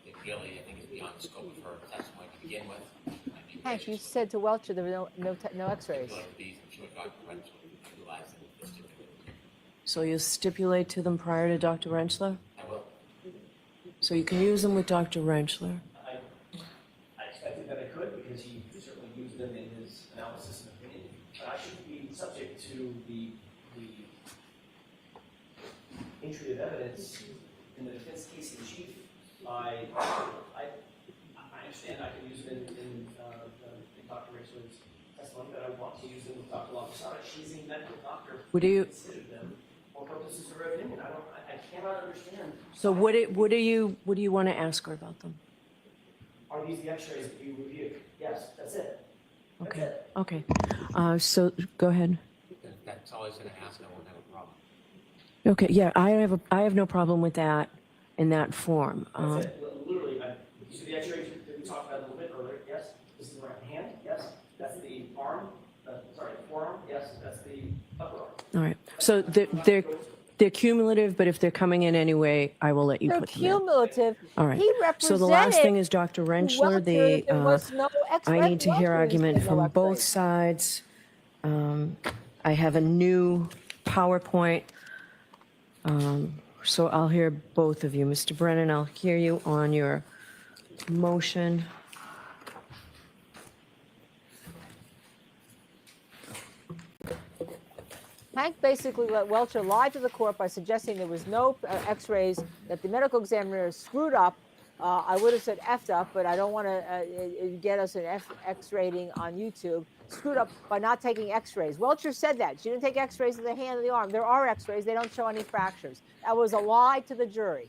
It really, I think, is beyond the scope of her testimony to begin with.
Hank, you said to Welcher there were no x-rays.
So you'll stipulate to them prior to Dr. Rentschler?
I will.
So you can use them with Dr. Rentschler?
I expected that I could because he certainly used them in his analysis and opinion. But I should be subject to the entry of evidence in the defense case in chief. I understand I can use them in Dr. Rentschler's testimony, but I want to use them with Dr. Lopezada. She's a medical doctor.
Would you-
Consider them for purposes of her opinion. I cannot understand.
So what do you want to ask her about them?
Are these the x-rays that you reviewed? Yes, that's it. That's
Okay,
it.
okay. So go ahead.
That's all I was going to ask, and I won't have a problem.
Okay, yeah, I have no problem with that in that form.
That's it. Literally, you see the x-rays that we talked about a little bit earlier? Yes. This is the right hand? Yes. That's the arm? Forearm? Yes. That's the upper arm.
All right, so they're cumulative, but if they're coming in anyway, I will let you
They're
put them in.
cumulative.
All right.
He
So the last thing
represented
is Dr. Rentschler.
Welcher, there was no
I need to hear
Welcher
argument
said no
from both
x-rays.
sides. I have a new PowerPoint. So I'll hear both of you. Mr. Brennan, I'll hear you on your motion.
Hank basically let Welcher lie to the court by suggesting there was no x-rays, that the medical examiner screwed up. I would have said effed up, but I don't want to get us an X rating on YouTube. Screwed up by not taking x-rays. Welcher said that. She didn't take x-rays of the hand or the arm. There are x-rays. They don't show any fractures. That was a lie to the jury.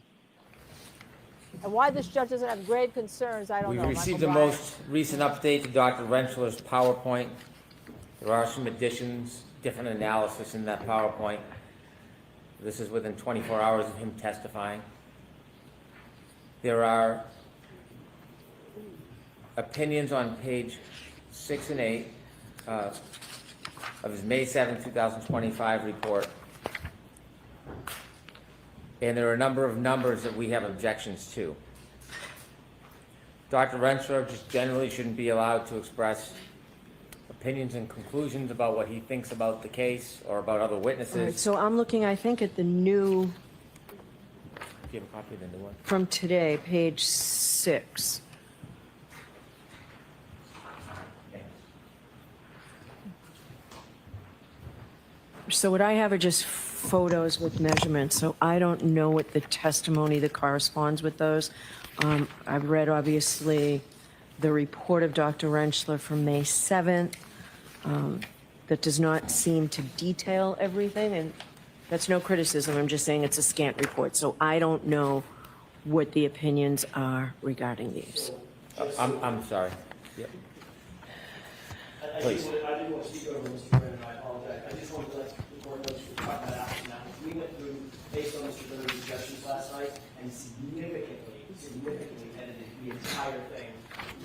And why this judge doesn't have grave concerns, I don't know.
We've received the
Michael Bryant.
most recent update to Dr. Rentschler's PowerPoint. There are some additions, different analysis in that PowerPoint. This is within 24 hours of him testifying. There are opinions on page 6 and 8 of his May 7, 2025 report. And there are a number of numbers that we have objections to. Dr. Rentschler just generally shouldn't be allowed to express opinions and conclusions about what he thinks about the case or about other
All right,
witnesses.
so I'm looking, I think, at the new,
Do you have a copy of the new one?
from today, page 6. So what I have are just photos with measurements, so I don't know what the testimony that corresponds with those. I've read, obviously, the report of Dr. Rentschler from May 7th. that does not seem to detail everything, and that's no criticism, I'm just saying it's a scant report, so I don't know what the opinions are regarding these.
I'm sorry. Yeah.
I
Please.
didn't want to speak over Mr. Brennan, I apologize. I just wanted to let the board know we're talking about apples and apples. We went through, based on Mr. Brennan's suggestions last night, and significantly edited the entire thing.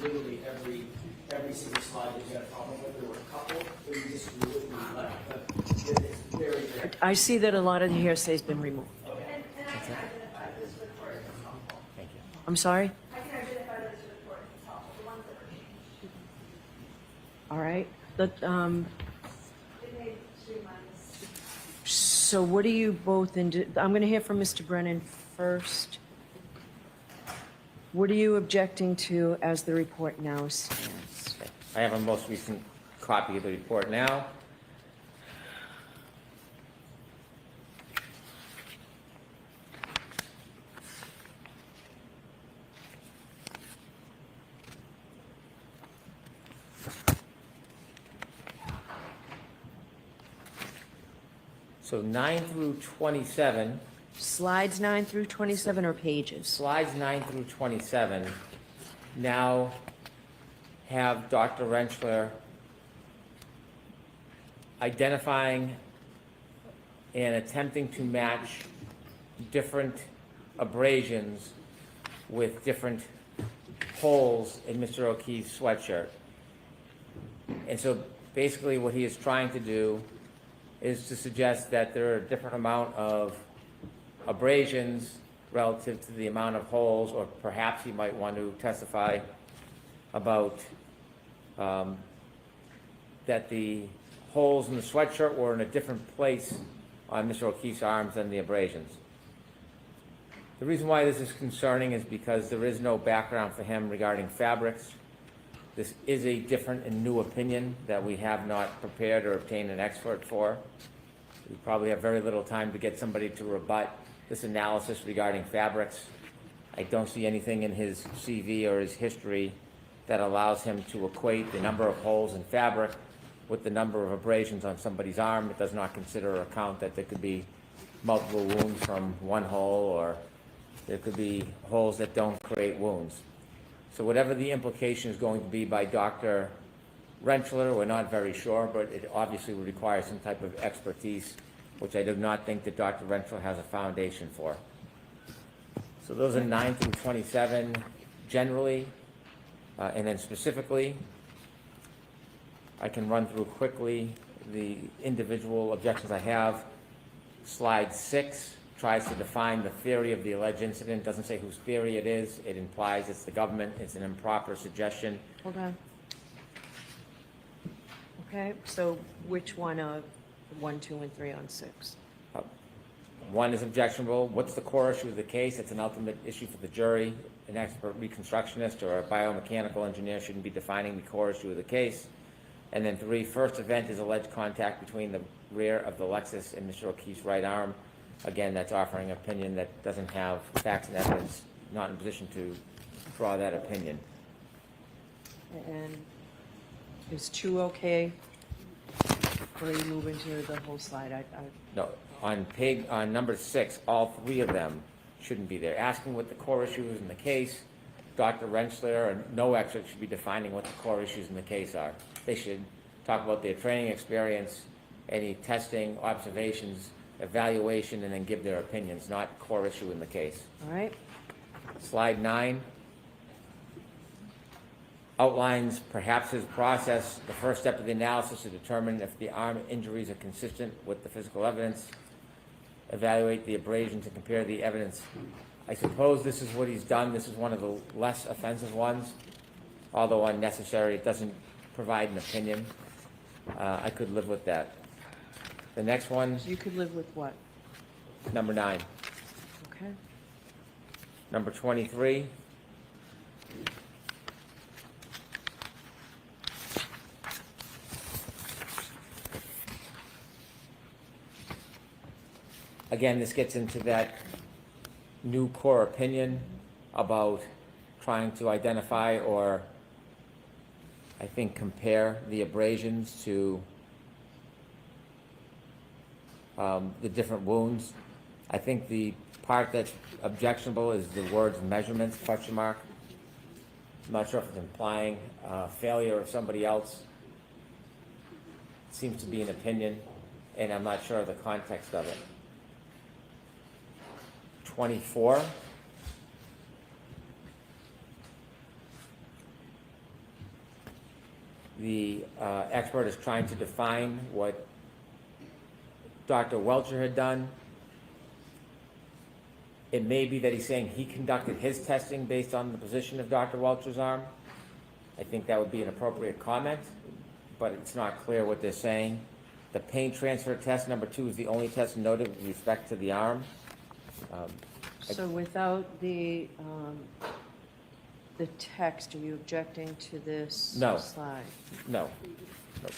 Literally every single slide that you got a problem with. There were a couple that we disagree with, we left, but it's very, very.
I see that a lot of the hearsay's been removed.
Okay.
And I can identify this report as helpful.
Thank you.
I'm sorry?
I can identify this report as helpful, the ones that were changed.
All right.
It made streamlines.
So what do you both, I'm going to hear from Mr. Brennan first. What are you objecting to as the report now stands?
I have a most recent copy of the report now. So 9 through 27,
Slides 9 through 27 or pages?
slides 9 through 27 now have Dr. Rentschler identifying and attempting to match different abrasions with different holes in Mr. O'Keefe's sweatshirt. And so basically what he is trying to do is to suggest that there are a different amount of abrasions relative to the amount of holes, or perhaps he might want to testify about that the holes in the sweatshirt were in a different place on Mr. O'Keefe's arms than the abrasions. The reason why this is concerning is because there is no background for him regarding fabrics. This is a different and new opinion that we have not prepared or obtained an expert for. We probably have very little time to get somebody to rebut this analysis regarding fabrics. I don't see anything in his CV or his history that allows him to equate the number of holes in fabric with the number of abrasions on somebody's arm. It does not consider or account that there could be multiple wounds from one hole, or there could be holes that don't create wounds. So whatever the implication is going to be by Dr. Rentschler, we're not very sure, but it obviously would require some type of expertise, which I do not think that Dr. Rentschler has a foundation for. So those are 9 through 27 generally, and then specifically, I can run through quickly the individual objections I have. Slide 6 tries to define the theory of the alleged incident, doesn't say whose theory it is. It implies it's the government. It's an improper suggestion.
Hold on. Okay, so which one of 1, 2, and 3 on 6?
1 is objectionable. What's the core issue of the case? It's an ultimate issue for the jury. An expert reconstructionist or a biomechanical engineer shouldn't be defining the core issue of the case. And then 3, first event is alleged contact between the rear of the Lexus and Mr. O'Keefe's right arm. Again, that's offering an opinion that doesn't have facts and evidence, not in a position to draw that opinion.
And is 2 okay? Or are you moving to the whole slide?
No, on number 6, all 3 of them shouldn't be there. Asking what the core issue is in the case, Dr. Rentschler or no expert should be defining what the core issues in the case are. They should talk about their training experience, any testing, observations, evaluation, and then give their opinions, not core issue in the case.
All right.
Slide 9 outlines perhaps his process. The first step of the analysis to determine if the arm injuries are consistent with the physical evidence. Evaluate the abrasions and compare the evidence. I suppose this is what he's done. This is one of the less offensive ones, although unnecessary. It doesn't provide an opinion. I could live with that. The next one,
You could live with what?
number 9.
Okay.
Number 23. Again, this gets into that new core opinion about trying to identify or I think, compare the abrasions to the different wounds. I think the part that's objectionable is the words measurements, question mark. I'm not sure if it's implying failure of somebody else. It seems to be an opinion, and I'm not sure of the context of it. 24. The expert is trying to define what Dr. Welcher had done. It may be that he's saying he conducted his testing based on the position of Dr. Welcher's arm. I think that would be an appropriate comment, but it's not clear what they're saying. The pain transfer test, number 2, is the only test noted with respect to the arm.
So without the text, are you objecting to this
No.
slide?
No. No.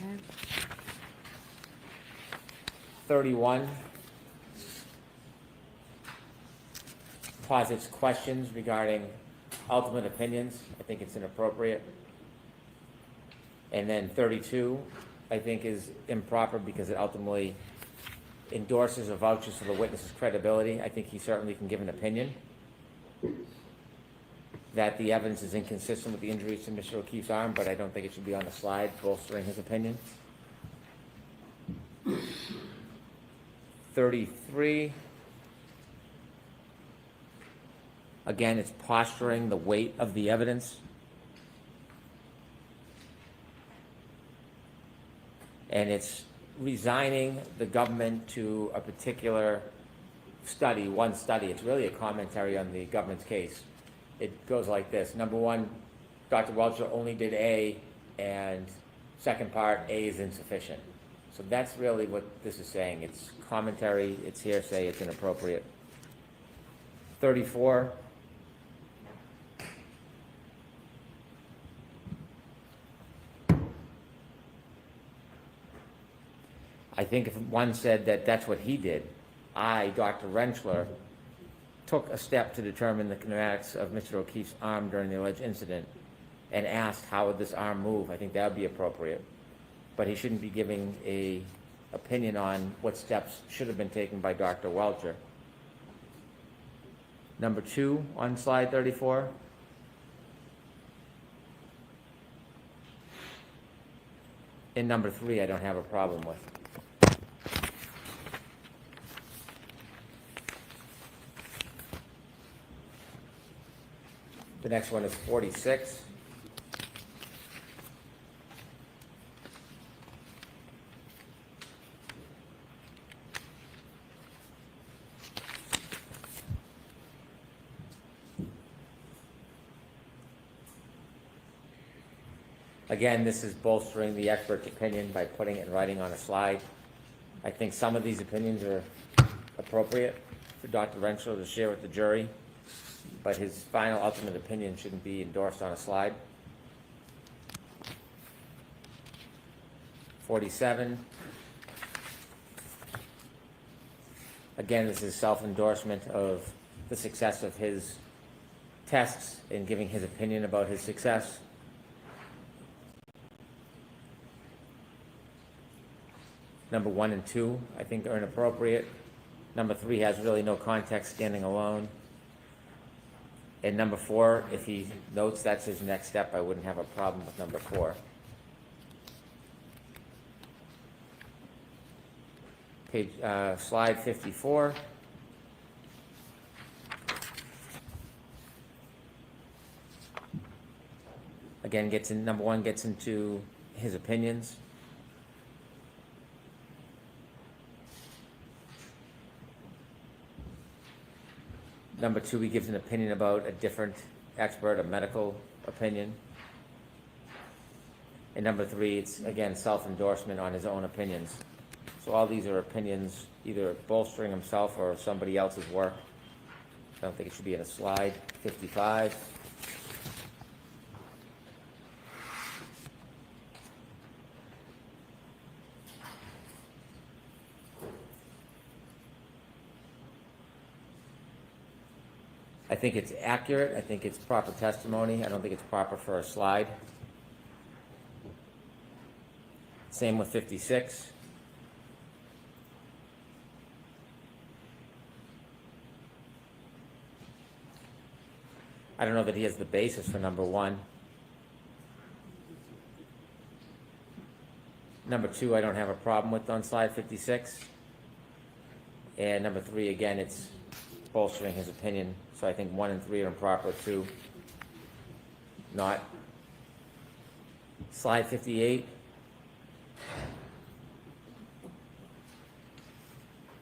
Okay.
31 posits questions regarding ultimate opinions. I think it's inappropriate. And then 32, I think, is improper because it ultimately endorses or vouches for the witness's credibility. I think he certainly can give an opinion that the evidence is inconsistent with the injuries to Mr. O'Keefe's arm, but I don't think it should be on the slide bolstering his opinion. 33. Again, it's posturing the weight of the evidence. And it's resigning the government to a particular study, one study. It's really a commentary on the government's case. It goes like this. Number 1, Dr. Welcher only did A, and second part, A is insufficient. So that's really what this is saying. It's commentary, it's hearsay, it's inappropriate. 34. I think if one said that that's what he did, I, Dr. Rentschler, took a step to determine the kinematics of Mr. O'Keefe's arm during the alleged incident and asked how would this arm move, I think that would be appropriate. But he shouldn't be giving an opinion on what steps should have been taken by Dr. Welcher. Number 2 on slide 34. And number 3 I don't have a problem with. The next one is 46. Again, this is bolstering the expert's opinion by putting it in writing on a slide. I think some of these opinions are appropriate for Dr. Rentschler to share with the jury, but his final ultimate opinion shouldn't be endorsed on a slide. 47. Again, this is self-endorsement of the success of his tests and giving his opinion about his success. Number 1 and 2, I think, are inappropriate. Number 3 has really no context standing alone. And number 4, if he notes that's his next step, I wouldn't have a problem with number 4. Slide 54. Again, number 1 gets into his opinions. Number 2, he gives an opinion about a different expert, a medical opinion. And number 3, it's, again, self-endorsement on his own opinions. So all these are opinions either bolstering himself or somebody else's work. I don't think it should be in a slide. 55. I think it's accurate. I think it's proper testimony. I don't think it's proper for a slide. Same with 56. I don't know that he has the basis for number 1. Number 2, I don't have a problem with on slide 56. And number 3, again, it's bolstering his opinion. So I think 1 and 3 are improper, 2 not. Slide 58.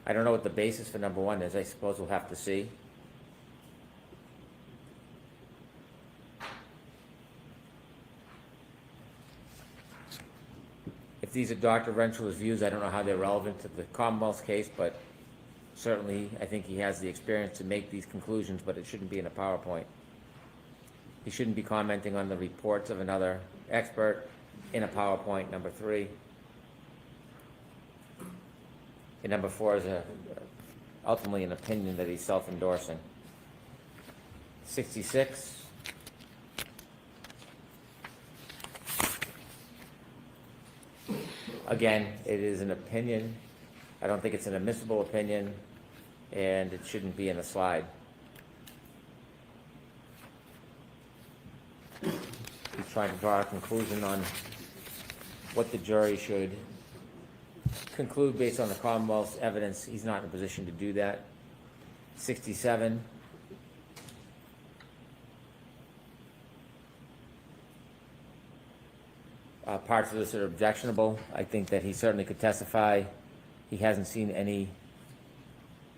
I don't know what the basis for number 1 is. I suppose we'll have to see. If these are Dr. Rentschler's views, I don't know how they're relevant to the Commonwealth's case, but certainly I think he has the experience to make these conclusions, but it shouldn't be in a PowerPoint. He shouldn't be commenting on the reports of another expert in a PowerPoint, number 3. And number 4 is ultimately an opinion that he's self-endorsing. 66. Again, it is an opinion. I don't think it's an admissible opinion, and it shouldn't be in a slide. He's trying to draw a conclusion on what the jury should conclude based on the Commonwealth's evidence. He's not in a position to do that. 67. Parts of this are objectionable. I think that he certainly could testify. He hasn't seen any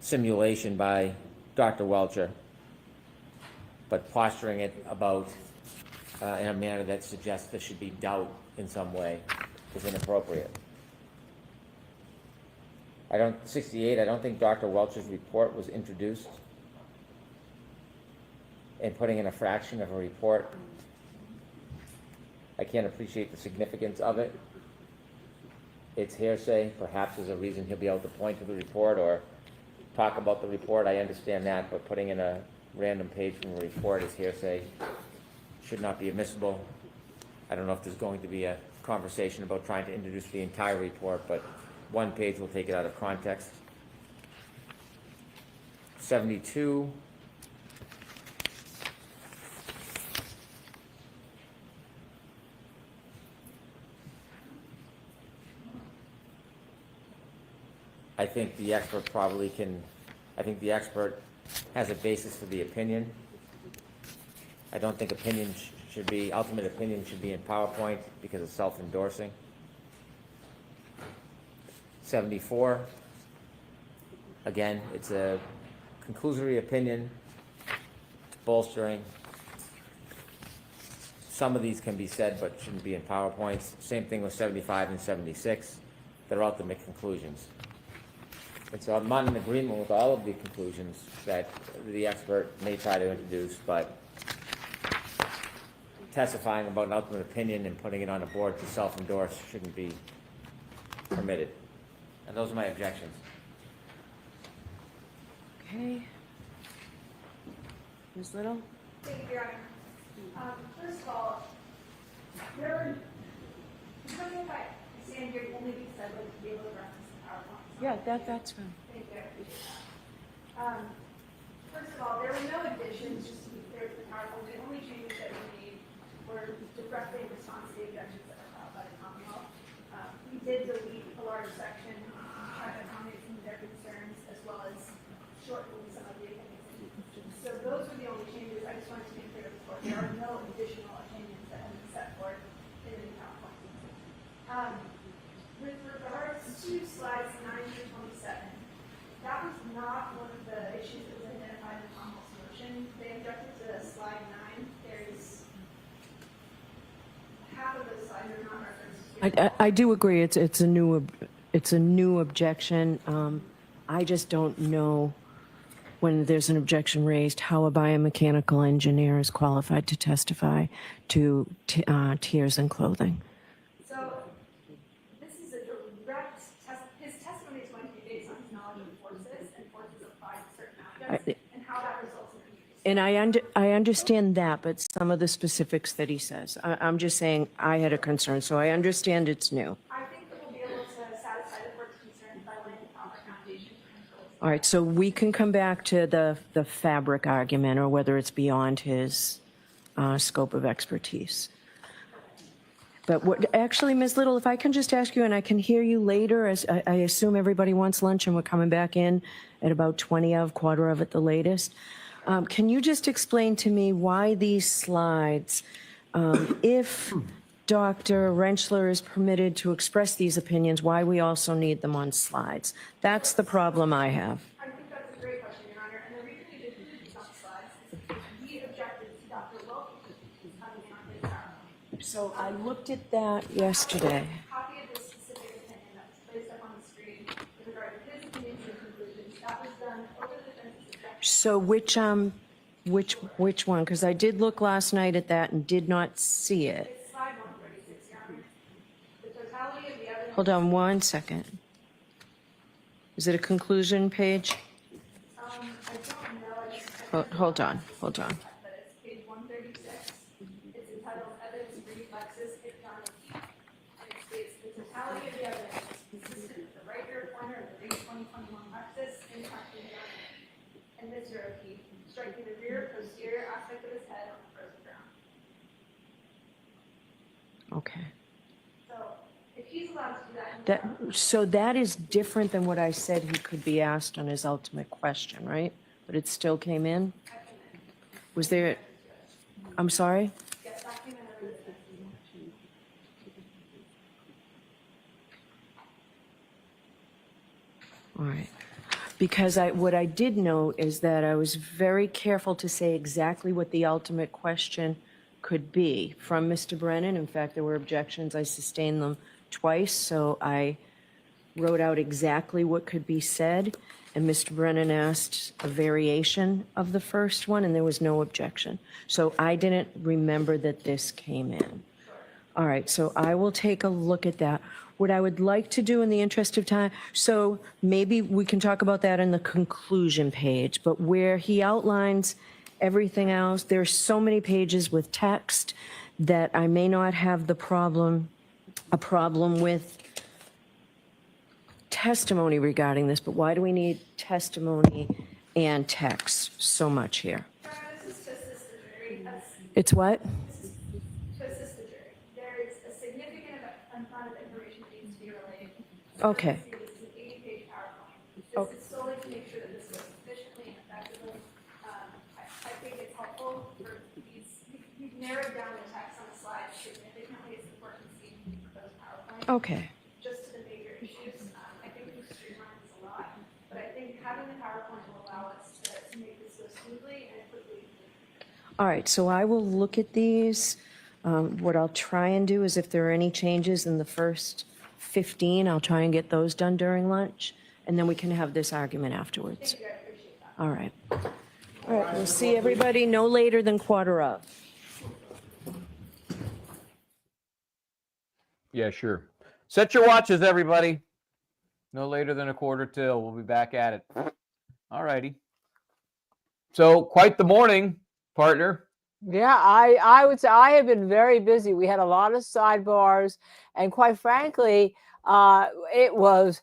simulation by Dr. Welcher, but posturing it about in a manner that suggests there should be doubt in some way is inappropriate. 68, I don't think Dr. Welcher's report was introduced, and putting in a fraction of a report, I can't appreciate the significance of it. It's hearsay. Perhaps there's a reason he'll be able to point to the report or talk about the report. I understand that, but putting in a random page from a report is hearsay. Should not be admissible. I don't know if there's going to be a conversation about trying to introduce the entire report, but one page will take it out of context. 72. I think the expert has a basis for the opinion. I don't think ultimate opinion should be in PowerPoint because it's self-endorsing. 74, again, it's a conclusory opinion, it's bolstering. Some of these can be said but shouldn't be in PowerPoints. Same thing with 75 and 76. They're ultimate conclusions. And so I'm not in agreement with all of the conclusions that the expert may try to introduce, but testifying about an ultimate opinion and putting it on a board to self-endorse shouldn't be permitted. And those are my objections.
Okay. Ms. Little?
Thank you, Your Honor. First of all, because if I stand here only because I'd like to be able to reference the PowerPoint.
Yeah, that's fine.
Thank you, I appreciate that. First of all, there were no additions, just to be clear, to the PowerPoint. The only changes that we made were directly in response to the objections that were filed by the Commonwealth. We did delete a large section, try to accommodate some of their concerns, as well as shorten some of the opinions. So those were the only changes. I just wanted to make clear to the court, there are no additional opinions that have been set forth in the PowerPoint. With regards to slides 9 through 27, that was not one of the issues that was identified in the Commonwealth's motion. They objected to slide 9. There's half of those slides are not referenced.
I do agree. It's a new objection. I just don't know when there's an objection raised how a biomechanical engineer is qualified to testify to tears and clothing.
So this is a direct his testimony is going to be based on his knowledge of forces and forces applied to certain objects and how that results in injury.
And I understand that, but some of the specifics that he says, I'm just saying I had a concern, so I understand it's new.
I think that we'll be able to satisfy the court's concerns by laying the proper foundation.
All right, so we can come back to the fabric argument or whether it's beyond his scope of expertise. But actually, Ms. Little, if I can just ask you, and I can hear you later, as I assume everybody wants lunch and we're coming back in at about 20 of, quarter of at the latest. Can you just explain to me why these slides, if Dr. Rentschler is permitted to express these opinions, why we also need them on slides? That's the problem I have.
I think that's a great question, Your Honor, and the reason we didn't do these on slides is because we objected to Dr. Wolfe coming in on his PowerPoint.
So I looked at that yesterday.
Copy of this specific opinion that was placed up on the screen with regard to his opinions and conclusions. That was done over the defense's objection.
So which one? Because I did look last night at that and did not see it.
It's slide 136, Your Honor. The totality of the evidence.
Hold on one second. Is it a conclusion page?
I don't know.
Hold on.
But it's page 136. It's entitled Evidence for Reflexes, if John O'Keefe. And it states the totality of the evidence is consistent with the right rear corner of the big 2021 Lexus in front of the and Mr. O'Keefe striking the rear posterior aspect of his head on the frozen ground.
Okay.
So if he's allowed to do that.
So that is different than what I said he could be asked on his ultimate question, right? But it still came in? Was there, I'm sorry?
Yes, that came in over the defense.
All right. Because what I did note is that I was very careful to say exactly what the ultimate question could be from Mr. Brennan. In fact, there were objections. I sustained them twice, so I wrote out exactly what could be said. And Mr. Brennan asked a variation of the first one, and there was no objection. So I didn't remember that this came in. All right, so I will take a look at that. What I would like to do in the interest of time, so maybe we can talk about that in the conclusion page, but where he outlines everything else, there's so many pages with text that I may not have a problem with testimony regarding this, but why do we need testimony and text so much here?
This is to assist the jury.
It's what?
This is to assist the jury. There is a significant amount of information that needs to be relayed.
Okay.
This is an 80-page PowerPoint. This is solely to make sure that this goes efficiently and effectively. I think it's helpful for we've narrowed down the text on the slide significantly as the court can see those PowerPoints.
Okay.
Just to the major issues. I think we've streamlined this a lot, but I think having the PowerPoint will allow us to make this go smoothly and quickly.
All right, so I will look at these. What I'll try and do is if there are any changes in the first 15, I'll try and get those done during lunch, and then we can have this argument afterwards.
Thank you, I appreciate that.
All right. All right, we'll see everybody no later than quarter of.
Yeah, sure. Set your watches, everybody. No later than a quarter till. We'll be back at it. All righty. So quite the morning, partner.
Yeah, I would say I have been very busy. We had a lot of sidebars, and quite frankly, it was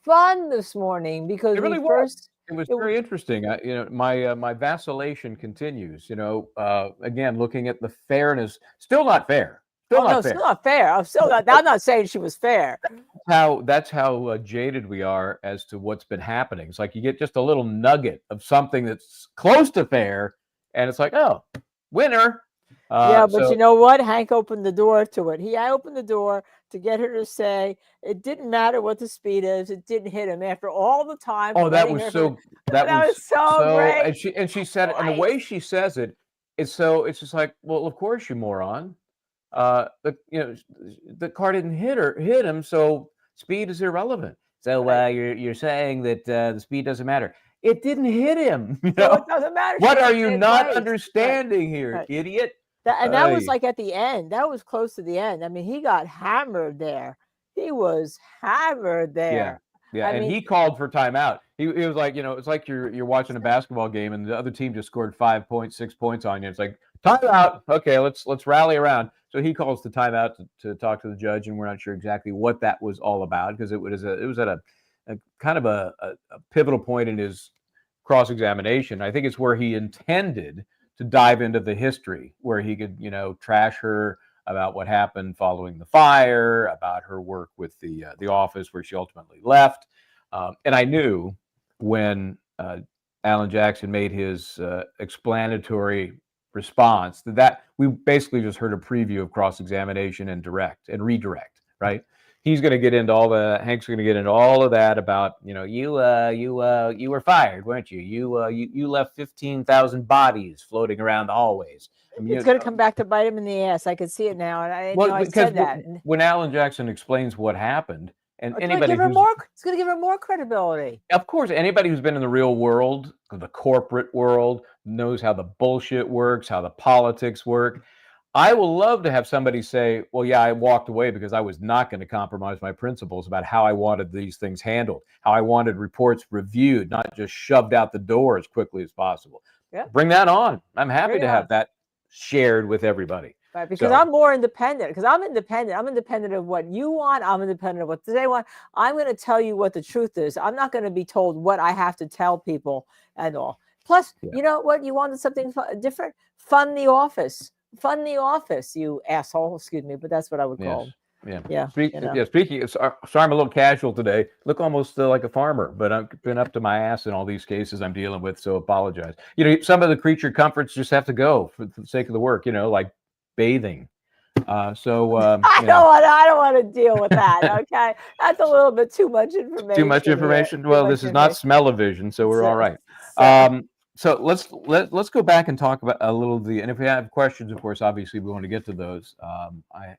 fun this morning because
It really
we
was.
first.
It was very interesting. My vacillation continues. Again, looking at the fairness, still not fair. Still not fair.
Still not fair. I'm not saying she was fair.
That's how jaded we are as to what's been happening. It's like you get just a little nugget of something that's close to fair, and it's like, oh, winner.
But you know what? Hank opened the door to it. I opened the door to get her to say it didn't matter what the speed is. It didn't hit him after all the time.
Oh, that was so. That was
so great.
And she said it, and the way she says it, it's just like, well, of course, you moron. The car didn't hit him, so speed is irrelevant. So you're saying that the speed doesn't matter. It didn't hit him.
It doesn't matter.
What are you not understanding here, idiot?
That was like at the end. That was close to the end. I mean, he got hammered there. He was hammered there.
Yeah. And he called for timeout. He was like, it's like you're watching a basketball game and the other team just scored 5 points, 6 points on you. It's like timeout. Okay, let's rally around. So he calls the timeout to talk to the judge, and we're not sure exactly what that was all about because it was at a kind of a pivotal point in his cross-examination. I think it's where he intended to dive into the history, where he could, trash her about what happened following the fire, about her work with the office where she ultimately left. And I knew when Alan Jackson made his explanatory response that we basically just heard a preview of cross-examination and redirect, right? He's going to get into Hank's going to get into all of that about, you were fired, weren't you? You left 15,000 bodies floating around the hallways.
It's going to come back to bite him in the ass. I could see it now. And I said that.
When Alan Jackson explains what happened, and
it's going to give her more credibility.
Of course, anybody who's been in the real world, the corporate world, knows how the bullshit works, how the politics work. I will love to have somebody say, well, yeah, I walked away because I was not going to compromise my principles about how I wanted these things handled, how I wanted reports reviewed, not just shoved out the door as quickly as possible.
Yeah.
Bring that on. I'm happy to have that shared with everybody.
Right, because I'm more independent. Because I'm independent. I'm independent of what you want. I'm independent of what they want. I'm going to tell you what the truth is. I'm not going to be told what I have to tell people and all. Plus, you know what? You wanted something different? Fund the office. Fund the office, you asshole. Excuse me, but that's what I would call him.
Yeah. Speaking of, sorry, I'm a little casual today. Look almost like a farmer, but I've been up to my ass in all these cases I'm dealing with, so apologize. Some of the creature comforts just have to go for the sake of the work, like bathing. I don't
want to deal with that. Okay, that's a little bit too much information.
Too much information. Well, this is not smell-o-vision, so we're all right. So let's go back and talk about a little and if we have questions, of course, obviously we want to get to those. I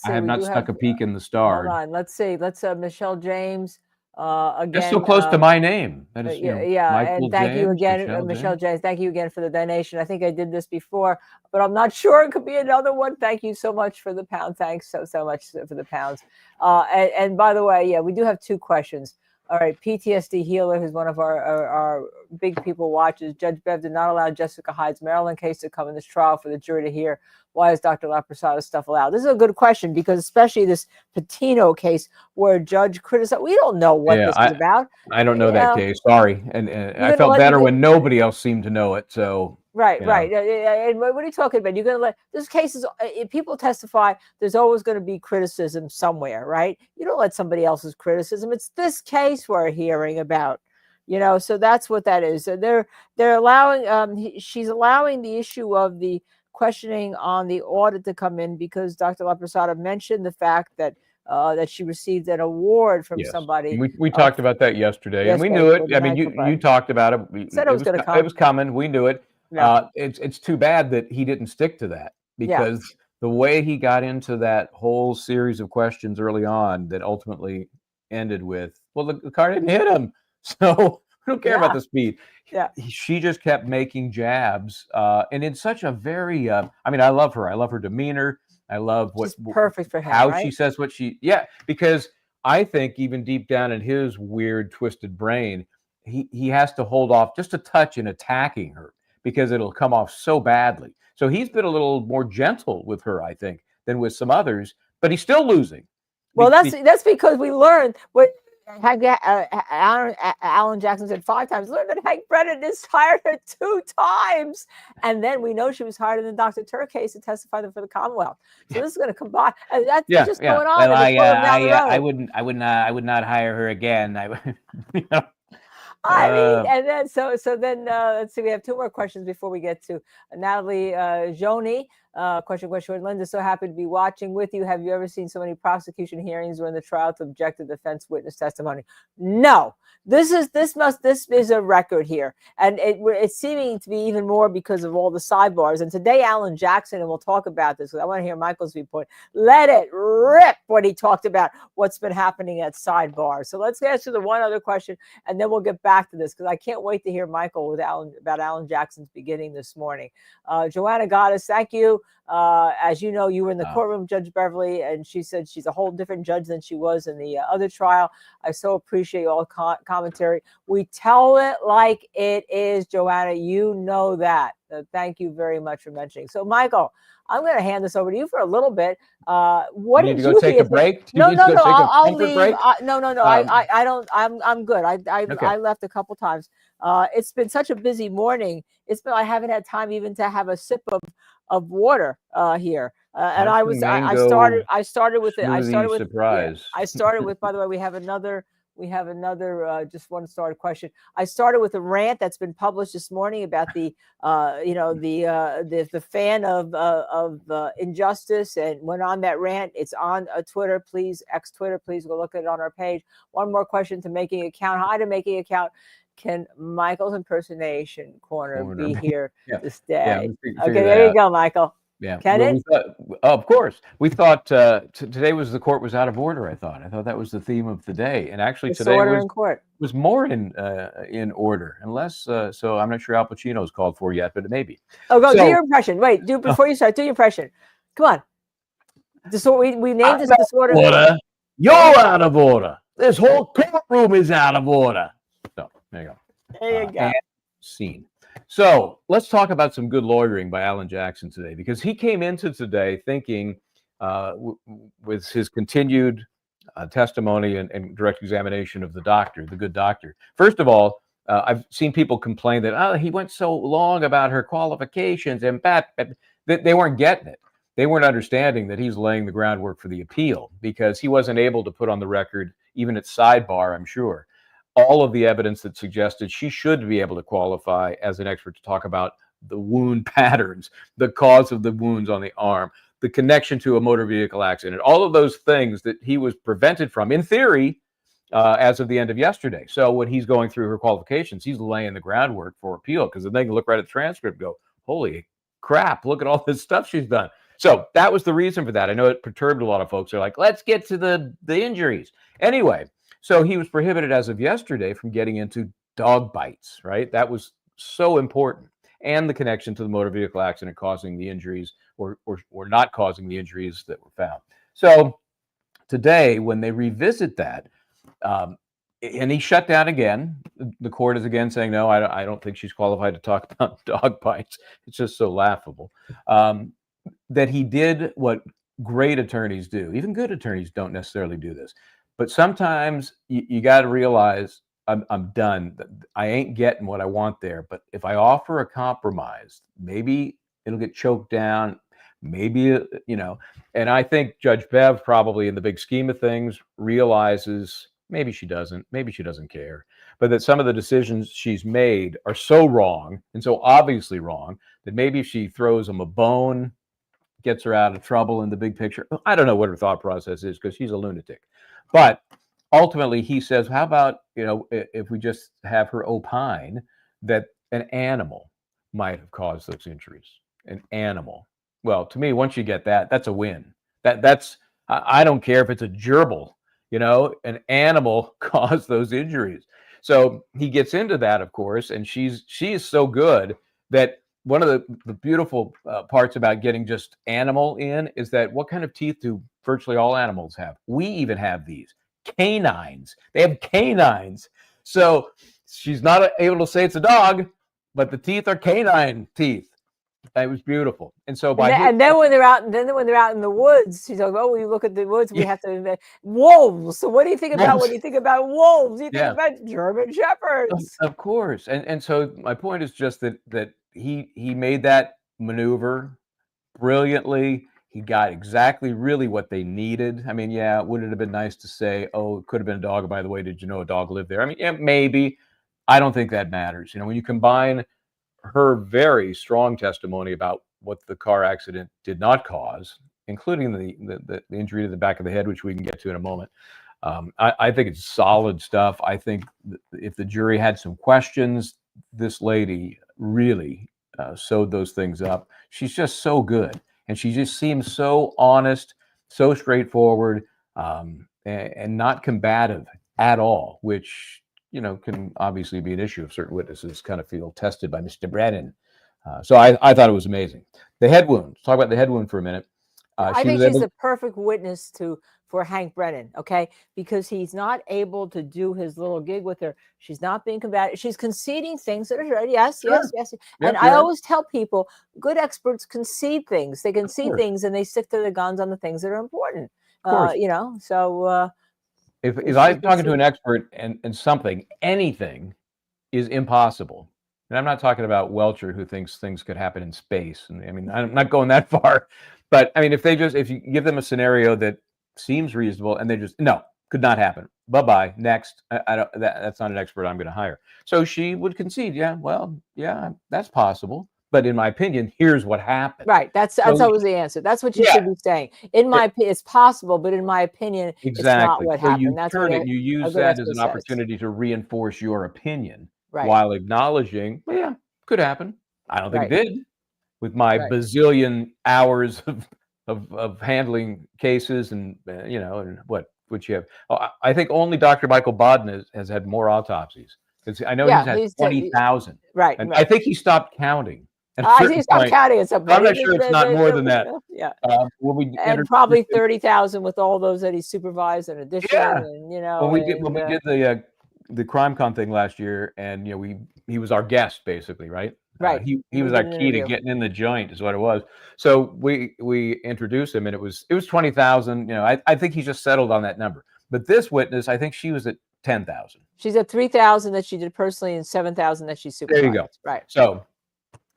have not stuck a peek in the stars.
Hold on, let's see. Let's Michelle James. Again,
that's so close to my name. That is,
and thank you again, Michelle James. Thank you again for the donation. I think I did this before, but I'm not sure. It could be another one. Thank you so much for the pound. Thanks so much for the pounds. And by the way, we do have two questions. All right, PTSD Healer, who's one of our big people watches. Judge Bev did not allow Jessica Hyde's Maryland case to come in this trial for the jury to hear. Why is Dr. LaPrasada's stuff allowed? This is a good question because especially this Patino case where a judge criticized, we don't know what this is about.
I don't know that case. Sorry. And I felt better when nobody else seemed to know it. So
Right. And what are you talking about? You're going to let this case is if people testify, there's always going to be criticism somewhere, right? You don't let somebody else's criticism. It's this case we're hearing about, so that's what that is. So they're allowing she's allowing the issue of the questioning on the audit to come in because Dr. LaPrasada mentioned the fact that that she received an award from somebody.
We talked about that yesterday, and we knew it. I mean, you talked about it.
Said it was going to come.
It was coming. We knew it. It's too bad that he didn't stick to that because the way he got into that whole series of questions early on that ultimately ended with, well, the car didn't hit him, so I don't care about the speed. She just kept making jabs, and in such a very, I love her. I love her demeanor. I love
what perfect for him,
how she says what because I think even deep down in his weird, twisted brain, he has to hold off just a touch in attacking her because it'll come off so badly. So he's been a little more gentle with her, I think, than with some others, but he's still losing.
Well, that's because we learned what Alan Jackson said 5 times. Learned that Hank Brennan has hired her 2 times, and then we know she was hired in the Dr. Tur case to testify for the Commonwealth. So this is going to combine. That's just going on.
Well, I would not hire her again.
And then let's see. We have 2 more questions before we get to Natalie Joni. Question. Linda, so happy to be watching with you. Have you ever seen so many prosecution hearings or in the trial to object to defense witness testimony? No. This is a record here, and it's seeming to be even more because of all the sidebars. And today, Alan Jackson, and we'll talk about this because I want to hear Michael's viewpoint. Let it rip when he talked about what's been happening at sidebar. So let's answer the one other question, and then we'll get back to this because I can't wait to hear Michael about Alan Jackson's beginning this morning. Joanna Goddess, thank you. As you know, you were in the courtroom, Judge Beverly, and she said she's a whole different judge than she was in the other trial. I so appreciate all commentary. We tell it like it is, Joanna. You know that. Thank you very much for mentioning. So, Michael, I'm going to hand this over to you for a little bit. What
You need
did
to
you
go take
hear?
a break?
No, I'll
comfort
leave.
break?
No. I don't. I'm good. I left a couple times. It's been such a busy morning. I haven't had time even to have a sip of water here. And I started with
surprise.
I started with, by the way, we have another just one started question. I started with a rant that's been published this morning about the fan of injustice, and went on that rant. It's on Twitter. Please, Twitter, please go look at it on our page. One more question to Making Account. Hi to Making Account. Can Michael's impersonation corner be here this day? Okay, there you go, Michael.
Yeah.
Can
well, of course. We thought today was the court was out of order, I thought that was the theme of the day. And actually today was more in order, unless so I'm not sure Al Pacino's called for yet, but it may be.
Do your impression. Wait, before you start, do your impression. Come on. We named this disorder.
Order. You're out of order. This whole courtroom is out of order. So there you go.
There you go.
And scene. So let's talk about some good lawyering by Alan Jackson today, because he came into today thinking with his continued testimony and direct examination of the doctor, the good doctor. First of all, I've seen people complain that he went so long about her qualifications and that they weren't getting it. They weren't understanding that he's laying the groundwork for the appeal, because he wasn't able to put on the record, even at Sidebahhh, I'm sure, all of the evidence that suggested she should be able to qualify as an expert to talk about the wound patterns, the cause of the wounds on the arm, the connection to a motor vehicle accident, all of those things that he was prevented from, in theory, as of the end of yesterday. So when he's going through her qualifications, he's laying the groundwork for appeal, because then they can look right at the transcript and go, holy crap, look at all this stuff she's done. So that was the reason for that. I know it perturbed a lot of folks. They're like, let's get to the injuries. Anyway, so he was prohibited as of yesterday from getting into dog bites, right? That was so important. And the connection to the motor vehicle accident causing the injuries or not causing the injuries that were found. So today, when they revisit that, and he shut down again, the court is again saying, no, I don't think she's qualified to talk about dog bites. It's just so laughable. That he did what great attorneys do. Even good attorneys don't necessarily do this. But sometimes you got to realize I'm done. I ain't getting what I want there. But if I offer a compromise, maybe it'll get choked down. Maybe, and I think Judge Bev probably in the big scheme of things realizes maybe she doesn't care, but that some of the decisions she's made are so wrong and so obviously wrong that maybe if she throws them a bone, gets her out of trouble in the big picture. I don't know what her thought process is, because she's a lunatic. But ultimately, he says, how about, if we just have her opine that an animal might have caused those injuries? An animal. Well, to me, once you get that, that's a win. That's I don't care if it's a gerbil, an animal caused those injuries. So he gets into that, of course, and she is so good that one of the beautiful parts about getting just animal in is that what kind of teeth do virtually all animals have? We even have these canines. They have canines. So she's not able to say it's a dog, but the teeth are canine teeth. It was beautiful. And so
then when they're out in the woods, she's like, oh, we look at the woods, we have to wolves. So what do you think about when you think about wolves? You think about German shepherds.
Of course. And so my point is just that he made that maneuver brilliantly. He got exactly really what they needed. I mean, would it have been nice to say, oh, it could have been a dog, by the way, did you know a dog lived there? I mean, maybe. I don't think that matters. When you combine her very strong testimony about what the car accident did not cause, including the injury to the back of the head, which we can get to in a moment. I think it's solid stuff. I think if the jury had some questions, this lady really sewed those things up. She's just so good. And she just seems so honest, so straightforward, and not combative at all, which, can obviously be an issue if certain witnesses kind of feel tested by Mr. Baden. So I thought it was amazing. The head wound. Let's talk about the head wound for a minute.
I think she's the perfect witness for Hank Brennan, okay? Because he's not able to do his little gig with her. She's not being combative. She's conceding things that are right. Yes,
Sure.
yes.
Yeah,
And I always tell people, good experts concede things. They concede things and they stick to the guns on the things that are important. You know, so
if I'm talking to an expert and something, anything is impossible. And I'm not talking about Welcher, who thinks things could happen in space. And I mean, I'm not going that far. But I mean, if you give them a scenario that seems reasonable and they just, no, could not happen. Bye-bye, next. I don't, that's not an expert I'm going to hire. So she would concede, yeah, well, yeah, that's possible. But in my opinion, here's what happened.
Right. That's always the answer. That's what you should be saying. In my opinion, it's possible, but in my opinion, it's not what happened.
You
That's
turn
what
it, you use that as an opportunity to reinforce your opinion while acknowledging, well, yeah, could happen. I don't think it did. With my bazillion hours of handling cases and you know, and what you have. Oh, I think only Dr. Michael Baden has had more autopsies, because I know he's had 20,000.
Right.
And I think he stopped counting.
I think he stopped counting at some point.
I'm not sure it's not more than that.
Yeah.
And
probably 30,000 with all those that he supervised in addition.
Yeah.
And, you know,
when we did the CrimeCon thing last year, and you know, he was our guest basically, right?
Right.
He was our key to getting in the joint, is what it was. So we introduced him, and it was 20,000. You know, I think he just settled on that number. But this witness, I think she was at 10,000.
She's at 3,000 that she did personally, and 7,000 that she supervised.
There you go.
Right.
So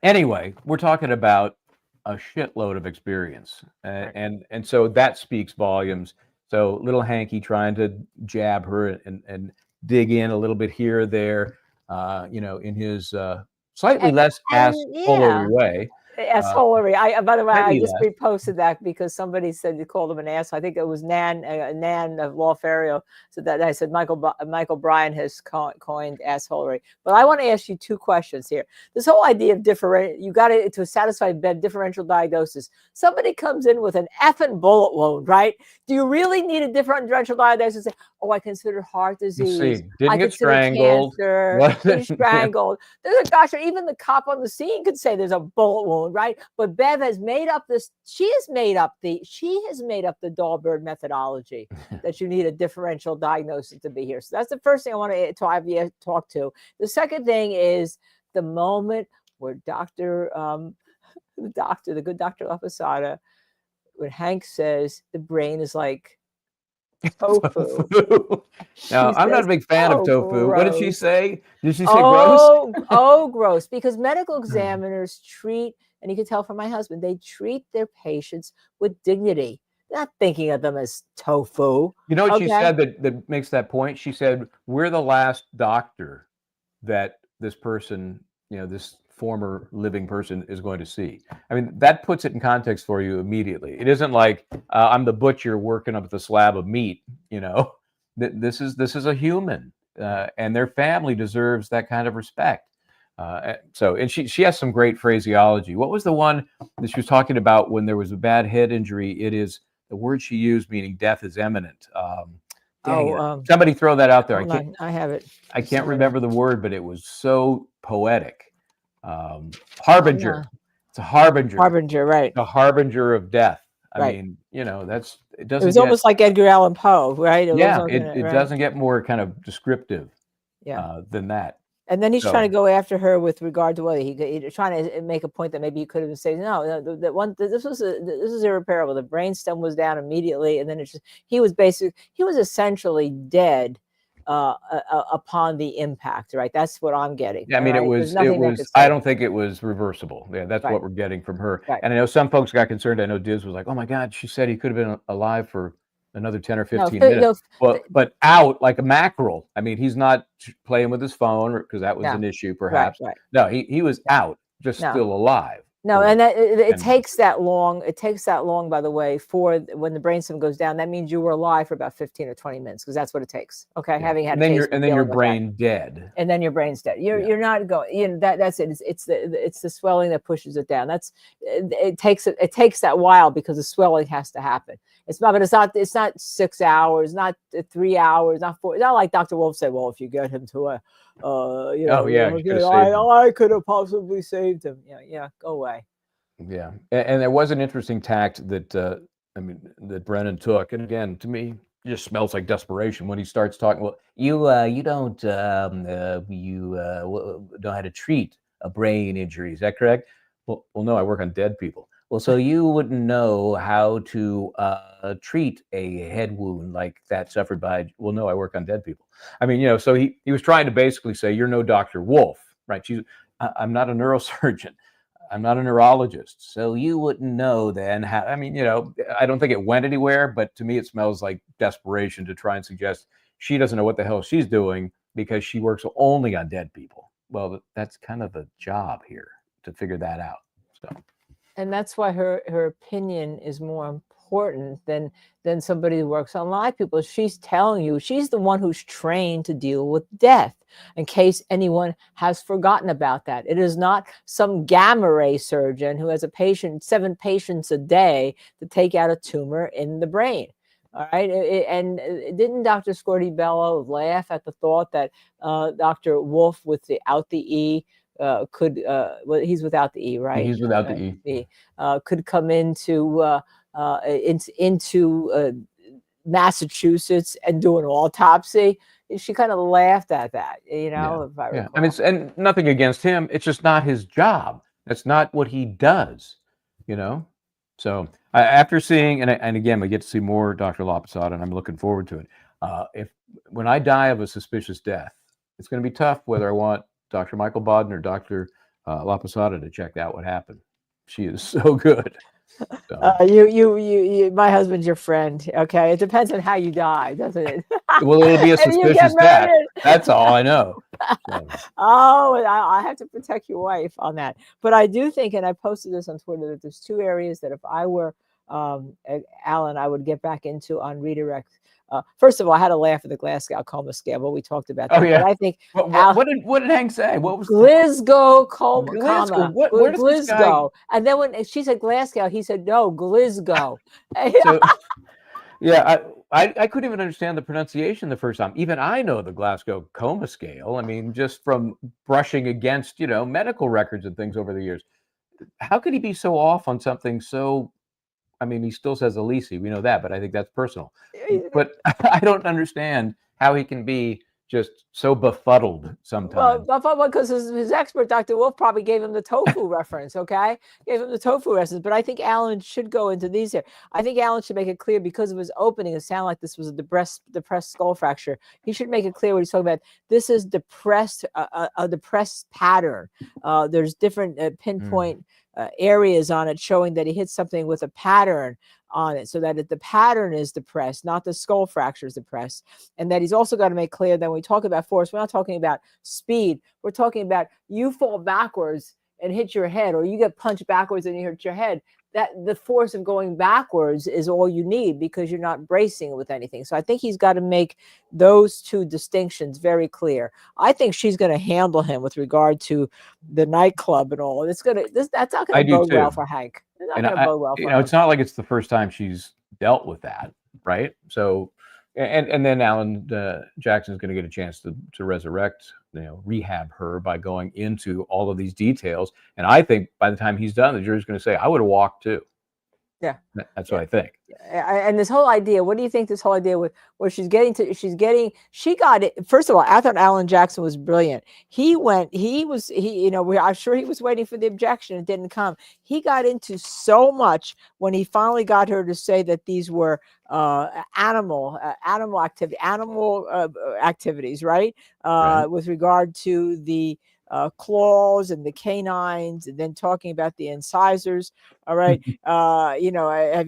anyway, we're talking about a shitload of experience, and so that speaks volumes. So little Hanky trying to jab her and dig in a little bit here or there, you know, in his slightly less assholery way.
Assholery. By the way, I just reposted that because somebody said you called him an ass. I think it was Nan of Lawferio. So that I said Michael Bryant has coined assholery. But I want to ask you two questions here. This whole idea of you got to satisfy differential diagnosis. Somebody comes in with an effing bullet wound, right? Do you really need a differential diagnosis? Say, oh, I consider heart disease.
Didn't get strangled.
Cancer, strangled. There's even the cop on the scene could say there's a bullet wound. Right, but Bev has made up this. She has made up the Dahlberg methodology that you need a differential diagnosis to be here. So that's the first thing I want to have you talk to. The second thing is the moment where the good Dr. LaPosada, when Hank says the brain is like tofu.
Now, I'm not a big fan of tofu. What did she say? Did she say gross?
Oh, gross. Because medical examiners treat, and you can tell from my husband, they treat their patients with dignity, not thinking of them as tofu.
You know what she said that makes that point? She said, we're the last doctor that this person, you know, this former living person is going to see. I mean, that puts it in context for you immediately. It isn't like I'm the butcher working up the slab of meat, you know. This is a human, and their family deserves that kind of respect. And she has some great phraseology. What was the one that she was talking about when there was a bad head injury? It is the word she used, meaning death is imminent. Somebody throw that out there.
I have it.
I can't remember the word, but it was so poetic. Harbinger. It's a harbinger.
Harbinger, right?
A harbinger of death. I mean, you know, it doesn't.
It was almost like Edgar Allan Poe, right?
It doesn't get more kind of descriptive than that.
And then he's trying to go after her with regard to whether he's trying to make a point that maybe he could have said, no, this is irreparable. The brainstem was down immediately, and then he was essentially dead upon the impact, right? That's what I'm getting.
Yeah, I mean, it was. I don't think it was reversible. Yeah, that's what we're getting from her.
Right.
And I know some folks got concerned. I know Diz was like, "Oh my God, she said he could have been alive for another 10 or 15 minutes." But out like a mackerel. I mean, he's not playing with his phone because that was an issue, perhaps.
Right.
No, he was out, just still alive.
No, and it takes that long. It takes that long, by the way, for when the brainstem goes down. That means you were alive for about 15 or 20 minutes, because that's what it takes. Okay,
Yeah.
Having had
and then your brain dead.
And then your brain's dead. You're not going. You know that's it. It's the swelling that pushes it down. It takes that while because the swelling has to happen. It's not, but it's not 6 hours, not 3 hours, not 4. It's not like Dr. Wolfe said, well, if you get him to a, you know,
Oh yeah, you could have saved him.
I could have possibly saved him. Yeah, go away.
Yeah, and there was an interesting tact that I mean that Brennan took, and again, to me, it just smells like desperation when he starts talking. Well, you don't know how to treat a brain injury. Is that correct? Well, no, I work on dead people. Well, so you wouldn't know how to treat a head wound like that suffered by. Well, no, I work on dead people. I mean, you know, so he was trying to basically say, you're no Dr. Wolfe, right? I'm not a neurosurgeon. I'm not a neurologist, so you wouldn't know then how. I mean, you know, I don't think it went anywhere, but to me, it smells like desperation to try and suggest she doesn't know what the hell she's doing because she works only on dead people. Well, that's kind of the job here to figure that out. So,
and that's why her opinion is more important than somebody who works on live people. She's telling you, she's the one who's trained to deal with death, in case anyone has forgotten about that. It is not some gamma ray surgeon who has a patient, 7 patients a day to take out a tumor in the brain. All right. And didn't Dr. Scorti-Bello laugh at the thought that Dr. Wolfe without the E could, well, he's without the E, right?
he's without the E.
Could come into Massachusetts and do an autopsy. She kind of laughed at that, you know. If I recall.
I mean, and nothing against him. It's just not his job. That's not what he does, you know. So after seeing, and again, we get to see more Dr. Lapasada, and I'm looking forward to it. When I die of a suspicious death, it's going to be tough whether I want Dr. Michael Baden or Dr. Lapasada to check out what happened. She is so good. So.
You, my husband's your friend. Okay, it depends on how you die, doesn't it?
Well, it'll be a suspicious death. That's all I know. So.
Oh, I have to protect your wife on that. But I do think, and I posted this on Twitter, that there's 2 areas that if I were Alan, I would get back into on redirect. First of all, I had to laugh at the Glasgow coma scale, but we talked about that.
Oh yeah.
But I think
what did Hank say? What was
Glasgow coma?
Where does this guy...
And then when she said Glasgow, he said no, Glasgow.
So, yeah, I couldn't even understand the pronunciation the first time. Even I know the Glasgow coma scale. I mean, just from brushing against, you know, medical records and things over the years. How could he be so off on something so? I mean, he still says Alessi, we know that, but I think that's personal. But I don't understand how he can be just so befuddled sometimes.
Well, because his expert, Dr. Wolfe, probably gave him the tofu reference, okay? Gave him the tofu reference. But I think Alan should go into these here. I think Alan should make it clear, because of his opening, it sounded like this was a depressed skull fracture. He should make it clear what he's talking about. This is a depressed pattern. There's different pinpoint areas on it showing that he hit something with a pattern on it, so that the pattern is depressed, not the skull fracture is depressed. And that he's also got to make clear that when we talk about force, we're not talking about speed. We're talking about you fall backwards and hit your head, or you get punched backwards and you hit your head. That the force of going backwards is all you need, because you're not bracing with anything. So I think he's got to make those 2 distinctions very clear. I think she's going to handle him with regard to the nightclub and all. That's not going to bode well for Hank. It's not going to bode well for him.
It's not like it's the first time she's dealt with that, right? So, and then Alan Jackson's going to get a chance to resurrect, you know, rehab her by going into all of these details. And I think by the time he's done, the jury's going to say, I would have walked too.
Yeah.
That's what I think.
And this whole idea, what do you think this whole idea with where she got it? First of all, I thought Alan Jackson was brilliant. I'm sure he was waiting for the objection. It didn't come. He got into so much when he finally got her to say that these were animal activities, right?
Right.
With regard to the claws and the canines, and then talking about the incisors. All right. Have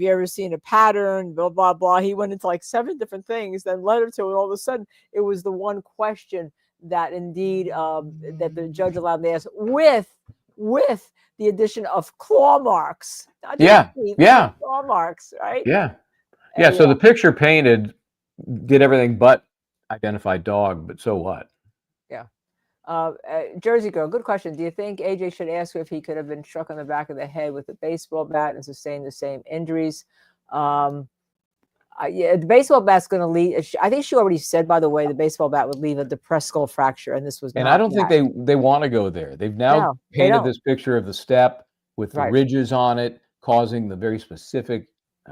you ever seen a pattern? Blah, blah, blah. He went into like 7 different things, then led her to it. All of a sudden, it was the one question that indeed that the judge allowed to ask with the addition of claw marks.
Yeah.
Claw marks, right?
Yeah. Yeah. So the picture painted did everything but identify dog, but so what?
Yeah. Jersey Girl, good question. Do you think AJ should ask if he could have been struck on the back of the head with a baseball bat and sustained the same injuries? Yeah, the baseball bat's going to leave. I think she already said, by the way, the baseball bat would leave a depressed skull fracture, and this was
And
not
I don't think
that.
they want to go there. They've now
No, they
painted
don't.
this picture of the step with the
Right.
ridges on it, causing the very specific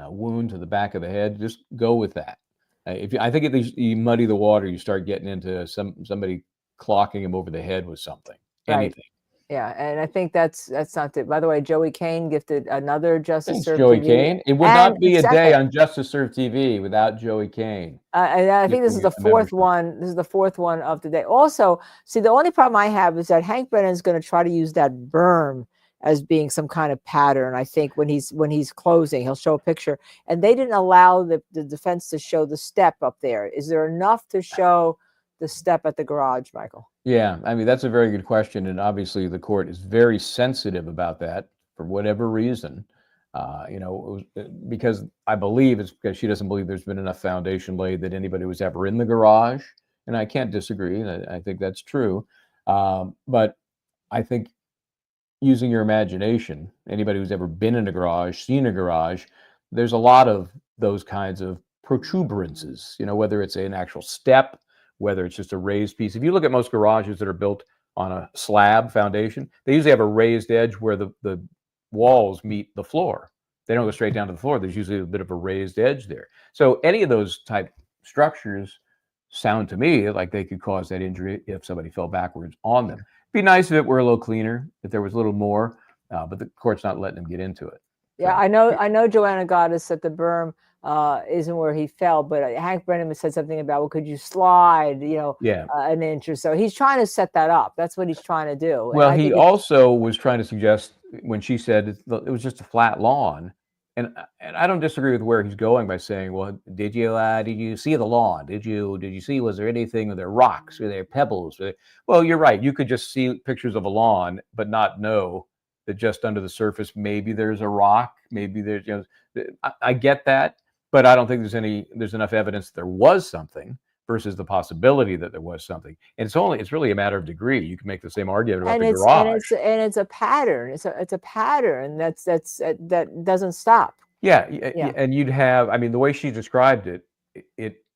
wound to the back of the head. Just go with that. I think if you muddy the water, you start getting into somebody clocking him over the head with something,
Right.
anything.
Yeah, and I think that's not it. By the way, Joey Kane gifted another Justice
Thanks,
Serve
Joey
TV.
Kane. It would
And
not be a
second,
day on Justice Serve TV without Joey Kane.
and I think this is the fourth one. This is the fourth one of the day. Also, see, the only problem I have is that Hank Brennan is going to try to use that berm as being some kind of pattern. I think when he's closing, he'll show a picture, and they didn't allow the defense to show the step up there. Is there enough to show the step at the garage, Michael?
Yeah, I mean, that's a very good question. And obviously the court is very sensitive about that for whatever reason. Because I believe it's because she doesn't believe there's been enough foundation laid that anybody was ever in the garage. And I can't disagree. I think that's true. But I think using your imagination, anybody who's ever been in a garage, seen a garage, there's a lot of those kinds of protuberances, whether it's an actual step, whether it's just a raised piece. If you look at most garages that are built on a slab foundation, they usually have a raised edge where the walls meet the floor. They don't go straight down to the floor. There's usually a bit of a raised edge there. So any of those type structures sound to me like they could cause that injury if somebody fell backwards on them. It'd be nice if it were a little cleaner, if there was a little more, but the court's not letting them get into it.
Yeah, I know Joanna Goddess at the berm isn't where he fell, but Hank Brennan said something about, well, could you slide, an inch or so. He's trying to set that up. That's what he's trying to do.
Well, he also was trying to suggest when she said it was just a flat lawn, and I don't disagree with where he's going by saying, well, did you see the lawn? Did you see, was there anything, were there rocks, were there pebbles? Well, you're right. You could just see pictures of a lawn, but not know that just under the surface, maybe there's a rock, maybe there's, I get that. But I don't think there's enough evidence that there was something versus the possibility that there was something. And it's really a matter of degree. You can make the same argument about the garage.
And it's a pattern. It's a pattern that doesn't stop.
Yeah. And you'd have, I mean, the way she described it,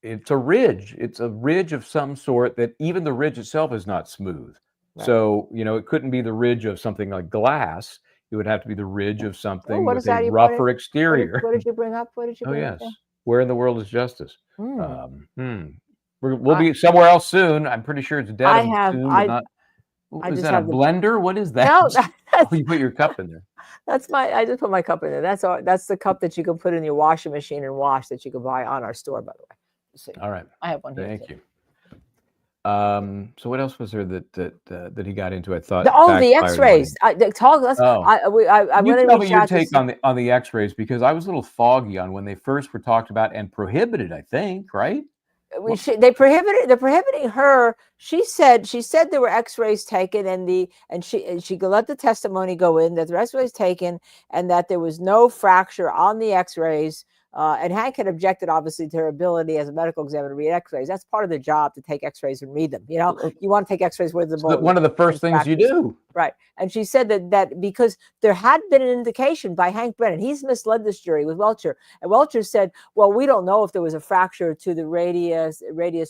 it's a ridge. It's a ridge of some sort that even the ridge itself is not smooth. Right. So, it couldn't be the ridge of something like glass. It would have to be the ridge of something with a rougher exterior.
What did you bring up?
Oh, yes. Where in the world is justice? We'll be somewhere else soon. I'm pretty sure it's dead. Is that a blender? What is that?
No,
you put your cup in there.
I just put my cup in there. That's the cup that you can put in your washing machine and wash that you can buy on our store, by the way. See.
All right.
I have one here.
Thank you. So what else was there that he got into? I thought
the X-rays.
You tell me your take on the X-rays, because I was a little foggy on when they first were talked about and prohibited. I think, right?
They're prohibiting her. She said there were X-rays taken, and she let the testimony go in that the X-rays taken and that there was no fracture on the X-rays. And Hank had objected, obviously, to her ability as a medical examiner to read X-rays. That's part of the job, to take X-rays and read them. You want to take X-rays with the
one of the first things you do,
right? And she said that because there had been an indication by Hank Brennan, he's misled this jury with Welcher, and Welcher said, "Well, we don't know if there was a fracture to the radius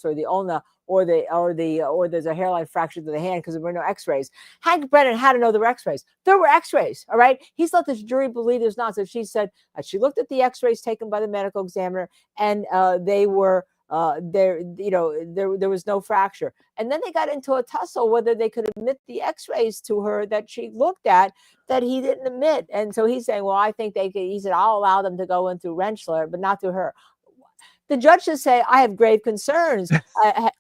or the ulna, or there's a hairline fracture to the hand because there were no X-rays." Hank Brennan had to know there were X-rays. There were X-rays, all right? He's let this jury believe there's not. So she said she looked at the X-rays taken by the medical examiner, and they were there. There was no fracture. And then they got into a tussle whether they could admit the X-rays to her that she looked at that he didn't admit. And so he's saying, well, I think they could. He said, I'll allow them to go in through Rentschler, but not through her. The judge should say, I have grave concerns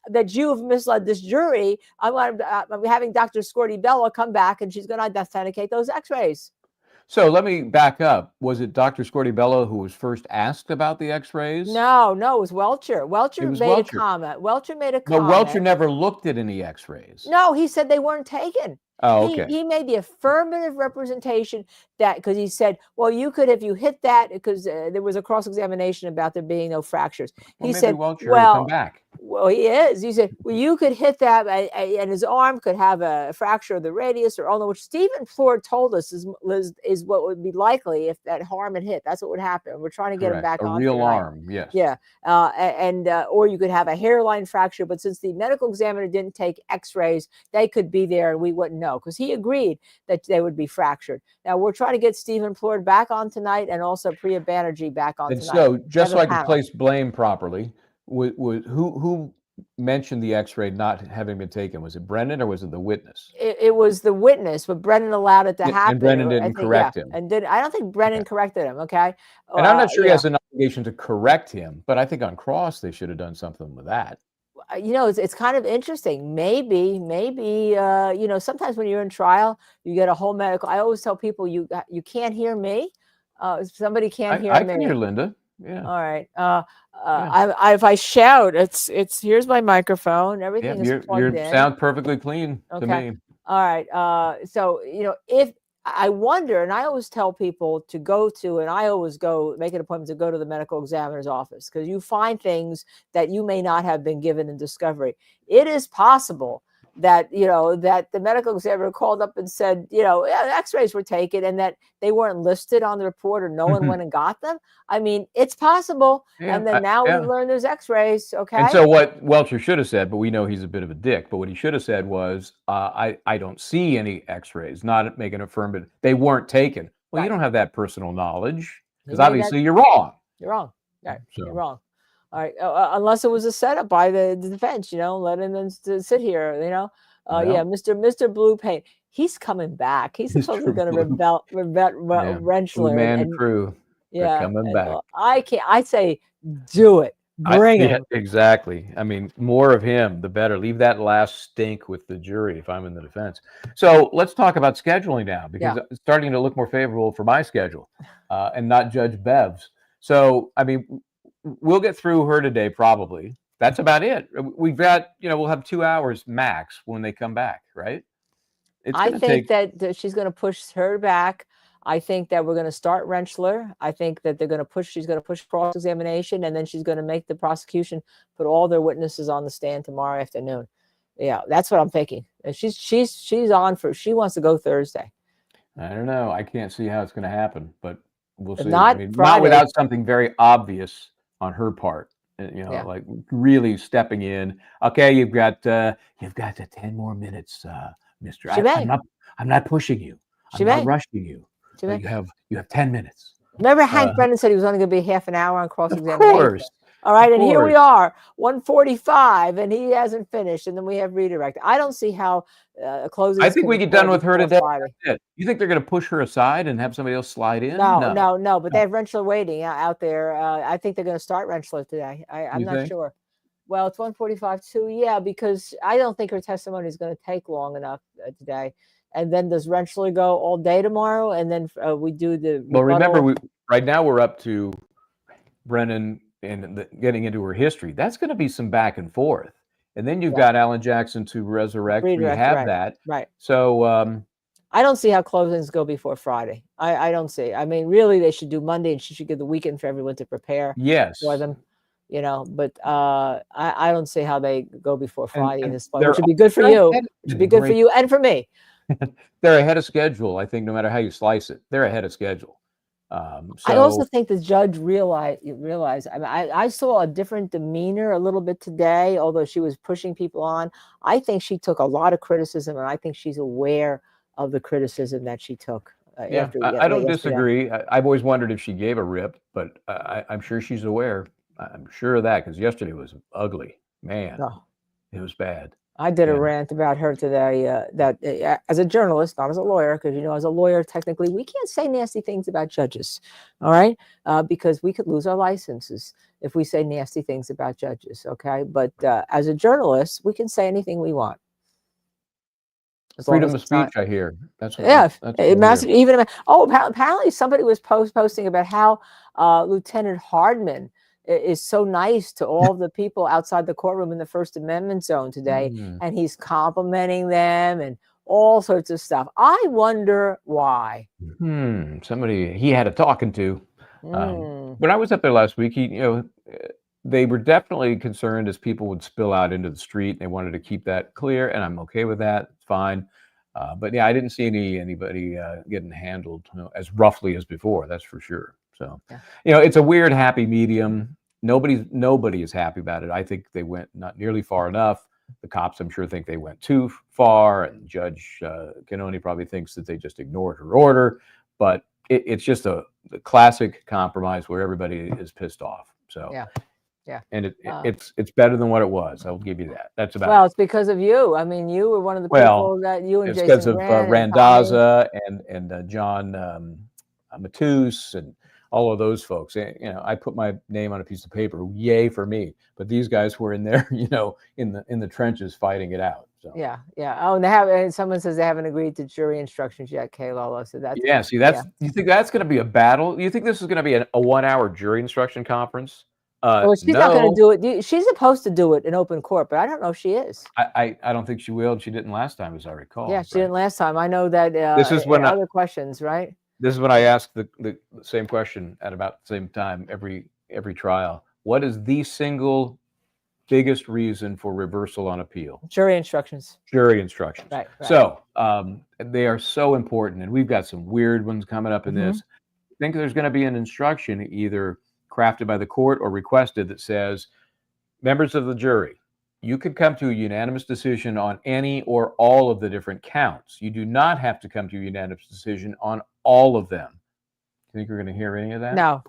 that you have misled this jury. I'm having Dr. Scortibella come back, and she's going to authenticate those X-rays.
So let me back up. Was it Dr. Scortibella who was first asked about the X-rays?
No, it was Welcher. Welcher made a comment. Welcher made a comment.
But Welcher never looked at any X-rays.
No, he said they weren't taken.
Oh, okay.
He made the affirmative representation that, because he said, well, you could, if you hit that, because there was a cross-examination about there being no fractures.
Well,
he said,
Welcher will come back.
Well, he is. You said, well, you could hit that, and his arm could have a fracture of the radius or ulnar, which Stephen Plord told us is what would be likely if that harm had hit. That's what would happen. We're trying to get him back
a
on
real
tonight.
arm. Yes.
Yeah, or you could have a hairline fracture, but since the medical examiner didn't take X-rays, they could be there, and we wouldn't know because he agreed that they would be fractured. Now we're trying to get Stephen Plord back on tonight, and also Priya Banerjee back on
And
tonight.
so, just so I can
panel.
place blame properly, who mentioned the X-ray not having been taken? Was it Brennan or was it the witness?
It was the witness, but Brennan allowed it to happen.
And Brennan didn't
I think,
correct him.
And I don't think Brennan corrected him. Okay.
And I'm not sure he has an obligation to correct him, but I think on cross they should have done something with that.
It's kind of interesting. Maybe, sometimes when you're in trial, you get a whole medical. I always tell people you can't hear me. Somebody can't hear me.
I can hear Linda. Yeah.
All right. If I shout, it's here's my microphone. Everything is plugged in.
Sound perfectly clean to me.
All right. So if I wonder, and I always tell people to go to, and I always make an appointment to go to the medical examiner's office because you find things that you may not have been given in discovery. It is possible that that the medical examiner called up and said X-rays were taken and that they weren't listed on the report or no one went and got them. I mean, it's possible. And then now we learn there's X-rays. Okay.
And so what Welcher should have said, but we know he's a bit of a dick, but what he should have said was, I don't see any X-rays, not making affirmative. They weren't taken. Well, you don't have that personal knowledge because obviously you're wrong.
You're wrong. Right. So. You're wrong. All right, unless it was a setup by the defense, letting them sit here, Mr. Blue Paint, he's coming back. He's supposedly going to rebel Rentschler.
Man crew, coming back.
I say, do it. Bring him.
Exactly. I mean, more of him, the better. Leave that last stink with the jury if I'm in the defense. So let's talk about scheduling now because it's starting to look more favorable for my schedule and not Judge Bev's. So, I mean, we'll get through her today, probably. That's about it. We've got, we'll have 2 hours max when they come back, right?
I think that she's going to push her back. I think that we're going to start Rentschler. I think that she's going to push cross-examination, and then she's going to make the prosecution put all their witnesses on the stand tomorrow afternoon. Yeah, that's what I'm thinking. And she's on she wants to go Thursday.
I don't know. I can't see how it's going to happen, but we'll see.
Not
without something very obvious on her part, like really stepping in. Okay, you've got the 10 more minutes, Mister. I'm not pushing you. I'm not rushing you. You have 10 minutes.
Remember, Hank Brennan said he was only going to be half an hour on cross-examination.
Of course.
All right, and here we are, 1:45, and he hasn't finished, and then we have redirect. I don't see how closing.
I think we get done with her today. You think they're going to push her aside and have somebody else slide in?
No. But they have Rentschler waiting out there. I think they're going to start Rentschler today. I'm not sure. Well, it's 1:45 too. Yeah, because I don't think her testimony is going to take long enough today. And then does Rentschler go all day tomorrow? And then we do the.
Well, remember, right now we're up to Brennan and getting into her history. That's going to be some back and forth. And then you've got Alan Jackson to resurrect. We have that.
Right.
So
I don't see how closings go before Friday. I don't see. I mean, really, they should do Monday, and she should give the weekend for everyone to prepare for them. But I don't see how they go before Friday in this point, which would be good for you. Which would be good for you and for me.
They're ahead of schedule. I think no matter how you slice it, they're ahead of schedule.
I also think the judge realized. I mean, I saw a different demeanor a little bit today, although she was pushing people on. I think she took a lot of criticism, and I think she's aware of the criticism that she took.
I don't disagree. I've always wondered if she gave a rip, but I'm sure she's aware. I'm sure of that because yesterday was ugly. Man, it was bad.
I did a rant about her today that as a journalist, not as a lawyer, because, as a lawyer, technically, we can't say nasty things about judges, all right? Because we could lose our licenses if we say nasty things about judges, okay? But as a journalist, we can say anything we want.
Freedom of speech, I hear. That's what
apparently somebody was posting about how Lieutenant Hardman is so nice to all the people outside the courtroom in the First Amendment zone today, and he's complimenting them and all sorts of stuff. I wonder why.
Somebody he had a talking to. When I was up there last week, they were definitely concerned as people would spill out into the street. They wanted to keep that clear, and I'm okay with that. It's fine. But yeah, I didn't see anybody getting handled as roughly as before. That's for sure. So, it's a weird happy medium. Nobody is happy about it. I think they went not nearly far enough. The cops, I'm sure, think they went too far, and Judge Cannone probably thinks that they just ignored her order. But it's just the classic compromise where everybody is pissed off. So
Yeah.
and it's better than what it was. I'll give you that. That's about
Well,
it.
it's because of you. I mean, you were one of the
Well,
people that you and
it's because
Jason
of
ran and Tommy.
Randazza and John Tues and all of those folks. I put my name on a piece of paper. Yay for me! But these guys were in there, in the trenches fighting it out. So
Yeah. Oh, and someone says they haven't agreed to jury instructions yet, Kay Lolo. So that's
yeah. See, you think that's going to be a battle? You think this is going to be a 1 hour jury instruction conference?
Well, she's not going to do it. She's supposed to do it in open court, but I don't know if she is.
I don't think she will. She didn't last time, as I recall.
Yeah, she didn't last time. I know that.
This is when
other questions, right?
This is when I ask the same question at about the same time every trial. What is the single biggest reason for reversal on appeal?
Jury instructions.
Jury instructions.
Right.
So they are so important, and we've got some weird ones coming up in this. I think there's going to be an instruction either crafted by the court or requested that says, members of the jury, you could come to a unanimous decision on any or all of the different counts. You do not have to come to a unanimous decision on all of them. Do you think we're going to hear any of that?
No,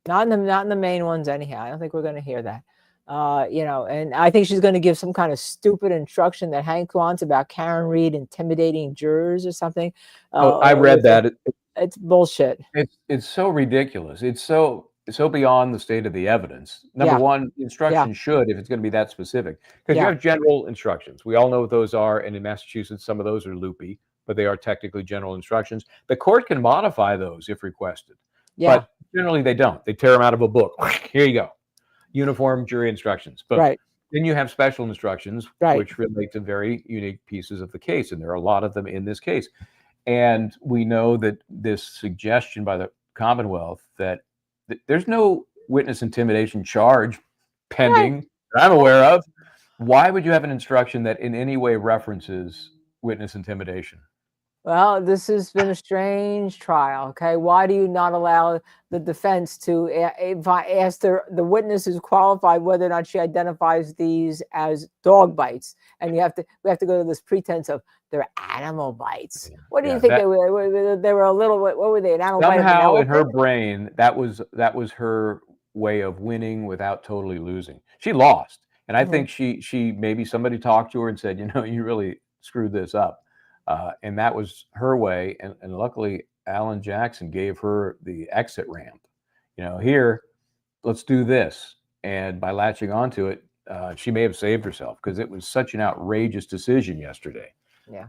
not in the main ones anyhow. I don't think we're going to hear that. And I think she's going to give some kind of stupid instruction that Hank wants about Karen Reed intimidating jurors or something.
I read that.
It's bullshit.
It's so ridiculous. It's so beyond the state of the evidence. Number one, instruction should, if it's going to be that specific, because you have general instructions. We all know what those are, and in Massachusetts, some of those are loopy, but they are technically general instructions. The court can modify those if requested, but generally they don't. They tear them out of a book. Here you go, uniform jury instructions. But then you have special instructions, which relate to very unique pieces of the case, and there are a lot of them in this case. And we know that this suggestion by the Commonwealth that there's no witness intimidation charge pending that I'm aware of. Why would you have an instruction that in any way references witness intimidation?
Well, this has been a strange trial. Okay, why do you not allow the defense to ask the witness who's qualified whether or not she identifies these as dog bites? And we have to go to this pretense of they're animal bites. What do you think they were? They were a little. What were they? An animal bite?
Somehow in her brain, that was her way of winning without totally losing. She lost, and I think she maybe somebody talked to her and said, you really screwed this up. And that was her way. And luckily, Alan Jackson gave her the exit ramp. Here, let's do this. And by latching onto it, she may have saved herself because it was such an outrageous decision yesterday.
Yeah.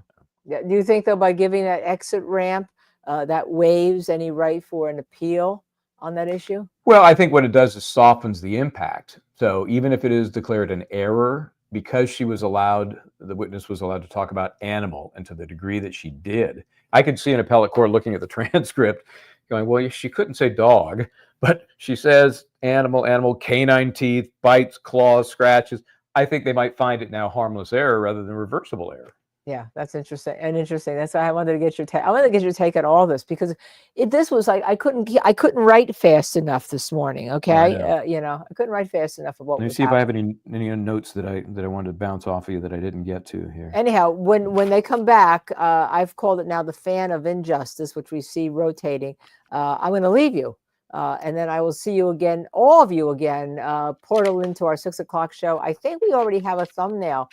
Do you think, though, by giving that exit ramp, that waives any right for an appeal on that issue?
Well, I think what it does is softens the impact. So even if it is declared an error, because the witness was allowed to talk about animal, and to the degree that she did, I could see an appellate court looking at the transcript going, well, she couldn't say dog, but she says animal, canine teeth, bites, claws, scratches. I think they might find it now harmless error rather than reversible error.
Yeah, that's interesting. That's why I wanted to get your take. I wanted to get your take on all this because this was like I couldn't write fast enough this morning. Okay, I couldn't write fast enough of what.
Let me see if I have any notes that I wanted to bounce off of you that I didn't get to here.
Anyhow, when they come back, I've called it now the fan of injustice, which we see rotating. I'm going to leave you, and then I will see you again, all of you again. Portal into our 6 o'clock show. I think we already have a thumbnail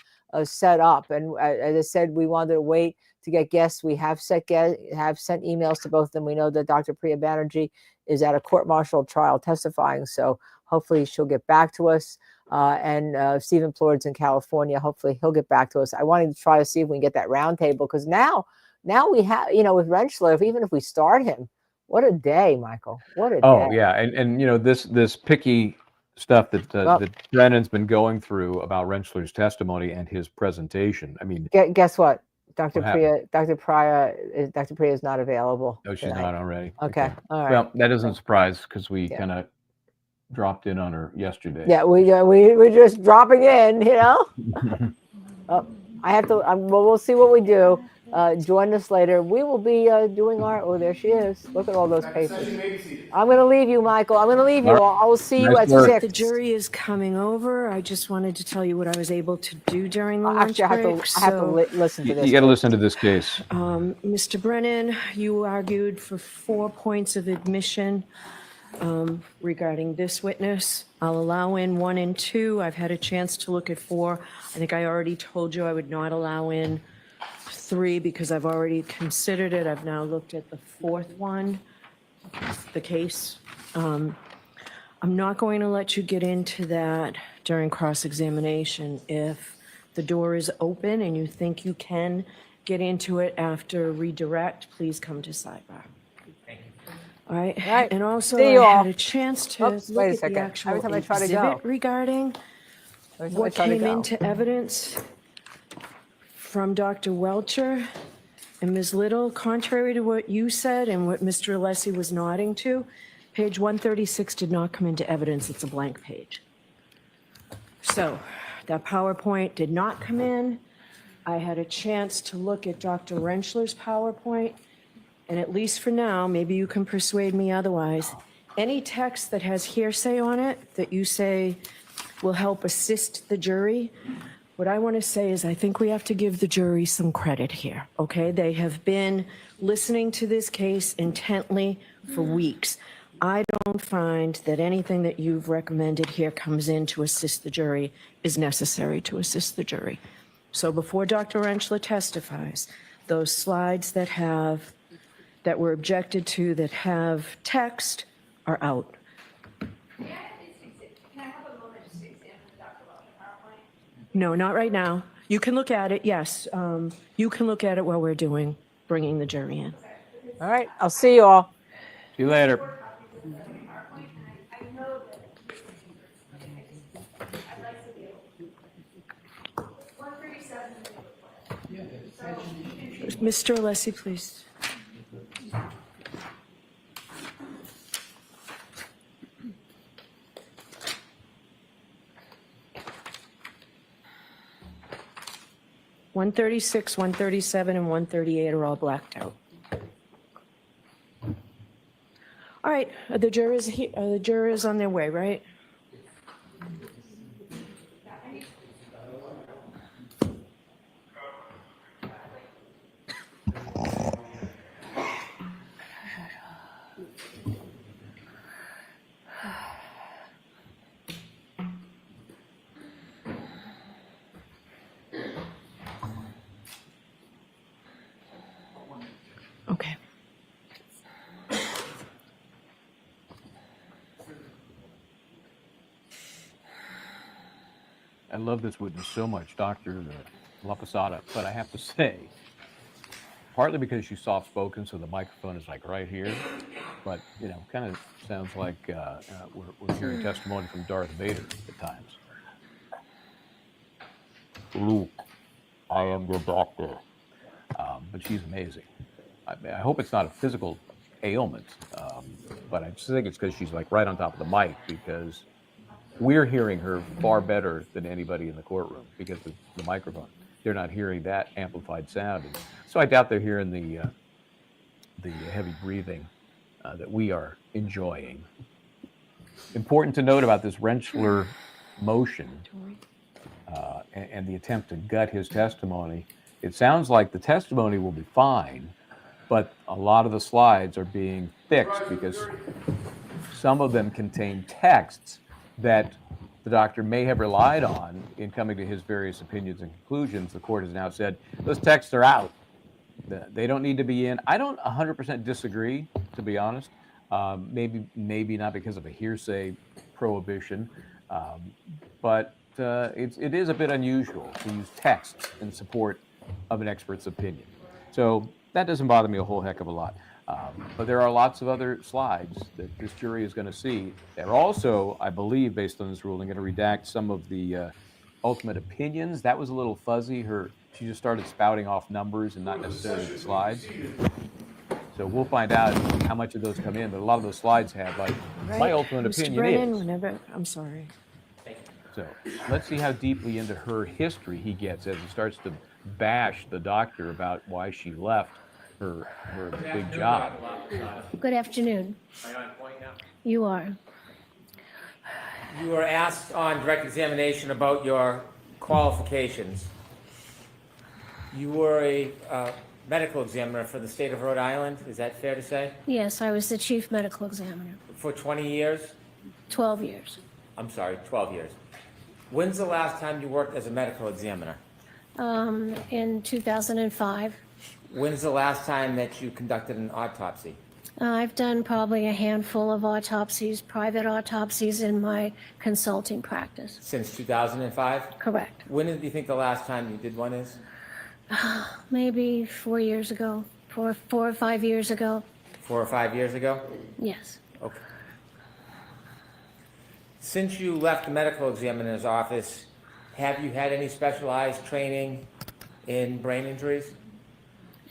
set up, and as I said, we wanted to wait to get guests. We have sent emails to both of them. We know that Dr. Priya Banerjee is at a court-martial trial testifying, so hopefully she'll get back to us. And Stephen Plord's in California. Hopefully he'll get back to us. I wanted to try to see if we can get that roundtable because now we have, with Rentschler, even if we start him, what a day, Michael! What a day!
Oh yeah, and this picky stuff that Brennan's been going through about Rentschler's testimony and his presentation. I mean,
guess what? Dr. Priya is not available.
No, she's not already.
Okay. All right.
Well, that isn't a surprise because we kind of dropped in on her yesterday.
Yeah, we're just dropping in, you know. I have to. Well, we'll see what we do. Join us later. We will be doing our. Oh, there she is. Look at all those papers. I'm going to leave you, Michael. I'm going to leave you. I will see you
Nice
at
work.
6.
The jury is coming over. I just wanted to tell you what I was able to do during the lunch
Actually,
break.
I have to listen to this.
You got to listen to this case.
Mr. Brennan, you argued for 4 points of admission regarding this witness. I'll allow in 1 and 2. I've had a chance to look at 4. I think I already told you I would not allow in 3 because I've already considered it. I've now looked at the 4th one, the case. I'm not going to let you get into that during cross-examination. If the door is open and you think you can get into it after redirect, please come to Sidebahhh. All right.
All right.
And also,
See
I
you all.
had a chance to
Oops,
look
wait a
at the
second.
actual
Every time I try to
exhibit
go.
regarding
Every time I
what
try to
came
go.
into evidence from Dr. Welcher and Ms. Little, contrary to what you said and what Mr. Alessi was nodding to, page 136 did not come into evidence. It's a blank page. So that PowerPoint did not come in. I had a chance to look at Dr. Rentschler's PowerPoint, and at least for now, maybe you can persuade me otherwise, any text that has hearsay on it that you say will help assist the jury, what I want to say is I think we have to give the jury some credit here, okay? They have been listening to this case intently for weeks. I don't find that anything that you've recommended here comes in to assist the jury is necessary to assist the jury. So before Dr. Rentschler testifies, those slides that were objected to that have text are out.
Can I have a moment just to examine the Dr. Welcher PowerPoint?
No, not right now. You can look at it, yes. You can look at it while we're bringing the jury in.
All right. I'll see you all.
See you later.
PowerPoint, and I know that I'd like to be able to. 137 is the report.
Mr. Alessi, please. (136), 137, and 138 are all blacked out. All right, are the jurors on their way, right? Okay.
I love this witness so much, Dr. La Posada, but I have to say, partly because she's soft-spoken, so the microphone is like right here, but, you know, kind of sounds like we're hearing testimony from Darth Vader at times. Luke, I am your doctor. But she's amazing. I hope it's not a physical ailment, but I just think it's because she's like right on top of the mic, because we're hearing her far better than anybody in the courtroom because of the microphone. They're not hearing that amplified sound. And so I doubt they're hearing the heavy breathing that we are enjoying. Important to note about this Rentschler motion and the attempt to gut his testimony, it sounds like the testimony will be fine, but a lot of the slides are being fixed because some of them contain texts that the doctor may have relied on in coming to his various opinions and conclusions. The court has now said those texts are out. They don't need to be in. I don't 100% disagree, to be honest. Maybe not because of a hearsay prohibition, but it is a bit unusual to use texts in support of an expert's opinion. So that doesn't bother me a whole heck of a lot. But there are lots of other slides that this jury is going to see. They're also, I believe, based on this ruling, going to redact some of the ultimate opinions. That was a little fuzzy. She just started spouting off numbers and not necessarily the slides. So we'll find out how much of those come in, but a lot of those slides have like, my ultimate
Mr.
opinion
Brennan,
is.
whenever, I'm sorry.
So let's see how deeply into her history he gets as he starts to bash the doctor about why she left her big job.
Good afternoon.
Am I on point now?
You are.
You were asked on direct examination about your qualifications. You were a medical examiner for the state of Rhode Island, is that fair to say?
Yes, I was the chief medical examiner.
For 20 years?
12 years.
I'm sorry, 12 years. When's the last time you worked as a medical examiner?
In 2005.
When's the last time that you conducted an autopsy?
I've done probably a handful of autopsies, private autopsies in my consulting practice.
Since 2005?
Correct.
When do you think the last time you did one is?
Maybe 4 years ago, four or 5 years ago.
4 or 5 years ago?
Yes.
Okay. Since you left the medical examiner's office, have you had any specialized training in brain injuries?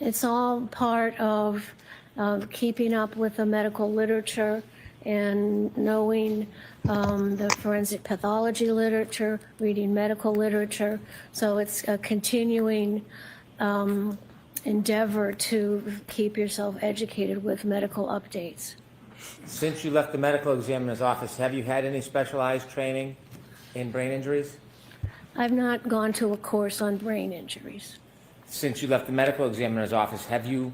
It's all part of keeping up with the medical literature and knowing the forensic pathology literature, reading medical literature. So it's a continuing endeavor to keep yourself educated with medical updates.
Since you left the medical examiner's office, have you had any specialized training in brain injuries?
I've not gone to a course on brain injuries.
Since you left the medical examiner's office, have you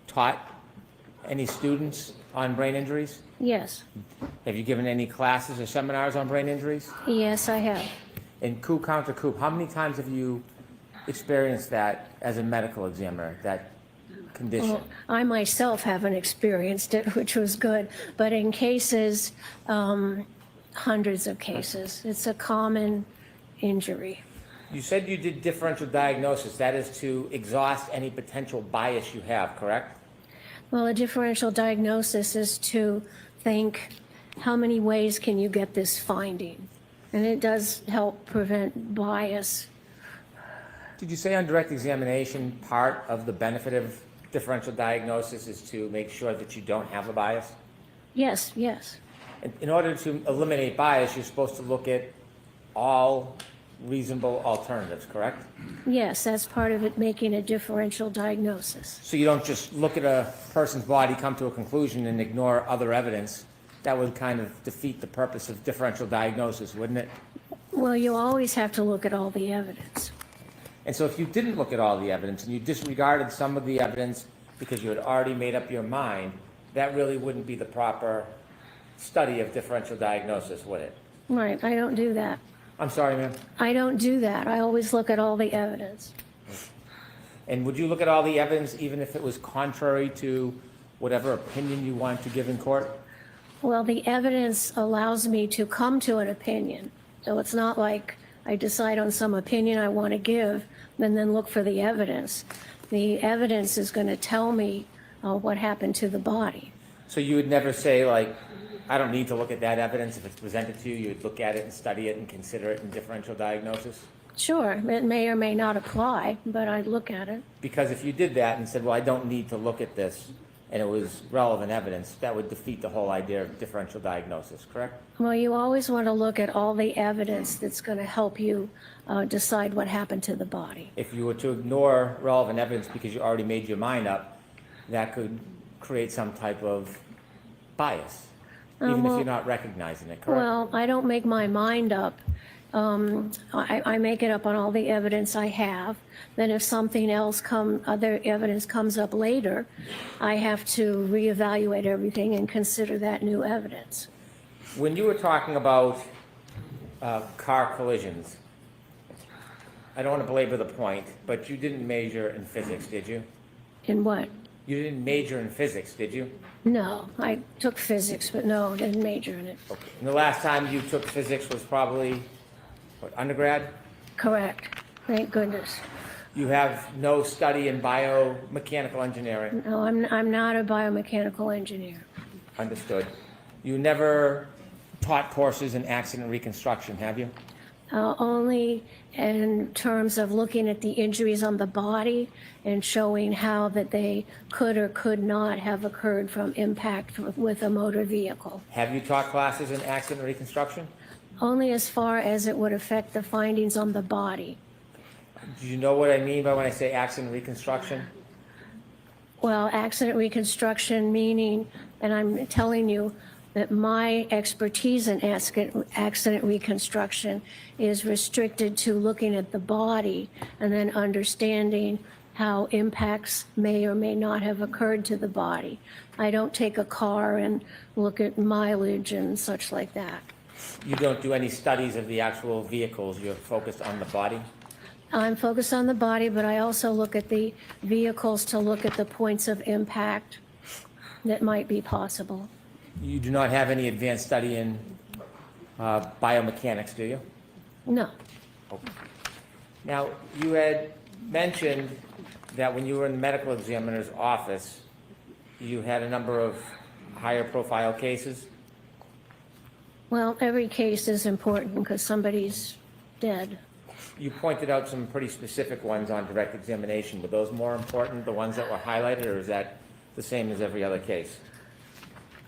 taught any students on brain injuries?
Yes.
Have you given any classes or seminars on brain injuries?
Yes, I have.
In coup counter coup, how many times have you experienced that as a medical examiner, that condition?
Well, I myself haven't experienced it, which was good, but in cases, hundreds of cases, it's a common injury.
You said you did differential diagnosis. That is to exhaust any potential bias you have, correct?
Well, a differential diagnosis is to think, how many ways can you get this finding? And it does help prevent bias.
Did you say on direct examination part of the benefit of differential diagnosis is to make sure that you don't have a bias?
Yes, yes.
In order to eliminate bias, you're supposed to look at all reasonable alternatives, correct?
Yes, that's part of it, making a differential diagnosis.
So you don't just look at a person's body, come to a conclusion, and ignore other evidence. That would kind of defeat the purpose of differential diagnosis, wouldn't it?
Well, you always have to look at all the evidence.
And so if you didn't look at all the evidence and you disregarded some of the evidence because you had already made up your mind, that really wouldn't be the proper study of differential diagnosis, would it?
Right, I don't do that.
I'm sorry, ma'am.
I don't do that. I always look at all the evidence.
And would you look at all the evidence even if it was contrary to whatever opinion you want to give in court?
Well, the evidence allows me to come to an opinion. So it's not like I decide on some opinion I want to give and then look for the evidence. The evidence is going to tell me what happened to the body.
So you would never say, like, I don't need to look at that evidence. If it's presented to you, you would look at it and study it and consider it in differential diagnosis?
Sure, it may or may not apply, but I'd look at it.
Because if you did that and said, well, I don't need to look at this, and it was relevant evidence, that would defeat the whole idea of differential diagnosis, correct?
Well, you always want to look at all the evidence that's going to help you decide what happened to the body.
If you were to ignore relevant evidence because you already made your mind up, that could create some type of bias, even if
well-
you're not recognizing it, correct?
Well, I don't make my mind up. I make it up on all the evidence I have. Then if something else other evidence comes up later, I have to reevaluate everything and consider that new evidence.
When you were talking about car collisions, I don't want to belabor the point, but you didn't major in physics, did you?
In what?
You didn't major in physics, did you?
No, I took physics, but no, didn't major in it.
Okay. And the last time you took physics was probably, what, undergrad?
Correct. Thank goodness.
You have no study in biomechanical engineering?
No, I'm not a biomechanical engineer.
Understood. You never taught courses in accident reconstruction, have you?
only in terms of looking at the injuries on the body and showing how that they could or could not have occurred from impact with a motor vehicle.
Have you taught classes in accident reconstruction?
Only as far as it would affect the findings on the body.
Do you know what I mean by when I say accident reconstruction?
Well, accident reconstruction meaning, and I'm telling you that my expertise in accident reconstruction is restricted to looking at the body and then understanding how impacts may or may not have occurred to the body. I don't take a car and look at mileage and such like that.
You don't do any studies of the actual vehicles, you're focused on the body?
I'm focused on the body, but I also look at the vehicles to look at the points of impact that might be possible.
You do not have any advanced study in biomechanics, do you?
No.
Now, you had mentioned that when you were in the medical examiner's office, you had a number of higher profile cases.
Well, every case is important because somebody's dead.
You pointed out some pretty specific ones on direct examination. Were those more important, the ones that were highlighted, or is that the same as every other case?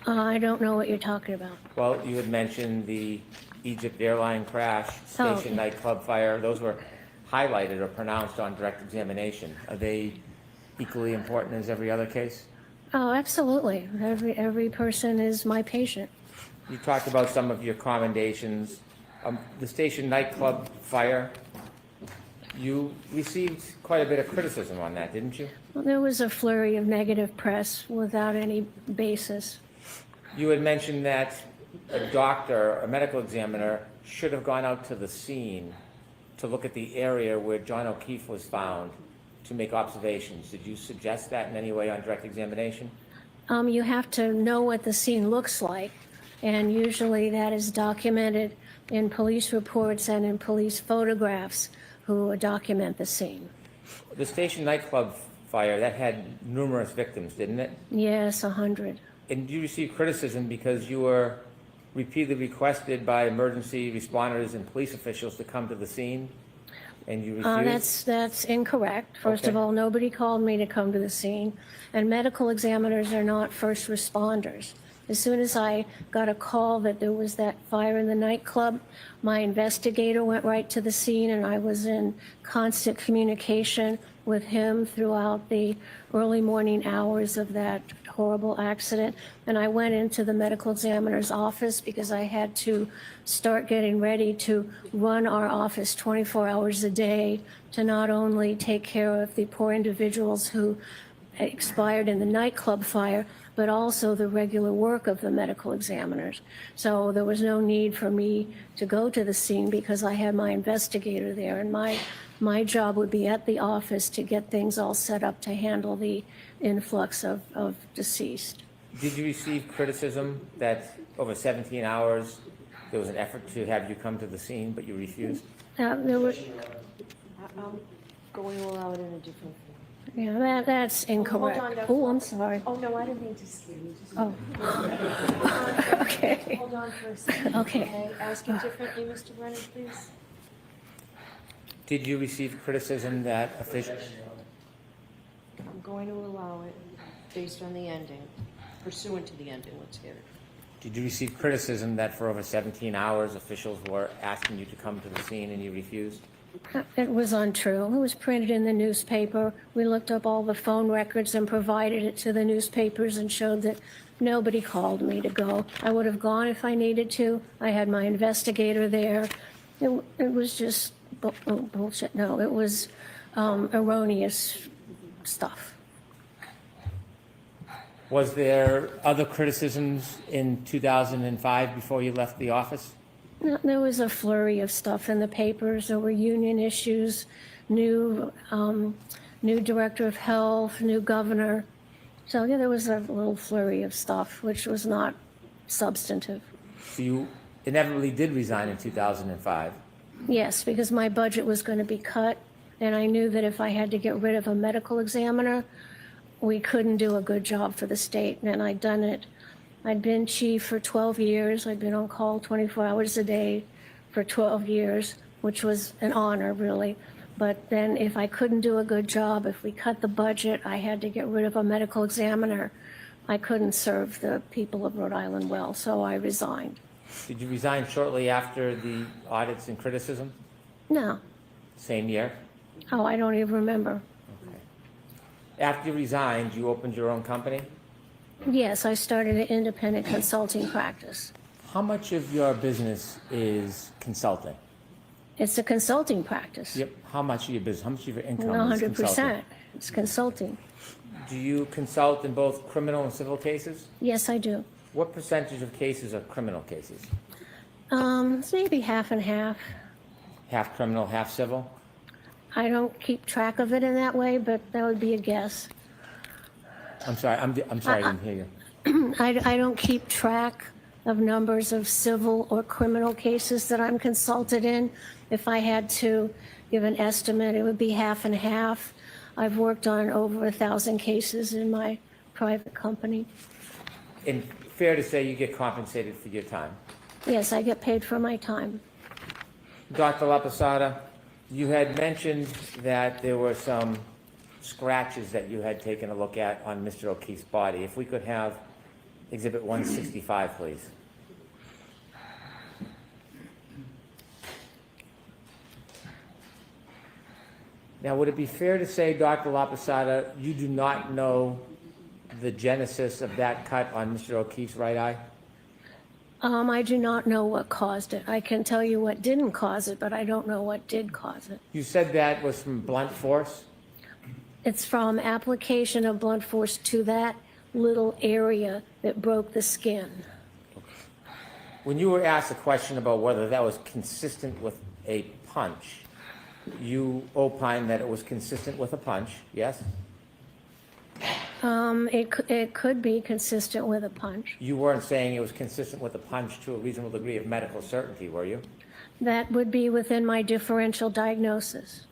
I don't know what you're talking about.
Well, you had mentioned the Egypt airline crash, station nightclub fire. Those were highlighted or pronounced on direct examination. Are they equally important as every other case?
Oh, absolutely. Every person is my patient.
You talked about some of your commendations. The station nightclub fire, you received quite a bit of criticism on that, didn't you?
Well, there was a flurry of negative press without any basis.
You had mentioned that a doctor, a medical examiner, should have gone out to the scene to look at the area where John O'Keefe was found to make observations. Did you suggest that in any way on direct examination?
You have to know what the scene looks like, and usually that is documented in police reports and in police photographs who document the scene.
The station nightclub fire, that had numerous victims, didn't it?
Yes, 100.
And you received criticism because you were repeatedly requested by emergency responders and police officials to come to the scene, and you refused?
That's incorrect. First of all, nobody called me to come to the scene, and medical examiners are not first responders. As soon as I got a call that there was that fire in the nightclub, my investigator went right to the scene, and I was in constant communication with him throughout the early morning hours of that horrible accident. And I went into the medical examiner's office because I had to start getting ready to run our office 24 hours a day to not only take care of the poor individuals who expired in the nightclub fire, but also the regular work of the medical examiners. So there was no need for me to go to the scene because I had my investigator there, and my job would be at the office to get things all set up to handle the influx of deceased.
Did you receive criticism that over 17 hours there was an effort to have you come to the scene, but you refused?
There was,
I'm going to allow it in a different form.
yeah, that's incorrect.
Hold on, Dr.
Oh, I'm sorry.
Oh, no, I didn't mean to scare you. Just
Oh. Okay.
hold on for a second.
Okay.
Asking differently, Mr. Brennan, please.
Did you receive criticism that officials?
I'm going to allow it based on the ending, pursuant to the ending. Let's hear it.
Did you receive criticism that for over 17 hours officials were asking you to come to the scene and you refused?
It was untrue. It was printed in the newspaper. We looked up all the phone records and provided it to the newspapers and showed that nobody called me to go. I would have gone if I needed to. I had my investigator there. It was just bullshit. No, it was erroneous stuff.
Was there other criticisms in 2005 before you left the office?
No, there was a flurry of stuff in the papers. There were union issues, new director of health, new governor. So yeah, there was a little flurry of stuff, which was not substantive.
So you inevitably did resign in 2005.
Yes, because my budget was going to be cut, and I knew that if I had to get rid of a medical examiner, we couldn't do a good job for the state, and I'd done it. I'd been chief for 12 years. I'd been on call 24 hours a day for 12 years. which was an honor, really. But then if I couldn't do a good job, if we cut the budget, I had to get rid of a medical examiner. I couldn't serve the people of Rhode Island well, so I resigned.
Did you resign shortly after the audits and criticism?
No.
Same year?
Oh, I don't even remember.
Okay. After you resigned, you opened your own company?
Yes, I started an independent consulting practice.
How much of your business is consulting?
It's a consulting practice.
Yep. How much of your business, how much of your income is consulting?
100%. It's consulting.
Do you consult in both criminal and civil cases?
Yes, I do.
What percentage of cases are criminal cases?
It's maybe half and half.
Half criminal, half civil?
I don't keep track of it in that way, but that would be a guess.
I'm sorry, I'm sorry, I didn't hear you.
I don't keep track of numbers of civil or criminal cases that I'm consulted in. If I had to give an estimate, it would be half and half. I've worked on over 1,000 cases in my private company.
And fair to say you get compensated for your time?
Yes, I get paid for my time.
Dr. LaPosada, you had mentioned that there were some scratches that you had taken a look at on Mr. O'Keefe's body. If we could have Exhibit 165, please. Now, would it be fair to say, Dr. LaPosada, you do not know the genesis of that cut on Mr. O'Keefe's right eye?
I do not know what caused it. I can tell you what didn't cause it, but I don't know what did cause it.
You said that was from blunt force?
It's from application of blunt force to that little area that broke the skin.
When you were asked a question about whether that was consistent with a punch, you opined that it was consistent with a punch, yes?
It could be consistent with a punch.
You weren't saying it was consistent with a punch to a reasonable degree of medical certainty, were you?
That would be within my differential diagnosis.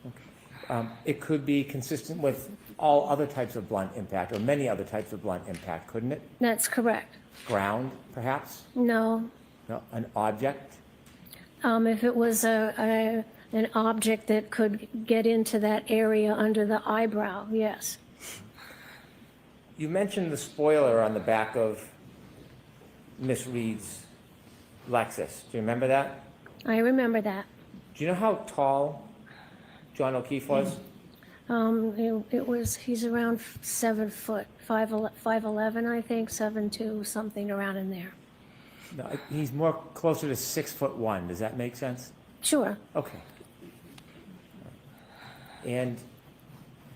It could be consistent with all other types of blunt impact, or many other types of blunt impact, couldn't it?
That's correct.
Ground, perhaps?
No.
No, an object?
If it was an object that could get into that area under the eyebrow, yes.
You mentioned the spoiler on the back of Miss Reed's Lexus. Do you remember that?
I remember that.
Do you know how tall John O'Keefe was?
He's around 7 foot, 5'11", I think, 7'2", something around in there.
No, he's more closer to 6'1". Does that make sense?
Sure.
Okay. And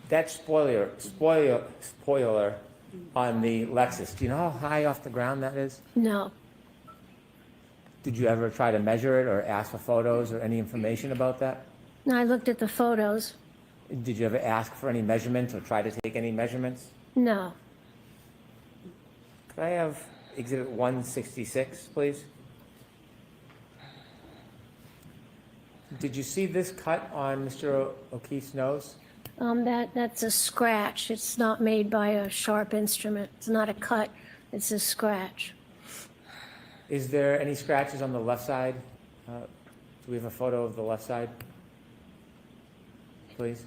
that spoiler on the Lexus, do you know how high off the ground that is?
No.
Did you ever try to measure it or ask for photos or any information about that?
No, I looked at the photos.
Did you ever ask for any measurements or try to take any measurements?
No.
Could I have Exhibit 166, please? Did you see this cut on Mr. O'Keefe's nose?
That's a scratch. It's not made by a sharp instrument. It's not a cut. It's a scratch.
Is there any scratches on the left side? Do we have a photo of the left side? Please.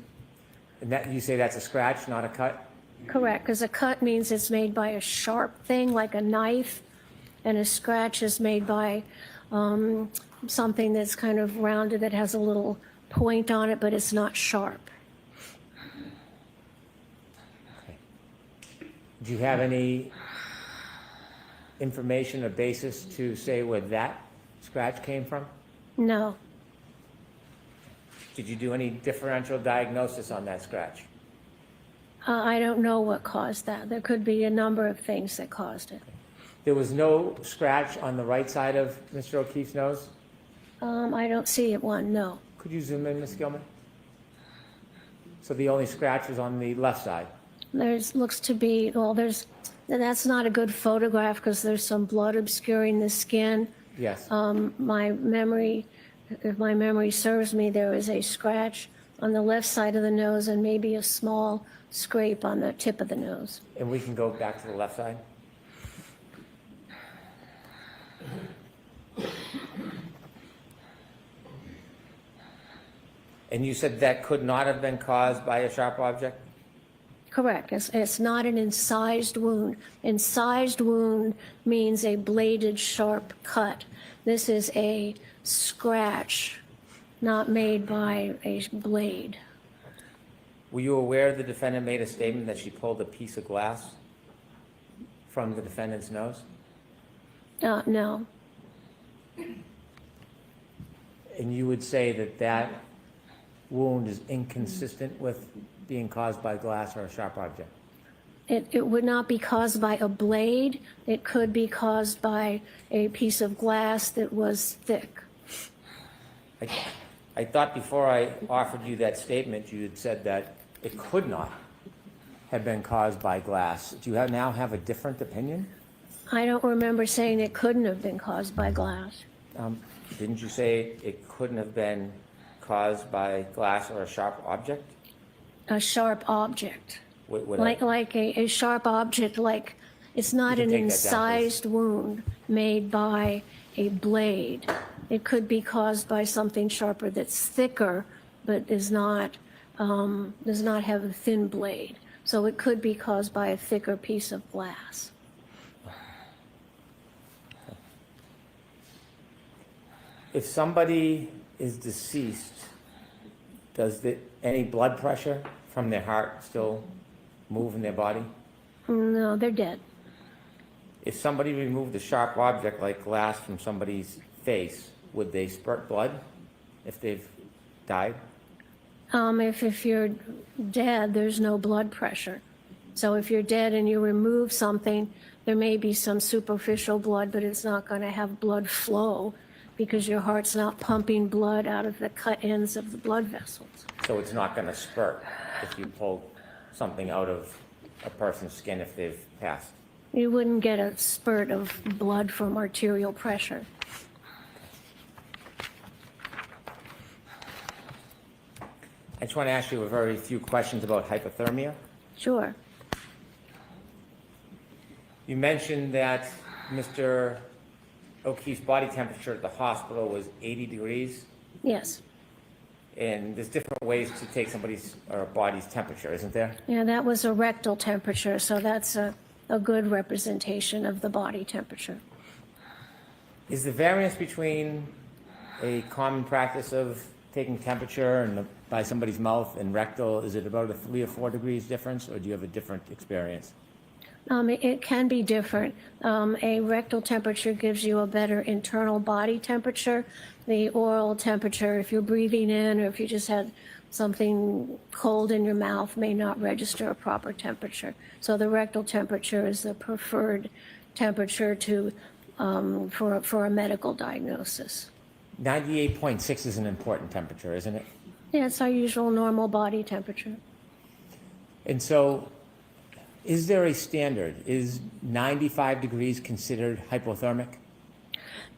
And that, you say that's a scratch, not a cut?
Correct, because a cut means it's made by a sharp thing, like a knife, and a scratch is made by something that's kind of rounded that has a little point on it, but it's not sharp.
Okay. Do you have any information or basis to say where that scratch came from?
No.
Did you do any differential diagnosis on that scratch?
I don't know what caused that. There could be a number of things that caused it.
There was no scratch on the right side of Mr. O'Keefe's nose?
I don't see it one, no.
Could you zoom in, Ms. Gilman? So the only scratch was on the left side?
Looks to be, that's not a good photograph because there's some blood obscuring the skin.
Yes.
If my memory serves me, there is a scratch on the left side of the nose and maybe a small scrape on the tip of the nose.
And we can go back to the left side? And you said that could not have been caused by a sharp object?
Correct. It's not an incised wound. Incised wound means a bladed, sharp cut. This is a scratch, not made by a blade.
Were you aware the defendant made a statement that she pulled a piece of glass from the defendant's nose?
No.
And you would say that that wound is inconsistent with being caused by glass or a sharp object?
It would not be caused by a blade. It could be caused by a piece of glass that was thick.
I thought before I offered you that statement, you had said that it could not have been caused by glass. Do you now have a different opinion?
I don't remember saying it couldn't have been caused by glass.
Didn't you say it couldn't have been caused by glass or a sharp object?
A sharp object.
Would
Like a sharp object, like it's not
You
an
can take that down, please.
incised wound made by a blade. It could be caused by something sharper that's thicker, but does not have a thin blade. So it could be caused by a thicker piece of glass.
If somebody is deceased, does any blood pressure from their heart still move in their body?
No, they're dead.
If somebody removed a sharp object like glass from somebody's face, would they spurt blood if they've died?
If you're dead, there's no blood pressure. So if you're dead and you remove something, there may be some superficial blood, but it's not going to have blood flow because your heart's not pumping blood out of the cut ends of the blood vessels.
So it's not going to spurt if you pull something out of a person's skin if they've passed?
You wouldn't get a spurt of blood from arterial pressure.
I just want to ask you a very few questions about hypothermia.
Sure.
You mentioned that Mr. O'Keefe's body temperature at the hospital was 80 degrees,
Yes.
and there's different ways to take somebody's or a body's temperature, isn't there?
Yeah, that was a rectal temperature, so that's a good representation of the body temperature.
Is the variance between a common practice of taking temperature and by somebody's mouth and rectal, is it about a 3 or 4 degrees difference, or do you have a different experience?
It can be different. A rectal temperature gives you a better internal body temperature. The oral temperature, if you're breathing in or if you just had something cold in your mouth, may not register a proper temperature. So the rectal temperature is the preferred temperature for a medical diagnosis.
98.6 is an important temperature, isn't it?
Yeah, it's our usual normal body temperature.
And so, is there a standard? Is 95 degrees considered hypothermic?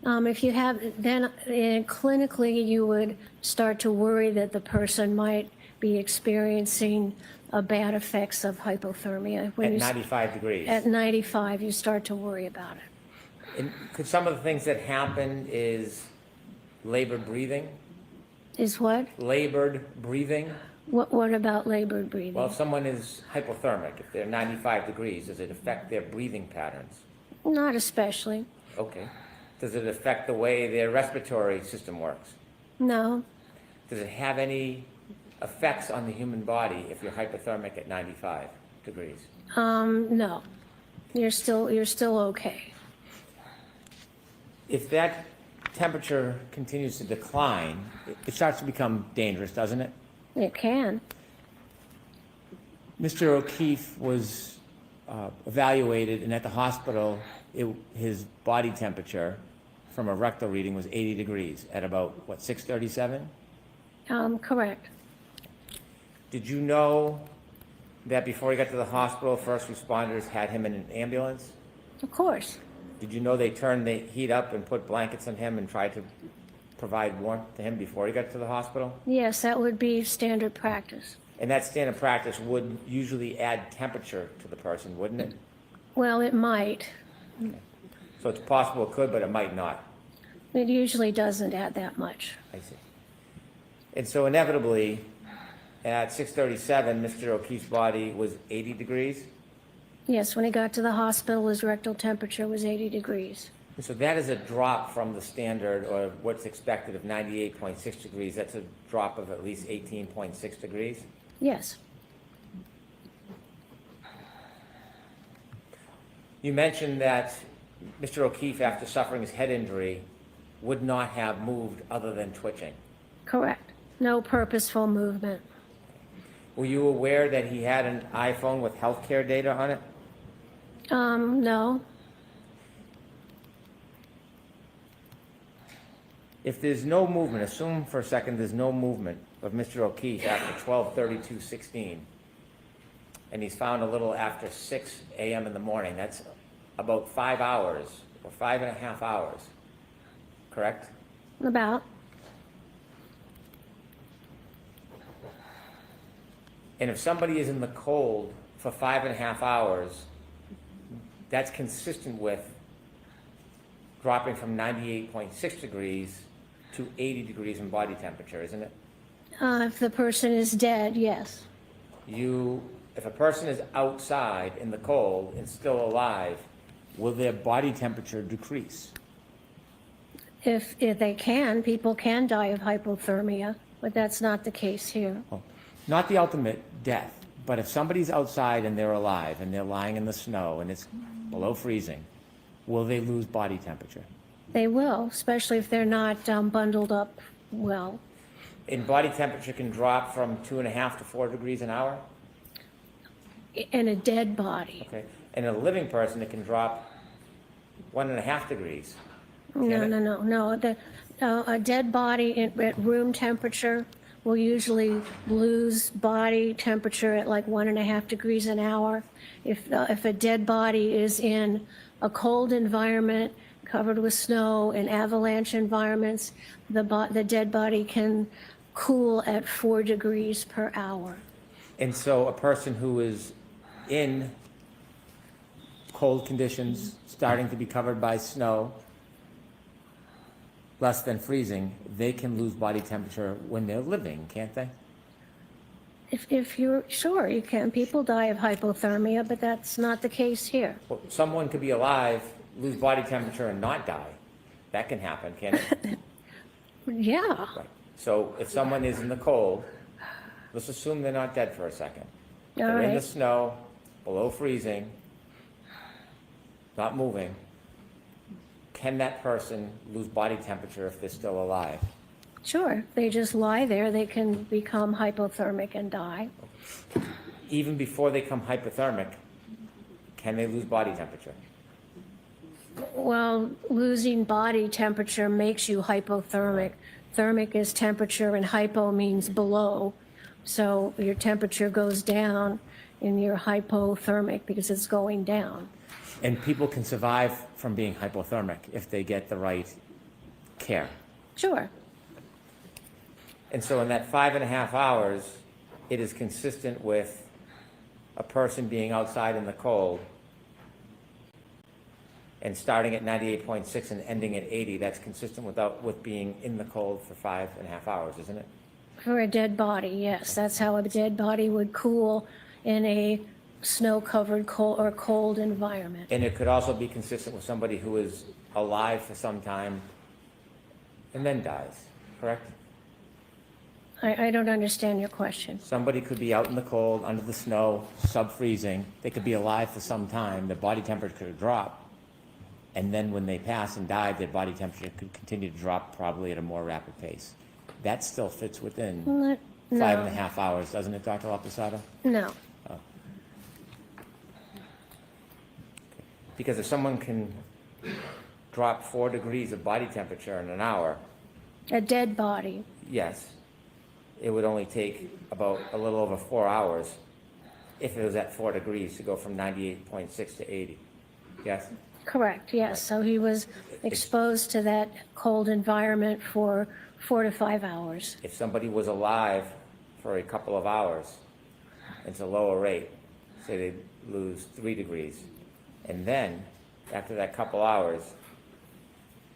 If you have, then clinically you would start to worry that the person might be experiencing bad effects of hypothermia.
At 95 degrees?
At 95, you start to worry about it.
And could some of the things that happen is labored breathing?
Is what?
Labored breathing?
What about labored breathing?
Well, if someone is hypothermic, if they're 95 degrees, does it affect their breathing patterns?
Not especially.
Okay. Does it affect the way their respiratory system works?
No.
Does it have any effects on the human body if you're hypothermic at 95 degrees?
No. You're still okay.
If that temperature continues to decline, it starts to become dangerous, doesn't it?
It can.
Mr. O'Keefe was evaluated, and at the hospital, his body temperature from a rectal reading was 80 degrees at about, what, 6:37?
Correct.
Did you know that before he got to the hospital, first responders had him in an ambulance?
Of course.
Did you know they turned the heat up and put blankets on him and tried to provide warmth to him before he got to the hospital?
Yes, that would be standard practice.
And that standard practice would usually add temperature to the person, wouldn't it?
Well, it might.
Okay. So it's possible it could, but it might not.
It usually doesn't add that much.
I see. And so inevitably, at 6:37, Mr. O'Keefe's body was 80 degrees.
Yes, when he got to the hospital, his rectal temperature was 80 degrees.
And so that is a drop from the standard, or what's expected, of 98.6 degrees. That's a drop of at least 18.6 degrees.
Yes.
You mentioned that Mr. O'Keefe, after suffering his head injury, would not have moved other than twitching.
Correct. No purposeful movement.
Were you aware that he had an iPhone with healthcare data on it?
No.
If there's no movement, assume for a second there's no movement of Mr. O'Keefe after 12/32/16, and he's found a little after 6 a.m. in the morning. That's about 5 hours, or 5.5 hours, correct?
About.
And if somebody is in the cold for 5.5 hours, that's consistent with dropping from 98.6 degrees to 80 degrees in body temperature, isn't it?
If the person is dead, yes.
If a person is outside in the cold and still alive, will their body temperature decrease?
If they can, people can die of hypothermia, but that's not the case here.
Well, not the ultimate death, but if somebody's outside and they're alive and they're lying in the snow and it's below freezing, will they lose body temperature?
They will, especially if they're not bundled up well.
And body temperature can drop from 2.5 to 4 degrees an hour?
In a dead body.
Okay. In a living person, it can drop 1.5 degrees.
No. A dead body at room temperature will usually lose body temperature at like 1.5 degrees an hour. If a dead body is in a cold environment covered with snow and avalanche environments, the dead body can cool at 4 degrees per hour.
And so a person who is in cold conditions, starting to be covered by snow, less than freezing, they can lose body temperature when they're living, can't they?
If you're sure, you can. People die of hypothermia, but that's not the case here.
Well, someone could be alive, lose body temperature, and not die. That can happen, can't it?
Yeah.
Right. So if someone is in the cold, let's assume they're not dead for a second. They're in the snow, below freezing, not moving. Can that person lose body temperature if they're still alive?
Sure. They just lie there. They can become hypothermic and die.
Even before they become hypothermic, can they lose body temperature?
Well, losing body temperature makes you hypothermic. Thermic is temperature and hypo means below. So your temperature goes down and you're hypothermic because it's going down.
And people can survive from being hypothermic if they get the right care.
Sure.
And so in that 5.5 hours, it is consistent with a person being outside in the cold and starting at 98.6 and ending at 80. That's consistent with being in the cold for 5.5 hours, isn't it?
For a dead body, yes. That's how a dead body would cool in a snow-covered cold environment.
And it could also be consistent with somebody who is alive for some time and then dies, correct?
I don't understand your question.
Somebody could be out in the cold, under the snow, sub-freezing. They could be alive for some time. Their body temperature could drop. And then when they pass and die, their body temperature could continue to drop, probably at a more rapid pace. That still fits within
No.
5.5 hours, doesn't it, Dr. Laposado?
No.
Oh. Because if someone can drop 4 degrees of body temperature in an hour,
A dead body.
yes, it would only take about a little over 4 hours if it was at 4 degrees to go from 98.6 to 80. Yes?
Correct, yes. So he was exposed to that cold environment for 4 to 5 hours.
If somebody was alive for a couple of hours, it's a lower rate. Say they lose 3 degrees. And then, after that couple hours,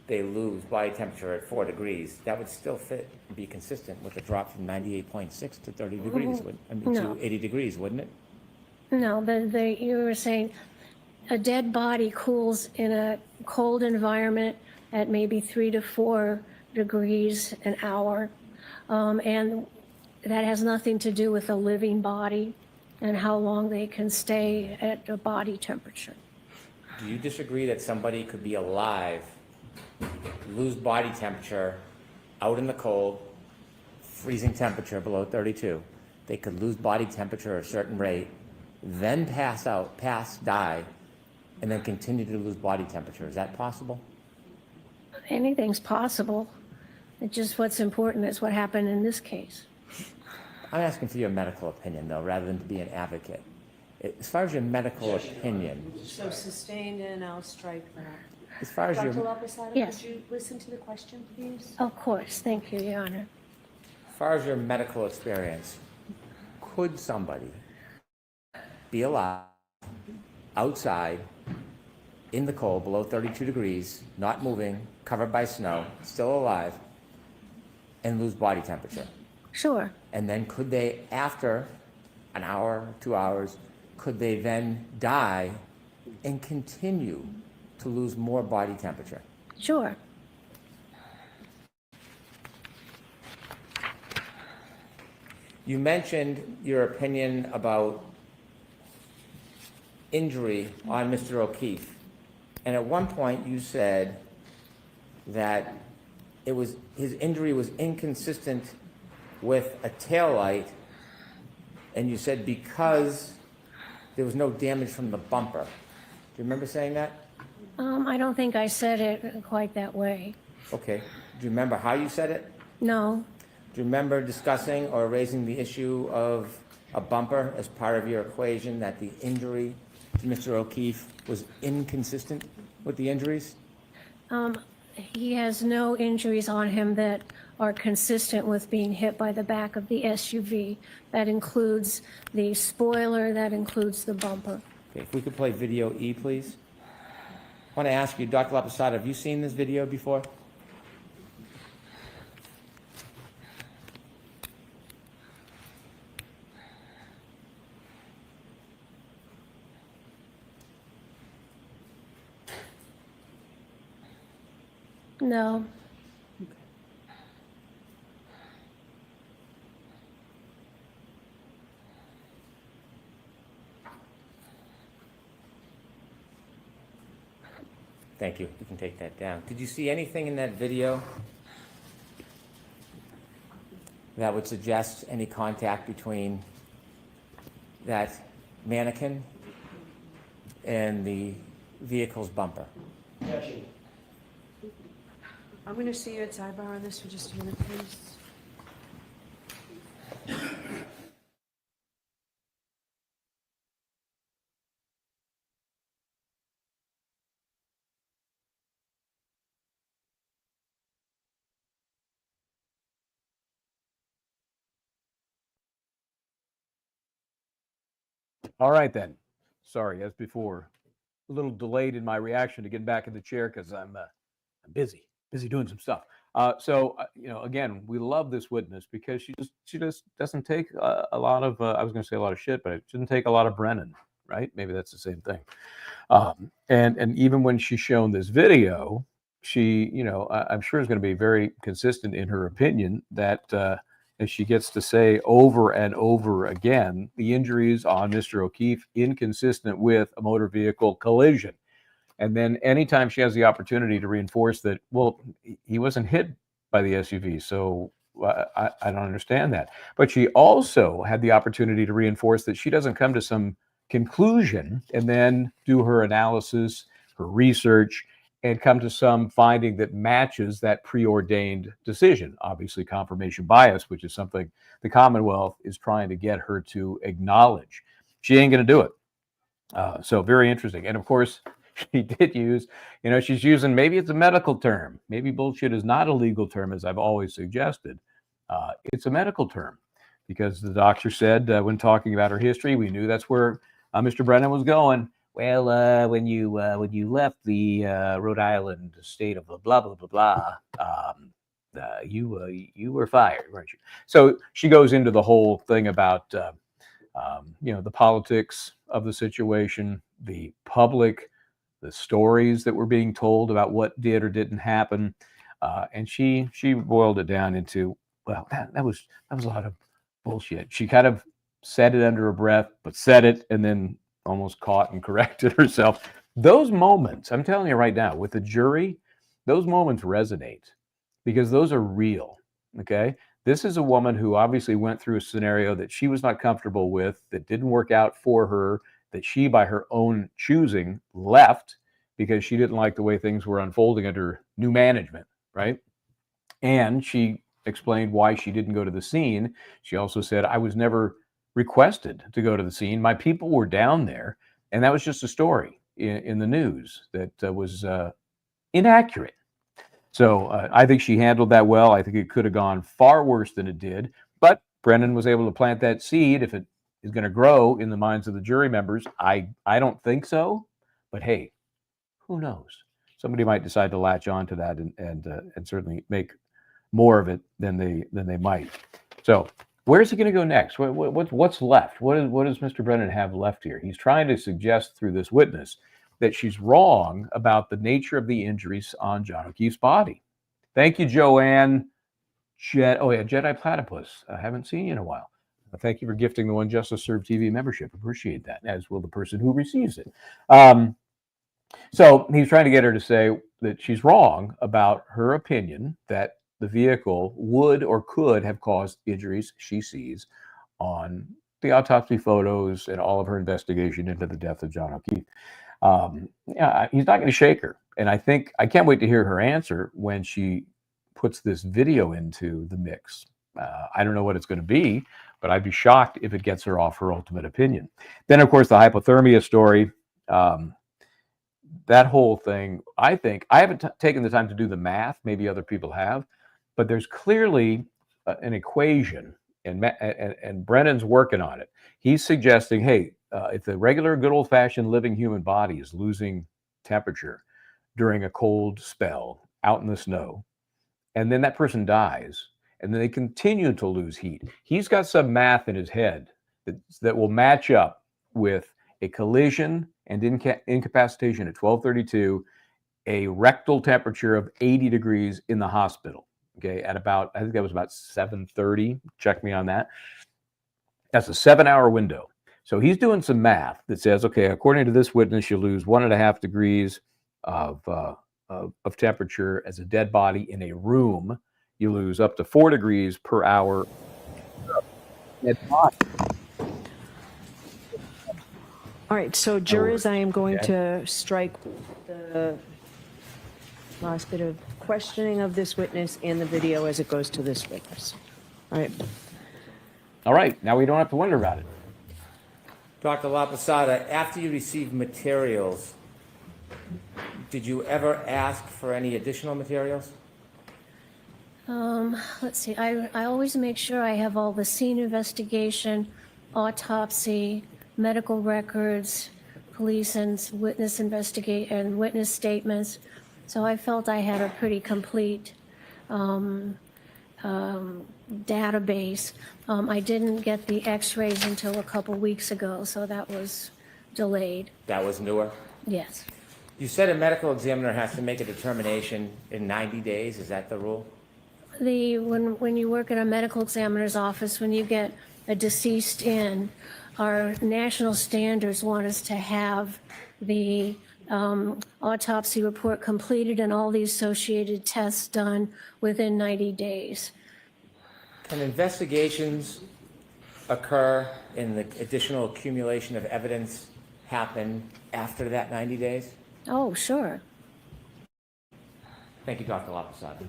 they lose body temperature at 4 degrees, that would still fit and be consistent with a drop from 98.6 to 30 degrees,
No.
to 80 degrees, wouldn't it?
No, but you were saying a dead body cools in a cold environment at maybe 3 to 4 degrees an hour. And that has nothing to do with a living body and how long they can stay at a body temperature.
Do you disagree that somebody could be alive, lose body temperature out in the cold, freezing temperature below 32? They could lose body temperature at a certain rate, then die, and then continue to lose body temperature. Is that possible?
Anything's possible. It's just what's important is what happened in this case.
I'm asking for your medical opinion, though, rather than to be an advocate. As far as your medical opinion,
So sustained, and I'll strike that.
as far as
Dr.
your,
Laposada,
Yes.
could you listen to the question, please?
Of course, thank you, Your Honor.
as far as your medical experience, could somebody be alive outside in the cold below 32 degrees, not moving, covered by snow, still alive, and lose body temperature?
Sure.
And then could they, after an hour, 2 hours, could they then die and continue to lose more body temperature?
Sure.
You mentioned your opinion about injury on Mr. O'Keefe. And at one point you said that his injury was inconsistent with a taillight, and you said because there was no damage from the bumper. Do you remember saying that?
I don't think I said it quite that way.
Okay. Do you remember how you said it?
No.
Do you remember discussing or raising the issue of a bumper as part of your equation, that the injury to Mr. O'Keefe was inconsistent with the injuries?
He has no injuries on him that are consistent with being hit by the back of the SUV. That includes the spoiler, that includes the bumper.
Okay, if we could play video E, please. I want to ask you, Dr. Laposada, have you seen this video before?
No.
Thank you. You can take that down. Did you see anything in that video that would suggest any contact between that mannequin and the vehicle's bumper?
Objection.
I'm going to see you at Sidebahhh on this for just a minute, please.
All right, then. Sorry, as before, a little delayed in my reaction to get back in the chair because I'm busy doing some stuff. Again, we love this witness because she just doesn't take a lot of, I was going to say a lot of shit, but it shouldn't take a lot of Brennan, right? Maybe that's the same thing. And even when she's shown this video, she, I'm sure is going to be very consistent in her opinion that as she gets to say over and over again, the injuries on Mr. O'Keefe inconsistent with a motor vehicle collision. And then anytime she has the opportunity to reinforce that, well, he wasn't hit by the SUV, so I don't understand that. But she also had the opportunity to reinforce that she doesn't come to some conclusion and then do her analysis, her research, and come to some finding that matches that preordained decision. Obviously, confirmation bias, which is something the Commonwealth is trying to get her to acknowledge. She ain't going to do it. So very interesting. And of course, she did use, she's using, maybe it's a medical term. Maybe bullshit is not a legal term, as I've always suggested. It's a medical term because the doctor said when talking about her history, we knew that's where Mr. Brennan was going. well, when you left the Rhode Island state of blah blah blah blah, you were fired, weren't you? So she goes into the whole thing about the politics of the situation, the public, the stories that were being told about what did or didn't happen, and she boiled it down into, well, that was a lot of bullshit. She kind of said it under her breath, but said it and then almost caught and corrected herself. Those moments, I'm telling you right now, with the jury, those moments resonate because those are real. Okay. This is a woman who obviously went through a scenario that she was not comfortable with, that didn't work out for her, that she, by her own choosing, left because she didn't like the way things were unfolding under new management, right? And she explained why she didn't go to the scene. She also said, I was never requested to go to the scene. My people were down there, and that was just a story in the news that was inaccurate. So I think she handled that well. I think it could have gone far worse than it did, but Brennan was able to plant that seed. If it is going to grow in the minds of the jury members, I don't think so, but hey, who knows? Somebody might decide to latch on to that and certainly make more of it than they might. So where's he going to go next? What's left? What does Mr. Brennan have left here? He's trying to suggest through this witness that she's wrong about the nature of the injuries on John O'Keefe's body. Thank you, Joanne. Jedi Platypus. I haven't seen you in a while. Thank you for gifting the One Justice Served TV membership. Appreciate that, as will the person who receives it. So he's trying to get her to say that she's wrong about her opinion that the vehicle would or could have caused injuries she sees on the autopsy photos and all of her investigation into the death of John O'Keefe. He's not going to shake her. And I can't wait to hear her answer when she puts this video into the mix. I don't know what it's going to be, but I'd be shocked if it gets her off her ultimate opinion. Then, of course, the hypothermia story. That whole thing, I think, I haven't taken the time to do the math. Maybe other people have. But there's clearly an equation, and Brennan's working on it. He's suggesting, hey, if the regular good old-fashioned living human body is losing temperature during a cold spell out in the snow, and then that person dies, and then they continue to lose heat, he's got some math in his head that will match up with a collision and incapacitation at 12:32, a rectal temperature of 80 degrees in the hospital. Okay, at about, I think that was about 7:30. Check me on that. That's a 7-hour window. So he's doing some math that says, okay, according to this witness, you lose 1.5 degrees of temperature as a dead body in a room. You lose up to 4 degrees per hour.
All right, so jurors, I am going to strike the last bit of questioning of this witness and the video as it goes to this witness.
All right, now we don't have to wonder about it.
Dr. LaPosada, after you received materials, did you ever ask for any additional materials?
Let's see, I always make sure I have all the scene investigation, autopsy, medical records, police and witness investigation and witness statements. So I felt I had a pretty complete database. I didn't get the x-rays until a couple weeks ago, so that was delayed.
That was newer?
Yes.
You said a medical examiner has to make a determination in 90 days. Is that the rule?
When you work at a medical examiner's office, when you get a deceased in, our national standards want us to have the autopsy report completed and all the associated tests done within 90 days.
Can investigations occur and the additional accumulation of evidence happen after that 90 days?
Oh, sure.
Thank you, Dr. LaPosada.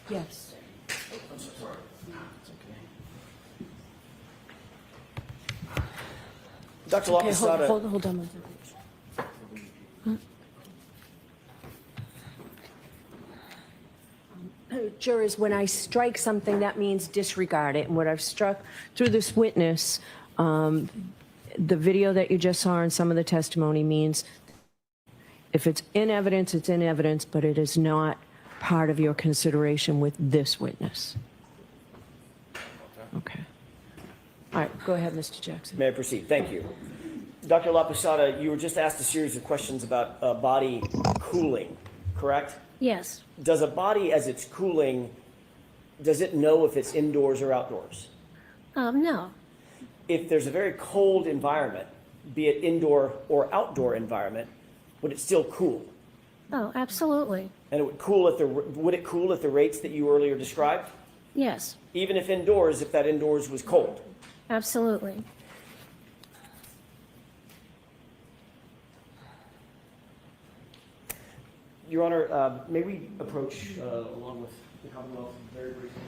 Yes.
Dr.
Okay,
Laposada.
hold on one second. Jurors, when I strike something, that means disregard it. And what I've struck through this witness, the video that you just saw and some of the testimony means if it's in evidence, it's in evidence, but it is not part of your consideration with this witness. Okay. All right, go ahead, Mr. Jackson.
May I proceed? Thank you. Dr. Laposada, you were just asked a series of questions about body cooling, correct?
Yes.
Does a body, as it's cooling, does it know if it's indoors or outdoors?
No.
If there's a very cold environment, be it indoor or outdoor environment, would it still cool?
Oh, absolutely.
And it would cool at would it cool at the rates that you earlier described?
Yes,
Even if indoors, if that indoors was cold?
absolutely.
Your Honor, may we approach along with the Commonwealth very briefly?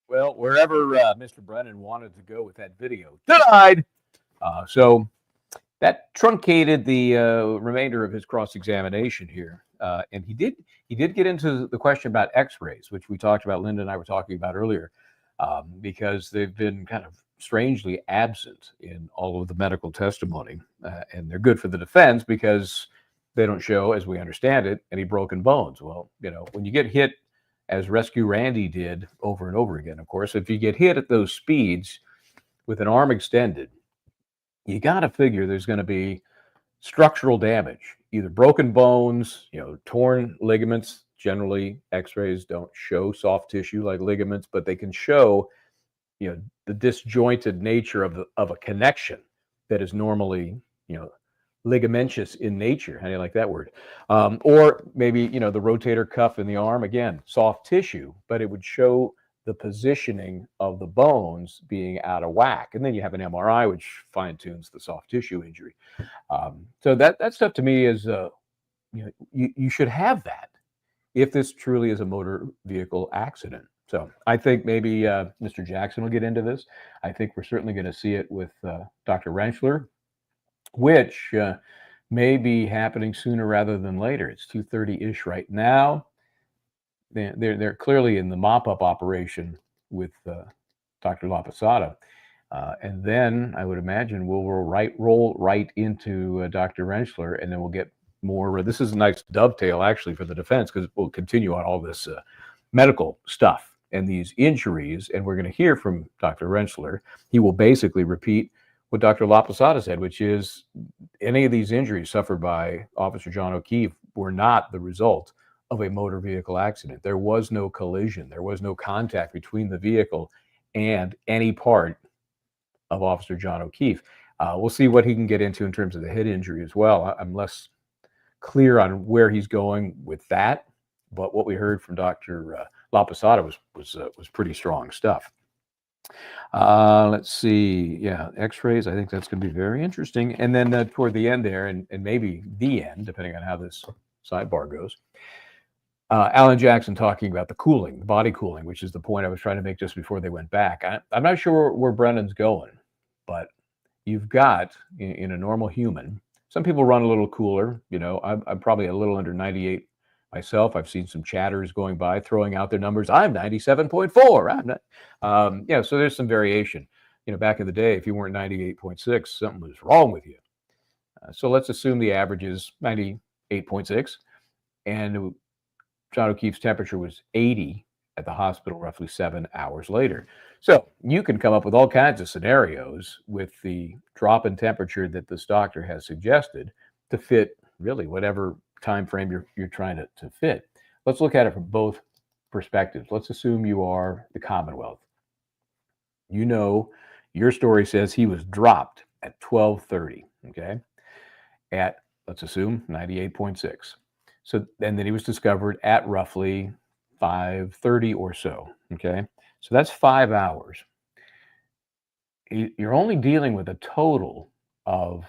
Well, wherever Mr. Brennan wanted to go with that video, denied. So that truncated the remainder of his cross-examination here, and he did get into the question about X-rays, which we talked about. Linda and I were talking about earlier, because they've been kind of strangely absent in all of the medical testimony, and they're good for the defense because they don't show, as we understand it, any broken bones. Well, you know, when you get hit, as Rescue Randy did over and over again, of course, if you get hit at those speeds with an arm extended, you got to figure there's going to be structural damage, either broken bones, you know, torn ligaments. Generally, X-rays don't show soft tissue like ligaments, but they can show, you know, the disjointed nature of a connection that is normally, you know, ligamentous in nature. How do you like that word? Or maybe, you know, the rotator cuff in the arm, again, soft tissue, but it would show the positioning of the bones being out of whack. And then you have an MRI, which fine-tunes the soft tissue injury. So that stuff to me is, you know, you should have that if this truly is a motor vehicle accident. So I think maybe Mr. Jackson will get into this. I think we're certainly going to see it with Dr. Rentschler, which may be happening sooner rather than later. It's 2:30-ish right now. They're clearly in the mop-up operation with Dr. Laposada. And then I would imagine we'll roll right into Dr. Rentschler, and then we'll get more. This is a nice dovetail, actually, for the defense, because we'll continue on all this medical stuff and these injuries, and we're going to hear from Dr. Rentschler. He will basically repeat what Dr. Laposada said, which is any of these injuries suffered by Officer John O'Keefe were not the result of a motor vehicle accident. There was no collision. There was no contact between the vehicle and any part of Officer John O'Keefe. We'll see what he can get into in terms of the head injury as well. I'm less clear on where he's going with that, but what we heard from Dr. Laposada was pretty strong stuff. Let's see. Yeah, X-rays. I think that's going to be very interesting. And then toward the end there, and maybe the end, depending on how this sidebar goes, Alan Jackson talking about the cooling, the body cooling, which is the point I was trying to make just before they went back. I'm not sure where Brennan's going, but you've got, in a normal human, some people run a little cooler. You know, I'm probably a little under 98 myself. I've seen some chatters going by, throwing out their numbers. I'm 97.4. I'm not. Yeah, so there's some variation. You know, back in the day, if you weren't 98.6, something was wrong with you. So let's assume the average is 98.6, and John O'Keefe's temperature was 80 at the hospital roughly 7 hours later. So you can come up with all kinds of scenarios with the drop in temperature that this doctor has suggested to fit really whatever time frame you're trying to fit. Let's look at it from both perspectives. Let's assume you are the Commonwealth. You know, your story says he was dropped at 12:30, okay? At, let's assume, 98.6. So then he was discovered at roughly 5:30 or so, okay? So that's 5 hours. You're only dealing with a total of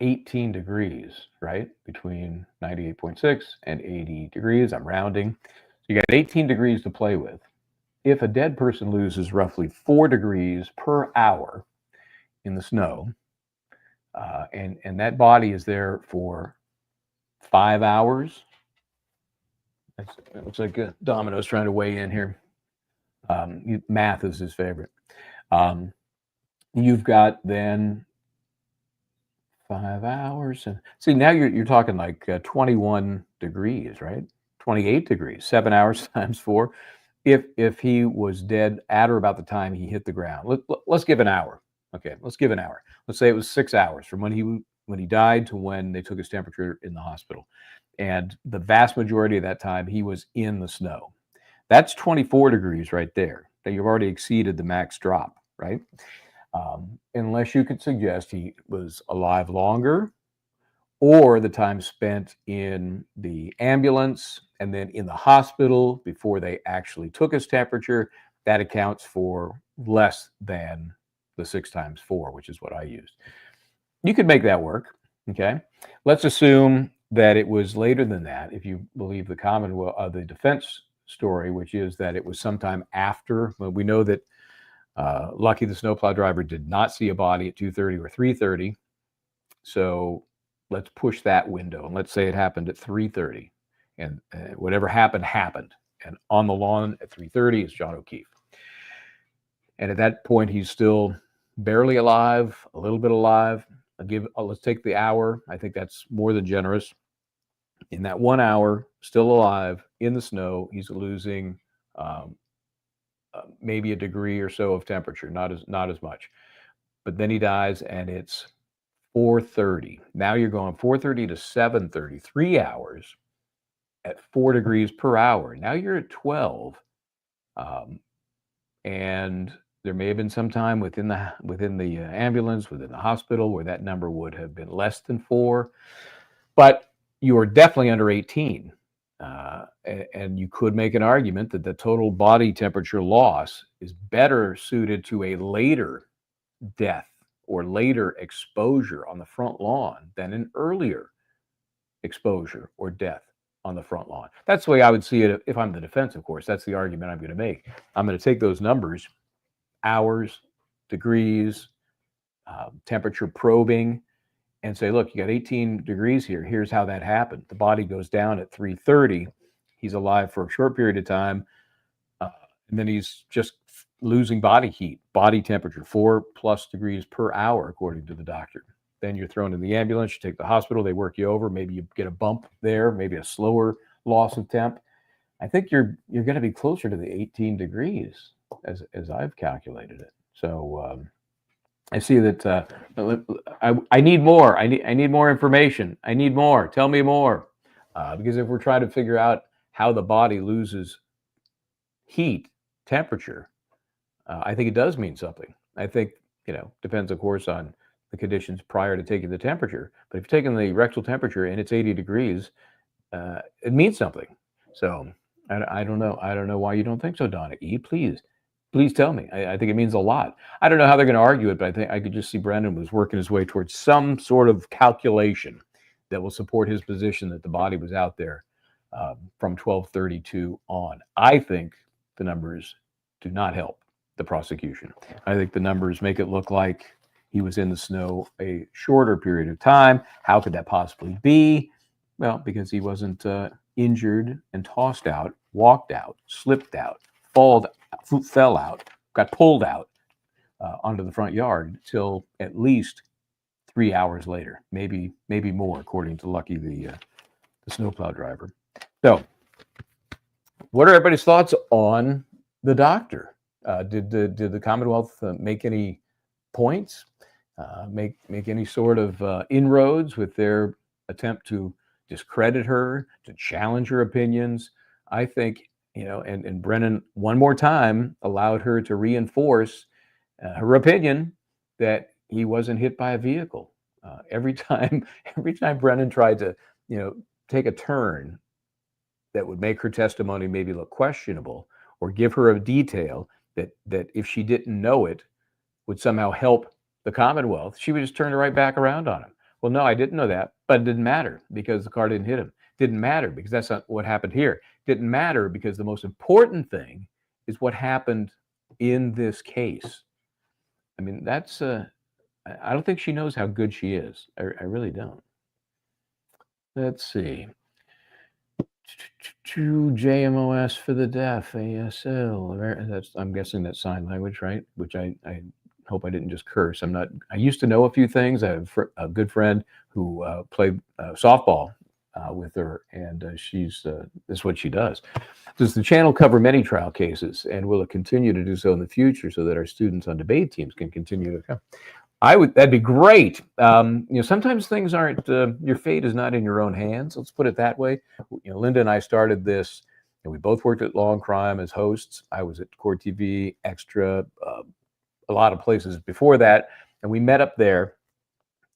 18 degrees, right? Between 98.6 and 80 degrees. I'm rounding. So you got 18 degrees to play with. If a dead person loses roughly 4 degrees per hour in the snow, and that body is there for 5 hours, it looks like Domino's trying to weigh in here. Math is his favorite. You've got then 5 hours, and see, now you're talking like 21 degrees, right? 28 degrees, 7 hours times 4. If he was dead at or about the time he hit the ground, let's give an hour. Okay, let's give an hour. Let's say it was 6 hours from when he died to when they took his temperature in the hospital, and the vast majority of that time he was in the snow. That's 24 degrees right there. That you've already exceeded the max drop, right? Unless you could suggest he was alive longer, or the time spent in the ambulance and then in the hospital before they actually took his temperature, that accounts for less than the 6 times 4, which is what I used. You could make that work, okay? Let's assume that it was later than that, if you believe the Commonwealth, the defense story, which is that it was sometime after. Well, we know that Lucky, the snowplow driver, did not see a body at 2:30 or 3:30. So let's push that window, and let's say it happened at 3:30, and whatever happened happened. And on the lawn at 3:30 is John O'Keefe. And at that point, he's still barely alive, a little bit alive. Let's take the hour. I think that's more than generous. In that 1 hour, still alive in the snow, he's losing maybe a degree or so of temperature, not as much. But then he dies, and it's 4:30. Now you're going 4:30 to 7:30, 3 hours at 4 degrees per hour. Now you're at 12, and there may have been some time within the ambulance, within the hospital, where that number would have been less than 4, but you are definitely under 18. And you could make an argument that the total body temperature loss is better suited to a later death or later exposure on the front lawn than an earlier exposure or death on the front lawn. That's the way I would see it if I'm the defense, of course. That's the argument I'm going to make. I'm going to take those numbers, hours, degrees, temperature probing, and say, look, you got 18 degrees here. Here's how that happened. The body goes down at 3:30. He's alive for a short period of time, and then he's just losing body heat, body temperature, 4+ degrees per hour, according to the doctor. Then you're thrown in the ambulance, you take the hospital, they work you over. Maybe you get a bump there, maybe a slower loss of temp. I think you're going to be closer to the 18 degrees as I've calculated it. So I see that I need more. I need more information. I need more. Tell me more. Because if we're trying to figure out how the body loses heat, temperature, I think it does mean something. I think, depends, of course, on the conditions prior to taking the temperature. But if you're taking the rectal temperature and it's 80 degrees, it means something. So I don't know. I don't know why you don't think so, Donna E. Please tell me. I think it means a lot. I don't know how they're going to argue it, but I think I could just see Brendan was working his way towards some sort of calculation that will support his position that the body was out there from 12:32 on. I think the numbers do not help the prosecution. I think the numbers make it look like he was in the snow a shorter period of time. How could that possibly be? Well, because he wasn't injured and tossed out, walked out, slipped out, fell out, got pulled out onto the front yard until at least 3 hours later, maybe more, according to Lucky, the snowplow driver. So, what are everybody's thoughts on the doctor? Did the Commonwealth make any points? Make any sort of inroads with their attempt to discredit her, to challenge her opinions? I think, and Brennan one more time allowed her to reinforce her opinion that he wasn't hit by a vehicle. Every time Brennan tried to, take a turn that would make her testimony maybe look questionable, or give her a detail that if she didn't know it would somehow help the Commonwealth, she would just turn right back around on him. Well, no, I didn't know that, but it didn't matter because the car didn't hit him. Didn't matter because that's not what happened here. Didn't matter because the most important thing is what happened in this case. I mean, that's, I don't think she knows how good she is. I really don't. Let's see. JMOS for the deaf, ASL. That's, I'm guessing that's sign language, right? Which I hope I didn't just curse. I used to know a few things. I have a good friend who played softball with her, and this is what she does. Does the channel cover many trial cases, and will it continue to do so in the future so that our students on debate teams can continue to come? That'd be great. Sometimes things aren't, your fate is not in your own hands. Let's put it that way. Linda and I started this, and we both worked at Law and Crime as hosts. I was at Court TV, Extra, a lot of places before that. And we met up there,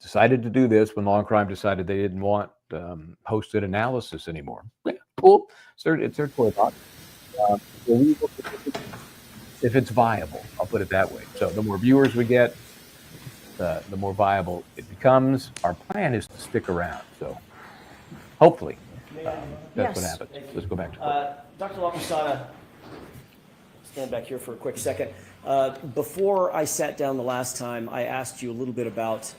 decided to do this when Law and Crime decided they didn't want hosted analysis anymore. Yeah, cool. It's their core thought. If it's viable, I'll put it that way. So the more viewers we get, the more viable it becomes. Our plan is to stick around. So hopefully that's what happens. Let's go back to
Dr. LaPasada, stand back here for a quick second. Before I sat down the last time, I asked you a little bit about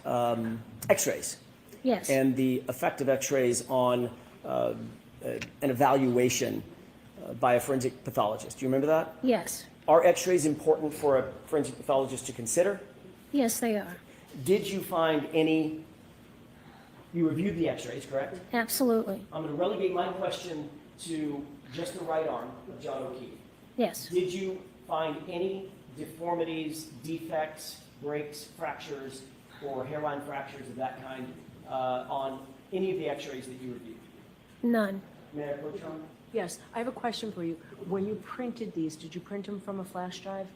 x-rays.
Yes.
And the effect of x-rays on an evaluation by a forensic pathologist. Do you remember that?
Yes.
Are x-rays important for a forensic pathologist to consider?
Yes, they are.
Did you find any, you reviewed the x-rays, correct?
Absolutely.
I'm going to relegate my question to just the right arm of John O'Keefe.
Yes.
Did you find any deformities, defects, breaks, fractures, or hairline fractures of that kind on any of the x-rays that you reviewed?
None.
May I approach on?
Yes, I have a question for you. When you printed these, did you print them from a flash drive?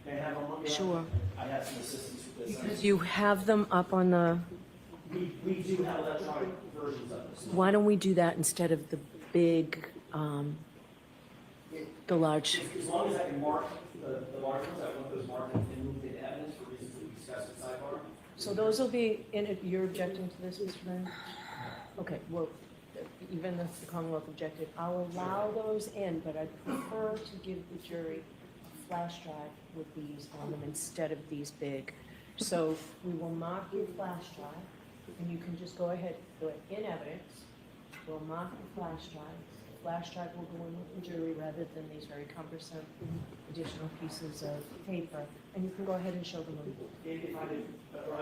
May I have one look?
Sure.
I have some assistance with this.
Because you have them up on the,
We do have electronic versions of this.
why don't we do that instead of the big, the large?
As long as I can mark the large ones, I want those marked and moved into evidence for reasons that we discussed at sidebar.
So those will be, you're objecting to this, Mr. Mayor? Okay, well, even if the Commonwealth objected, I'll allow those in, but I prefer to give the jury a flash drive with these on them instead of these big. So we will mark your flash drive, and you can just go ahead, do it in evidence. We'll mark the flash drive. The flash drive will go in with the jury rather than these very cumbersome additional pieces of paper. And you can go ahead and show them.
I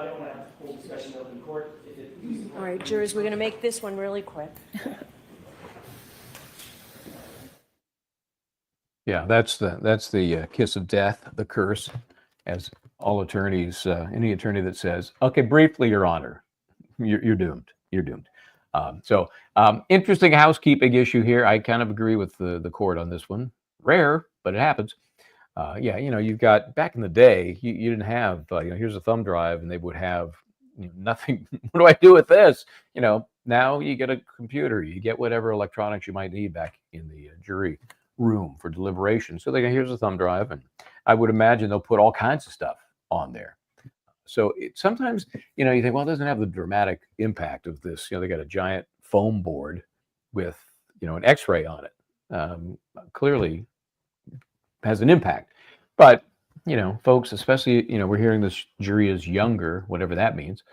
don't want to have a full discussion in open court.
All right, jurors, we're going to make this one really quick.
Yeah, that's the kiss of death, the curse, as all attorneys, any attorney that says, okay, briefly, Your Honor, you're doomed. You're doomed. Interesting housekeeping issue here. I kind of agree with the court on this one. Rare, but it happens. Yeah, you've got, back in the day, you didn't have, here's a thumb drive, and they would have nothing. What do I do with this? Now you get a computer, you get whatever electronics you might need back in the jury room for deliberation. So here's a thumb drive, and I would imagine they'll put all kinds of stuff on there. So sometimes, you think, well, it doesn't have the dramatic impact of this. They got a giant foam board with, an x-ray on it. Clearly has an impact. But, folks, especially, we're hearing this jury is younger, whatever that means.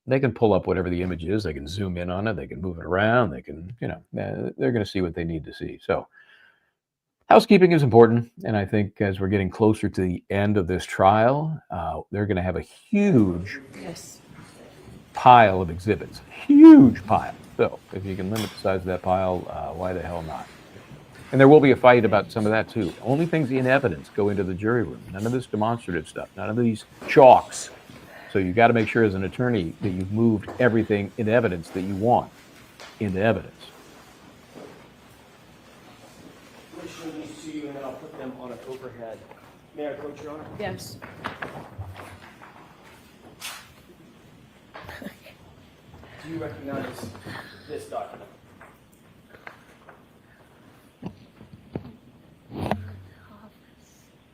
They can pull up whatever the image is. They can zoom in on it. They can move it around. They can, they're going to see what they need to see. So housekeeping is important. And I think as we're getting closer to the end of this trial, they're going to have a huge pile of exhibits. Huge pile. So if you can limit the size of that pile, why the hell not? And there will be a fight about some of that too. Only things in evidence go into the jury room. None of this demonstrative stuff. None of these chalks. So you've got to make sure as an attorney that you've moved everything in evidence that you want into evidence.
I'm going to show these to you, and then I'll put them on an overhead. May I approach, Your Honor?
Yes.
Do you recognize this document?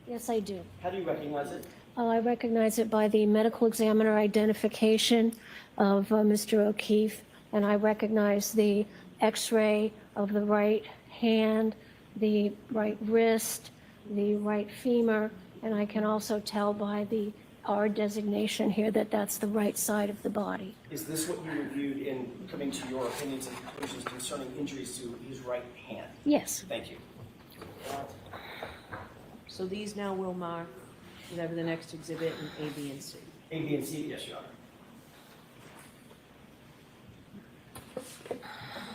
Yes, I do.
How do you recognize it?
I recognize it by the medical examiner identification of Mr. O'Keefe, and I recognize the x-ray of the right hand, the right wrist, the right femur, and I can also tell by the R designation here that that's the right side of the body.
Is this what you reviewed in coming to your opinions and conclusions concerning injuries to his right hand?
Yes.
Thank you.
So these now will mark whatever the next exhibit in A, B, and C.
A, B, and C, yes, Your Honor.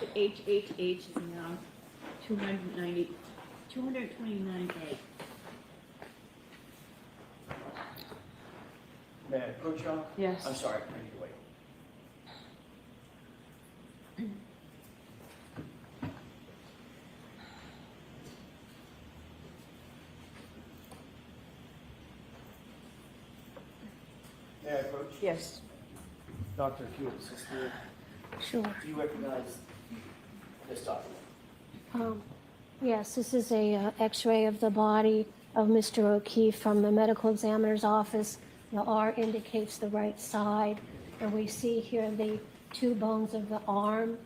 The HHH is now 229A.
May I approach, Your Honor?
Yes.
I'm sorry, I need to wait. May I approach?
Yes.
Dr. Tues,
Sure.
do you recognize this document?
Yes, this is a x-ray of the body of Mr. O'Keefe from the medical examiner's office. The R indicates the right side, and we see here the two bones of the arm.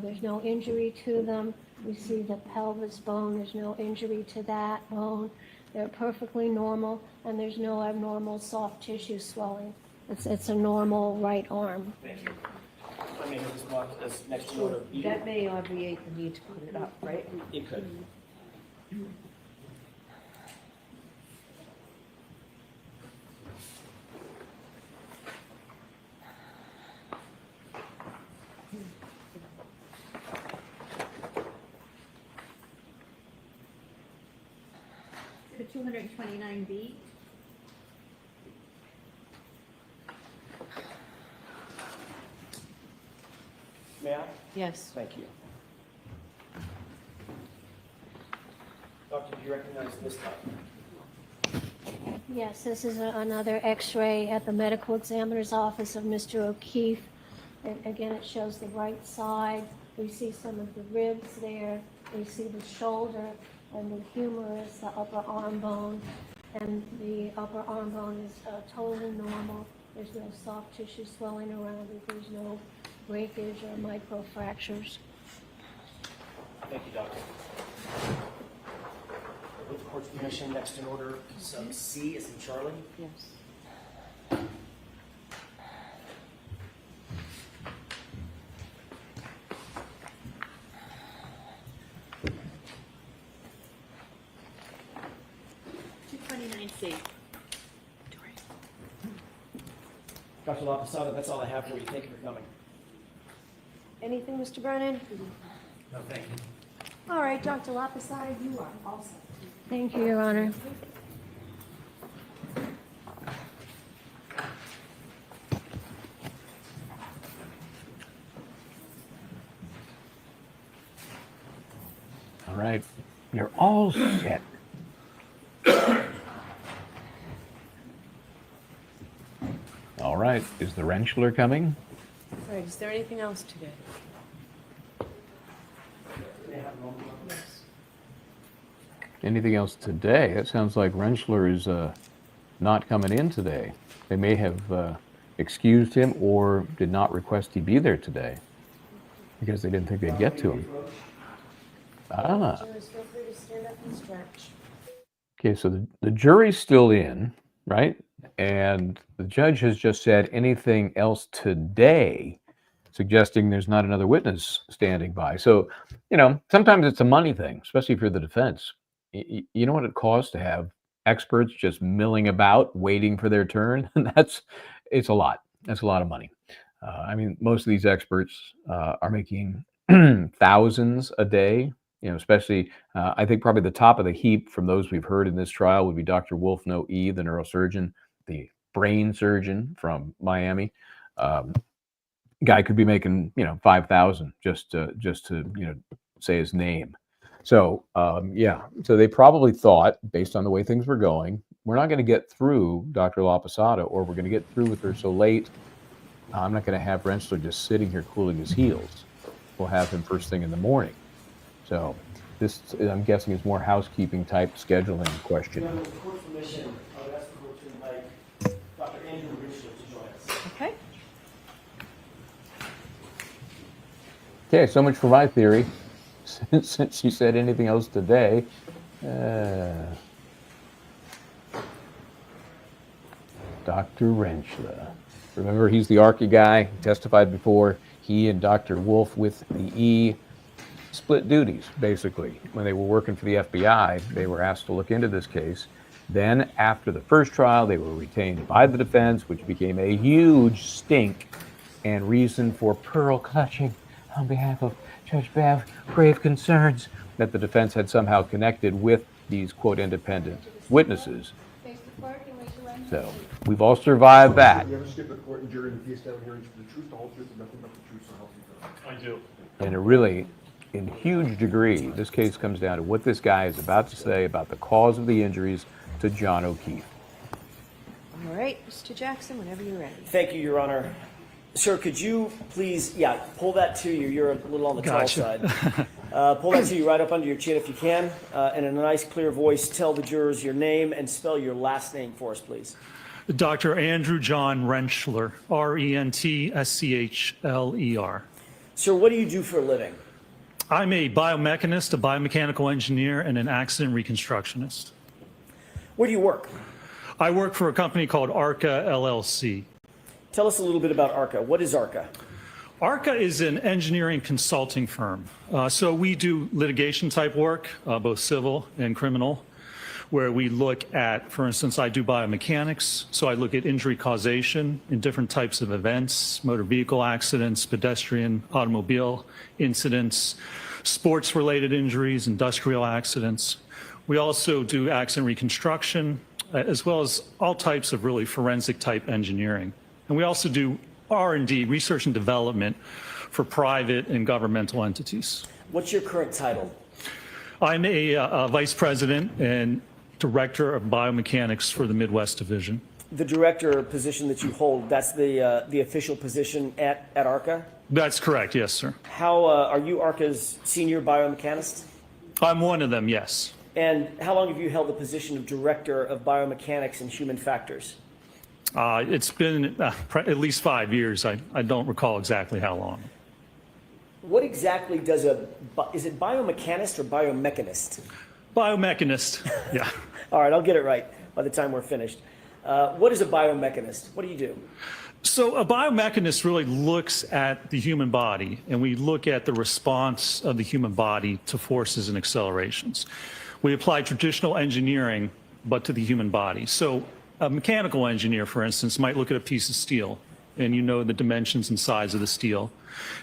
There's no injury to them. We see the pelvis bone. There's no injury to that bone. They're perfectly normal, and there's no abnormal soft tissue swelling. It's a normal right arm.
Thank you. I may have this marked as next in order B.
That may obviate the need to put it up, right?
It could.
The 229B.
May I?
Yes.
Thank you. Doctor, do you recognize this document?
Yes, this is another x-ray at the medical examiner's office of Mr. O'Keefe. And again, it shows the right side. We see some of the ribs there. We see the shoulder and the humerus, the upper arm bone. And the upper arm bone is totally normal. There's no soft tissue swelling around it. There's no breakage or microfractures.
Thank you, Doctor. With the court's permission, next in order, sub C is in Charlie.
Yes.
C.
Dr. LaPosada, that's all I have for you. Thank you for coming.
Anything, Mr. Brennan?
No, thank you.
All right, Dr. Lapisada, you are all set.
Thank you, Your Honor.
All right. You're all set. All right. Is the Rentschler coming?
All right, is there anything else today? Yes.
Anything else today? It sounds like Rentschler is not coming in today. They may have excused him or did not request he be there today because they didn't think they'd get to him. Ah.
Jurors, feel free to stand up and stretch.
Okay, so the jury's still in, right? And the judge has just said anything else today, suggesting there's not another witness standing by. So, you know, sometimes it's a money thing, especially for the defense. You know what it costs to have experts just milling about, waiting for their turn? It's a lot. That's a lot of money. I mean, most of these experts are making thousands a day. You know, especially, I think probably the top of the heap from those we've heard in this trial would be Dr. Wolfe, the neurosurgeon, the brain surgeon from Miami. Guy could be making, you know, 5,000 just to, you know, say his name. So, yeah, so they probably thought, based on the way things were going, we're not going to get through Dr. LaPosada, or we're going to get through with her so late. I'm not going to have Rentschler just sitting here cooling his heels. We'll have him first thing in the morning. So this, I'm guessing, is more housekeeping type scheduling question.
With the court's permission, I would ask the court to invite
Okay, so much for my theory. Since you said anything else today. Dr. Rentschler. Remember, he's the ARCA guy, testified before. He and Dr. Wolfe with the E split duties, basically. When they were working for the FBI, they were asked to look into this case. Then, after the first trial, they were retained by the defense, which became a huge stink and reason for pearl clutching on behalf of Judge Babb, grave concerns that the defense had somehow connected with these, quote, independent witnesses. So, we've all survived that.
You ever skip the court and jury in the case down here and for the truth, the whole truth, and nothing but the truth, so help you God?
I do.
And it really, in huge degree, this case comes down to what this guy is about to say about the cause of the injuries to John O'Keefe.
All right, Mr. Jackson, whenever you're ready.
Thank you, Your Honor. Sir, could you please, pull that to you. You're a little on the tall side. Pull that to you right up under your chin if you can. And in a nice, clear voice, tell the jurors your name and spell your last name for us, please.
Dr. Andrew John Rentschler, Rentschler.
Sir, what do you do for a living?
I'm a biomechanist, a biomechanical engineer, and an accident reconstructionist.
Where do you work?
I work for a company called ARCA LLC.
Tell us a little bit about ARCA. What is ARCA?
ARCA is an engineering consulting firm. So we do litigation type work, both civil and criminal, where we look at, for instance, I do biomechanics. So I look at injury causation in different types of events, motor vehicle accidents, pedestrian, automobile incidents, sports related injuries, industrial accidents. We also do accident reconstruction, as well as all types of really forensic type engineering. And we also do R&D, research and development, for private and governmental entities.
What's your current title?
I'm a vice president and director of biomechanics for the Midwest Division.
The director position that you hold, that's the official position at ARCA?
That's correct, yes, sir.
How are you ARCA's senior biomechanist?
I'm one of them, yes.
And how long have you held the position of director of biomechanics and human factors?
It's been at least 5 years. I don't recall exactly how long.
What exactly does is it biomechanist or biomechanist?
Biomechanist, yeah.
All right, I'll get it right by the time we're finished. What is a biomechanist? What do you do?
So a biomechanist really looks at the human body, and we look at the response of the human body to forces and accelerations. We apply traditional engineering, but to the human body. So a mechanical engineer, for instance, might look at a piece of steel, and you know the dimensions and size of the steel.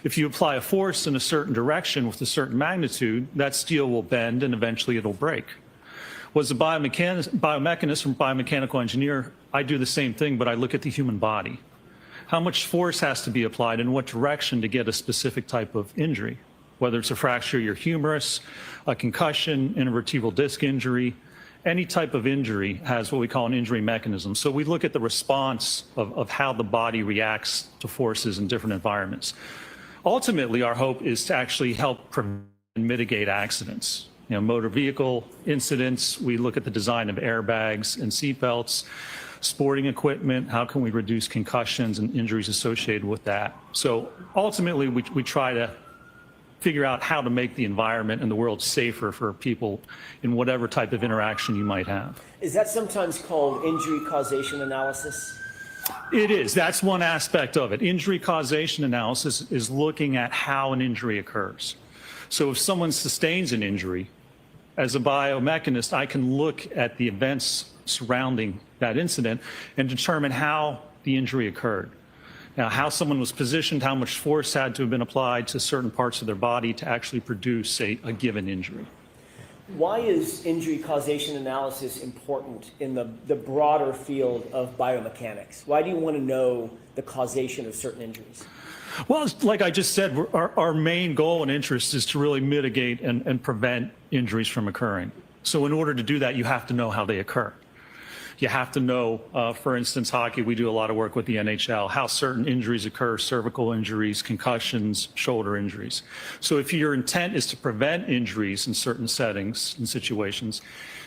If you apply a force in a certain direction with a certain magnitude, that steel will bend and eventually it'll break. Was a biomechanist or biomechanical engineer, I do the same thing, but I look at the human body. How much force has to be applied in what direction to get a specific type of injury, whether it's a fracture of your humerus, a concussion, intervertebral disc injury. Any type of injury has what we call an injury mechanism. So we look at the response of how the body reacts to forces in different environments. Ultimately, our hope is to actually help prevent and mitigate accidents. You know, motor vehicle incidents, we look at the design of airbags and seatbelts, sporting equipment, how can we reduce concussions and injuries associated with that. So ultimately, we try to figure out how to make the environment and the world safer for people in whatever type of interaction you might have.
Is that sometimes called injury causation analysis?
It is. That's one aspect of it. Injury causation analysis is looking at how an injury occurs. So if someone sustains an injury, as a biomechanist, I can look at the events surrounding that incident and determine how the injury occurred. Now, how someone was positioned, how much force had to have been applied to certain parts of their body to actually produce a given injury.
Why is injury causation analysis important in the broader field of biomechanics? Why do you want to know the causation of certain injuries?
Well, like I just said, our main goal and interest is to really mitigate and prevent injuries from occurring. So in order to do that, you have to know how they occur. You have to know, for instance, hockey, we do a lot of work with the NHL, how certain injuries occur, cervical injuries, concussions, shoulder injuries. So if your intent is to prevent injuries in certain settings and situations,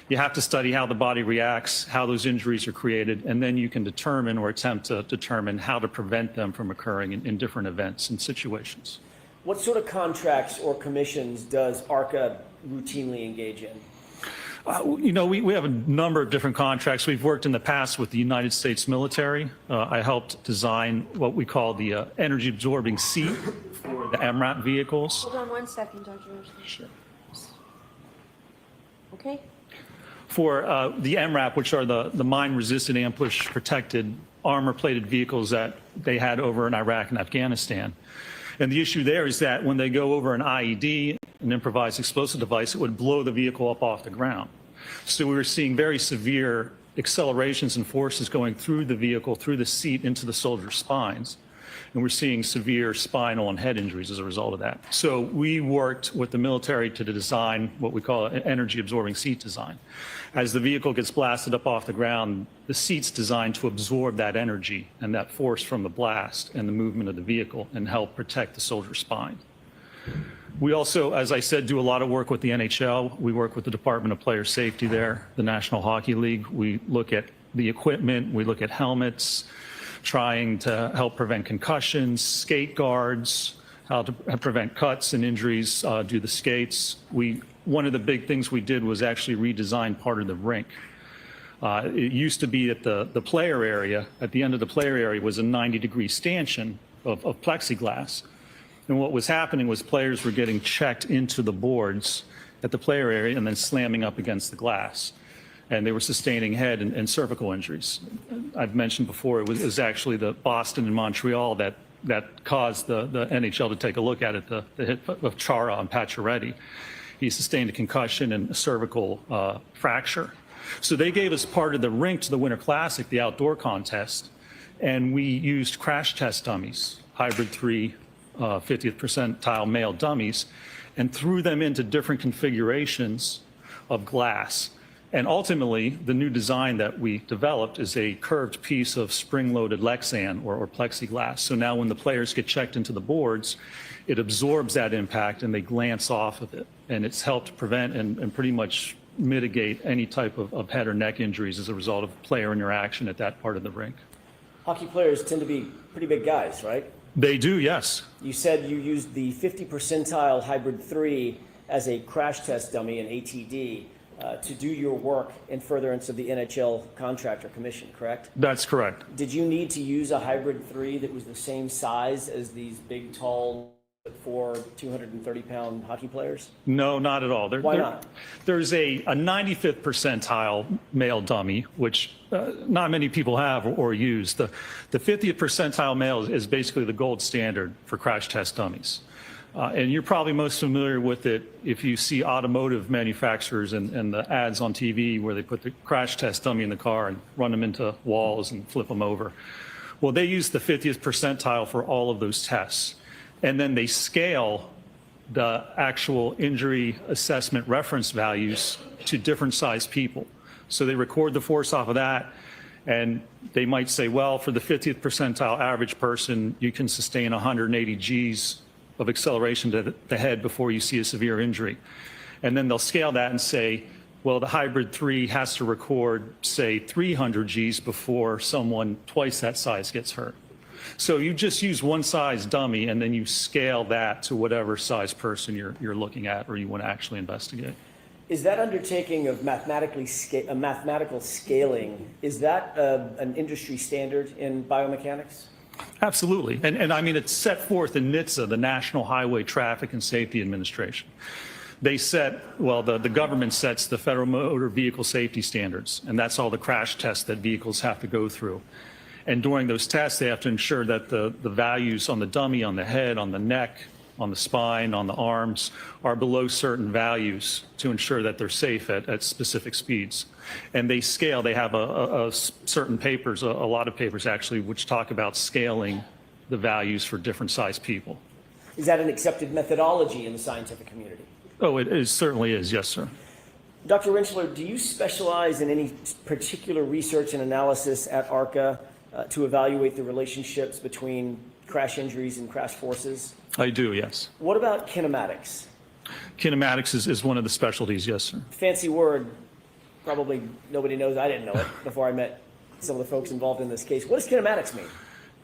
you have to study how the body reacts, how those injuries are created, and then you can determine or attempt to determine how to prevent them from occurring in different events and situations.
What sort of contracts or commissions does ARCA routinely engage in?
You know, we have a number of different contracts. We've worked in the past with the United States military. I helped design what we call the energy absorbing seat for the MRAP vehicles.
Hold on 1 second, Dr. Sure. Okay.
For the MRAP, which are the mine-resistant, ambush-protected, armor-plated vehicles that they had over in Iraq and Afghanistan. And the issue there is that when they go over an IED, an improvised explosive device, it would blow the vehicle up off the ground. So we were seeing very severe accelerations and forces going through the vehicle, through the seat, into the soldiers' spines. And we're seeing severe spinal and head injuries as a result of that. So we worked with the military to design what we call an energy absorbing seat design. As the vehicle gets blasted up off the ground, the seat's designed to absorb that energy and that force from the blast and the movement of the vehicle and help protect the soldier's spine. We also, as I said, do a lot of work with the NHL. We work with the Department of Player Safety there, the National Hockey League. We look at the equipment, we look at helmets, trying to help prevent concussions, skate guards, how to prevent cuts and injuries due to the skates. One of the big things we did was actually redesign part of the rink. It used to be at the player area. At the end of the player area was a 90-degree stanchion of plexiglass. And what was happening was players were getting checked into the boards at the player area and then slamming up against the glass. And they were sustaining head and cervical injuries. I've mentioned before, it was actually the Boston and Montreal that caused the NHL to take a look at it, the hit of Chara and Pacioretty. He sustained a concussion and a cervical fracture. So they gave us part of the rink to the Winter Classic, the outdoor contest, and we used crash test dummies, hybrid 3, 50th percentile male dummies, and threw them into different configurations of glass. And ultimately, the new design that we developed is a curved piece of spring-loaded Lexan or plexiglass. So now when the players get checked into the boards, it absorbs that impact and they glance off of it. And it's helped prevent and pretty much mitigate any type of head or neck injuries as a result of player interaction at that part of the rink.
Hockey players tend to be pretty big guys, right?
They do, yes.
You said you used the 50 percentile hybrid 3 as a crash test dummy, an ATD, to do your work in furtherance of the NHL contract or commission, correct?
That's correct.
Did you need to use a hybrid 3 that was the same size as these big, tall, 230-pound hockey players?
No, not at all.
Why not?
There's a 95th percentile male dummy, which not many people have or use. The 50th percentile male is basically the gold standard for crash test dummies. And you're probably most familiar with it if you see automotive manufacturers and the ads on TV where they put the crash test dummy in the car and run them into walls and flip them over. Well, they use the 50th percentile for all of those tests. And then they scale the actual injury assessment reference values to different sized people. So they record the force off of that, and they might say, well, for the 50th percentile average person, you can sustain 180 Gs of acceleration to the head before you see a severe injury. And then they'll scale that and say, well, the hybrid 3 has to record, say, 300 Gs before someone twice that size gets hurt. So you just use one size dummy and then you scale that to whatever size person you're looking at or you want to actually investigate.
Is that undertaking of mathematical scaling, is that an industry standard in biomechanics?
Absolutely. And I mean, it's set forth in NHTSA, the National Highway Traffic and Safety Administration. They set, well, the government sets the Federal Motor Vehicle Safety Standards, and that's all the crash tests that vehicles have to go through. And during those tests, they have to ensure that the values on the dummy, on the head, on the neck, on the spine, on the arms are below certain values to ensure that they're safe at specific speeds. And they scale, they have certain papers, a lot of papers actually, which talk about scaling the values for different size people.
Is that an accepted methodology in the scientific community?
Oh, it certainly is, yes, sir.
Dr. Rentschler, do you specialize in any particular research and analysis at ARCA to evaluate the relationships between crash injuries and crash forces?
I do, yes.
What about kinematics?
Kinematics is one of the specialties, yes, sir.
Fancy word, probably nobody knows. I didn't know it before I met some of the folks involved in this case. What does kinematics mean?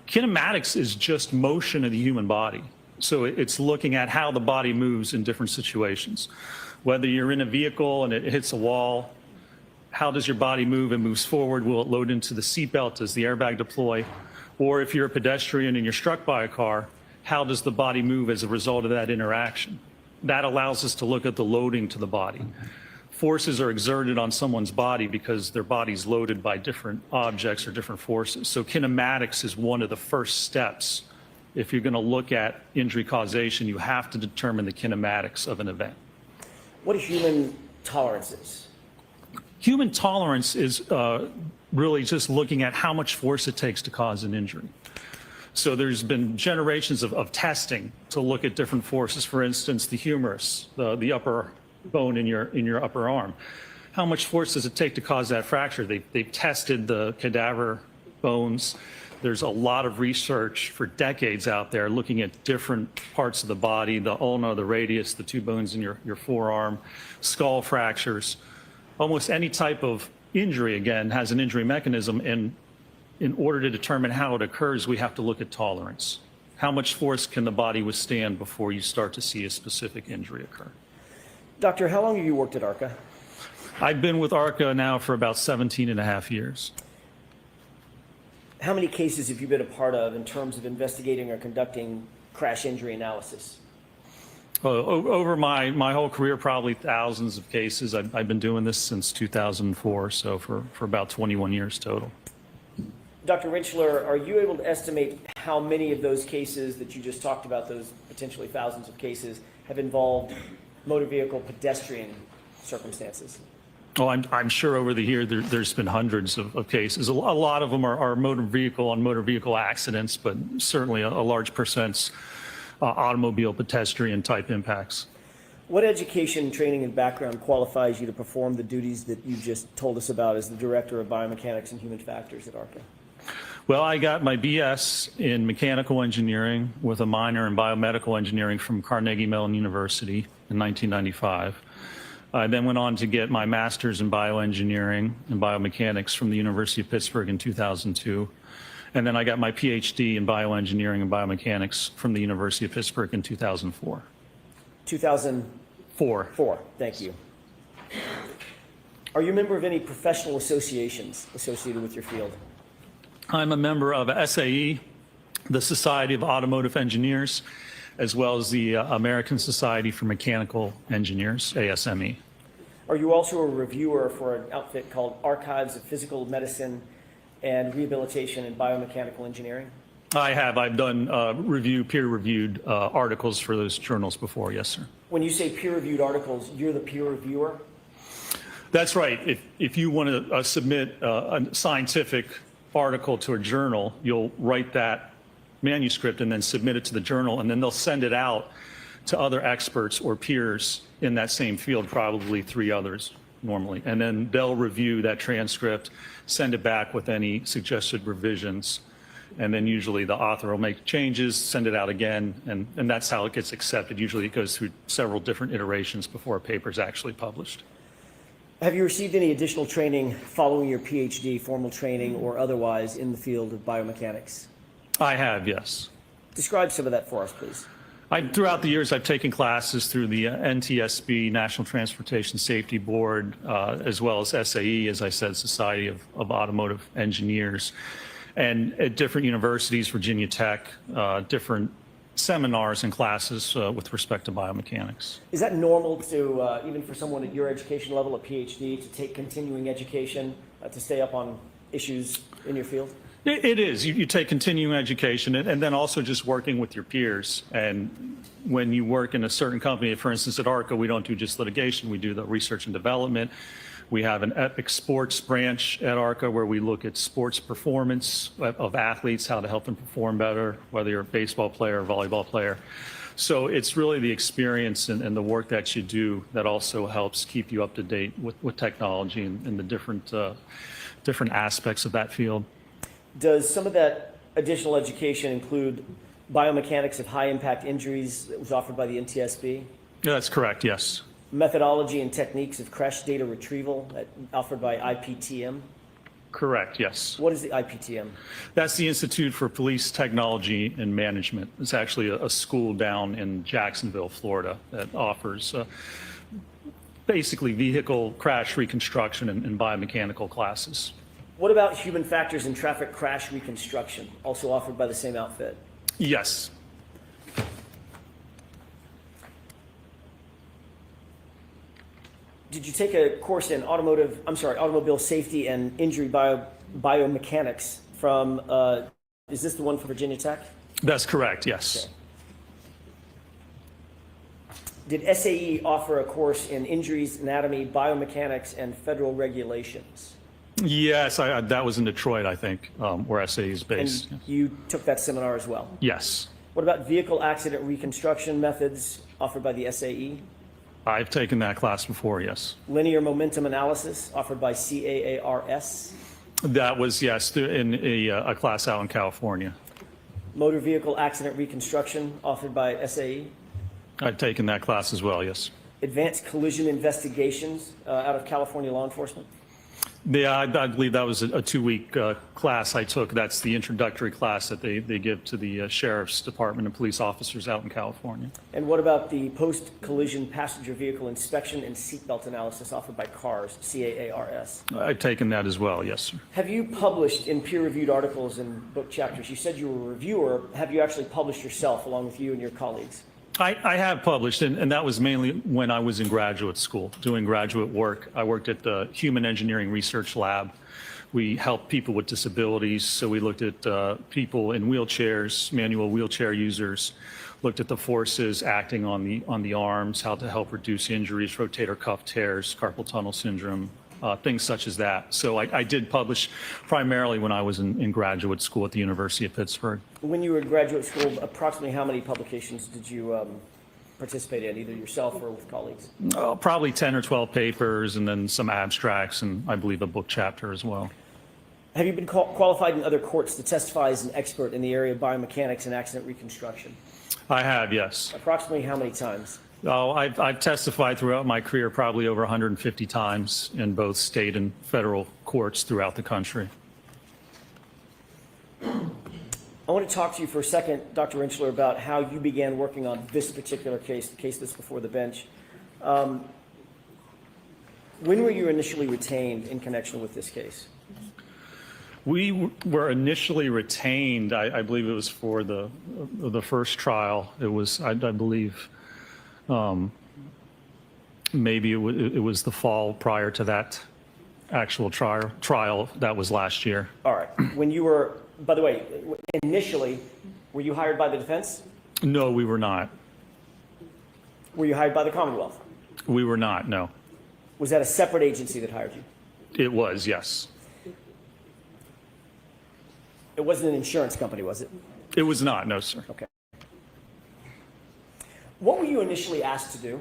Kinematics is just motion of the human body. So it's looking at how the body moves in different situations. Whether you're in a vehicle and it hits a wall, how does your body move? It moves forward. Will it load into the seatbelt? Does the airbag deploy? Or if you're a pedestrian and you're struck by a car, how does the body move as a result of that interaction? That allows us to look at the loading to the body. Forces are exerted on someone's body because their body's loaded by different objects or different forces. So kinematics is one of the first steps. If you're going to look at injury causation, you have to determine the kinematics of an event.
What are human tolerances?
Human tolerance is really just looking at how much force it takes to cause an injury. So there's been generations of testing to look at different forces. For instance, the humerus, the upper bone in your upper arm. How much force does it take to cause that fracture? They've tested the cadaver bones. There's a lot of research for decades out there looking at different parts of the body, the ulna, the radius, the two bones in your forearm, skull fractures. Almost any type of injury, again, has an injury mechanism, and in order to determine how it occurs, we have to look at tolerance. How much force can the body withstand before you start to see a specific injury occur?
Doctor, how long have you worked at ARCA?
I've been with ARCA now for about 17 and a half years.
How many cases have you been a part of in terms of investigating or conducting crash injury analysis?
Over my whole career, probably thousands of cases. I've been doing this since 2004, so for about 21 years total.
Dr. Rentschler, are you able to estimate how many of those cases that you just talked about, those potentially thousands of cases, have involved motor vehicle pedestrian circumstances?
Oh, I'm sure over the year there's been hundreds of cases. A lot of them are motor vehicle accidents, but certainly a large percent's automobile pedestrian type impacts.
What education, training, and background qualifies you to perform the duties that you just told us about as the Director of Biomechanics and Human Factors at ARCA?
Well, I got my BS in mechanical engineering with a minor in biomedical engineering from Carnegie Mellon University in 1995. I then went on to get my master's in bioengineering and biomechanics from the University of Pittsburgh in 2002. And then I got my PhD in bioengineering and biomechanics from the University of Pittsburgh in 2004.
2004. 4. Thank you. Are you a member of any professional associations associated with your field?
I'm a member of SAE, the Society of Automotive Engineers, as well as the American Society for Mechanical Engineers, ASME.
Are you also a reviewer for an outfit called Archives of Physical Medicine and Rehabilitation in Biomechanical Engineering?
I have. I've done peer-reviewed articles for those journals before, yes, sir.
When you say peer-reviewed articles, you're the peer reviewer?
That's right. If you want to submit a scientific article to a journal, you'll write that manuscript and then submit it to the journal, and then they'll send it out to other experts or peers in that same field, probably 3 others normally. And then they'll review that transcript, send it back with any suggested revisions. And then usually the author will make changes, send it out again, and that's how it gets accepted. Usually it goes through several different iterations before a paper is actually published.
Have you received any additional training following your PhD, formal training or otherwise, in the field of biomechanics?
I have, yes.
Describe some of that for us, please.
Throughout the years, I've taken classes through the NTSB, National Transportation Safety Board, as well as SAE, as I said, Society of Automotive Engineers, and at different universities, Virginia Tech, different seminars and classes with respect to biomechanics.
Is that normal to, even for someone at your education level, a PhD, to take continuing education to stay up on issues in your field?
It is. You take continuing education and then also just working with your peers. And when you work in a certain company, for instance, at ARCA, we don't do just litigation. We do the research and development. We have an epic sports branch at ARCA where we look at sports performance of athletes, how to help them perform better, whether you're a baseball player or volleyball player. So it's really the experience and the work that you do that also helps keep you up to date with technology and the different aspects of that field.
Does some of that additional education include biomechanics of high-impact injuries that was offered by the NTSB?
Yeah, that's correct, yes.
Methodology and techniques of crash data retrieval offered by IPTM?
Correct, yes.
What is the IPTM?
That's the Institute for Police Technology and Management. It's actually a school down in Jacksonville, Florida, that offers basically vehicle crash reconstruction and biomechanical classes.
What about human factors in traffic crash reconstruction, also offered by the same outfit?
Yes.
Did you take a course in automobile safety and injury biomechanics from, is this the one from Virginia Tech?
That's correct, yes.
Okay. Did SAE offer a course in injuries, anatomy, biomechanics, and federal regulations?
Yes, that was in Detroit, I think, where SAE is based.
And you took that seminar as well?
Yes.
What about vehicle accident reconstruction methods offered by the SAE?
I've taken that class before, yes.
Linear momentum analysis offered by CAARS?
That was, yes, in a class out in California.
Motor vehicle accident reconstruction offered by SAE?
I've taken that class as well, yes.
Advanced collision investigations out of California law enforcement?
Yeah, I believe that was a 2-week class I took. That's the introductory class that they give to the sheriff's department and police officers out in California.
And what about the post-collision passenger vehicle inspection and seatbelt analysis offered by CARS, C-A-A-R-S?
I've taken that as well, yes, sir.
Have you published in peer-reviewed articles and book chapters? You said you were a reviewer. Have you actually published yourself along with you and your colleagues?
I have published, and that was mainly when I was in graduate school, doing graduate work. I worked at the Human Engineering Research Lab. We helped people with disabilities, so we looked at people in wheelchairs, manual wheelchair users, looked at the forces acting on the arms, how to help reduce injuries, rotator cuff tears, carpal tunnel syndrome, things such as that. So I did publish primarily when I was in graduate school at the University of Pittsburgh.
When you were in graduate school, approximately how many publications did you participate in, either yourself or with colleagues?
Probably 10 or 12 papers, and then some abstracts, and I believe a book chapter as well.
Have you been qualified in other courts to testify as an expert in the area of biomechanics and accident reconstruction?
I have, yes.
Approximately how many times?
Oh, I've testified throughout my career probably over 150 times in both state and federal courts throughout the country.
I want to talk to you for a second, Dr. Rentschler, about how you began working on this particular case, the case that's before the bench. When were you initially retained in connection with this case?
We were initially retained, I believe it was for the first trial. It was, I believe, maybe it was the fall prior to that actual trial that was last year.
All right. When you were, by the way, initially, were you hired by the defense?
No, we were not.
Were you hired by the Commonwealth?
We were not, no.
Was that a separate agency that hired you?
It was, yes.
It wasn't an insurance company, was it?
It was not, no, sir.
Okay. What were you initially asked to do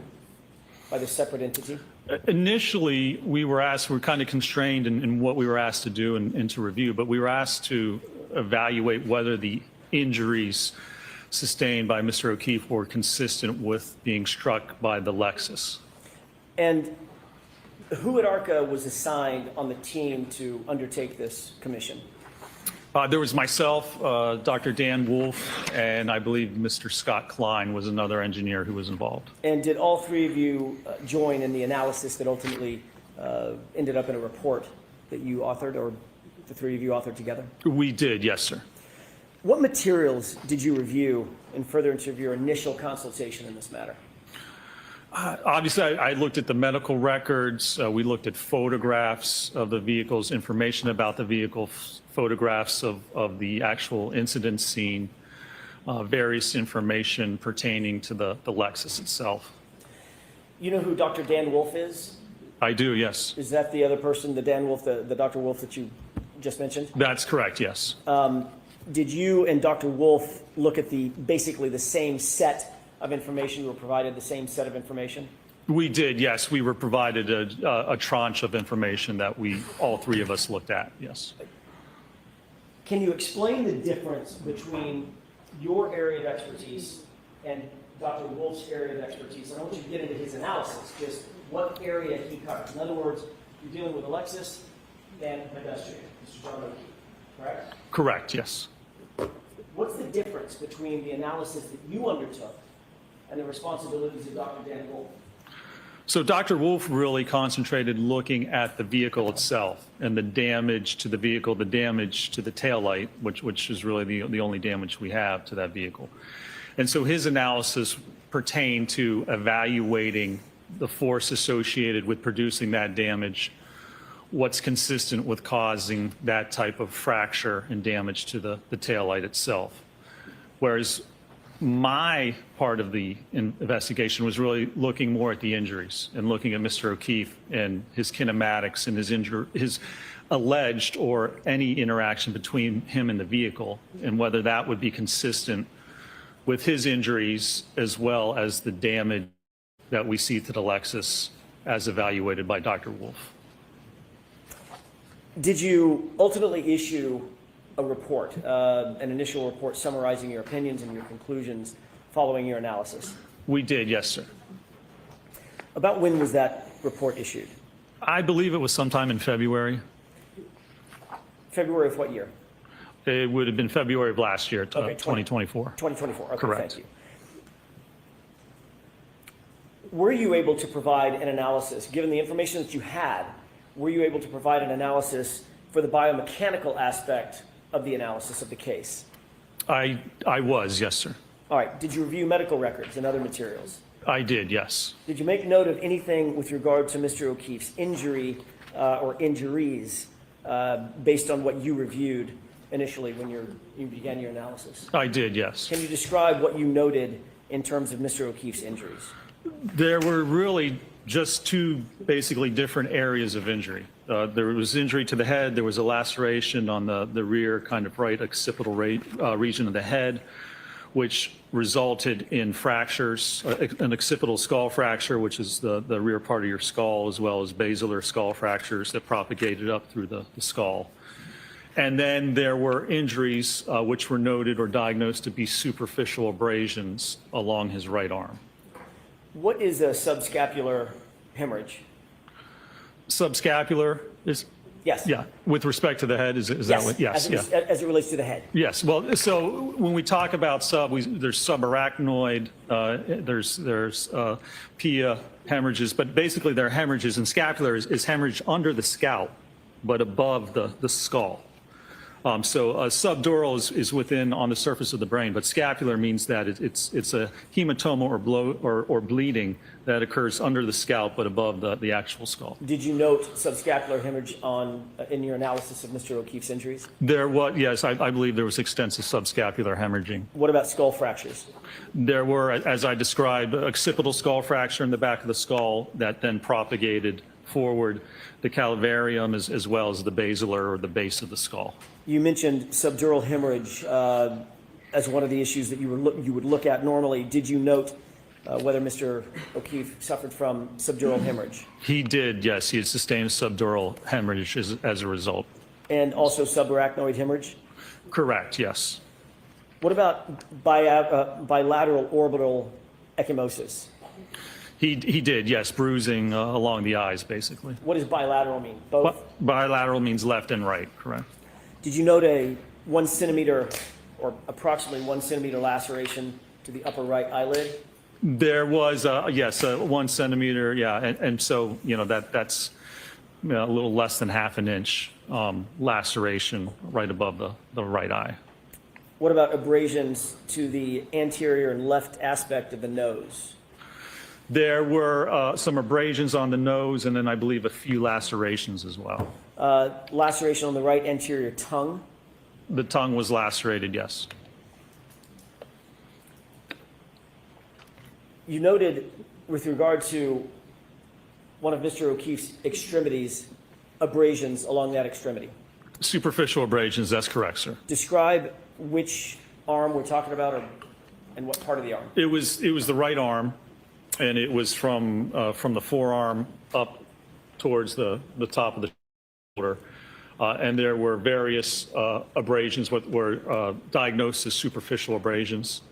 by this separate entity?
Initially, we were kind of constrained in what we were asked to do and to review, but we were asked to evaluate whether the injuries sustained by Mr. O'Keefe were consistent with being struck by the Lexus.
And who at ARCA was assigned on the team to undertake this commission?
There was myself, Dr. Dan Wolfe, and I believe Mr. Scott Klein was another engineer who was involved.
And did all three of you join in the analysis that ultimately ended up in a report that you authored, or the three of you authored together?
We did, yes, sir.
What materials did you review in furtherance of your initial consultation in this matter?
Obviously, I looked at the medical records. We looked at photographs of the vehicles, information about the vehicle, photographs of the actual incident scene, various information pertaining to the Lexus itself.
You know who Dr. Dan Wolfe is?
I do, yes.
Is that the other person, the Dan Wolfe, the Dr. Wolfe that you just mentioned?
That's correct, yes.
Did you and Dr. Wolfe look at basically the same set of information? You were provided the same set of information?
We did, yes. We were provided a tranche of information that all three of us looked at, yes.
Can you explain the difference between your area of expertise and Dr. Wolfe's area of expertise? I don't want you to get into his analysis, just what area he covers. In other words, you're dealing with a Lexus, than pedestrian, Mr. John O'Keefe, correct?
Correct, yes.
What's the difference between the analysis that you undertook and the responsibilities of Dr. Dan Wolfe?
So Dr. Wolfe really concentrated looking at the vehicle itself and the damage to the vehicle, the damage to the taillight, which is really the only damage we have to that vehicle. And so his analysis pertained to evaluating the force associated with producing that damage, what's consistent with causing that type of fracture and damage to the taillight itself. Whereas my part of the investigation was really looking more at the injuries and looking at Mr. O'Keefe and his kinematics and his alleged or any interaction between him and the vehicle, and whether that would be consistent with his injuries as well as the damage that we see to the Lexus as evaluated by Dr. Wolfe.
Did you ultimately issue a report, an initial report summarizing your opinions and your conclusions following your analysis?
We did, yes, sir.
About when was that report issued?
I believe it was sometime in February.
February of what year?
It would have been February of last year,
Okay,
2024.
2024, okay,
Correct.
thank you. Were you able to provide an analysis, given the information that you had, were you able to provide an analysis for the biomechanical aspect of the analysis of the case?
I was, yes, sir.
All right, did you review medical records and other materials?
I did, yes.
Did you make note of anything with regard to Mr. O'Keefe's injury or injuries based on what you reviewed initially when you began your analysis?
I did, yes.
Can you describe what you noted in terms of Mr. O'Keefe's injuries?
There were really just two basically different areas of injury. There was injury to the head. There was a laceration on the rear kind of right occipital region of the head, which resulted in fractures, an occipital skull fracture, which is the rear part of your skull, as well as basilar skull fractures that propagated up through the skull. And then there were injuries which were noted or diagnosed to be superficial abrasions along his right arm.
What is a subscapular hemorrhage?
Subscapular is?
Yes.
Yeah. With respect to the head, is that what? Yes.
As it relates to the head.
Yes. Well, so when we talk about there's subarachnoid, there's pia hemorrhages, but basically they're hemorrhages, and scapular is hemorrhage under the scalp, but above the skull. So subdural is within on the surface of the brain, but scapular means that it's a hematoma or bleeding that occurs under the scalp but above the actual skull.
Did you note subscapular hemorrhage in your analysis of Mr. O'Keefe's injuries?
There was, yes, I believe there was extensive subscapular hemorrhaging.
What about skull fractures?
There were, as I described, occipital skull fracture in the back of the skull that then propagated forward the calvarium as well as the basilar or the base of the skull.
You mentioned subdural hemorrhage as one of the issues that you would look at normally. Did you note whether Mr. O'Keefe suffered from subdural hemorrhage?
He did, yes. He had sustained subdural hemorrhage as a result.
And also subarachnoid hemorrhage?
Correct, yes.
What about bilateral orbital ecchymosis?
He did, yes, bruising along the eyes, basically.
What does bilateral mean? Both?
Bilateral means left and right, correct.
Did you note a 1 centimeter or approximately 1 centimeter laceration to the upper right eyelid?
There was, yes, 1 centimeter, yeah, and so, you know, that's a little less than half an inch laceration right above the right eye.
What about abrasions to the anterior and left aspect of the nose?
There were some abrasions on the nose, and then I believe a few lacerations as well.
Laceration on the right anterior tongue?
The tongue was lacerated, yes.
You noted, with regard to one of Mr. O'Keefe's extremities, abrasions along that extremity.
Superficial abrasions, that's correct, sir.
Describe which arm we're talking about and what part of the arm.
It was the right arm, and it was from the forearm up towards the top of the shoulder. And there were various abrasions, what were diagnosed as superficial abrasions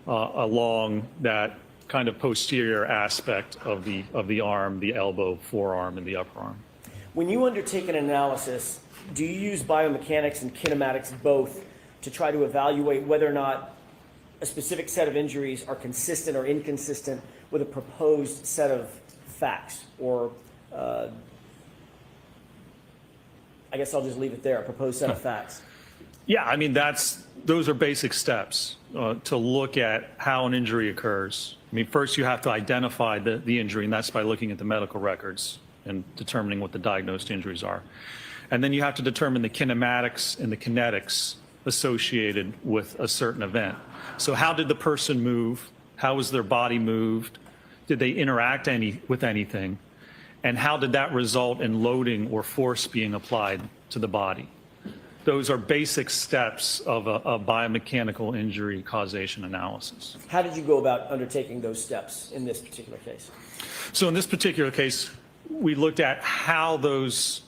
along that kind of posterior aspect of the arm, the elbow, forearm, and the upper arm.
When you undertake an analysis, do you use biomechanics and kinematics both to try to evaluate whether or not a specific set of injuries are consistent or inconsistent with a proposed set of facts? Or I guess I'll just leave it there, a proposed set of facts.
Yeah, I mean, those are basic steps to look at how an injury occurs. I mean, first you have to identify the injury, and that's by looking at the medical records and determining what the diagnosed injuries are. And then you have to determine the kinematics and the kinetics associated with a certain event. So how did the person move? How was their body moved? Did they interact with anything? And how did that result in loading or force being applied to the body? Those are basic steps of a biomechanical injury causation analysis.
How did you go about undertaking those steps in this particular case?
So in this particular case, we looked at how those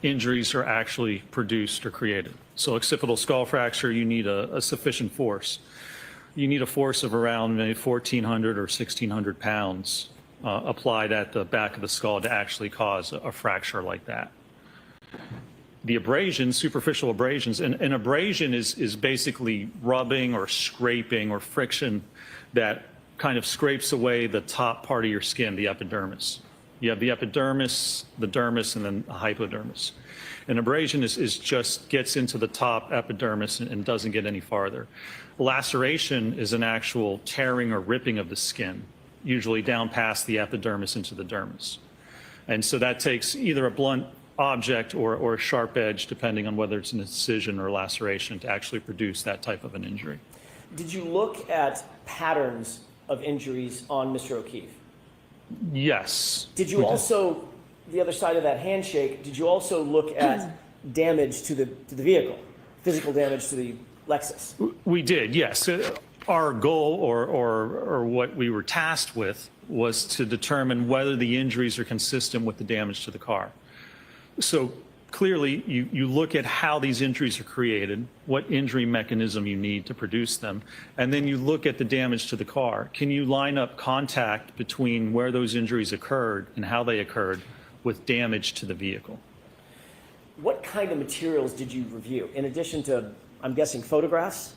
injuries are actually produced or created. So occipital skull fracture, you need a sufficient force. You need a force of around maybe 1,400 or 1,600 pounds applied at the back of the skull to actually cause a fracture like that. The abrasions, superficial abrasions, and an abrasion is basically rubbing or scraping or friction that kind of scrapes away the top part of your skin, the epidermis. You have the epidermis, the dermis, and then the hypodermis. An abrasion is just gets into the top epidermis and doesn't get any farther. Laceration is an actual tearing or ripping of the skin, usually down past the epidermis into the dermis. And so that takes either a blunt object or a sharp edge, depending on whether it's an incision or laceration, to actually produce that type of an injury.
Did you look at patterns of injuries on Mr. O'Keefe?
Yes.
Did you also, the other side of that handshake, did you also look at damage to the vehicle, physical damage to the Lexus?
We did, yes. Our goal or what we were tasked with was to determine whether the injuries are consistent with the damage to the car. So clearly, you look at how these injuries are created, what injury mechanism you need to produce them, and then you look at the damage to the car. Can you line up contact between where those injuries occurred and how they occurred with damage to the vehicle?
What kind of materials did you review, in addition to, I'm guessing, photographs?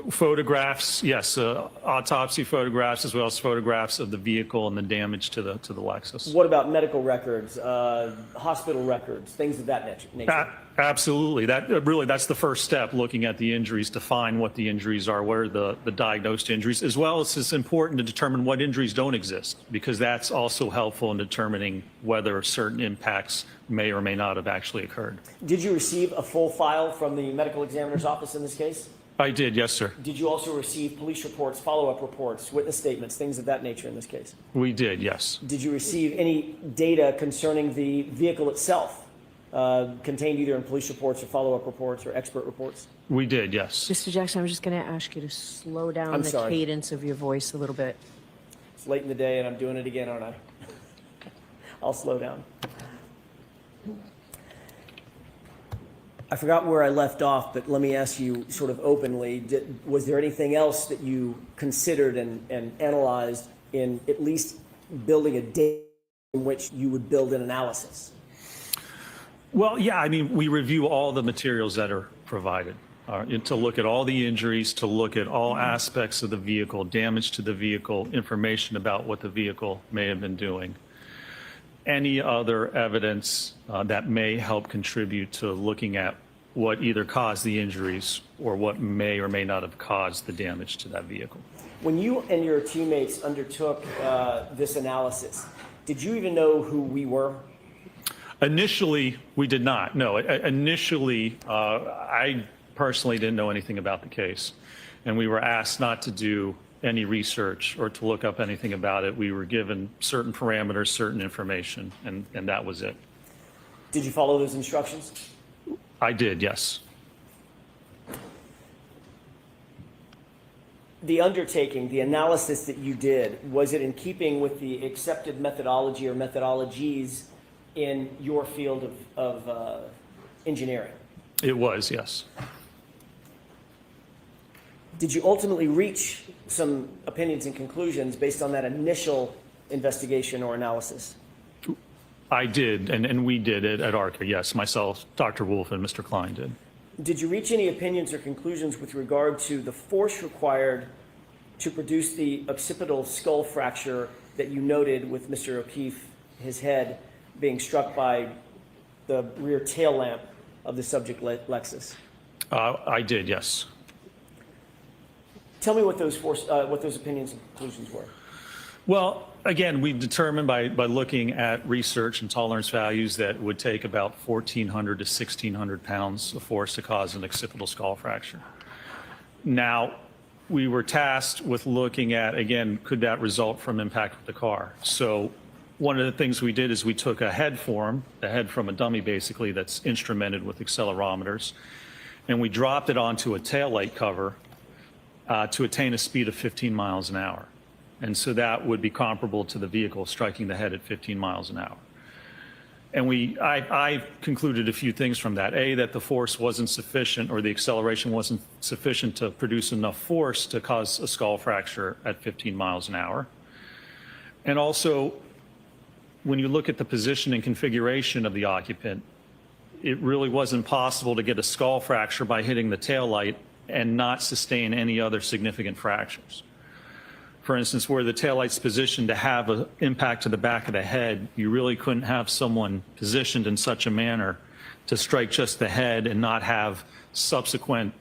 Photographs, yes, autopsy photographs, as well as photographs of the vehicle and the damage to the Lexus.
What about medical records, hospital records, things of that nature?
Absolutely. That's the first step, looking at the injuries to find what the injuries are, what are the diagnosed injuries, as well as it's important to determine what injuries don't exist, because that's also helpful in determining whether certain impacts may or may not have actually occurred.
Did you receive a full file from the medical examiner's office in this case?
I did, yes, sir.
Did you also receive police reports, follow-up reports, witness statements, things of that nature in this case?
We did, yes.
Did you receive any data concerning the vehicle itself, contained either in police reports or follow-up reports or expert reports?
We did, yes.
Mr. Jackson, I'm just going to ask you to slow down the cadence of your voice a little bit.
It's late in the day and I'm doing it again, aren't I? I'll slow down. I forgot where I left off, but let me ask you sort of openly, was there anything else that you considered and analyzed in at least building a data in which you would build an analysis?
Well, yeah, I mean, we review all the materials that are provided to look at all the injuries, to look at all aspects of the vehicle, damage to the vehicle, information about what the vehicle may have been doing. Any other evidence that may help contribute to looking at what either caused the injuries or what may or may not have caused the damage to that vehicle.
When you and your teammates undertook this analysis, did you even know who we were?
Initially, we did not. No, initially, I personally didn't know anything about the case, and we were asked not to do any research or to look up anything about it. We were given certain parameters, certain information, and that was it.
Did you follow those instructions?
I did, yes.
The undertaking, the analysis that you did, was it in keeping with the accepted methodology or methodologies in your field of engineering?
It was, yes.
Did you ultimately reach some opinions and conclusions based on that initial investigation or analysis?
I did, and we did it at ARCA, yes. Myself, Dr. Wolfe, and Mr. Klein did.
Did you reach any opinions or conclusions with regard to the force required to produce the occipital skull fracture that you noted with Mr. O'Keefe, his head being struck by the rear tail lamp of the subject Lexus?
I did, yes.
Tell me what those opinions and conclusions were.
Well, again, we determined by looking at research and tolerance values that it would take about 1,400 to 1,600 pounds of force to cause an occipital skull fracture. Now, we were tasked with looking at, again, could that result from impact with the car? So one of the things we did is we took a head form, the head from a dummy basically that's instrumented with accelerometers, and we dropped it onto a taillight cover to attain a speed of 15 miles an hour. And so that would be comparable to the vehicle striking the head at 15 miles an hour. And I concluded a few things from that. A, that the force wasn't sufficient, or the acceleration wasn't sufficient to produce enough force to cause a skull fracture at 15 miles an hour. And also, when you look at the position and configuration of the occupant, it really wasn't possible to get a skull fracture by hitting the taillight and not sustain any other significant fractures. For instance, where the taillight's positioned to have an impact to the back of the head, you really couldn't have someone positioned in such a manner to strike just the head and not have subsequent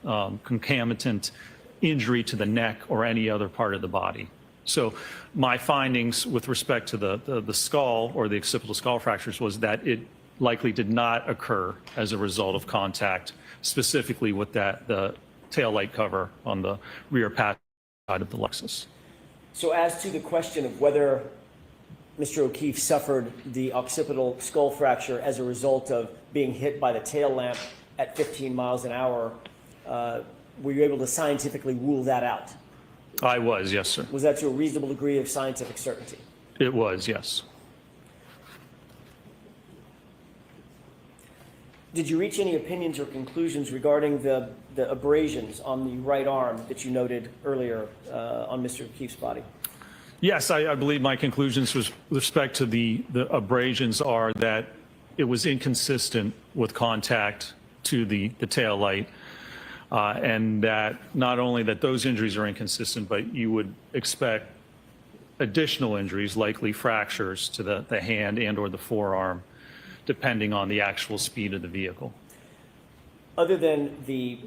concomitant injury to the neck or any other part of the body. So my findings with respect to the skull or the occipital skull fractures was that it likely did not occur as a result of contact, specifically with the taillight cover on the rear passenger side of the Lexus.
So as to the question of whether Mr. O'Keefe suffered the occipital skull fracture as a result of being hit by the tail lamp at 15 miles an hour, were you able to scientifically rule that out?
I was, yes, sir.
Was that to a reasonable degree of scientific certainty?
It was, yes.
Did you reach any opinions or conclusions regarding the abrasions on the right arm that you noted earlier on Mr. O'Keefe's body?
Yes, I believe my conclusions with respect to the abrasions are that it was inconsistent with contact to the tail light, and that not only that those injuries are inconsistent, but you would expect additional injuries, likely fractures to the hand and or the forearm, depending on the actual speed of the vehicle.
Other than the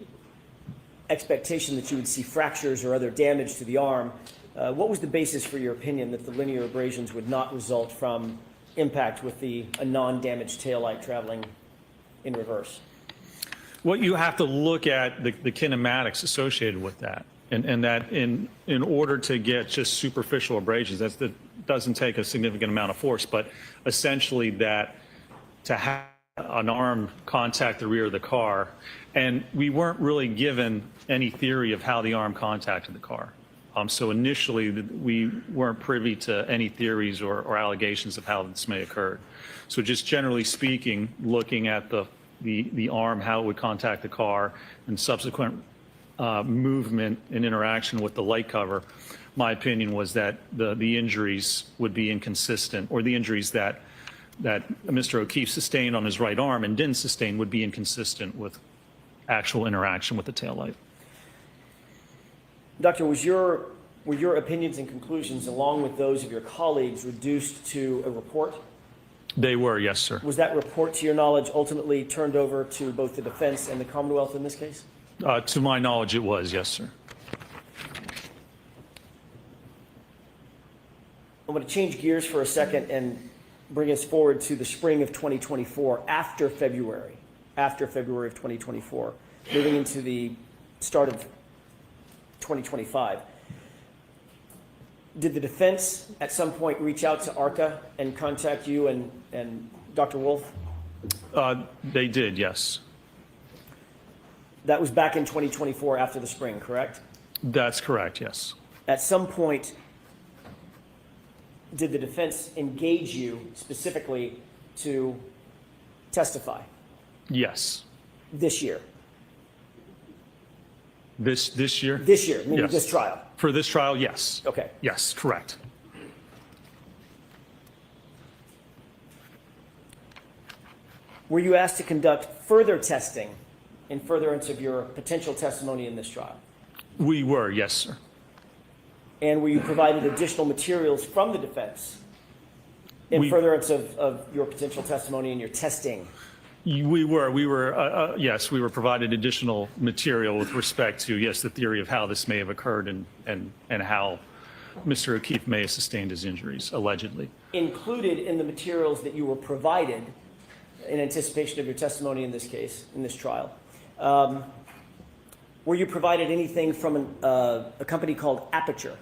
expectation that you would see fractures or other damage to the arm, what was the basis for your opinion that the linear abrasions would not result from impact with a non-damaged taillight traveling in reverse?
What you have to look at the kinematics associated with that, and that in order to get just superficial abrasions, that doesn't take a significant amount of force, but essentially that to have an arm contact the rear of the car, and we weren't really given any theory of how the arm contacted the car. So initially, we weren't privy to any theories or allegations of how this may occur. So just generally speaking, looking at the arm, how it would contact the car, and subsequent movement and interaction with the light cover, my opinion was that the injuries would be inconsistent, or the injuries that Mr. O'Keefe sustained on his right arm and didn't sustain would be inconsistent with actual interaction with the taillight.
Doctor, were your opinions and conclusions, along with those of your colleagues, reduced to a report?
They were, yes, sir.
Was that report, to your knowledge, ultimately turned over to both the defense and the Commonwealth in this case?
To my knowledge, it was, yes, sir.
I'm going to change gears for a second and bring us forward to the spring of 2024, after February of 2024, moving into the start of 2025. Did the defense at some point reach out to ARCA and contact you and Dr. Wolfe?
They did, yes.
That was back in 2024 after the spring, correct?
That's correct, yes.
At some point, did the defense engage you specifically to testify?
Yes.
This year?
This year?
This year, meaning
Yes.
this trial?
For this trial, yes.
Okay.
Yes, correct.
Were you asked to conduct further testing in furtherance of your potential testimony in this trial?
We were, yes, sir.
And were you provided additional materials from the defense in furtherance of your potential testimony and your testing?
We were, yes, we were provided additional material with respect to, yes, the theory of how this may have occurred and how Mr. O'Keefe may have sustained his injuries, allegedly.
Included in the materials that you were provided in anticipation of your testimony in this case, in this trial, were you provided anything from a company called Aperture?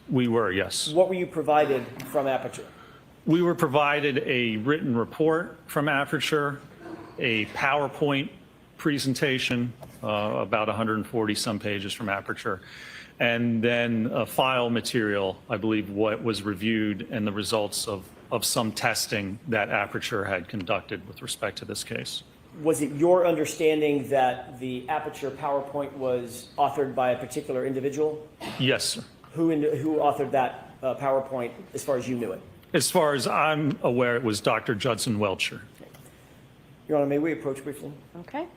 We were, yes.
What were you provided from Aperture?
We were provided a written report from Aperture, a PowerPoint presentation, about 140 some pages from Aperture, and then a file material, I believe what was reviewed and the results of some testing that Aperture had conducted with respect to this case.
Was it your understanding that the Aperture PowerPoint was authored by a particular individual?
Yes, sir.
Who authored that PowerPoint as far as you knew it?
As far as I'm aware, it was Dr. Judson Welcher.
Okay. Your Honor, may we approach briefly?
Okay.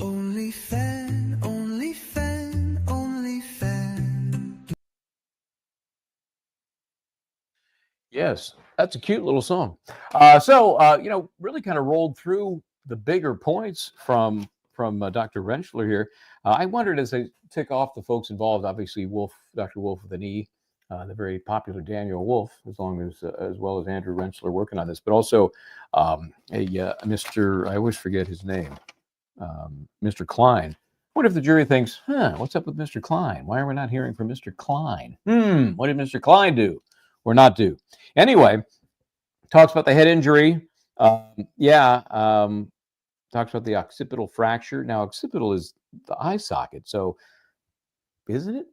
Only fan, only fan, only fan.
Yes, that's a cute little song. Really kind of rolled through the bigger points from Dr. Rentschler here. I wondered, as I tick off the folks involved, obviously Wolfe, Dr. Wolfe with an E, the very popular Daniel Wolfe, as well as Andrew Rentschler working on this, but also Mr. I always forget his name, Mr. Klein. I wonder if the jury thinks, what's up with Mr. Klein? Why are we not hearing from Mr. Klein? What did Mr. Klein do or not do? Anyway, talks about the head injury. Talks about the occipital fracture. Now, occipital is the eye socket, so isn't it?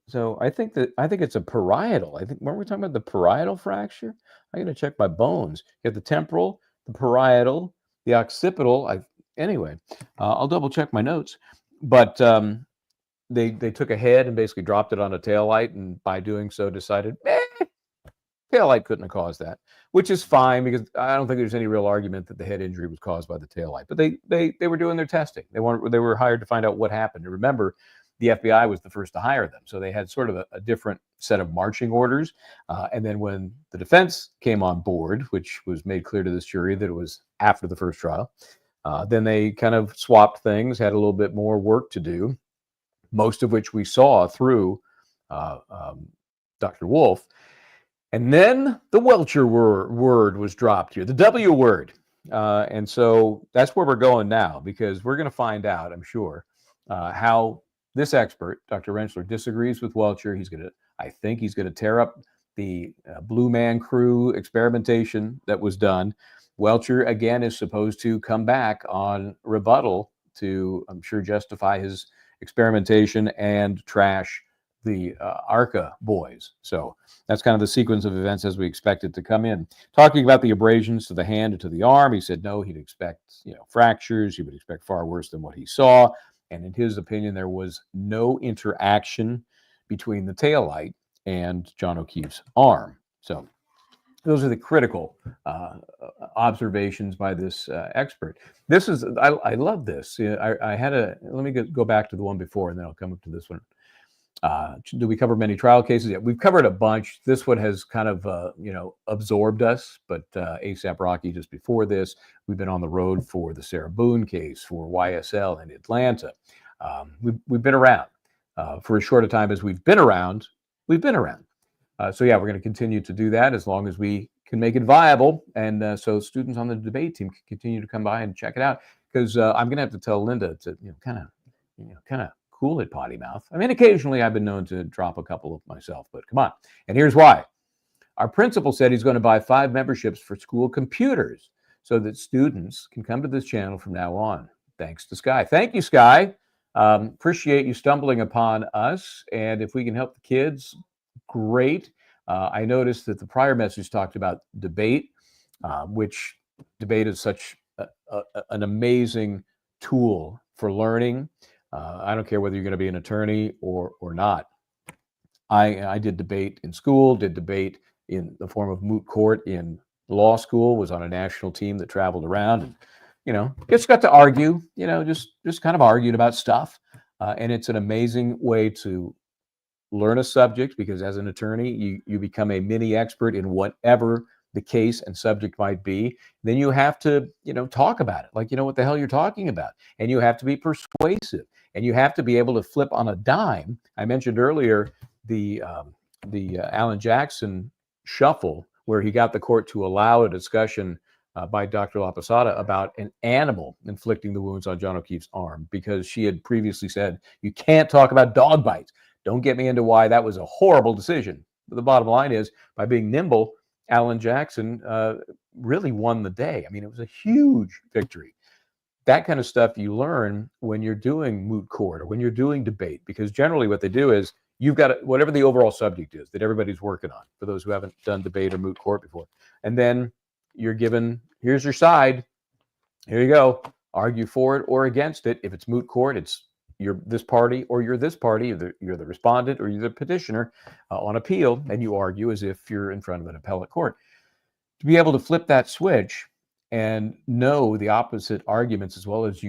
So I think it's a parietal. Weren't we talking about the parietal fracture? I got to check my bones. You have the temporal, the parietal, the occipital. Anyway, I'll double check my notes. But they took a head and basically dropped it on a taillight, and by doing so decided, taillight couldn't have caused that, which is fine because I don't think there's any real argument that the head injury was caused by the taillight. But they were doing their testing. They were hired to find out what happened. And remember, the FBI was the first to hire them, so they had sort of a different set of marching orders. And then when the defense came on board, which was made clear to this jury that it was after the first trial, then they kind of swapped things, had a little bit more work to do, most of which we saw through Dr. Wolfe. And then the Welcher word was dropped here, the W word. And so that's where we're going now, because we're going to find out, I'm sure, how this expert, Dr. Rentschler, disagrees with Welcher. I think he's going to tear up the Blue Man Crew experimentation that was done. Welcher, again, is supposed to come back on rebuttal to, I'm sure, justify his experimentation and trash the ARCA boys. So that's kind of the sequence of events as we expect it to come in. Talking about the abrasions to the hand and to the arm, he said no, he'd expect fractures. He would expect far worse than what he saw. And in his opinion, there was no interaction between the taillight and John O'Keefe's arm. So those are the critical observations by this expert. I love this. Let me go back to the one before, and then I'll come up to this one. Do we cover many trial cases? Yeah, we've covered a bunch. This one has kind of, absorbed us, but ASAP Rocky just before this, we've been on the road for the Sarah Boone case, for YSL in Atlanta. We've been around for as short a time as we've been around. We're going to continue to do that as long as we can make it viable. And so students on the debate team can continue to come by and check it out, because I'm going to have to tell Linda to, kind of cool it, potty mouth. I mean, occasionally I've been known to drop a couple of myself, but come on. And here's why. Our principal said he's going to buy 5 memberships for school computers so that students can come to this channel from now on. Thanks to Sky. Thank you, Sky. Appreciate you stumbling upon us. And if we can help the kids, great. I noticed that the prior message talked about debate, which debate is such an amazing tool for learning. I don't care whether you're going to be an attorney or not. I did debate in school, did debate in the form of moot court in law school, was on a national team that traveled around and, just got to argue, just kind of argued about stuff. And it's an amazing way to learn a subject, because as an attorney, you become a mini expert in whatever the case and subject might be. Then you have to, talk about it, like, what the hell you're talking about. And you have to be persuasive, and you have to be able to flip on a dime. I mentioned earlier the Alan Jackson shuffle, where he got the court to allow a discussion by Dr. La Posada about an animal inflicting the wounds on John O'Keefe's arm, because she had previously said, you can't talk about dog bites. Don't get me into why that was a horrible decision. But the bottom line is, by being nimble, Alan Jackson really won the day. I mean, it was a huge victory. That kind of stuff you learn when you're doing moot court or when you're doing debate, because generally what they do is you've got whatever the overall subject is that everybody's working on, for those who haven't done debate or moot court before. And then you're given, here's your side. Here you go. Argue for it or against it. If it's moot court, it's you're this party or you're this party. You're the respondent or you're the petitioner on appeal, and you argue as if you're in front of an appellate court. To be able to flip that switch and know the opposite arguments, as well as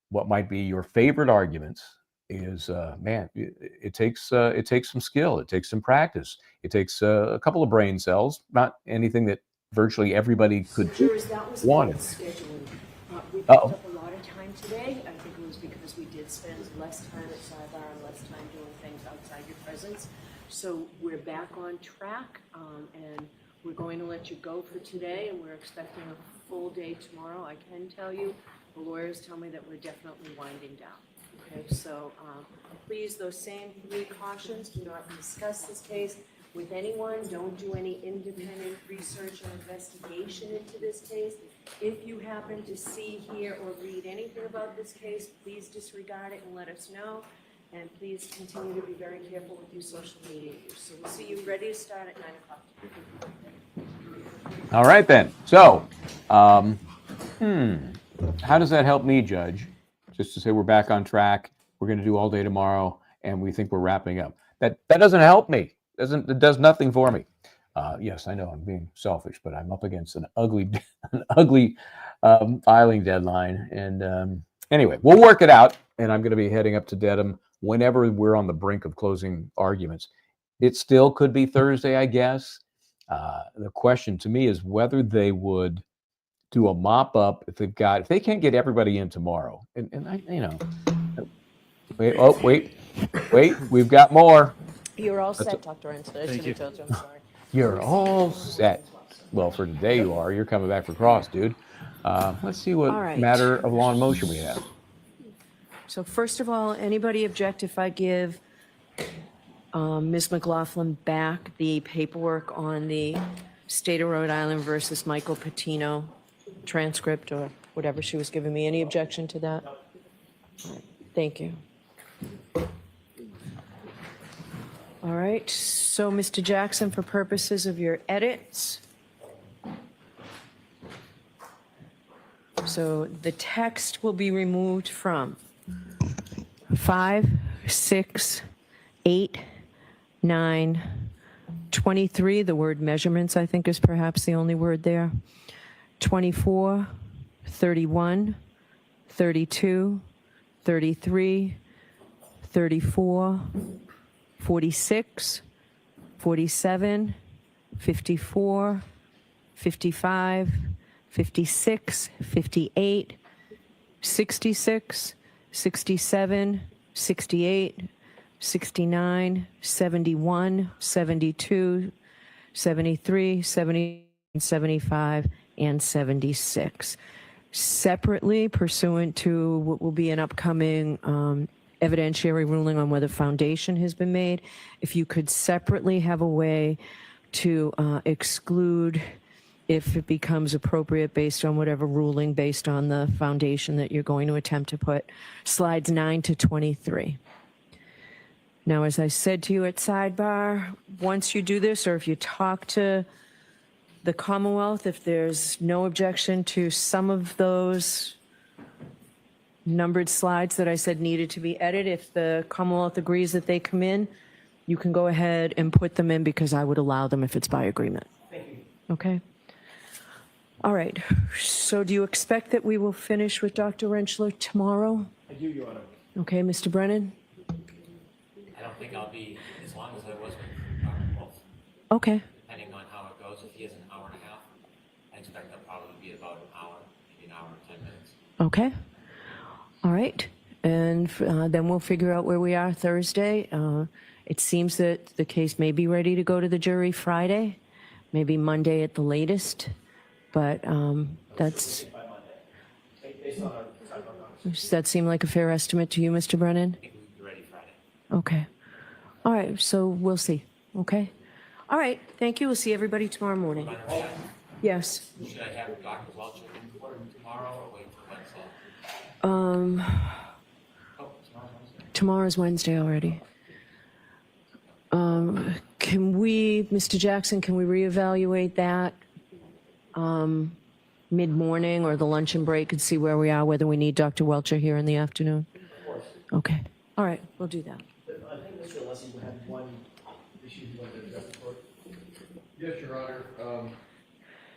what might be your favorite arguments, is man, it takes some skill. It takes some practice. It takes a couple of brain cells, not anything that virtually everybody could want it.
We picked up a lot of time today. I think it was because we did spend less time at Sidebahhh and less time doing things outside your presence. So we're back on track, and we're going to let you go for today, and we're expecting a full day tomorrow. I can tell you, the lawyers tell me that we're definitely winding down. Okay, so please, those same 3 cautions: do not discuss this case with anyone. Don't do any independent research or investigation into this case. If you happen to see, hear, or read anything about this case, please disregard it and let us know. And please continue to be very careful with your social media use. So we'll see you ready to start at 9 o'clock.
All right, then. So, how does that help me, Judge? Just to say we're back on track. We're going to do all day tomorrow, and we think we're wrapping up. That doesn't help me. It does nothing for me. Yes, I know I'm being selfish, but I'm up against an ugly filing deadline. And anyway, we'll work it out. And I'm going to be heading up to Dedham whenever we're on the brink of closing arguments. It still could be Thursday, I guess. The question to me is whether they would do a mop up if they can't get everybody in tomorrow. And I, wait, we've got more.
You're all set, Dr. Rentschler. I should have told you. I'm sorry.
You're all set. Well, for today you are. You're coming back for cross, dude. Let's see what matter of law and motion we have.
So first of all, anybody object if I give Ms. McLaughlin back the paperwork on the State of Rhode Island versus Michael Patino transcript or whatever she was giving me? Any objection to that? All right. Thank you. All right, so Mr. Jackson, for purposes of your edits, so the text will be removed from 5, 6, 8, 9, 23. The word measurements, I think, is perhaps the only word there. 24, 31, 32, 33, 34, 46, 47, 54, 55, 56, 58, 66, 67, 68, 69, 71, 72, 73, 70, 75, and 76. Separately, pursuant to what will be an upcoming evidentiary ruling on whether foundation has been made, if you could separately have a way to exclude, if it becomes appropriate based on whatever ruling, based on the foundation that you're going to attempt to put, slides 9 to 23. Now, as I said to you at Sidebahhh, once you do this, or if you talk to the Commonwealth, if there's no objection to some of those numbered slides that I said needed to be edited, if the Commonwealth agrees that they come in, you can go ahead and put them in because I would allow them if it's by agreement.
Thank you.
Okay? All right. So do you expect that we will finish with Dr. Rentschler tomorrow?
I do, Your Honor.
Okay, Mr. Brennan?
I don't think I'll be as long as I was with Dr. Wolfe,
Okay.
depending on how it goes. If he has an hour and a half, I expect that'll probably be about an hour, maybe an hour and 10 minutes.
Okay. All right. And then we'll figure out where we are Thursday. It seems that the case may be ready to go to the jury Friday, maybe Monday at the latest. But that's,
By Monday, based on our conversation.
does that seem like a fair estimate to you, Mr. Brennan?
I think we'll be ready Friday.
Okay. All right. So we'll see. Okay. All right. Thank you. We'll see everybody tomorrow morning. Yes.
Should I have Dr. Welch in courtroom tomorrow or wait for Wednesday? Oh, tomorrow's Wednesday.
Tomorrow's Wednesday already. Can we, Mr. Jackson, can we reevaluate that mid-morning or the luncheon break and see where we are, whether we need Dr. Welcher here in the afternoon?
Of course.
Okay. All right. We'll do that.
I think Mr. Alessi will have one issue he wanted to address the court.
Yes, Your Honor.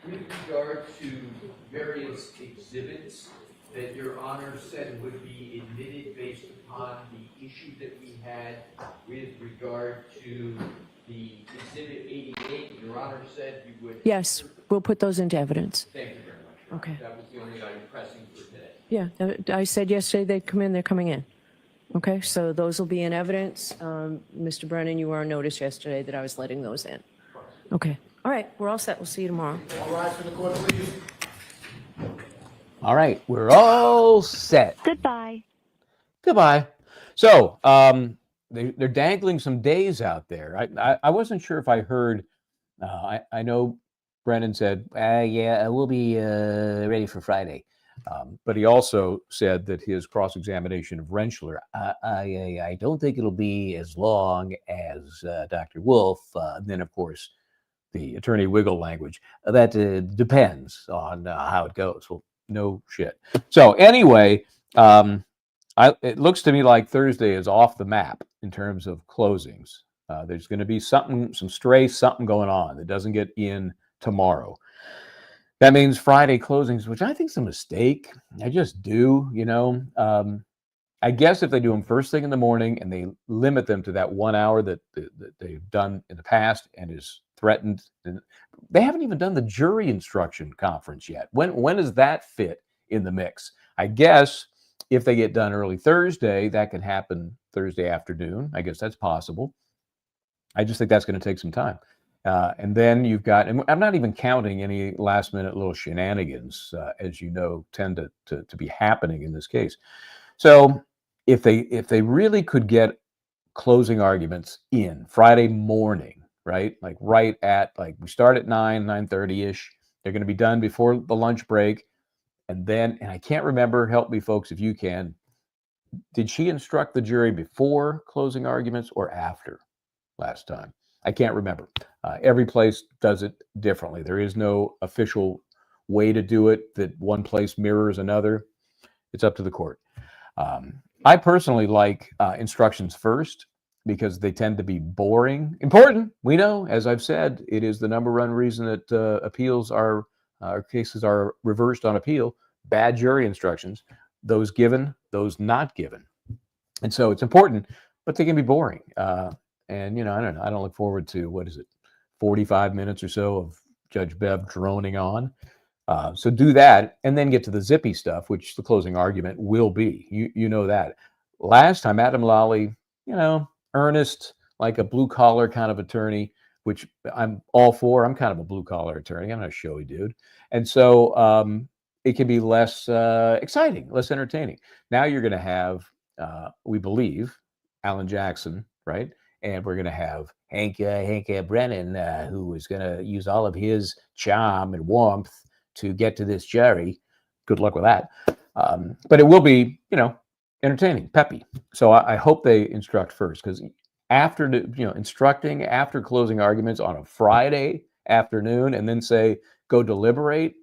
With regard to various exhibits that Your Honor said would be admitted based upon the issue that we had with regard to the Exhibit 88, Your Honor said you would...
Yes. We'll put those into evidence.
Thank you very much, Your Honor.
Okay.
That was the only item pressing for today.
Yeah. I said yesterday they'd come in. They're coming in. Okay. So those will be in evidence. Mr. Brennan, you were on notice yesterday that I was letting those in. Okay. All right. We're all set. We'll see you tomorrow.
All rise for the court, please.
All right, we're all set.
Goodbye.
Goodbye. So, they're dangling some days out there. I wasn't sure if I heard. I know Brennan said, "Yeah, we'll be ready for Friday," but he also said that his cross-examination of Rentschler, I don't think it'll be as long as Dr. Wolfe. Then, of course, the attorney wiggle language. That depends on how it goes. Well, no shit. So anyway, it looks to me like Thursday is off the map in terms of closings. There's going to be some stray something going on that doesn't get in tomorrow. That means Friday closings, which I think is a mistake. I just do, I guess if they do them first thing in the morning and they limit them to that 1 hour that they've done in the past and is threatened. They haven't even done the jury instruction conference yet. When does that fit in the mix? I guess if they get done early Thursday, that can happen Thursday afternoon. I guess that's possible. I just think that's going to take some time. And then you've got, and I'm not even counting any last minute little shenanigans, as you know, tend to be happening in this case. So if they really could get closing arguments in Friday morning, right? Like we start at 9:30-ish. They're going to be done before the lunch break. And I can't remember, help me folks if you can. Did she instruct the jury before closing arguments or after last time? I can't remember. Every place does it differently. There is no official way to do it that one place mirrors another. It's up to the court. I personally like instructions first because they tend to be boring. Important, we know, as I've said, it is the number one reason that appeals are, cases are reversed on appeal. Bad jury instructions, those given, those not given. And so it's important, but they can be boring. And, I don't know, I don't look forward to, 45 minutes or so of Judge Bev droning on. So do that and then get to the zippy stuff, which the closing argument will be. You know that. Last time, Adam Lally, earnest, like a blue-collar kind of attorney, which I'm all for. I'm kind of a blue-collar attorney. I'm not a showy dude. And so it can be less exciting, less entertaining. Now you're going to have, we believe, Alan Jackson, right? And we're going to have Hank Brennan, who is going to use all of his charm and warmth to get to this jury. Good luck with that. But it will be, entertaining, peppy. So I hope they instruct first, because after instructing after closing arguments on a Friday afternoon and then say go deliberate.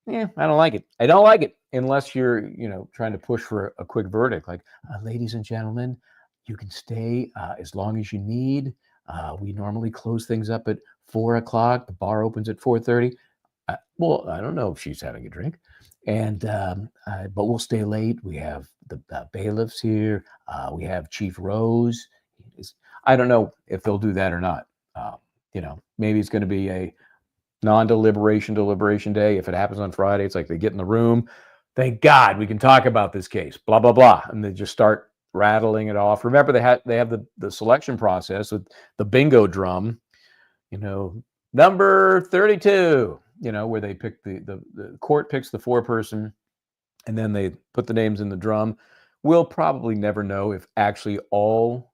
Yeah, I don't like it. I don't like it unless you're trying to push for a quick verdict, like ladies and gentlemen, you can stay as long as you need. We normally close things up at 4 o'clock. The bar opens at 4:30. Well, I don't know if she's having a drink, and but we'll stay late. We have the bailiffs here. We have Chief Rose. I don't know if they'll do that or not. Maybe it's going to be a deliberation day. If it happens on Friday, it's like they get in the room. Thank God we can talk about this case. Blah blah blah, and they just start rattling it off. Remember, they have the selection process with the bingo drum. Number 32. Where they pick the court picks the foreperson, and then they put the names in the drum. We'll probably never know if actually all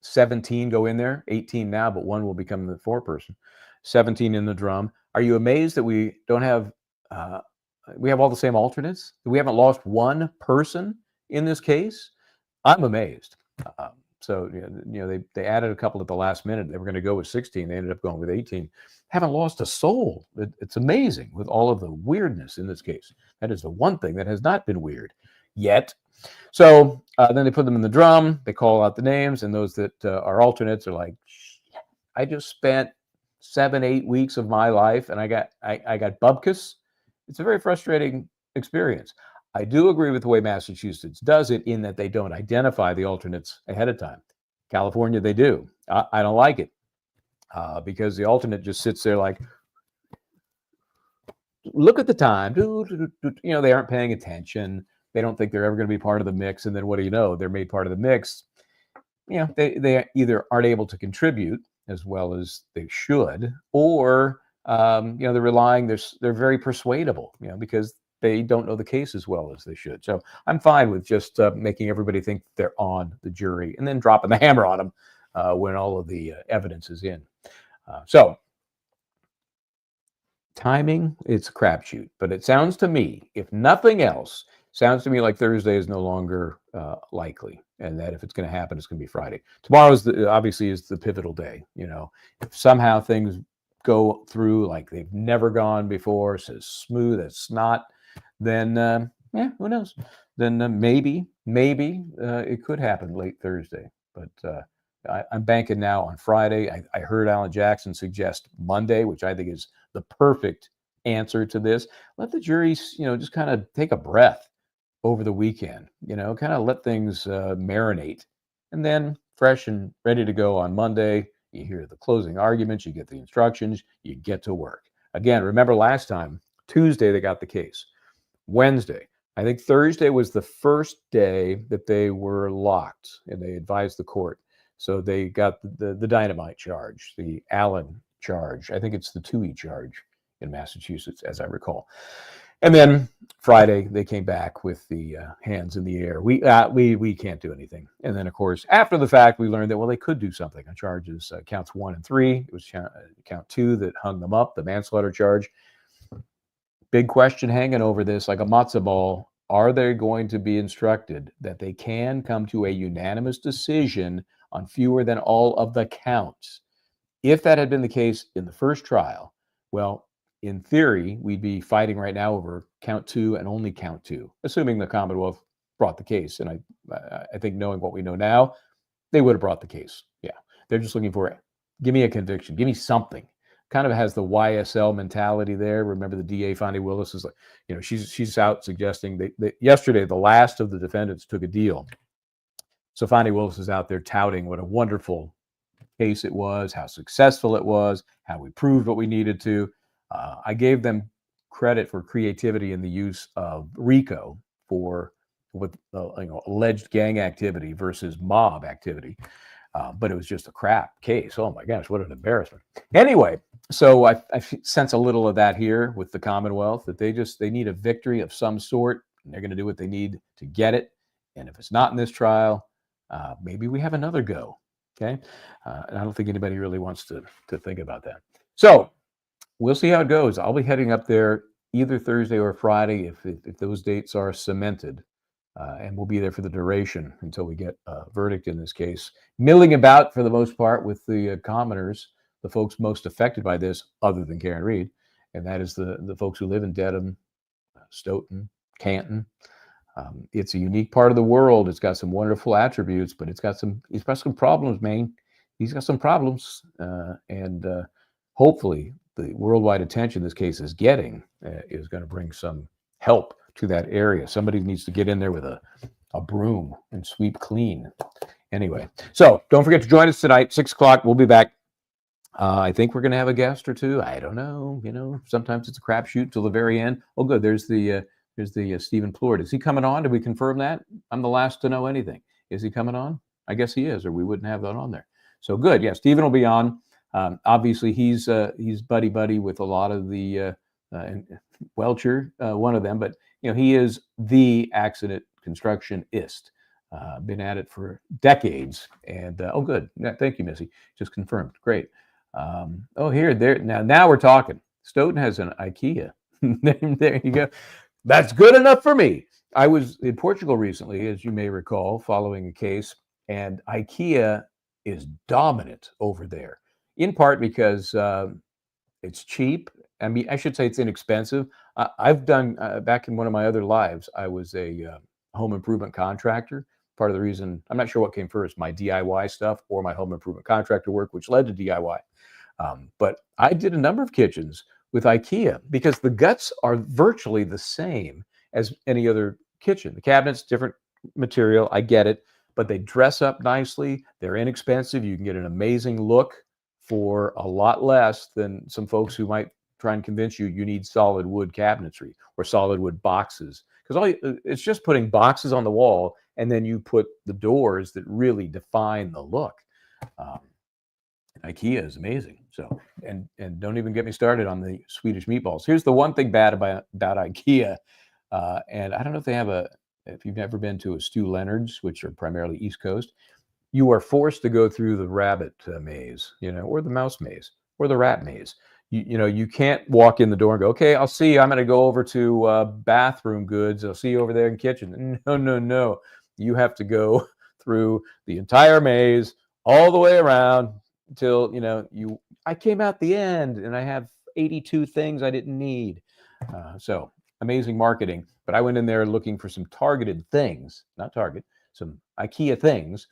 17 go in there, 18 now, but one will become the foreperson. 17 in the drum. Are you amazed that we don't have, we have all the same alternates? We haven't lost one person in this case? I'm amazed. So they added a couple at the last minute. They were going to go with 16. They ended up going with 18. Haven't lost a soul. It's amazing with all of the weirdness in this case. That is the one thing that has not been weird yet. So then they put them in the drum. They call out the names, and those that are alternates are like, I just spent 7-8 weeks of my life, and I got bupkis. It's a very frustrating experience. I do agree with the way Massachusetts does it in that they don't identify the alternates ahead of time. California, they do. I don't like it because the alternate just sits there like, look at the time. They aren't paying attention. They don't think they're ever going to be part of the mix. And then what do you know? They're made part of the mix. They either aren't able to contribute as well as they should, or they're relying. They're very persuadable. Because they don't know the case as well as they should. So I'm fine with just making everybody think they're on the jury and then dropping the hammer on them when all of the evidence is in. So timing, it's a crapshoot. But it sounds to me, if nothing else, like Thursday is no longer likely, and that if it's going to happen, it's going to be Friday. Tomorrow obviously is the pivotal day. If somehow things go through like they've never gone before, it's as smooth as snot, then who knows? Then maybe it could happen late Thursday. But I'm banking now on Friday. I heard Alan Jackson suggest Monday, which I think is the perfect answer to this. Let the juries, just kind of take a breath over the weekend, kind of let things marinate. And then fresh and ready to go on Monday, you hear the closing arguments, you get the instructions, you get to work. Again, remember last time, Tuesday, they got the case. Wednesday, I think Thursday was the first day that they were locked and they advised the court. So they got the dynamite charge, the Allen charge. I think it's the Tues charge in Massachusetts, as I recall. And then Friday, they came back with the hands in the air. We can't do anything. And then, of course, after the fact, we learned that, well, they could do something on charges counts 1 and 3. It was count 2 that hung them up, the manslaughter charge. Big question hanging over this, like a matzo ball. Are they going to be instructed that they can come to a unanimous decision on fewer than all of the counts? If that had been the case in the first trial, well, in theory, we'd be fighting right now over count 2 and only count 2, assuming the Commonwealth brought the case. And I think knowing what we know now, they would have brought the case. Yeah, they're just looking for, give me a conviction, give me something. Kind of has the YSL mentality there. Remember the DA, Fani Willis, is like, she's out suggesting that yesterday, the last of the defendants took a deal. So Fani Willis is out there touting what a wonderful case it was, how successful it was, how we proved what we needed to. I gave them credit for creativity in the use of RICO for alleged gang activity versus mob activity. But it was just a crap case. Oh my gosh, what an embarrassment. Anyway, so I sense a little of that here with the Commonwealth, that they need a victory of some sort, and they're going to do what they need to get it. And if it's not in this trial, maybe we have another go. Okay. And I don't think anybody really wants to think about that. So we'll see how it goes. I'll be heading up there either Thursday or Friday if those dates are cemented. and we'll be there for the duration until we get a verdict in this case. Milling about for the most part with the commoners, the folks most affected by this, other than Karen Reed, and that is the folks who live in Dedham, Stoughton, Canton. It's a unique part of the world. It's got some wonderful attributes, but it's got some problems, man. He's got some problems, and hopefully the worldwide attention this case is getting is going to bring some help to that area. Somebody needs to get in there with a broom and sweep clean. Anyway, so don't forget to join us tonight, 6 o'clock. We'll be back. I think we're going to have a guest or two. I don't know. You know, sometimes it's a crapshoot till the very end. Oh, good. There's the Stephen Plord. Is he coming on? Did we confirm that? I'm the last to know anything. Is he coming on? I guess he is, or we wouldn't have that on there. So good. Yeah, Stephen will be on. Obviously, he's buddy with a lot of the Welcher, one of them, but you know, he is the accident constructionist. Been at it for decades, and oh, good. Yeah, thank you, Missy. Just confirmed. Great. Oh, there now we're talking. Stoughton has an IKEA. There you go. That's good enough for me. I was in Portugal recently, as you may recall, following a case, and IKEA is dominant over there, in part because it's cheap. I mean, I should say it's inexpensive. I've done, back in one of my other lives, I was a home improvement contractor. Part of the reason, I'm not sure what came first, my DIY stuff or my home improvement contractor work, which led to DIY. But I did a number of kitchens with IKEA because the guts are virtually the same as any other kitchen. The cabinets, different material, I get it, but they dress up nicely. They're inexpensive. You can get an amazing look for a lot less than some folks who might try and convince you need solid wood cabinetry or solid wood boxes. Because it's just putting boxes on the wall, and then you put the doors that really define the look. IKEA is amazing. So, and don't even get me started on the Swedish meatballs. Here's the one thing bad about IKEA, and I don't know if you've never been to a Stu Leonard's, which are primarily East Coast, you are forced to go through the rabbit maze, you know, or the mouse maze, or the rat maze. You know, you can't walk in the door and go, okay, I'll see you. I'm going to go over to bathroom goods. I'll see you over there in kitchen. No. You have to go through the entire maze all the way around until, you know, I came out the end and I have 82 things I didn't need. So amazing marketing. But I went in there looking for some targeted things, not Target, some IKEA things.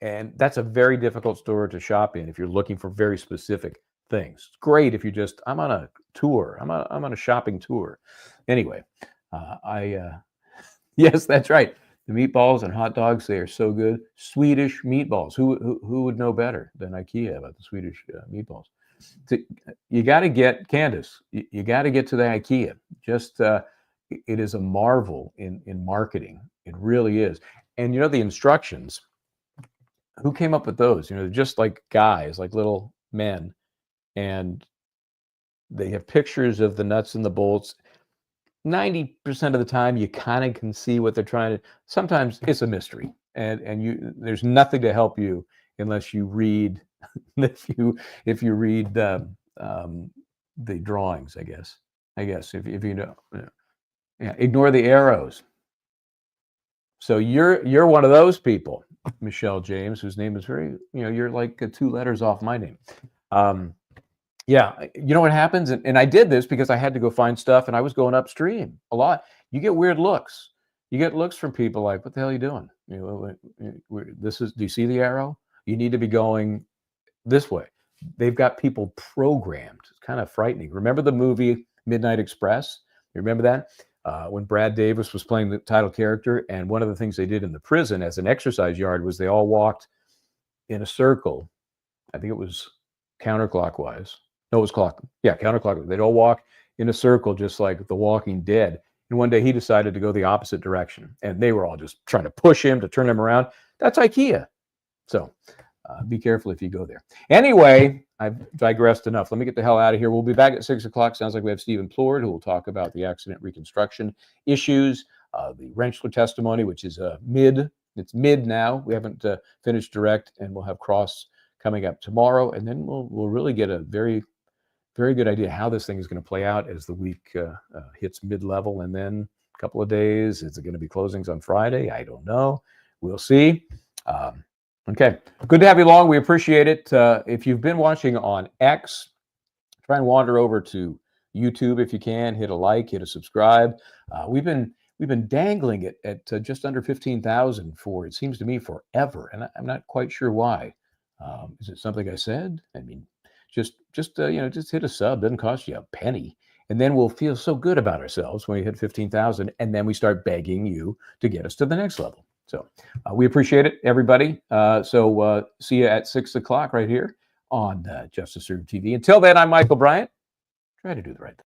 And that's a very difficult store to shop in if you're looking for very specific things. It's great if you just, I'm on a tour. I'm on a shopping tour. Anyway, yes, that's right. The meatballs and hot dogs, they are so good. Swedish meatballs. Who would know better than IKEA about the Swedish meatballs? You got to get, Candace, you got to get to the IKEA. Just, it is a marvel in marketing. It really is. And you know, the instructions, who came up with those? You know, they're just like guys, like little men. And they have pictures of the nuts and the bolts. 90% of the time, you kind of can see what they're trying to. Sometimes it's a mystery, and there's nothing to help you unless you read. if you read the drawings, I guess if you know, yeah, ignore the arrows. So you're one of those people, Michelle James, whose name is very, you know, you're like 2 letters off my name. Yeah, you know what happens? And I did this because I had to go find stuff, and I was going upstream a lot. You get weird looks. You get looks from people like, what the hell are you doing? You know, do you see the arrow? You need to be going this way. They've got people programmed. It's kind of frightening. Remember the movie Midnight Express? You remember that? When Brad Davis was playing the title character, and one of the things they did in the prison as an exercise yard was they all walked in a circle. I think it was counterclockwise. No, it was counterclockwise. They'd all walk in a circle, just like The Walking Dead. And one day he decided to go the opposite direction, and they were all just trying to push him to turn him around. That's IKEA. So be careful if you go there. Anyway, I've digressed enough. Let me get the hell out of here. We'll be back at 6 o'clock. Sounds like we have Stephen Plord, who will talk about the accident reconstruction issues, the Rentschler testimony, which is it's mid now. We haven't finished direct, and we'll have cross coming up tomorrow, and then we'll really get a very, very good idea how this thing is going to play out as the week hits mid-level, and then couple of days. Is it going to be closings on Friday? I don't know. We'll see. Okay. Good to have you along. We appreciate it. If you've been watching on X, try and wander over to YouTube if you can. Hit a like, hit a subscribe. We've been dangling it at just under 15,000 for, it seems to me, forever, and I'm not quite sure why. Is it something I said? I mean, just hit a sub. Doesn't cost you a penny, and then we'll feel so good about ourselves when we hit 15,000, and then we start begging you to get us to the next level. So we appreciate it, everybody. So see you at 6 o'clock right here on Justice Served TV. Until then, I'm Michael Bryant. Try to do the right thing.